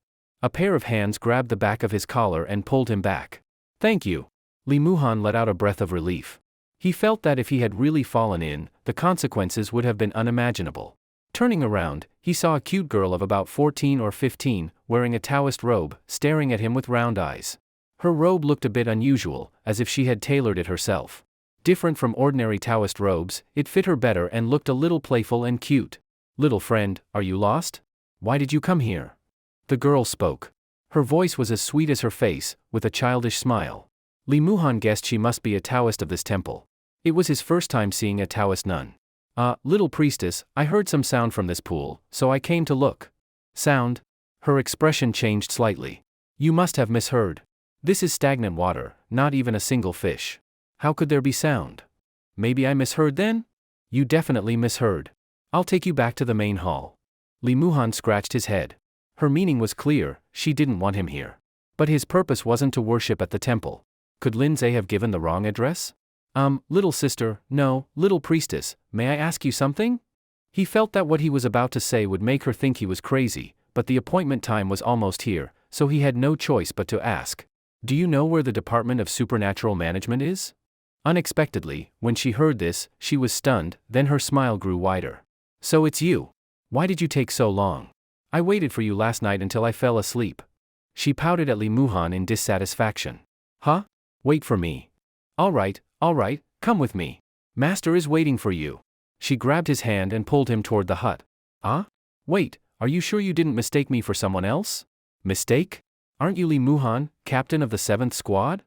A pair of hands grabbed the back of his collar and pulled him back. Thank you. Li Muhan let out a breath of relief. He felt that if he had really fallen in, the consequences would have been unimaginable. Turning around, he saw a cute girl of about 14 or 15, wearing a Taoist robe, staring at him with round eyes. Her robe looked a bit unusual, as if she had tailored it herself. Different from ordinary Taoist robes, it fit her better and looked a little playful and cute. Little friend, are you lost? Why did you come here? The girl spoke. Her voice was as sweet as her face, with a childish smile. Li Muhan guessed she must be a Taoist of this temple. It was his first time seeing a Taoist nun. Little priestess, I heard some sound from this pool, so I came to look. Sound? Her expression changed slightly. You must have misheard. This is stagnant water, not even a single fish. How could there be sound? Maybe I misheard then? You definitely misheard. I'll take you back to the main hall. Li Muhan scratched his head. Her meaning was clear, she didn't want him here. But his purpose wasn't to worship at the temple. Could Lindsay have given the wrong address? Little sister, no, little priestess, may I ask you something? He felt that what he was about to say would make her think he was crazy, but the appointment time was almost here, so he had no choice but to ask. Do you know where the Department of Supernatural Management is? Unexpectedly, when she heard this, she was stunned, then her smile grew wider. So it's you. Why did you take so long? I waited for you last night until I fell asleep. She pouted at Li Muhan in dissatisfaction. Huh? Wait for me. All right, come with me. Master is waiting for you. She grabbed his hand and pulled him toward the hut. Wait, are you sure you didn't mistake me for someone else? Mistake? Aren't you Li Muhan, captain of the 7th squad?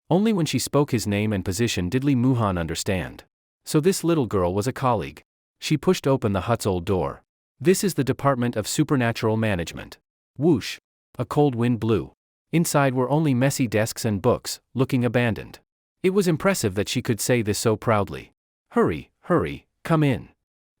Only when she spoke his name and position did Li Muhan understand. So this little girl was a colleague. She pushed open the hut's old door. This is the Department of Supernatural Management. Whoosh! A cold wind blew. Inside were only messy desks and books, looking abandoned. It was impressive that she could say this so proudly. Hurry, come in.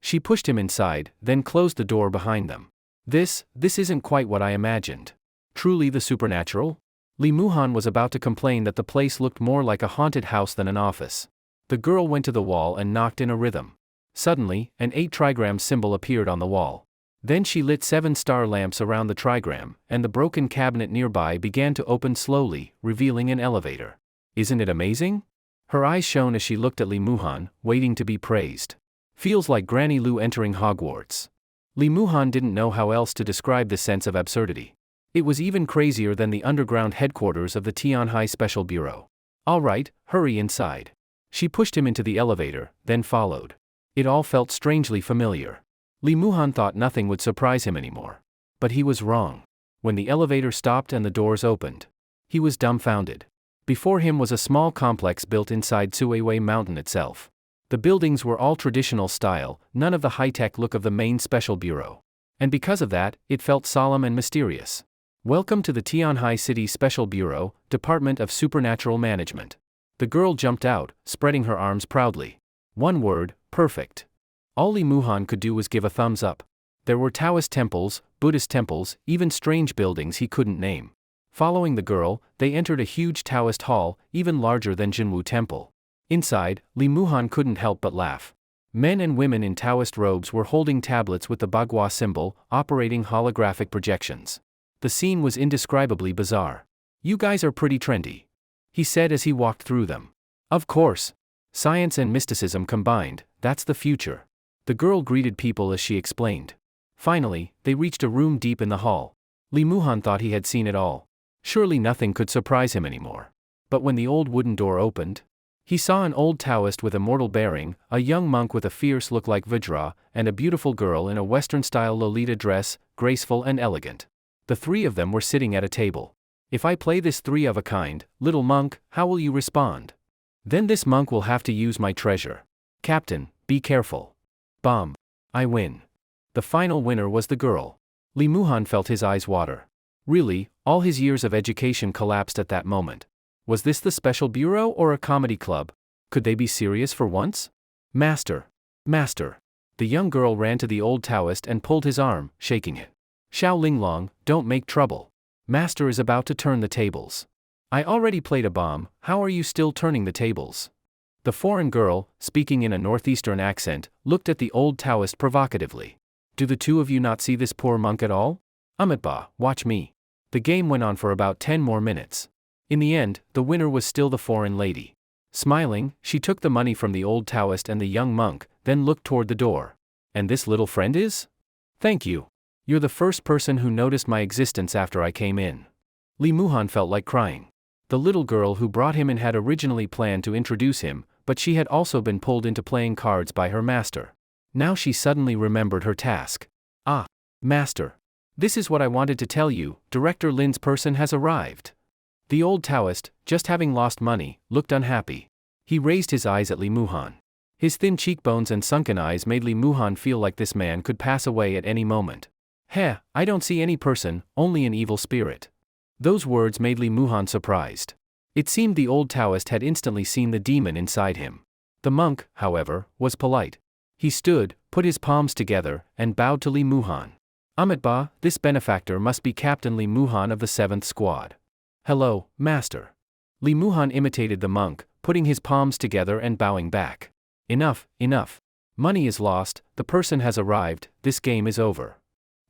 She pushed him inside, then closed the door behind them. This isn't quite what I imagined. Truly the supernatural? Li Muhan was about to complain that the place looked more like a haunted house than an office. The girl went to the wall and knocked in a rhythm. Suddenly, an 8 trigram symbol appeared on the wall. Then she lit 7 star lamps around the trigram, and the broken cabinet nearby began to open slowly, revealing an elevator. Isn't it amazing? Her eyes shone as she looked at Li Muhan, waiting to be praised. Feels like Granny Lu entering Hogwarts. Li Muhan didn't know how else to describe this sense of absurdity. It was even crazier than the underground headquarters of the Tianhai Special Bureau. All right, hurry inside. She pushed him into the elevator, then followed. It all felt strangely familiar. Li Muhan thought nothing would surprise him anymore. But he was wrong. When the elevator stopped and the doors opened, he was dumbfounded. Before him was a small complex built inside Tsuiwei Mountain itself. The buildings were all traditional style, none of the high-tech look of the main special bureau. And because of that, it felt solemn and mysterious. Welcome to the Tianhai City Special Bureau, Department of Supernatural Management. The girl jumped out, spreading her arms proudly. One word, perfect. All Li Muhan could do was give a thumbs up. There were Taoist temples, Buddhist temples, even strange buildings he couldn't name. Following the girl, they entered a huge Taoist hall, even larger than Jinwu Temple. Inside, Li Muhan couldn't help but laugh. Men and women in Taoist robes were holding tablets with the Bagua symbol, operating holographic projections. The scene was indescribably bizarre. You guys are pretty trendy, he said as he walked through them. Of course. Science and mysticism combined, that's the future. The girl greeted people as she explained. Finally, they reached a room deep in the hall. Li Muhan thought he had seen it all. Surely nothing could surprise him anymore. But when the old wooden door opened, he saw an old Taoist with immortal bearing, a young monk with a fierce look like Vajra, and a beautiful girl in a Western-style Lolita dress, graceful and elegant. The 3 of them were sitting at a table. If I play this 3 of a kind, little monk, how will you respond? Then this monk will have to use my treasure. Captain, be careful. Bomb. I win. The final winner was the girl. Li Muhan felt his eyes water. Really, all his years of education collapsed at that moment. Was this the special bureau or a comedy club? Could they be serious for once? Master. The young girl ran to the old Taoist and pulled his arm, shaking it. Xiao Linglong, don't make trouble. Master is about to turn the tables. I already played a bomb, how are you still turning the tables? The foreign girl, speaking in a northeastern accent, looked at the old Taoist provocatively. Do the 2 of you not see this poor monk at all? Amitba, watch me. The game went on for about 10 more minutes. In the end, the winner was still the foreign lady. Smiling, she took the money from the old Taoist and the young monk, then looked toward the door. And this little friend is? Thank you. You're the first person who noticed my existence after I came in. Li Muhan felt like crying. The little girl who brought him in had originally planned to introduce him, but she had also been pulled into playing cards by her master. Now she suddenly remembered her task. Ah, master. This is what I wanted to tell you, Director Lin's person has arrived. The old Taoist, just having lost money, looked unhappy. He raised his eyes at Li Muhan. His thin cheekbones and sunken eyes made Li Muhan feel like this man could pass away at any moment. Heh, I don't see any person, only an evil spirit. Those words made Li Muhan surprised. It seemed the old Taoist had instantly seen the demon inside him. The monk, however, was polite. He stood, put his palms together, and bowed to Li Muhan. Amitabha, this benefactor must be Captain Li Muhan of the 7th Squad. Hello, Master. Li Muhan imitated the monk, putting his palms together and bowing back. Enough, enough. Money is lost, the person has arrived, this game is over.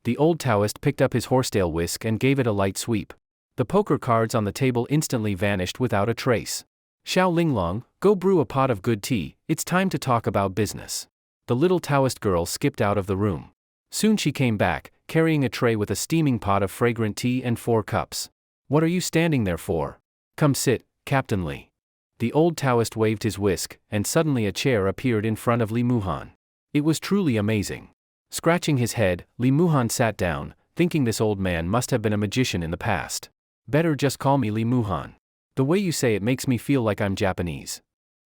The old Taoist picked up his horsetail whisk and gave it a light sweep. The poker cards on the table instantly vanished without a trace. Xiao Linglong, go brew a pot of good tea, it's time to talk about business. The little Taoist girl skipped out of the room. Soon she came back, carrying a tray with a steaming pot of fragrant tea and 4 cups. What are you standing there for? Come sit, Captain Li. The old Taoist waved his whisk, and suddenly a chair appeared in front of Li Muhan. It was truly amazing. Scratching his head, Li Muhan sat down, thinking this old man must have been a magician in the past. Better just call me Li Muhan. The way you say it makes me feel like I'm Japanese.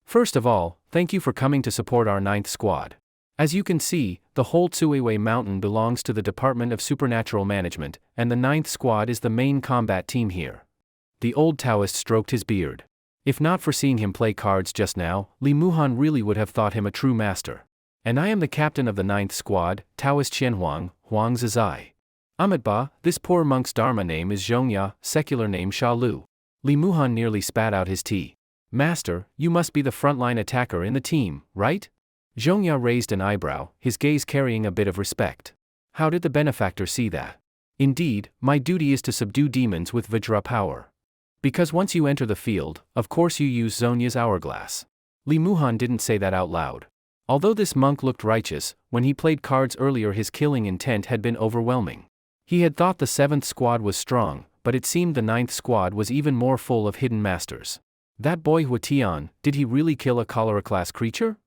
First of all, thank you for coming to support our 9th Squad. As you can see, the whole Tsuiwei Mountain belongs to the Department of Supernatural Management, and the 9th Squad is the main combat team here. The old Taoist stroked his beard. If not for seeing him play cards just now, Li Muhan really would have thought him a true master. And I am the captain of the 9th Squad, Taoist Qianhuang, Huang Zizai. Amitabha, this poor monk's dharma name is Zhongya, secular name Sha Lu. Li Muhan nearly spat out his tea. Master, you must be the frontline attacker in the team, right? Zhongya raised an eyebrow, his gaze carrying a bit of respect. How did the benefactor see that? Indeed, my duty is to subdue demons with Vajra power. Because once you enter the field, of course you use Zonya's hourglass. Li Muhan didn't say that out loud. Although this monk looked righteous, when he played cards earlier his killing intent had been overwhelming. He had thought the 7th Squad was strong, but it seemed the 9th Squad was even more full of hidden masters. That boy Huatian, did he really kill a cholera-class creature?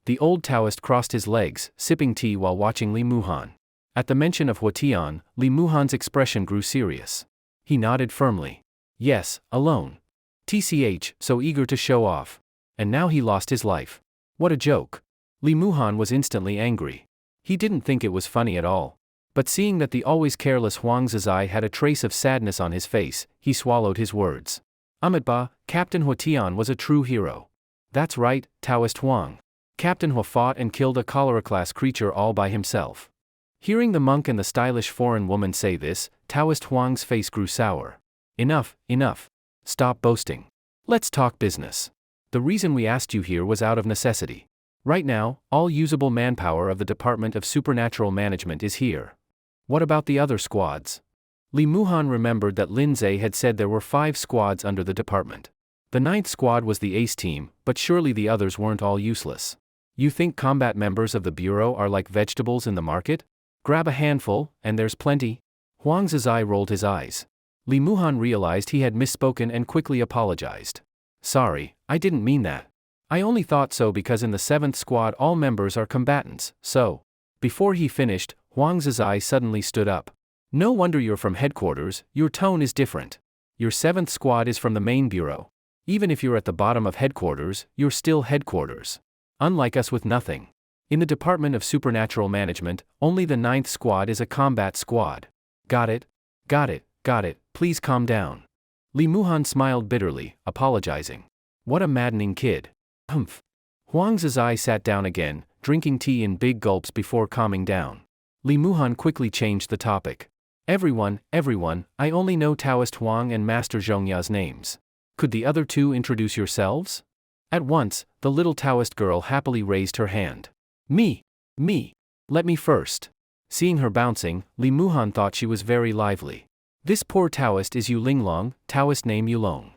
The old Taoist crossed his legs, sipping tea while watching Li Muhan. At the mention of Huatian, Li Muhan's expression grew serious. He nodded firmly. Yes, alone. TCH, so eager to show off. And now he lost his life. What a joke. Li Muhan was instantly angry. He didn't think it was funny at all. But seeing that the always careless Huang Zizai had a trace of sadness on his face, he swallowed his words. Amitabha, Captain Huatian was a true hero. That's right, Taoist Huang. Captain Hua fought and killed a cholera-class creature all by himself. Hearing the monk and the stylish foreign woman say this, Taoist Huang's face grew sour. Enough, enough. Stop boasting. Let's talk business. The reason we asked you here was out of necessity. Right now, all usable manpower of the Department of Supernatural Management is here. What about the other squads? Li Muhan remembered that Lin Zhe had said there were 5 squads under the department. The 9th Squad was the ace team, but surely the others weren't all useless. You think combat members of the Bureau are like vegetables in the market? Grab a handful, and there's plenty. Huang Zizai rolled his eyes. Li Muhan realized he had misspoken and quickly apologized. Sorry, I didn't mean that. I only thought so because in the 7th Squad all members are combatants, so. Before he finished, Huang Zizai suddenly stood up. No wonder you're from headquarters, your tone is different. Your 7th Squad is from the main bureau. Even if you're at the bottom of headquarters, you're still headquarters. Unlike us with nothing. In the Department of Supernatural Management, only the 9th Squad is a combat squad. Got it? Got it, got it, please calm down. Li Muhan smiled bitterly, apologizing. What a maddening kid. Humph. Huang Zizai sat down again, drinking tea in big gulps before calming down. Li Muhan quickly changed the topic. Everyone, I only know Taoist Huang and Master Zhongya's names. Could the other 2 introduce yourselves? At once, the little Taoist girl happily raised her hand. Me. Let me first. Seeing her bouncing, Li Muhan thought she was very lively. This poor Taoist is Yu Linglong, Taoist name Yulong.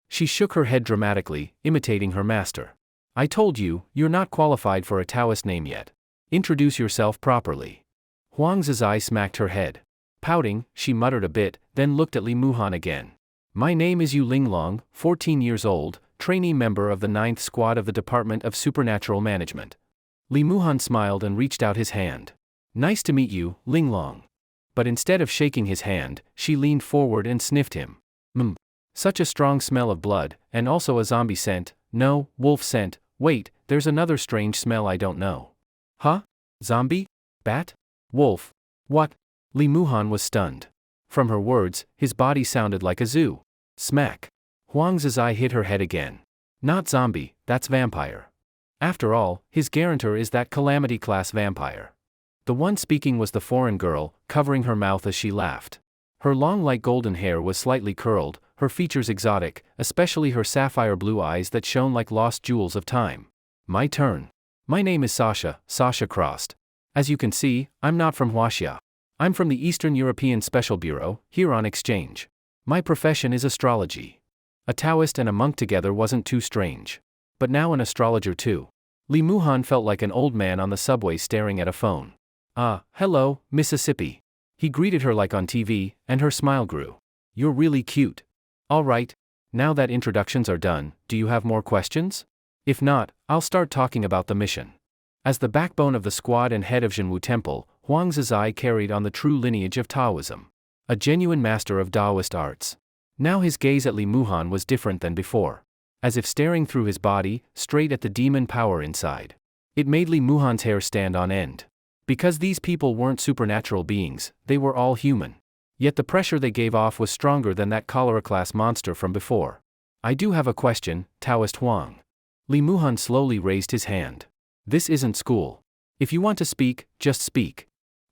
She shook her head dramatically, imitating her master. I told you, you're not qualified for a Taoist name yet. Introduce yourself properly. Huang Zizai smacked her head. Pouting, she muttered a bit, then looked at Li Muhan again. My name is Yu Linglong, 14 years old, trainee member of the 9th Squad of the Department of Supernatural Management. Li Muhan smiled and reached out his hand. Nice to meet you, Linglong. but instead of shaking his hand, she leaned forward and sniffed him. Such a strong smell of blood, and also a zombie scent. No, wolf scent. Wait, there's another strange smell I don't know. Huh? Zombie? Bat? Wolf? What? Lee Muhan was stunned. From her words, his body sounded like a zoo. Smack. Huang Zizai hit her head again. Not zombie, that's vampire. After all, his guarantor is that calamity-class vampire. The one speaking was the foreign girl, covering her mouth as she laughed. Her long light golden hair was slightly curled, her features exotic, especially her sapphire blue eyes that shone like lost jewels of time. My turn. My name is Sasha, Sasha Crossed. As you can see, I'm not from Huaxia. I'm from the Eastern European Special Bureau, here on exchange. My profession is astrology. A Taoist and a monk together wasn't too strange. But now an astrologer too. Lee Muhan felt like an old man on the subway staring at a phone. Hello, Mississippi. He greeted her like on TV, and her smile grew. You're really cute. Alright, now that introductions are done, do you have more questions? If not, I'll start talking about the mission. As the backbone of the squad and head of Zhenwu Temple, Huang Zizai carried on the true lineage of Taoism. A genuine master of Taoist arts. Now his gaze at Lee Muhan was different than before. As if staring through his body, straight at the demon power inside. It made Lee Muhan's hair stand on end. Because these people weren't supernatural beings, they were all human. Yet the pressure they gave off was stronger than that cholera-class monster from before. I do have a question, Taoist Huang. Lee Muhan slowly raised his hand. This isn't school. If you want to speak, just speak.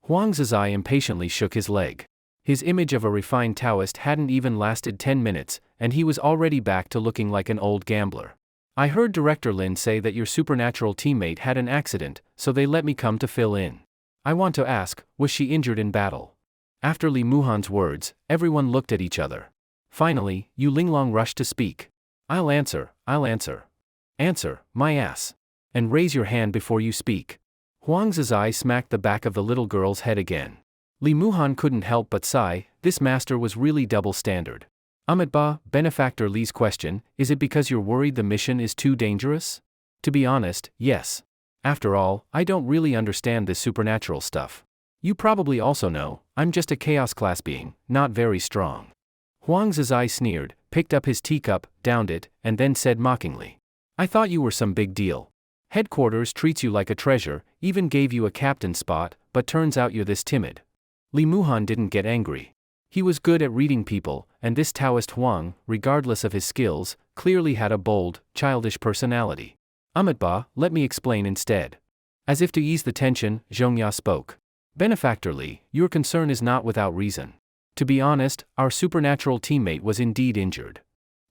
Huang Zizai impatiently shook his leg. His image of a refined Taoist hadn't even lasted 10 minutes, and he was already back to looking like an old gambler. I heard Director Lin say that your supernatural teammate had an accident, so they let me come to fill in. I want to ask, was she injured in battle? After Lee Muhan's words, everyone looked at each other. Finally, Yu Linglong rushed to speak. I'll answer. Answer, my ass. And raise your hand before you speak. Huang Zizai smacked the back of the little girl's head again. Lee Muhan couldn't help but sigh, this master was really double standard. Amitba, Benefactor Lee's question, is it because you're worried the mission is too dangerous? To be honest, yes. After all, I don't really understand this supernatural stuff. You probably also know, I'm just a chaos class being, not very strong. Huang Zizai sneered, picked up his teacup, downed it, and then said mockingly. I thought you were some big deal. Headquarters treats you like a treasure, even gave you a captain spot, but turns out you're this timid. Lee Muhan didn't get angry. He was good at reading people, and this Taoist Huang, regardless of his skills, clearly had a bold, childish personality. Amitba, let me explain instead. As if to ease the tension, Zhongya spoke. Benefactor Lee, your concern is not without reason. To be honest, our supernatural teammate was indeed injured.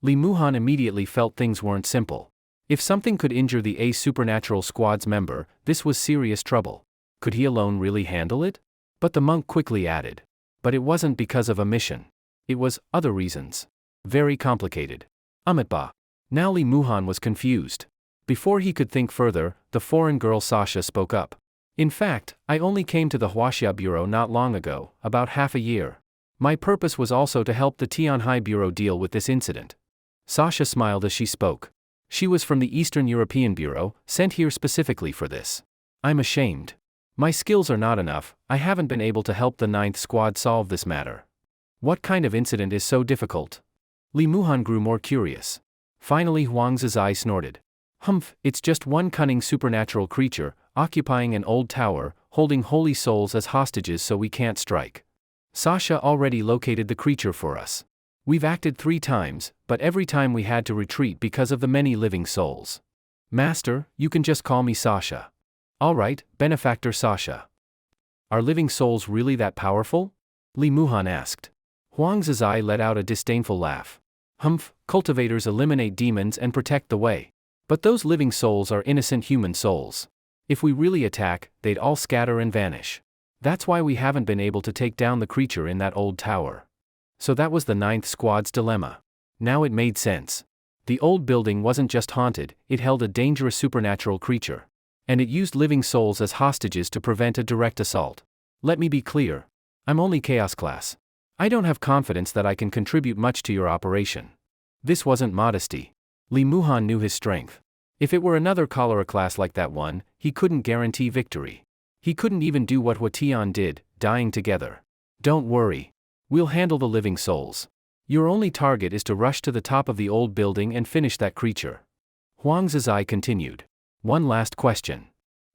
Lee Muhan immediately felt things weren't simple. If something could injure the A supernatural squad's member, this was serious trouble. Could he alone really handle it? But the monk quickly added. But it wasn't because of a mission. It was other reasons. Very complicated. Amitba. Now Lee Muhan was confused. Before he could think further, the foreign girl Sasha spoke up. In fact, I only came to the Huaxia Bureau not long ago, about half a year. My purpose was also to help the Tianhai Bureau deal with this incident. Sasha smiled as she spoke. She was from the Eastern European Bureau, sent here specifically for this. I'm ashamed. My skills are not enough, I haven't been able to help the 9th Squad solve this matter. What kind of incident is so difficult? Lee Muhan grew more curious. Finally Huang Zizai snorted. Humph, it's just one cunning supernatural creature, occupying an old tower, holding holy souls as hostages so we can't strike. Sasha already located the creature for us. We've acted 3 times, but every time we had to retreat because of the many living souls. Master, you can just call me Sasha. Alright, Benefactor Sasha. Are living souls really that powerful? Lee Muhan asked. Huang Zizai let out a disdainful laugh. Humph, cultivators eliminate demons and protect the way. But those living souls are innocent human souls. If we really attack, they'd all scatter and vanish. That's why we haven't been able to take down the creature in that old tower. So that was the 9th Squad's dilemma. Now it made sense. The old building wasn't just haunted, it held a dangerous supernatural creature. And it used living souls as hostages to prevent a direct assault. Let me be clear. I'm only Chaos Class. I don't have confidence that I can contribute much to your operation. This wasn't modesty. Lee Muhan knew his strength. If it were another cholera class like that one, he couldn't guarantee victory. He couldn't even do what Hua Tian did, dying together. Don't worry. We'll handle the living souls. Your only target is to rush to the top of the old building and finish that creature. Huang Zizai continued. One last question.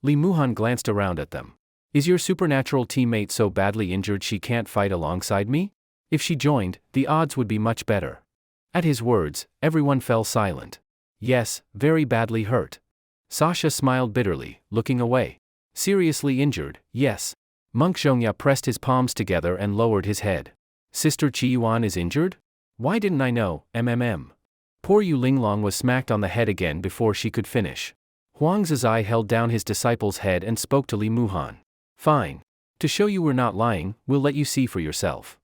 Li Muhan glanced around at them. Is your supernatural teammate so badly injured she can't fight alongside me? If she joined, the odds would be much better. At his words, everyone fell silent. Yes, very badly hurt. Sasha smiled bitterly, looking away. Seriously injured, yes. Monk Zhongya pressed his palms together and lowered his head. Sister Qiyuan is injured? Why didn't I know, MMM? Poor Yu Linglong was smacked on the head again before she could finish. Huang Zizai held down his disciple's head and spoke to Li Muhan. Fine. To show you we're not lying, we'll let you see for yourself.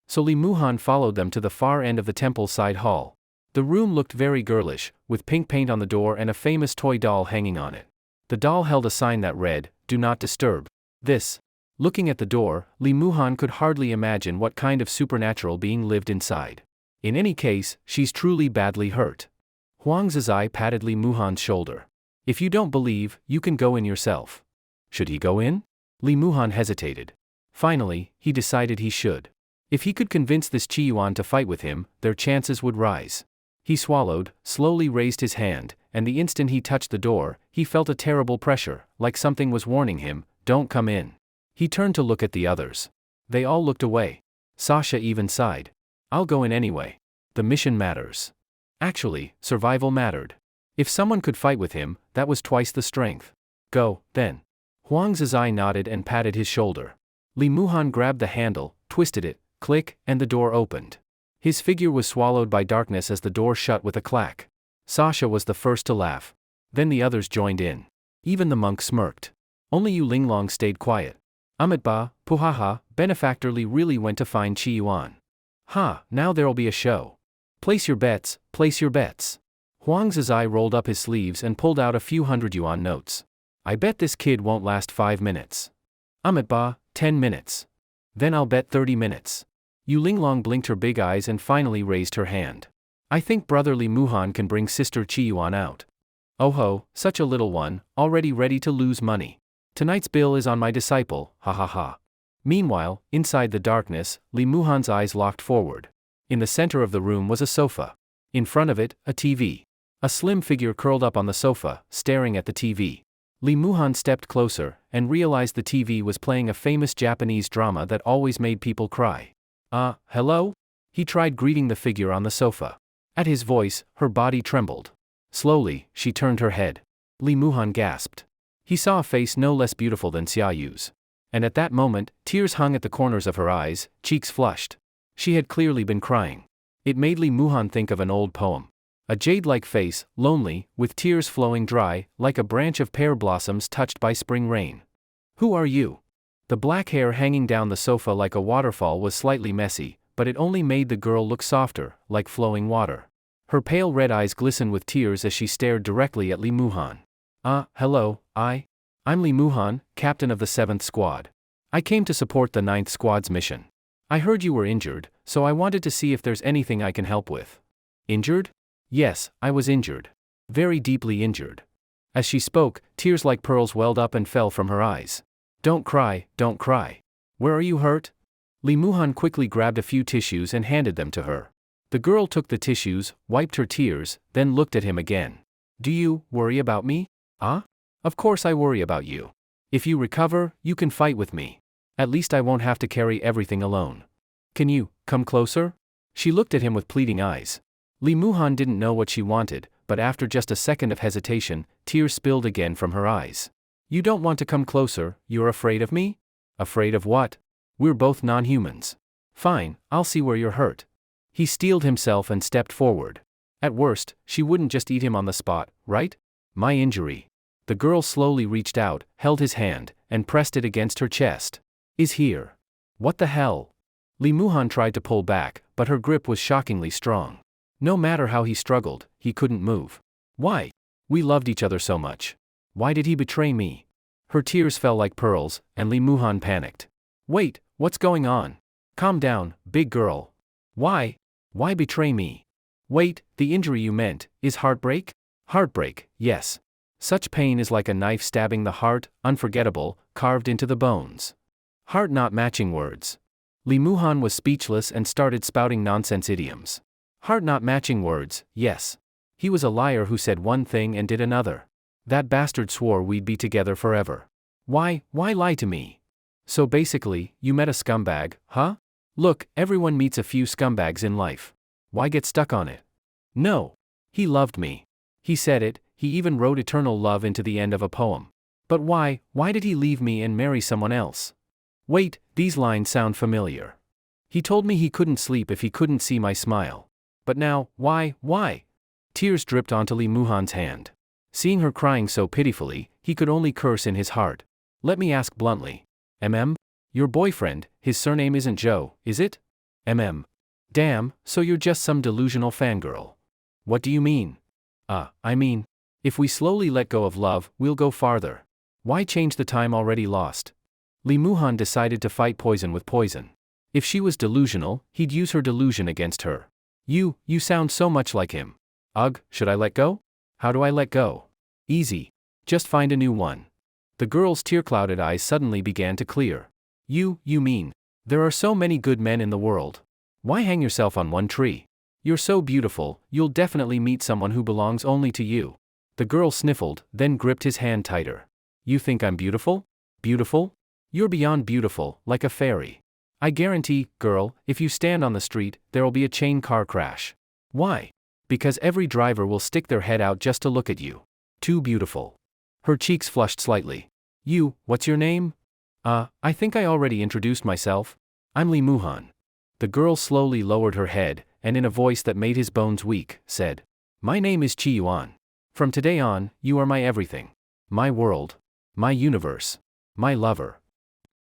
So Li Muhan followed them to the far end of the temple side hall. The room looked very girlish, with pink paint on the door and a famous toy doll hanging on it. The doll held a sign that read, "Do not disturb." This. Looking at the door, Li Muhan could hardly imagine what kind of supernatural being lived inside. In any case, she's truly badly hurt. Huang Zizai patted Li Muhan's shoulder. If you don't believe, you can go in yourself. Should he go in? Li Muhan hesitated. Finally, he decided he should. If he could convince this Qiyuan to fight with him, their chances would rise. He swallowed, slowly raised his hand, and the instant he touched the door, he felt a terrible pressure, like something was warning him, "Don't come in." He turned to look at the others. They all looked away. Sasha even sighed. I'll go in anyway. The mission matters. Actually, survival mattered. If someone could fight with him, that was twice the strength. Go, then. Huang Zizai nodded and patted his shoulder. Li Muhan grabbed the handle, twisted it, click, and the door opened. His figure was swallowed by darkness as the door shut with a clack. Sasha was the first to laugh. Then the others joined in. Even the monk smirked. Only Yu Linglong stayed quiet. Amitba, Puhaha, Benefactorly really went to find Qiyuan. Ha, now there'll be a show. Place your bets, place your bets. Huang Zizai rolled up his sleeves and pulled out a few 100 yuan notes. I bet this kid won't last 5 minutes. Amitba, 10 minutes. Then I'll bet 30 minutes. Yu Linglong blinked her big eyes and finally raised her hand. I think brother Li Muhan can bring sister Qiyuan out. Oh ho, such a little one, already ready to lose money. Tonight's bill is on my disciple, ha ha ha. Meanwhile, inside the darkness, Li Muhan's eyes locked forward. In the center of the room was a sofa. In front of it, a TV. A slim figure curled up on the sofa, staring at the TV. Li Muhan stepped closer, and realized the TV was playing a famous Japanese drama that always made people cry. Hello? He tried greeting the figure on the sofa. At his voice, her body trembled. Slowly, she turned her head. Li Muhan gasped. He saw a face no less beautiful than Xiaoyu's. And at that moment, tears hung at the corners of her eyes, cheeks flushed. She had clearly been crying. It made Li Muhan think of an old poem. A jade-like face, lonely, with tears flowing dry, like a branch of pear blossoms touched by spring rain. Who are you? The black hair hanging down the sofa like a waterfall was slightly messy, but it only made the girl look softer, like flowing water. Her pale red eyes glistened with tears as she stared directly at Li Muhan. Hello, I'm Li Muhan, captain of the 7th squad. I came to support the 9th squad's mission. I heard you were injured, so I wanted to see if there's anything I can help with. Injured? Yes, I was injured. Very deeply injured. As she spoke, tears like pearls welled up and fell from her eyes. Don't cry, don't cry. Where are you hurt? Li Muhan quickly grabbed a few tissues and handed them to her. The girl took the tissues, wiped her tears, then looked at him again. Do you worry about me? Of course I worry about you. If you recover, you can fight with me. At least I won't have to carry everything alone. Can you come closer? She looked at him with pleading eyes. Li Muhan didn't know what she wanted, but after just a second of hesitation, tears spilled again from her eyes. You don't want to come closer, you're afraid of me? Afraid of what? We're both non-humans. Fine, I'll see where you're hurt. He steeled himself and stepped forward. At worst, she wouldn't just eat him on the spot, right? My injury. The girl slowly reached out, held his hand, and pressed it against her chest. Is here. What the hell? Li Muhan tried to pull back, but her grip was shockingly strong. No matter how he struggled, he couldn't move. Why? We loved each other so much. Why did he betray me? Her tears fell like pearls, and Li Muhan panicked. Wait, what's going on? Calm down, big girl. Why? Why betray me? Wait, the injury you meant, is heartbreak? Heartbreak, yes. Such pain is like a knife stabbing the heart, unforgettable, carved into the bones. Heart not matching words. Li Muhan was speechless and started spouting nonsense idioms. Heart not matching words, yes. He was a liar who said one thing and did another. That bastard swore we'd be together forever. Why lie to me? So basically, you met a scumbag, huh? Look, everyone meets a few scumbags in life. Why get stuck on it? No. He loved me. He said it, he even wrote eternal love into the end of a poem. But why did he leave me and marry someone else? Wait, these lines sound familiar. He told me he couldn't sleep if he couldn't see my smile. But now, why? Tears dripped onto Li Muhan's hand. Seeing her crying so pitifully, he could only curse in his heart. Let me ask bluntly. Your boyfriend, his surname isn't Joe, is it? Damn, so you're just some delusional fangirl. What do you mean? I mean, if we slowly let go of love, we'll go farther. Why change the time already lost? Li Muhan decided to fight poison with poison. If she was delusional, he'd use her delusion against her. You sound so much like him. Ugh, should I let go? How do I let go? Easy. Just find a new one. The girl's tear-clouded eyes suddenly began to clear. You mean, there are so many good men in the world. Why hang yourself on one tree? You're so beautiful, you'll definitely meet someone who belongs only to you. The girl sniffled, then gripped his hand tighter. You think I'm beautiful? Beautiful? You're beyond beautiful, like a fairy. I guarantee, girl, if you stand on the street, there'll be a chain car crash. Why? Because every driver will stick their head out just to look at you. Too beautiful. Her cheeks flushed slightly. What's your name? I think I already introduced myself. I'm Li Muhan. The girl slowly lowered her head, and in a voice that made his bones weak, said, My name is Chi Yuan. From today on, you are my everything. My world. My universe. My lover.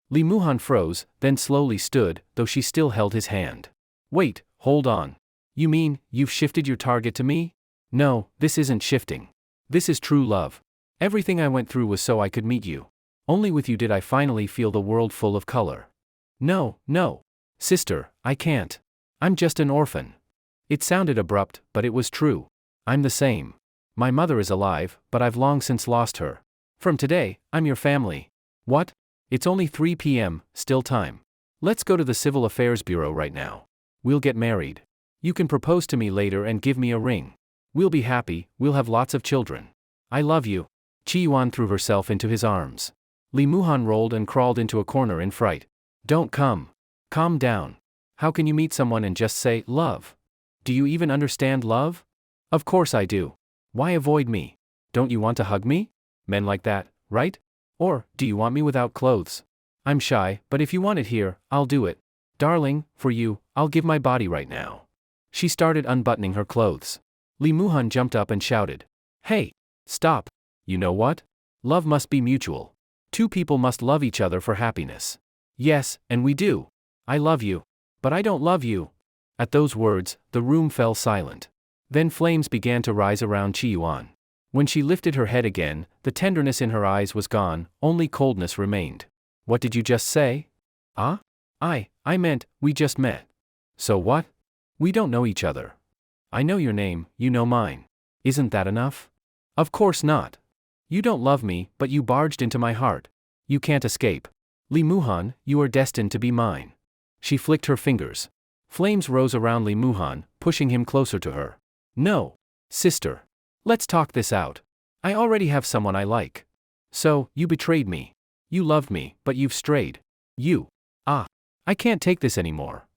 Li Muhan froze, then slowly stood, though she still held his hand. Wait, hold on. You mean, you've shifted your target to me? No, this isn't shifting. This is true love. Everything I went through was so I could meet you. Only with you did I finally feel the world full of color. No. Sister, I can't. I'm just an orphan. It sounded abrupt, but it was true. I'm the same. My mother is alive, but I've long since lost her. From today, I'm your family. What? It's only 3 p.m., still time. Let's go to the Civil Affairs Bureau right now. We'll get married. You can propose to me later and give me a ring. We'll be happy, we'll have lots of children. I love you. Chi Yuan threw herself into his arms. Li Muhan rolled and crawled into a corner in fright. Don't come. Calm down. How can you meet someone and just say, love? Do you even understand love? Of course I do. Why avoid me? Don't you want to hug me? Men like that, right? Or, do you want me without clothes? I'm shy, but if you want it here, I'll do it. Darling, for you, I'll give my body right now. She started unbuttoning her clothes. Li Muhan jumped up and shouted. Hey! Stop! You know what? Love must be mutual. Two people must love each other for happiness. Yes, and we do. I love you. But I don't love you. At those words, the room fell silent. Then flames began to rise around Chi Yuan. When she lifted her head again, the tenderness in her eyes was gone, only coldness remained. What did you just say? I meant, we just met. So what? We don't know each other. I know your name, you know mine. Isn't that enough? Of course not. You don't love me, but you barged into my heart. You can't escape. Li Muhan, you are destined to be mine. She flicked her fingers. Flames rose around Li Muhan, pushing him closer to her. No. Sister. Let's talk this out. I already have someone I like. So, you betrayed me. You loved me, but you've strayed. I can't take this anymore.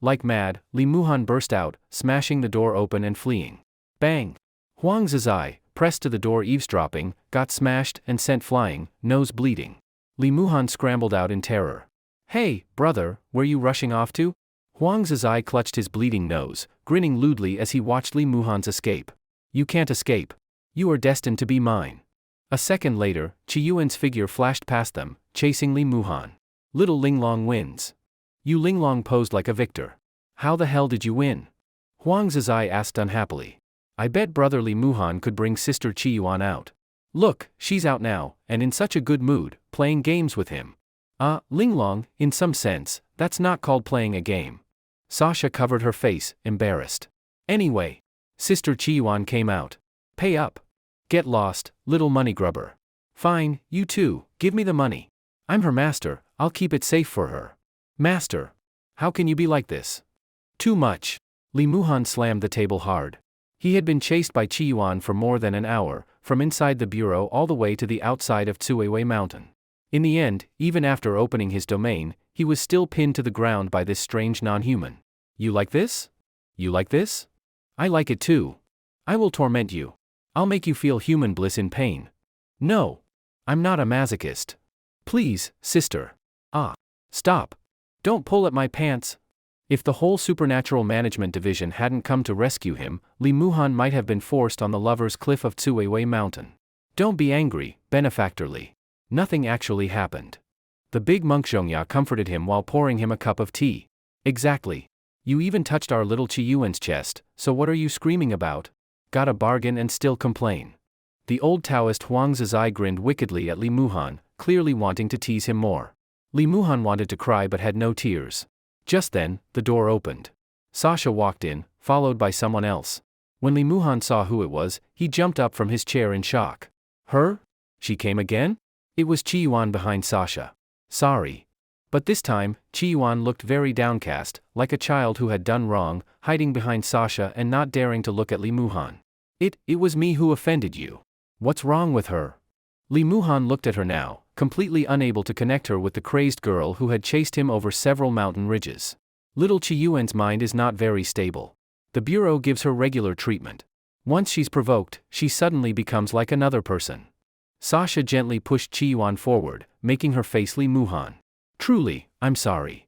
Like mad, Li Muhan burst out, smashing the door open and fleeing. Bang! Huang Zizai, pressed to the door eavesdropping, got smashed and sent flying, nose bleeding. Li Muhan scrambled out in terror. Hey, brother, where you rushing off to? Huang Zizai clutched his bleeding nose, grinning lewdly as he watched Li Muhan's escape. You can't escape. You are destined to be mine. A second later, Chi Yuan's figure flashed past them, chasing Li Muhan. Little Linglong wins. You Linglong posed like a victor. How the hell did you win? Huang Zizai asked unhappily. I bet brother Li Muhan could bring sister Chi Yuan out. Look, she's out now, and in such a good mood, playing games with him. Linglong, in some sense, that's not called playing a game. Sasha covered her face, embarrassed. Anyway, sister Chi Yuan came out. Pay up. Get lost, little money grubber. Fine, you too, give me the money. I'm her master, I'll keep it safe for her. Master. How can you be like this? Too much. Li Muhan slammed the table hard. He had been chased by Qi Yuan for more than an hour, from inside the bureau all the way to the outside of Tsuiwei Mountain. In the end, even after opening his domain, he was still pinned to the ground by this strange non-human. You like this? You like this? I like it too. I will torment you. I'll make you feel human bliss in pain. No. I'm not a masochist. Please, sister. Stop. Don't pull at my pants. If the whole supernatural management division hadn't come to rescue him, Li Muhan might have been forced on the lover's cliff of Tsuiwei Mountain. Don't be angry, benefactor Li. Nothing actually happened. The big monk Zhongya comforted him while pouring him a cup of tea. Exactly. You even touched our little Qi Yuan's chest, so what are you screaming about? Got a bargain and still complain. The old Taoist Huang Zizai grinned wickedly at Li Muhan, clearly wanting to tease him more. Li Muhan wanted to cry but had no tears. Just then, the door opened. Sasha walked in, followed by someone else. When Li Muhan saw who it was, he jumped up from his chair in shock. Her? She came again? It was Qi Yuan behind Sasha. Sorry. But this time, Qi Yuan looked very downcast, like a child who had done wrong, hiding behind Sasha and not daring to look at Li Muhan. It was me who offended you. What's wrong with her? Li Muhan looked at her now, completely unable to connect her with the crazed girl who had chased him over several mountain ridges. Little Qi Yuan's mind is not very stable. The bureau gives her regular treatment. Once she's provoked, she suddenly becomes like another person. Sasha gently pushed Qi Yuan forward, making her face Li Muhan. Truly, I'm sorry.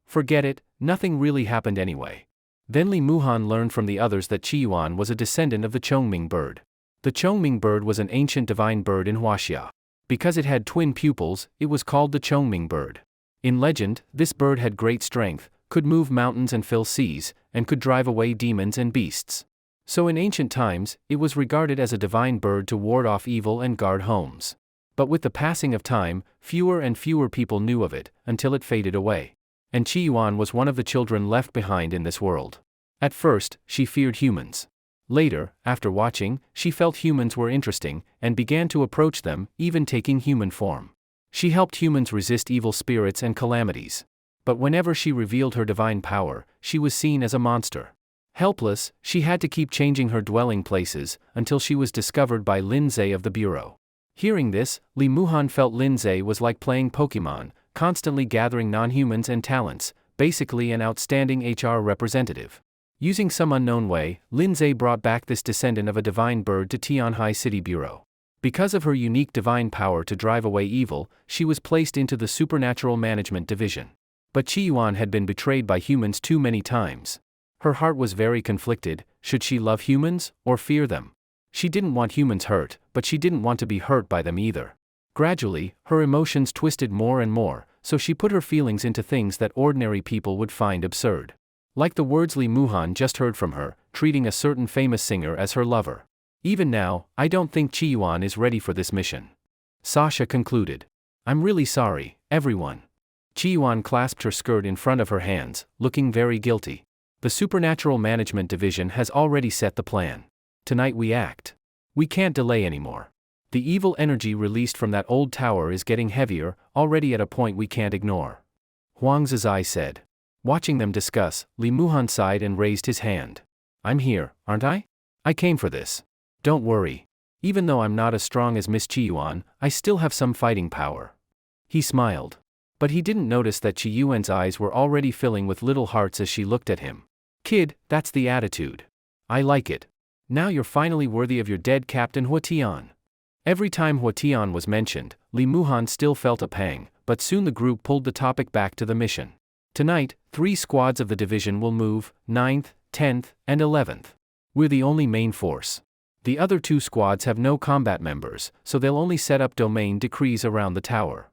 Forget it, nothing really happened anyway. Then Li Muhan learned from the others that Qi Yuan was a descendant of the Chongming bird. The Chongming bird was an ancient divine bird in Huaxia. Because it had twin pupils, it was called the Chongming bird. In legend, this bird had great strength, could move mountains and fill seas, and could drive away demons and beasts. So in ancient times, it was regarded as a divine bird to ward off evil and guard homes. But with the passing of time, fewer and fewer people knew of it, until it faded away. And Qi Yuan was one of the children left behind in this world. At first, she feared humans. Later, after watching, she felt humans were interesting, and began to approach them, even taking human form. She helped humans resist evil spirits and calamities. But whenever she revealed her divine power, she was seen as a monster. Helpless, she had to keep changing her dwelling places, until she was discovered by Lin Zhe of the Bureau. Hearing this, Li Muhan felt Lin Zhe was like playing Pokemon, constantly gathering non-humans and talents, basically an outstanding HR representative. Using some unknown way, Lin Zhe brought back this descendant of a divine bird to Tianhai City Bureau. Because of her unique divine power to drive away evil, she was placed into the Supernatural Management Division. But Qi Yuan had been betrayed by humans too many times. Her heart was very conflicted. Should she love humans, or fear them? She didn't want humans hurt, but she didn't want to be hurt by them either. Gradually, her emotions twisted more and more, so she put her feelings into things that ordinary people would find absurd. Like the words Li Muhan just heard from her, treating a certain famous singer as her lover. Even now, I don't think Qi Yuan is ready for this mission. Sasha concluded. I'm really sorry, everyone. Qi Yuan clasped her skirt in front of her hands, looking very guilty. The Supernatural Management Division has already set the plan. Tonight we act. We can't delay anymore. The evil energy released from that old tower is getting heavier, already at a point we can't ignore. Huang Zizai said. Watching them discuss, Li Muhan sighed and raised his hand. I'm here, aren't I? I came for this. Don't worry. Even though I'm not as strong as Miss Qi Yuan, I still have some fighting power. He smiled. But he didn't notice that Qi Yuan's eyes were already filling with little hearts as she looked at him. Kid, that's the attitude. I like it. Now you're finally worthy of your dead captain Huatian. Every time Huatian was mentioned, Li Muhan still felt a pang, but soon the group pulled the topic back to the mission. Tonight, 3 squads of the division will move, 9th, 10th, and 11th. We're the only main force. The other 2 squads have no combat members, so they'll only set up domain decrees around the tower.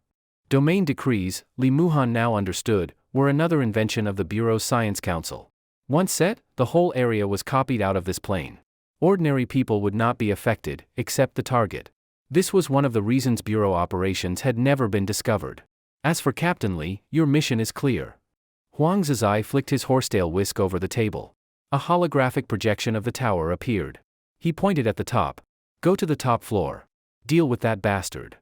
Domain decrees, Li Muhan now understood, were another invention of the Bureau's Science Council. Once set, the whole area was copied out of this plane. Ordinary people would not be affected, except the target. This was one of the reasons Bureau operations had never been discovered. As for Captain Li, your mission is clear. Huang Zizai flicked his horsetail whisk over the table. A holographic projection of the tower appeared. He pointed at the top. Go to the top floor. Deal with that bastard.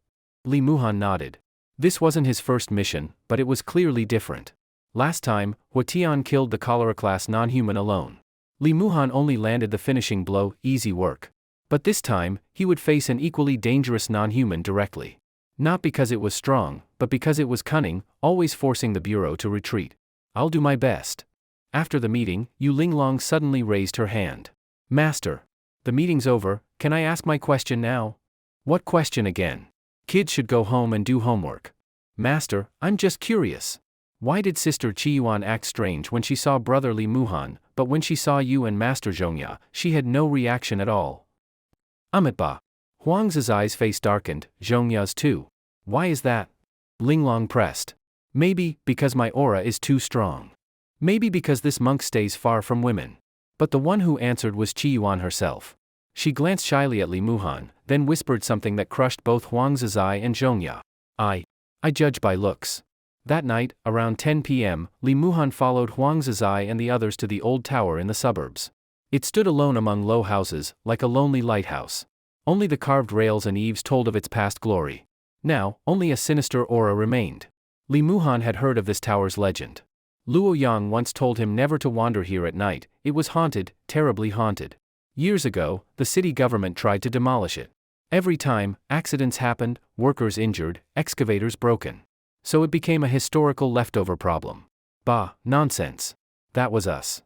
Li Muhan nodded. This wasn't his first mission, but it was clearly different. Last time, Hua killed the cholera-class non-human alone. Li Muhan only landed the finishing blow, easy work. But this time, he would face an equally dangerous non-human directly. Not because it was strong, but because it was cunning, always forcing the bureau to retreat. I'll do my best. After the meeting, Yu Linglong suddenly raised her hand. Master. The meeting's over, can I ask my question now? What question again? Kids should go home and do homework. Master, I'm just curious. Why did Sister Qiyuan act strange when she saw Brother Li Muhan, but when she saw you and Master Zhongya, she had no reaction at all? Amitba. Huang's eyes face darkened, Zhongya's too. Why is that? Linglong pressed. Maybe because my aura is too strong. Maybe because this monk stays far from women. But the one who answered was Qiyuan herself. She glanced shyly at Li Muhan, then whispered something that crushed both Huang's eye and Zhongya. I judge by looks. That night, around 10 p.m., Li Muhan followed Huang's eye and the others to the old tower in the suburbs. It stood alone among low houses, like a lonely lighthouse. Only the carved rails and eaves told of its past glory. Now, only a sinister aura remained. Li Muhan had heard of this tower's legend. Luo Yang once told him never to wander here at night, it was haunted, terribly haunted. Years ago, the city government tried to demolish it. Every time, accidents happened, workers injured, excavators broken. So it became a historical leftover problem. Bah, nonsense. That was us.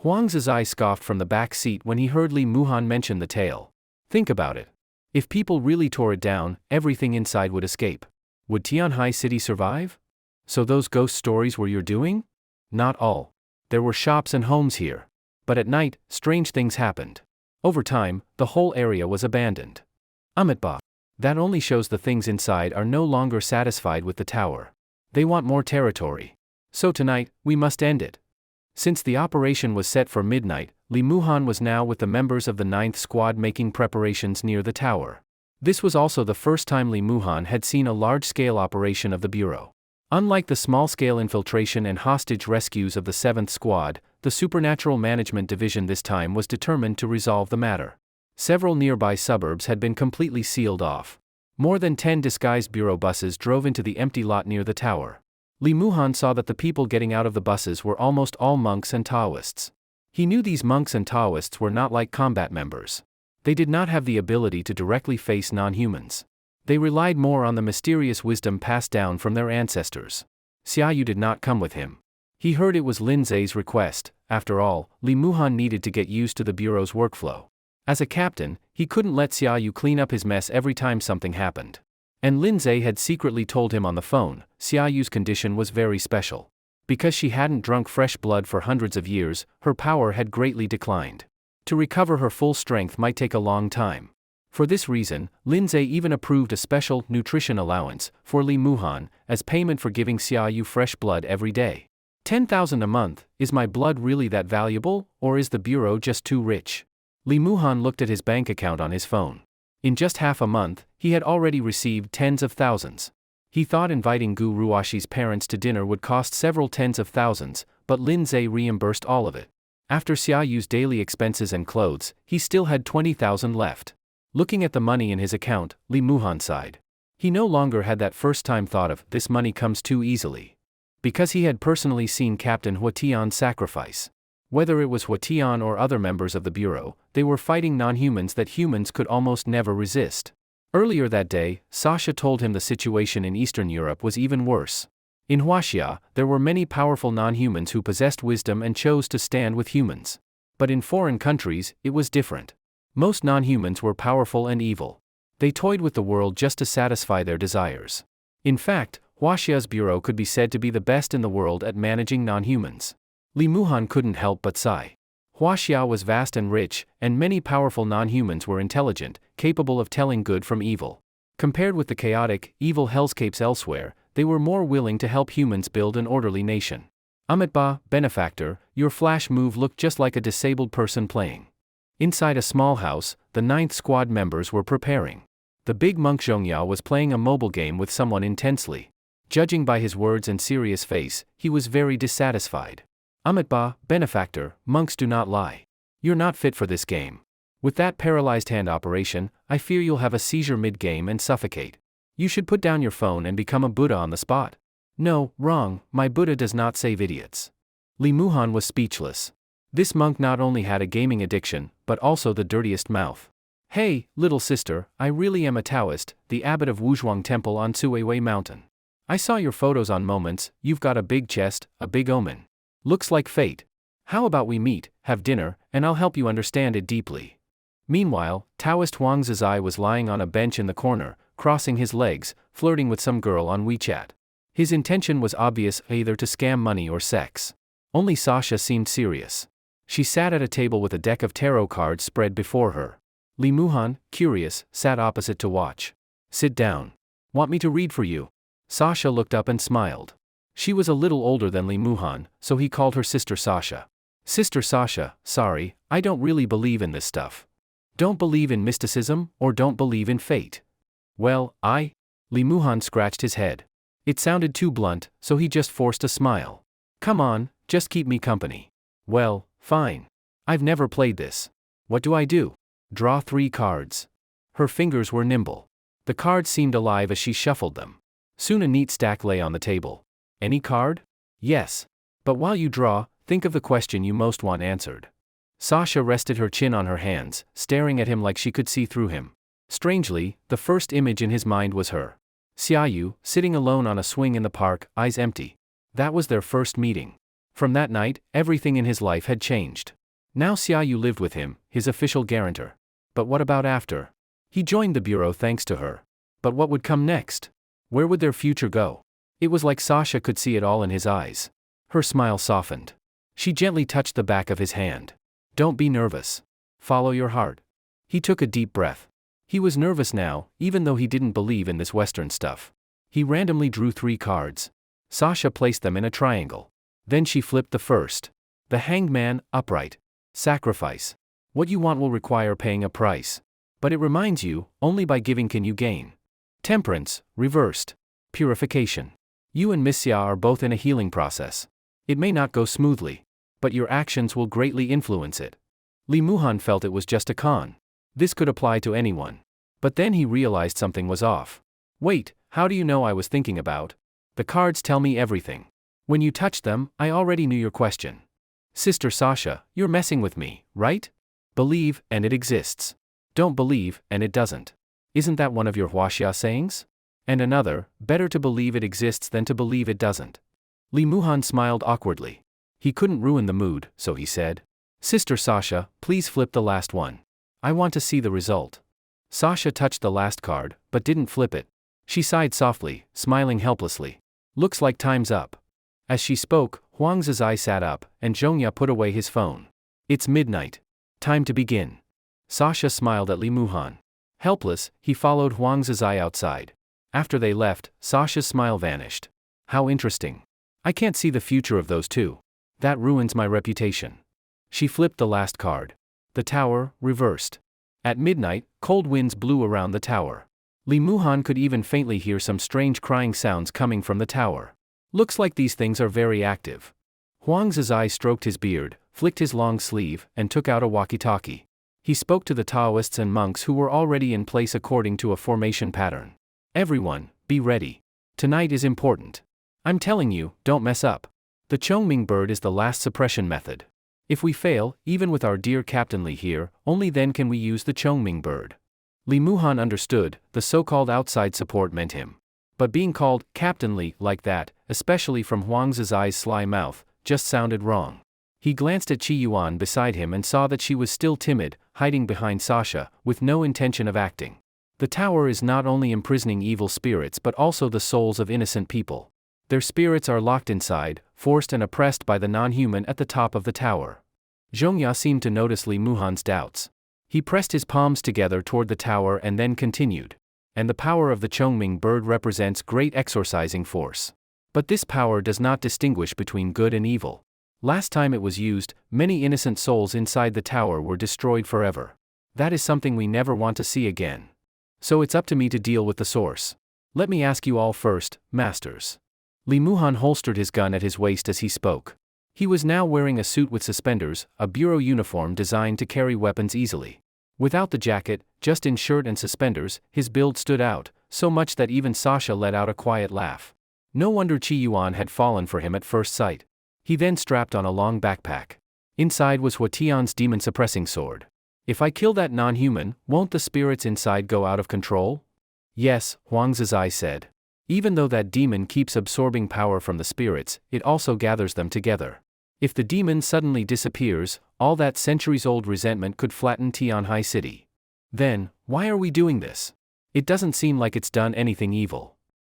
Huang's eye scoffed from the back seat when he heard Li Muhan mention the tale. Think about it. If people really tore it down, everything inside would escape. Would Tianhai City survive? So those ghost stories were your doing? Not all. There were shops and homes here. But at night, strange things happened. Over time, the whole area was abandoned. Amitba. That only shows the things inside are no longer satisfied with the tower. They want more territory. So tonight, we must end it. Since the operation was set for midnight, Li Muhan was now with the members of the 9th Squad making preparations near the tower. This was also the first time Li Muhan had seen a large-scale operation of the Bureau. Unlike the small-scale infiltration and hostage rescues of the 7th Squad, the Supernatural Management Division this time was determined to resolve the matter. Several nearby suburbs had been completely sealed off. More than 10 disguised Bureau buses drove into the empty lot near the tower. Li Muhan saw that the people getting out of the buses were almost all monks and Taoists. He knew these monks and Taoists were not like combat members. They did not have the ability to directly face non-humans. They relied more on the mysterious wisdom passed down from their ancestors. Xiaoyu did not come with him. He heard it was Lin Zhe's request. After all, Li Muhan needed to get used to the Bureau's workflow. As a captain, he couldn't let Xiaoyu clean up his mess every time something happened. And Lin Zhe had secretly told him on the phone, Xiaoyu's condition was very special. Because she hadn't drunk fresh blood for hundreds of years, her power had greatly declined. To recover her full strength might take a long time. For this reason, Lin Zhe even approved a special nutrition allowance for Li Muhan as payment for giving Xiaoyu fresh blood every day. 10,000 a month, is my blood really that valuable, or is the Bureau just too rich? Li Muhan looked at his bank account on his phone. In just half a month, he had already received tens of thousands. He thought inviting Gu Ruashi's parents to dinner would cost several tens of thousands, but Lin Zhe reimbursed all of it. After Xiaoyu's daily expenses and clothes, he still had 20,000 left. Looking at the money in his account, Li Muhan sighed. He no longer had that first-time thought of, this money comes too easily. Because he had personally seen Captain Hua sacrifice. Whether it was Hua or other members of the Bureau, they were fighting non-humans that humans could almost never resist. Earlier that day, Sasha told him the situation in Eastern Europe was even worse. In Huaxia, there were many powerful non-humans who possessed wisdom and chose to stand with humans. But in foreign countries, it was different. Most non-humans were powerful and evil. They toyed with the world just to satisfy their desires. In fact, Huaxia's bureau could be said to be the best in the world at managing non-humans. Li Muhan couldn't help but sigh. Huaxia was vast and rich, and many powerful non-humans were intelligent, capable of telling good from evil. Compared with the chaotic, evil hellscapes elsewhere, they were more willing to help humans build an orderly nation. Amitba, benefactor, your flash move looked just like a disabled person playing. Inside a small house, the 9th Squad members were preparing. The big monk Zhongya was playing a mobile game with someone intensely. Judging by his words and serious face, he was very dissatisfied. Amitba, benefactor, monks do not lie. You're not fit for this game. With that paralyzed hand operation, I fear you'll have a seizure mid-game and suffocate. You should put down your phone and become a Buddha on the spot. No, wrong, my Buddha does not save idiots. Li Muhan was speechless. This monk not only had a gaming addiction, but also the dirtiest mouth. Hey, little sister, I really am a Taoist, the abbot of Wuzhuang Temple on Suiwei Mountain. I saw your photos on Moments, you've got a big chest, a big omen. Looks like fate. How about we meet, have dinner, and I'll help you understand it deeply. Meanwhile, Taoist Huang Zizai was lying on a bench in the corner, crossing his legs, flirting with some girl on WeChat. His intention was obvious, either to scam money or sex. Only Sasha seemed serious. She sat at a table with a deck of tarot cards spread before her. Li Muhan, curious, sat opposite to watch. Sit down. Want me to read for you? Sasha looked up and smiled. She was a little older than Li Muhan, so he called her Sister Sasha. Sister Sasha, sorry, I don't really believe in this stuff. Don't believe in mysticism, or don't believe in fate? Well, Li Muhan scratched his head. It sounded too blunt, so he just forced a smile. Come on, just keep me company. Well, fine. I've never played this. What do I do? Draw 3 cards. Her fingers were nimble. The cards seemed alive as she shuffled them. Soon a neat stack lay on the table. Any card? Yes. But while you draw, think of the question you most want answered. Sasha rested her chin on her hands, staring at him like she could see through him. Strangely, the first image in his mind was her. Xiaoyu, sitting alone on a swing in the park, eyes empty. That was their first meeting. From that night, everything in his life had changed. Now Xiaoyu lived with him, his official guarantor. But what about after? He joined the bureau thanks to her. But what would come next? Where would their future go? It was like Sasha could see it all in his eyes. Her smile softened. She gently touched the back of his hand. Don't be nervous. Follow your heart. He took a deep breath. He was nervous now, even though he didn't believe in this Western stuff. He randomly drew 3 cards. Sasha placed them in a triangle. Then she flipped the first. The Hanged Man, upright. Sacrifice. What you want will require paying a price. But it reminds you, only by giving can you gain. Temperance, reversed. Purification. You and Miss Xia are both in a healing process. It may not go smoothly, but your actions will greatly influence it. Li Muhan felt it was just a con. This could apply to anyone. But then he realized something was off. Wait, how do you know I was thinking about? The cards tell me everything. When you touched them, I already knew your question. Sister Sasha, you're messing with me, right? Believe, and it exists. Don't believe, and it doesn't. Isn't that one of your Huaxia sayings? And another, better to believe it exists than to believe it doesn't. Li Muhan smiled awkwardly. He couldn't ruin the mood, so he said. Sister Sasha, please flip the last one. I want to see the result. Sasha touched the last card, but didn't flip it. She sighed softly, smiling helplessly. Looks like time's up. As she spoke, Huang Zizai sat up, and Zhongya put away his phone. It's midnight. Time to begin. Sasha smiled at Li Muhan. Helpless, he followed Huang Zizai outside. After they left, Sasha's smile vanished. How interesting. I can't see the future of those two. That ruins my reputation. She flipped the last card. The tower, reversed. At midnight, cold winds blew around the tower. Li Muhan could even faintly hear some strange crying sounds coming from the tower. Looks like these things are very active. Huang Zizai stroked his beard, flicked his long sleeve, and took out a walkie-talkie. He spoke to the Taoists and monks who were already in place according to a formation pattern. Everyone, be ready. Tonight is important. I'm telling you, don't mess up. The Chongming bird is the last suppression method. If we fail, even with our dear Captain Li here, only then can we use the Chongming bird. Li Muhan understood, the so-called outside support meant him. But being called Captain Li like that, especially from Huang Zizai's sly mouth, just sounded wrong. He glanced at Qi Yuan beside him and saw that she was still timid, hiding behind Sasha, with no intention of acting. The tower is not only imprisoning evil spirits but also the souls of innocent people. Their spirits are locked inside, forced and oppressed by the non-human at the top of the tower. Zhongya seemed to notice Li Muhan's doubts. He pressed his palms together toward the tower and then continued. And the power of the Chongming bird represents great exorcising force. But this power does not distinguish between good and evil. Last time it was used, many innocent souls inside the tower were destroyed forever. That is something we never want to see again. So it's up to me to deal with the source. Let me ask you all first, masters. Li Muhan holstered his gun at his waist as he spoke. He was now wearing a suit with suspenders, a bureau uniform designed to carry weapons easily. Without the jacket, just in shirt and suspenders, his build stood out, so much that even Sasha let out a quiet laugh. No wonder Qi Yuan had fallen for him at first sight. He then strapped on a long backpack. Inside was Hua Tian's demon-suppressing sword. If I kill that non-human, won't the spirits inside go out of control? Yes, Huang Zizai said. Even though that demon keeps absorbing power from the spirits, it also gathers them together. If the demon suddenly disappears, all that centuries-old resentment could flatten Tianhai City. Then, why are we doing this? It doesn't seem like it's done anything evil.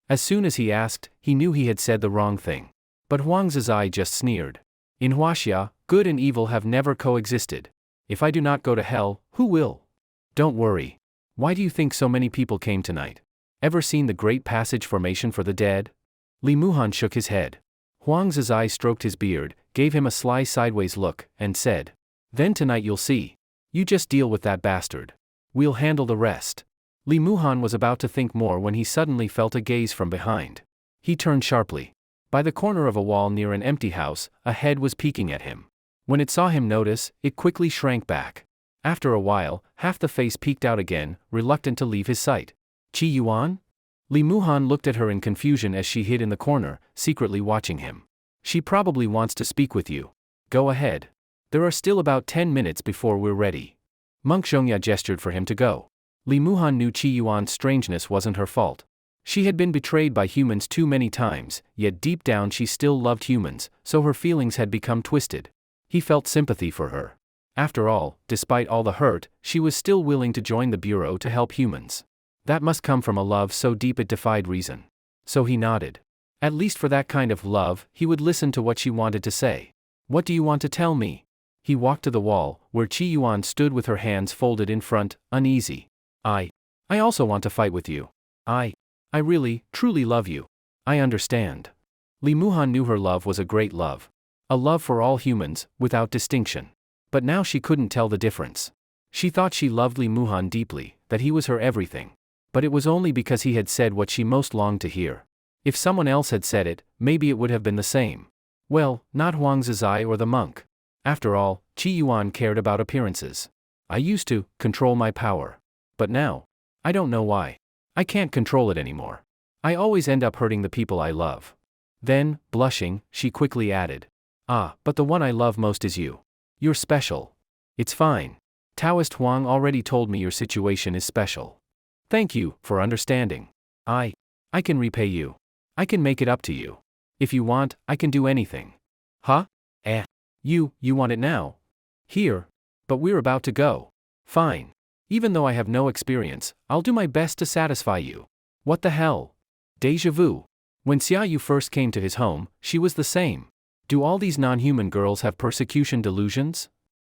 As soon as he asked, he knew he had said the wrong thing. But Huang Zizai just sneered. In Huaxia, good and evil have never coexisted. If I do not go to hell, who will? Don't worry. Why do you think so many people came tonight? Ever seen the Great Passage Formation for the Dead? Li Muhan shook his head. Huang Zizai stroked his beard, gave him a sly sideways look, and said, Then tonight you'll see. You just deal with that bastard. We'll handle the rest. Li Muhan was about to think more when he suddenly felt a gaze from behind. He turned sharply. By the corner of a wall near an empty house, a head was peeking at him. When it saw him notice, it quickly shrank back. After a while, half the face peeked out again, reluctant to leave his sight. Qi Yuan? Li Muhan looked at her in confusion as she hid in the corner, secretly watching him. She probably wants to speak with you. Go ahead. There are still about 10 minutes before we're ready. Monk Zhongya gestured for him to go. Li Muhan knew Qi Yuan's strangeness wasn't her fault. She had been betrayed by humans too many times, yet deep down she still loved humans, so her feelings had become twisted. He felt sympathy for her. After all, despite all the hurt, she was still willing to join the Bureau to help humans. That must come from a love so deep it defied reason. So he nodded. At least for that kind of love, he would listen to what she wanted to say. What do you want to tell me? He walked to the wall, where Qi Yuan stood with her hands folded in front, uneasy. I also want to fight with you. I really, truly love you. I understand. Li Muhan knew her love was a great love. A love for all humans, without distinction. But now she couldn't tell the difference. She thought she loved Li Muhan deeply, that he was her everything. But it was only because he had said what she most longed to hear. If someone else had said it, maybe it would have been the same. Well, not Huang Zizai or the monk. After all, Qi Yuan cared about appearances. I used to control my power. But now, I don't know why. I can't control it anymore. I always end up hurting the people I love. Then, blushing, she quickly added. But the one I love most is you. You're special. It's fine. Taoist Huang already told me your situation is special. Thank you for understanding. I can repay you. I can make it up to you. If you want, I can do anything. Huh? You want it now? Here. But we're about to go. Fine. Even though I have no experience, I'll do my best to satisfy you. What the hell? Deja vu. When Xia Yu first came to his home, she was the same. Do all these non-human girls have persecution delusions?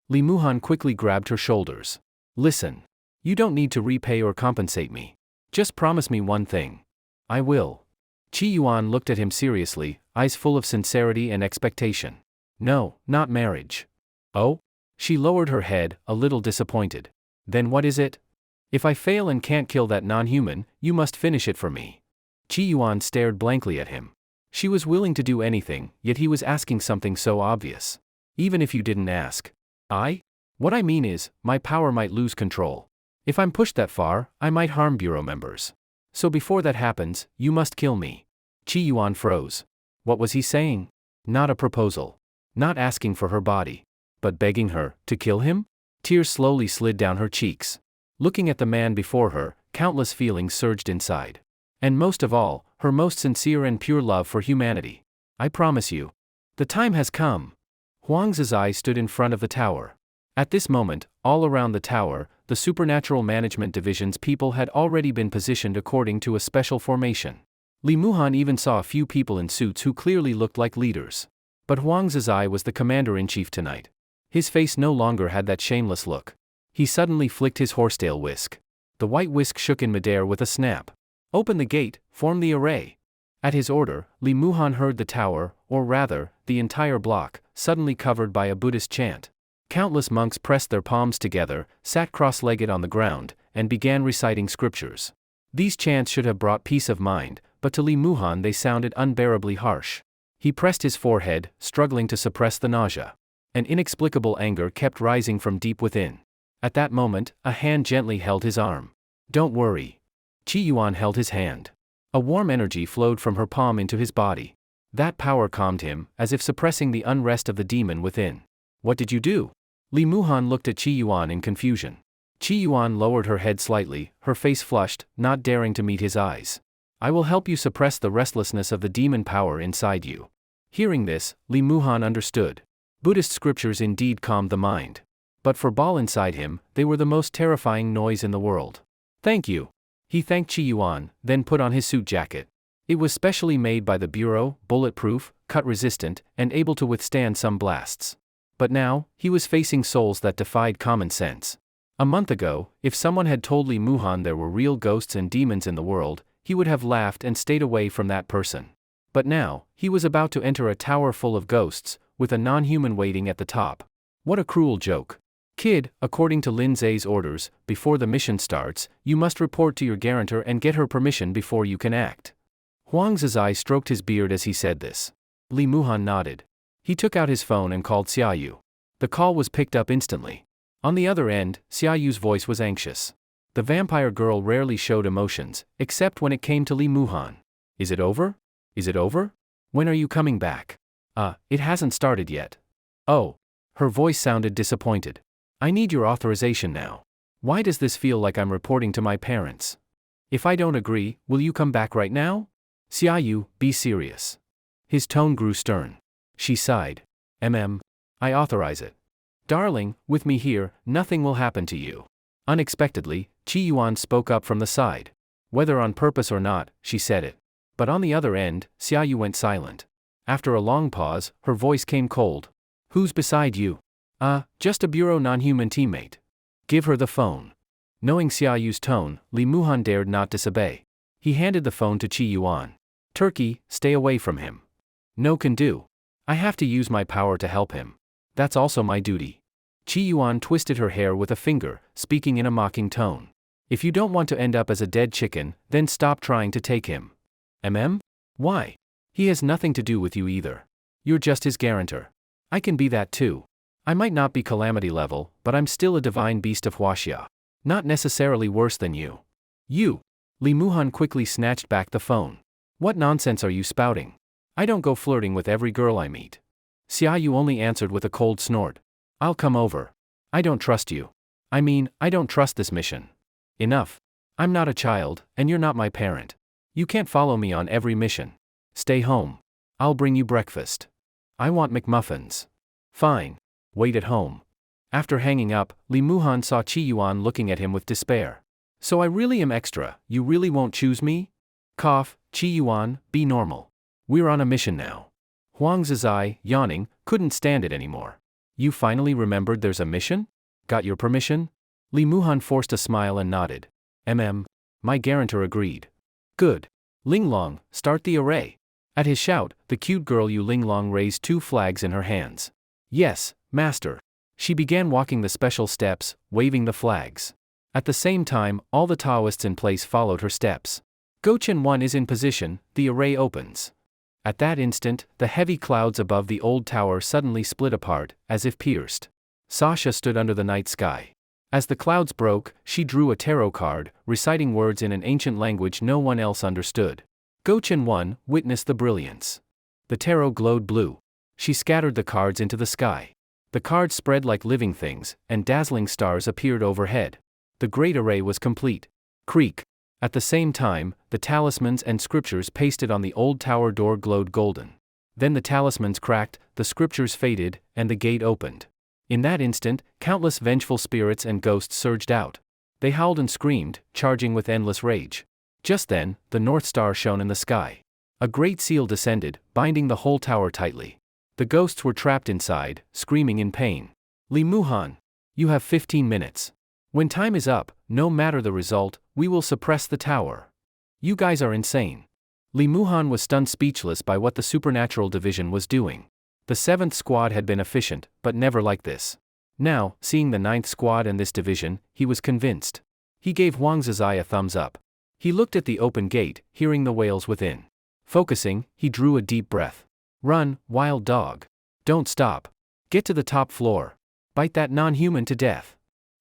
Li Muhan quickly grabbed her shoulders. Listen. You don't need to repay or compensate me. Just promise me one thing. I will. Qi Yuan looked at him seriously, eyes full of sincerity and expectation. No, not marriage. Oh? She lowered her head, a little disappointed. Then what is it? If I fail and can't kill that non-human, you must finish it for me. Qi Yuan stared blankly at him. She was willing to do anything, yet he was asking something so obvious. Even if you didn't ask. What I mean is, my power might lose control. If I'm pushed that far, I might harm Bureau members. So before that happens, you must kill me. Qi Yuan froze. What was he saying? Not a proposal. Not asking for her body. But begging her to kill him? Tears slowly slid down her cheeks. Looking at the man before her, countless feelings surged inside. And most of all, her most sincere and pure love for humanity. I promise you. The time has come. Huang Zizai stood in front of the tower. At this moment, all around the tower, the Supernatural Management Division's people had already been positioned according to a special formation. Li Muhan even saw a few people in suits who clearly looked like leaders. But Huang Zizai was the commander-in-chief tonight. His face no longer had that shameless look. He suddenly flicked his horsetail whisk. The white whisk shook in midair with a snap. Open the gate, form the array. At his order, Li Muhan heard the tower, or rather, the entire block, suddenly covered by a Buddhist chant. Countless monks pressed their palms together, sat cross-legged on the ground, and began reciting scriptures. These chants should have brought peace of mind, but to Li Muhan they sounded unbearably harsh. He pressed his forehead, struggling to suppress the nausea. An inexplicable anger kept rising from deep within. At that moment, a hand gently held his arm. Don't worry. Qi Yuan held his hand. A warm energy flowed from her palm into his body. That power calmed him, as if suppressing the unrest of the demon within. What did you do? Li Muhan looked at Qi Yuan in confusion. Qi Yuan lowered her head slightly, her face flushed, not daring to meet his eyes. I will help you suppress the restlessness of the demon power inside you. Hearing this, Li Muhan understood. Buddhist scriptures indeed calmed the mind. But for Baal inside him, they were the most terrifying noise in the world. Thank you. He thanked Qi Yuan, then put on his suit jacket. It was specially made by the Bureau, bulletproof, cut-resistant, and able to withstand some blasts. But now, he was facing souls that defied common sense. A month ago, if someone had told Li Muhan there were real ghosts and demons in the world, he would have laughed and stayed away from that person. But now, he was about to enter a tower full of ghosts, with a non-human waiting at the top. What a cruel joke. Kid, according to Lin Zhe's orders, before the mission starts, you must report to your guarantor and get her permission before you can act. Huang Zizai stroked his beard as he said this. Li Muhan nodded. He took out his phone and called Xiaoyu. The call was picked up instantly. On the other end, Xiaoyu's voice was anxious. The vampire girl rarely showed emotions, except when it came to Li Muhan. Is it over? Is it over? When are you coming back? It hasn't started yet. Oh. Her voice sounded disappointed. I need your authorization now. Why does this feel like I'm reporting to my parents? If I don't agree, will you come back right now? Xiaoyu, be serious. His tone grew stern. She sighed. I authorize it. Darling, with me here, nothing will happen to you. Unexpectedly, Qi Yuan spoke up from the side. Whether on purpose or not, she said it. But on the other end, Xiaoyu went silent. After a long pause, her voice came cold. Who's beside you? Just a Bureau non-human teammate. Give her the phone. Knowing Xiaoyu's tone, Li Muhan dared not disobey. He handed the phone to Qi Yuan. Turkey, stay away from him. No can do. I have to use my power to help him. That's also my duty. Qi Yuan twisted her hair with a finger, speaking in a mocking tone. If you don't want to end up as a dead chicken, then stop trying to take him. Why? He has nothing to do with you either. You're just his guarantor. I can be that too. I might not be calamity level, but I'm still a divine beast of Huaxia. Not necessarily worse than you. You. Li Muhan quickly snatched back the phone. What nonsense are you spouting? I don't go flirting with every girl I meet. Xiaoyu only answered with a cold snort. I'll come over. I don't trust you. I don't trust this mission. Enough. I'm not a child, and you're not my parent. You can't follow me on every mission. Stay home. I'll bring you breakfast. I want McMuffins. Fine. Wait at home. After hanging up, Li Muhan saw Qi Yuan looking at him with despair. So I really am extra, you really won't choose me? Cough, Qi Yuan, be normal. We're on a mission now. Huang Zizai, yawning, couldn't stand it anymore. You finally remembered there's a mission? Got your permission? Li Muhan forced a smile and nodded. My guarantor agreed. Good. Linglong, start the array. At his shout, the cute girl Yu Linglong raised 2 flags in her hands. Yes, master. She began walking the special steps, waving the flags. At the same time, all the Taoists in place followed her steps. Gochen 1 is in position, the array opens. At that instant, the heavy clouds above the old tower suddenly split apart, as if pierced. Sasha stood under the night sky. As the clouds broke, she drew a tarot card, reciting words in an ancient language no one else understood. Gochen 1, witness the brilliance. The tarot glowed blue. She scattered the cards into the sky. The cards spread like living things, and dazzling stars appeared overhead. The great array was complete. Creak. At the same time, the talismans and scriptures pasted on the old tower door glowed golden. Then the talismans cracked, the scriptures faded, and the gate opened. In that instant, countless vengeful spirits and ghosts surged out. They howled and screamed, charging with endless rage. Just then, the North Star shone in the sky. A great seal descended, binding the whole tower tightly. The ghosts were trapped inside, screaming in pain. Li Muhan, you have 15 minutes. When time is up, no matter the result, we will suppress the tower. You guys are insane. Li Muhan was stunned speechless by what the supernatural division was doing. The 7th squad had been efficient, but never like this. Now, seeing the 9th squad and this division, he was convinced. He gave Huang Zizai a thumbs up. He looked at the open gate, hearing the wails within. Focusing, he drew a deep breath. Run, wild dog. Don't stop. Get to the top floor. Bite that non-human to death.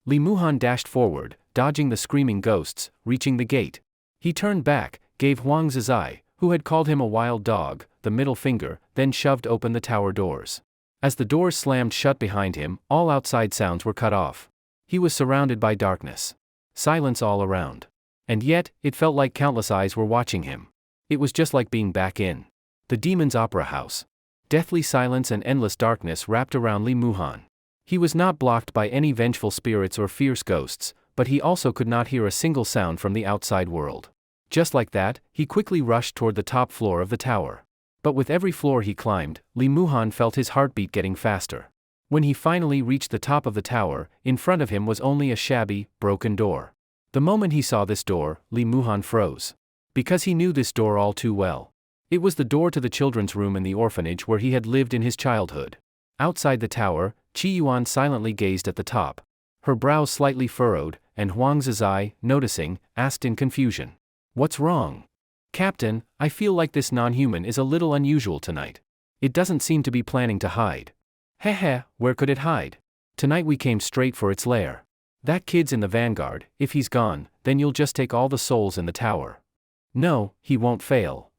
Li Muhan dashed forward, dodging the screaming ghosts, reaching the gate. He turned back, gave Huang Zizai, who had called him a wild dog, the middle finger, then shoved open the tower doors. As the doors slammed shut behind him, all outside sounds were cut off. He was surrounded by darkness. Silence all around. And yet, it felt like countless eyes were watching him. It was just like being back in the demon's opera house. Deathly silence and endless darkness wrapped around Li Muhan. He was not blocked by any vengeful spirits or fierce ghosts, but he also could not hear a single sound from the outside world. Just like that, he quickly rushed toward the top floor of the tower. But with every floor he climbed, Li Muhan felt his heartbeat getting faster. When he finally reached the top of the tower, in front of him was only a shabby, broken door. The moment he saw this door, Li Muhan froze. Because he knew this door all too well. It was the door to the children's room in the orphanage where he had lived in his childhood. Outside the tower, Qi Yuan silently gazed at the top. Her brows slightly furrowed, and Huang Zizai, noticing, asked in confusion. "What's wrong? Captain, I feel like this non-human is a little unusual tonight. It doesn't seem to be planning to hide." "Heh, where could it hide? Tonight we came straight for its lair. That kid's in the vanguard. If he's gone, then you'll just take all the souls in the tower." "No, he won't fail."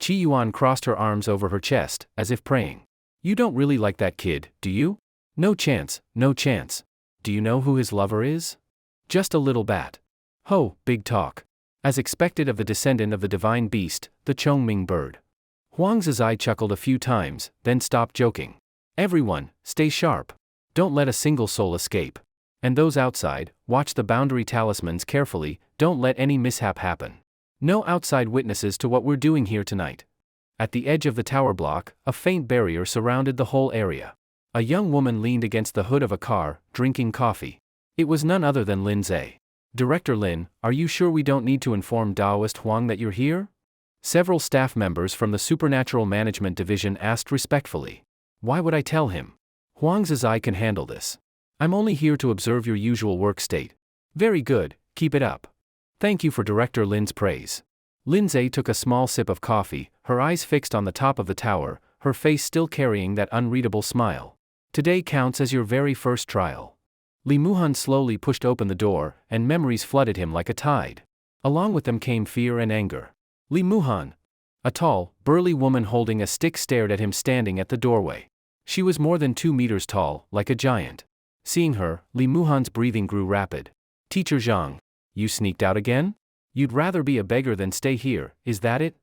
Qi Yuan crossed her arms over her chest, as if praying. "You don't really like that kid, do you?" "No chance, no chance. Do you know who his lover is?" "Just a little bat." "Ho, big talk." As expected of the descendant of the divine beast, the Chongming bird. Huang Zizai chuckled a few times, then stopped joking. "Everyone, stay sharp. Don't let a single soul escape. And those outside, watch the boundary talismans carefully, don't let any mishap happen. No outside witnesses to what we're doing here tonight." At the edge of the tower block, a faint barrier surrounded the whole area. A young woman leaned against the hood of a car, drinking coffee. It was none other than Lin Zhe. "Director Lin, are you sure we don't need to inform Daoist Huang that you're here?" Several staff members from the Supernatural Management Division asked respectfully. "Why would I tell him? Huang Zizai can handle this. I'm only here to observe your usual work state." "Very good, keep it up." "Thank you for Director Lin's praise." Lin Zhe took a small sip of coffee, her eyes fixed on the top of the tower, her face still carrying that unreadable smile. "Today counts as your very first trial." Li Muhan slowly pushed open the door, and memories flooded him like a tide. Along with them came fear and anger. "Li Muhan!" A tall, burly woman holding a stick stared at him standing at the doorway. She was more than 2 meters tall, like a giant. Seeing her, Li Muhan's breathing grew rapid. "Teacher Zhang, you sneaked out again? You'd rather be a beggar than stay here, is that it?"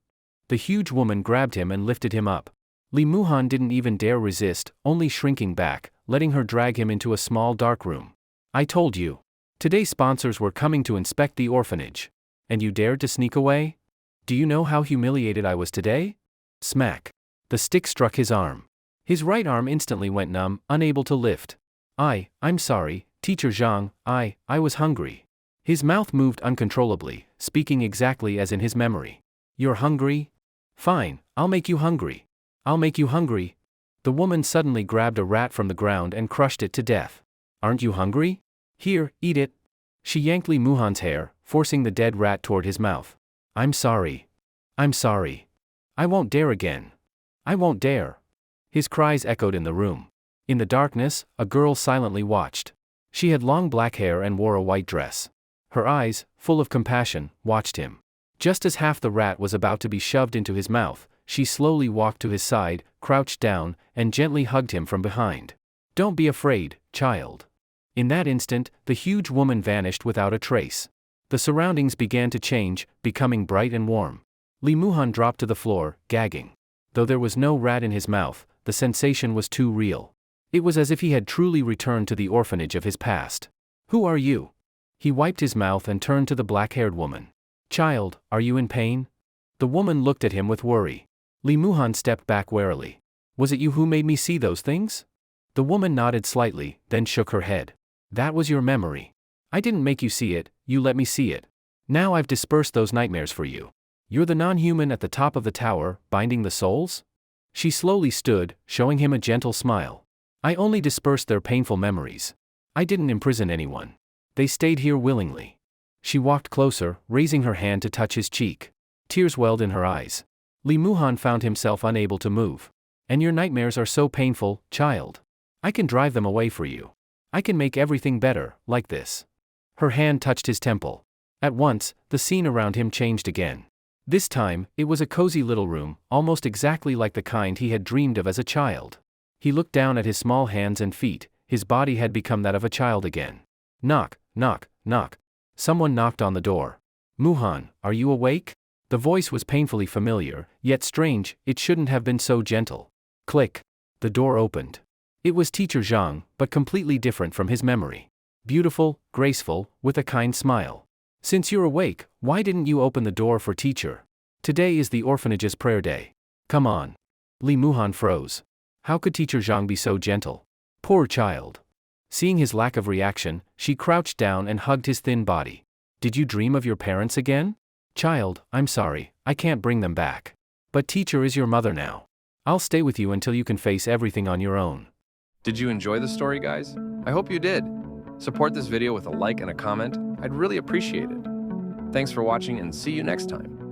The huge woman grabbed him and lifted him up. Li Muhan didn't even dare resist, only shrinking back, letting her drag him into a small dark room. "I told you. Today sponsors were coming to inspect the orphanage. And you dared to sneak away? Do you know how humiliated I was today?" Smack. The stick struck his arm. His right arm instantly went numb, unable to lift. I'm sorry, Teacher Zhang, I was hungry." His mouth moved uncontrollably, speaking exactly as in his memory. "You're hungry? Fine, I'll make you hungry. I'll make you hungry." The woman suddenly grabbed a rat from the ground and crushed it to death. "Aren't you hungry? Here, eat it." She yanked Li Muhan's hair, forcing the dead rat toward his mouth. "I'm sorry. I'm sorry. I won't dare again. I won't dare." His cries echoed in the room. In the darkness, a girl silently watched. She had long black hair and wore a white dress. Her eyes, full of compassion, watched him. Just as half the rat was about to be shoved into his mouth, she slowly walked to his side, crouched down, and gently hugged him from behind. "Don't be afraid, child." In that instant, the huge woman vanished without a trace. The surroundings began to change, becoming bright and warm. Li Muhan dropped to the floor, gagging. Though there was no rat in his mouth, the sensation was too real. It was as if he had truly returned to the orphanage of his past. "Who are you?" He wiped his mouth and turned to the black-haired woman. "Child, are you in pain?" The woman looked at him with worry. Li Muhan stepped back warily. "Was it you who made me see those things?" The woman nodded slightly, then shook her head. "That was your memory. I didn't make you see it, you let me see it. Now I've dispersed those nightmares for you. You're the non-human at the top of the tower, binding the souls?" She slowly stood, showing him a gentle smile. "I only dispersed their painful memories. I didn't imprison anyone. They stayed here willingly." She walked closer, raising her hand to touch his cheek. Tears welled in her eyes. Li Muhan found himself unable to move. "And your nightmares are so painful, child. I can drive them away for you. I can make everything better, like this." Her hand touched his temple. At once, the scene around him changed again. This time, it was a cozy little room, almost exactly like the kind he had dreamed of as a child. He looked down at his small hands and feet, his body had become that of a child again. Knock, knock, knock. Someone knocked on the door. Muhan, are you awake? The voice was painfully familiar, yet strange, it shouldn't have been so gentle. Click. The door opened. It was Teacher Zhang, but completely different from his memory. Beautiful, graceful, with a kind smile. Since you're awake, why didn't you open the door for teacher? Today is the orphanage's prayer day. Come on. Li Muhan froze. How could Teacher Zhang be so gentle? Poor child. Seeing his lack of reaction, she crouched down and hugged his thin body. Did you dream of your parents again? Child, I'm sorry, I can't bring them back. But teacher is your mother now. I'll stay with you until you can face everything on your own. Did you enjoy the story, guys? I hope you did. Support this video with a like and a comment. I'd really appreciate it. Thanks for watching and see you next time.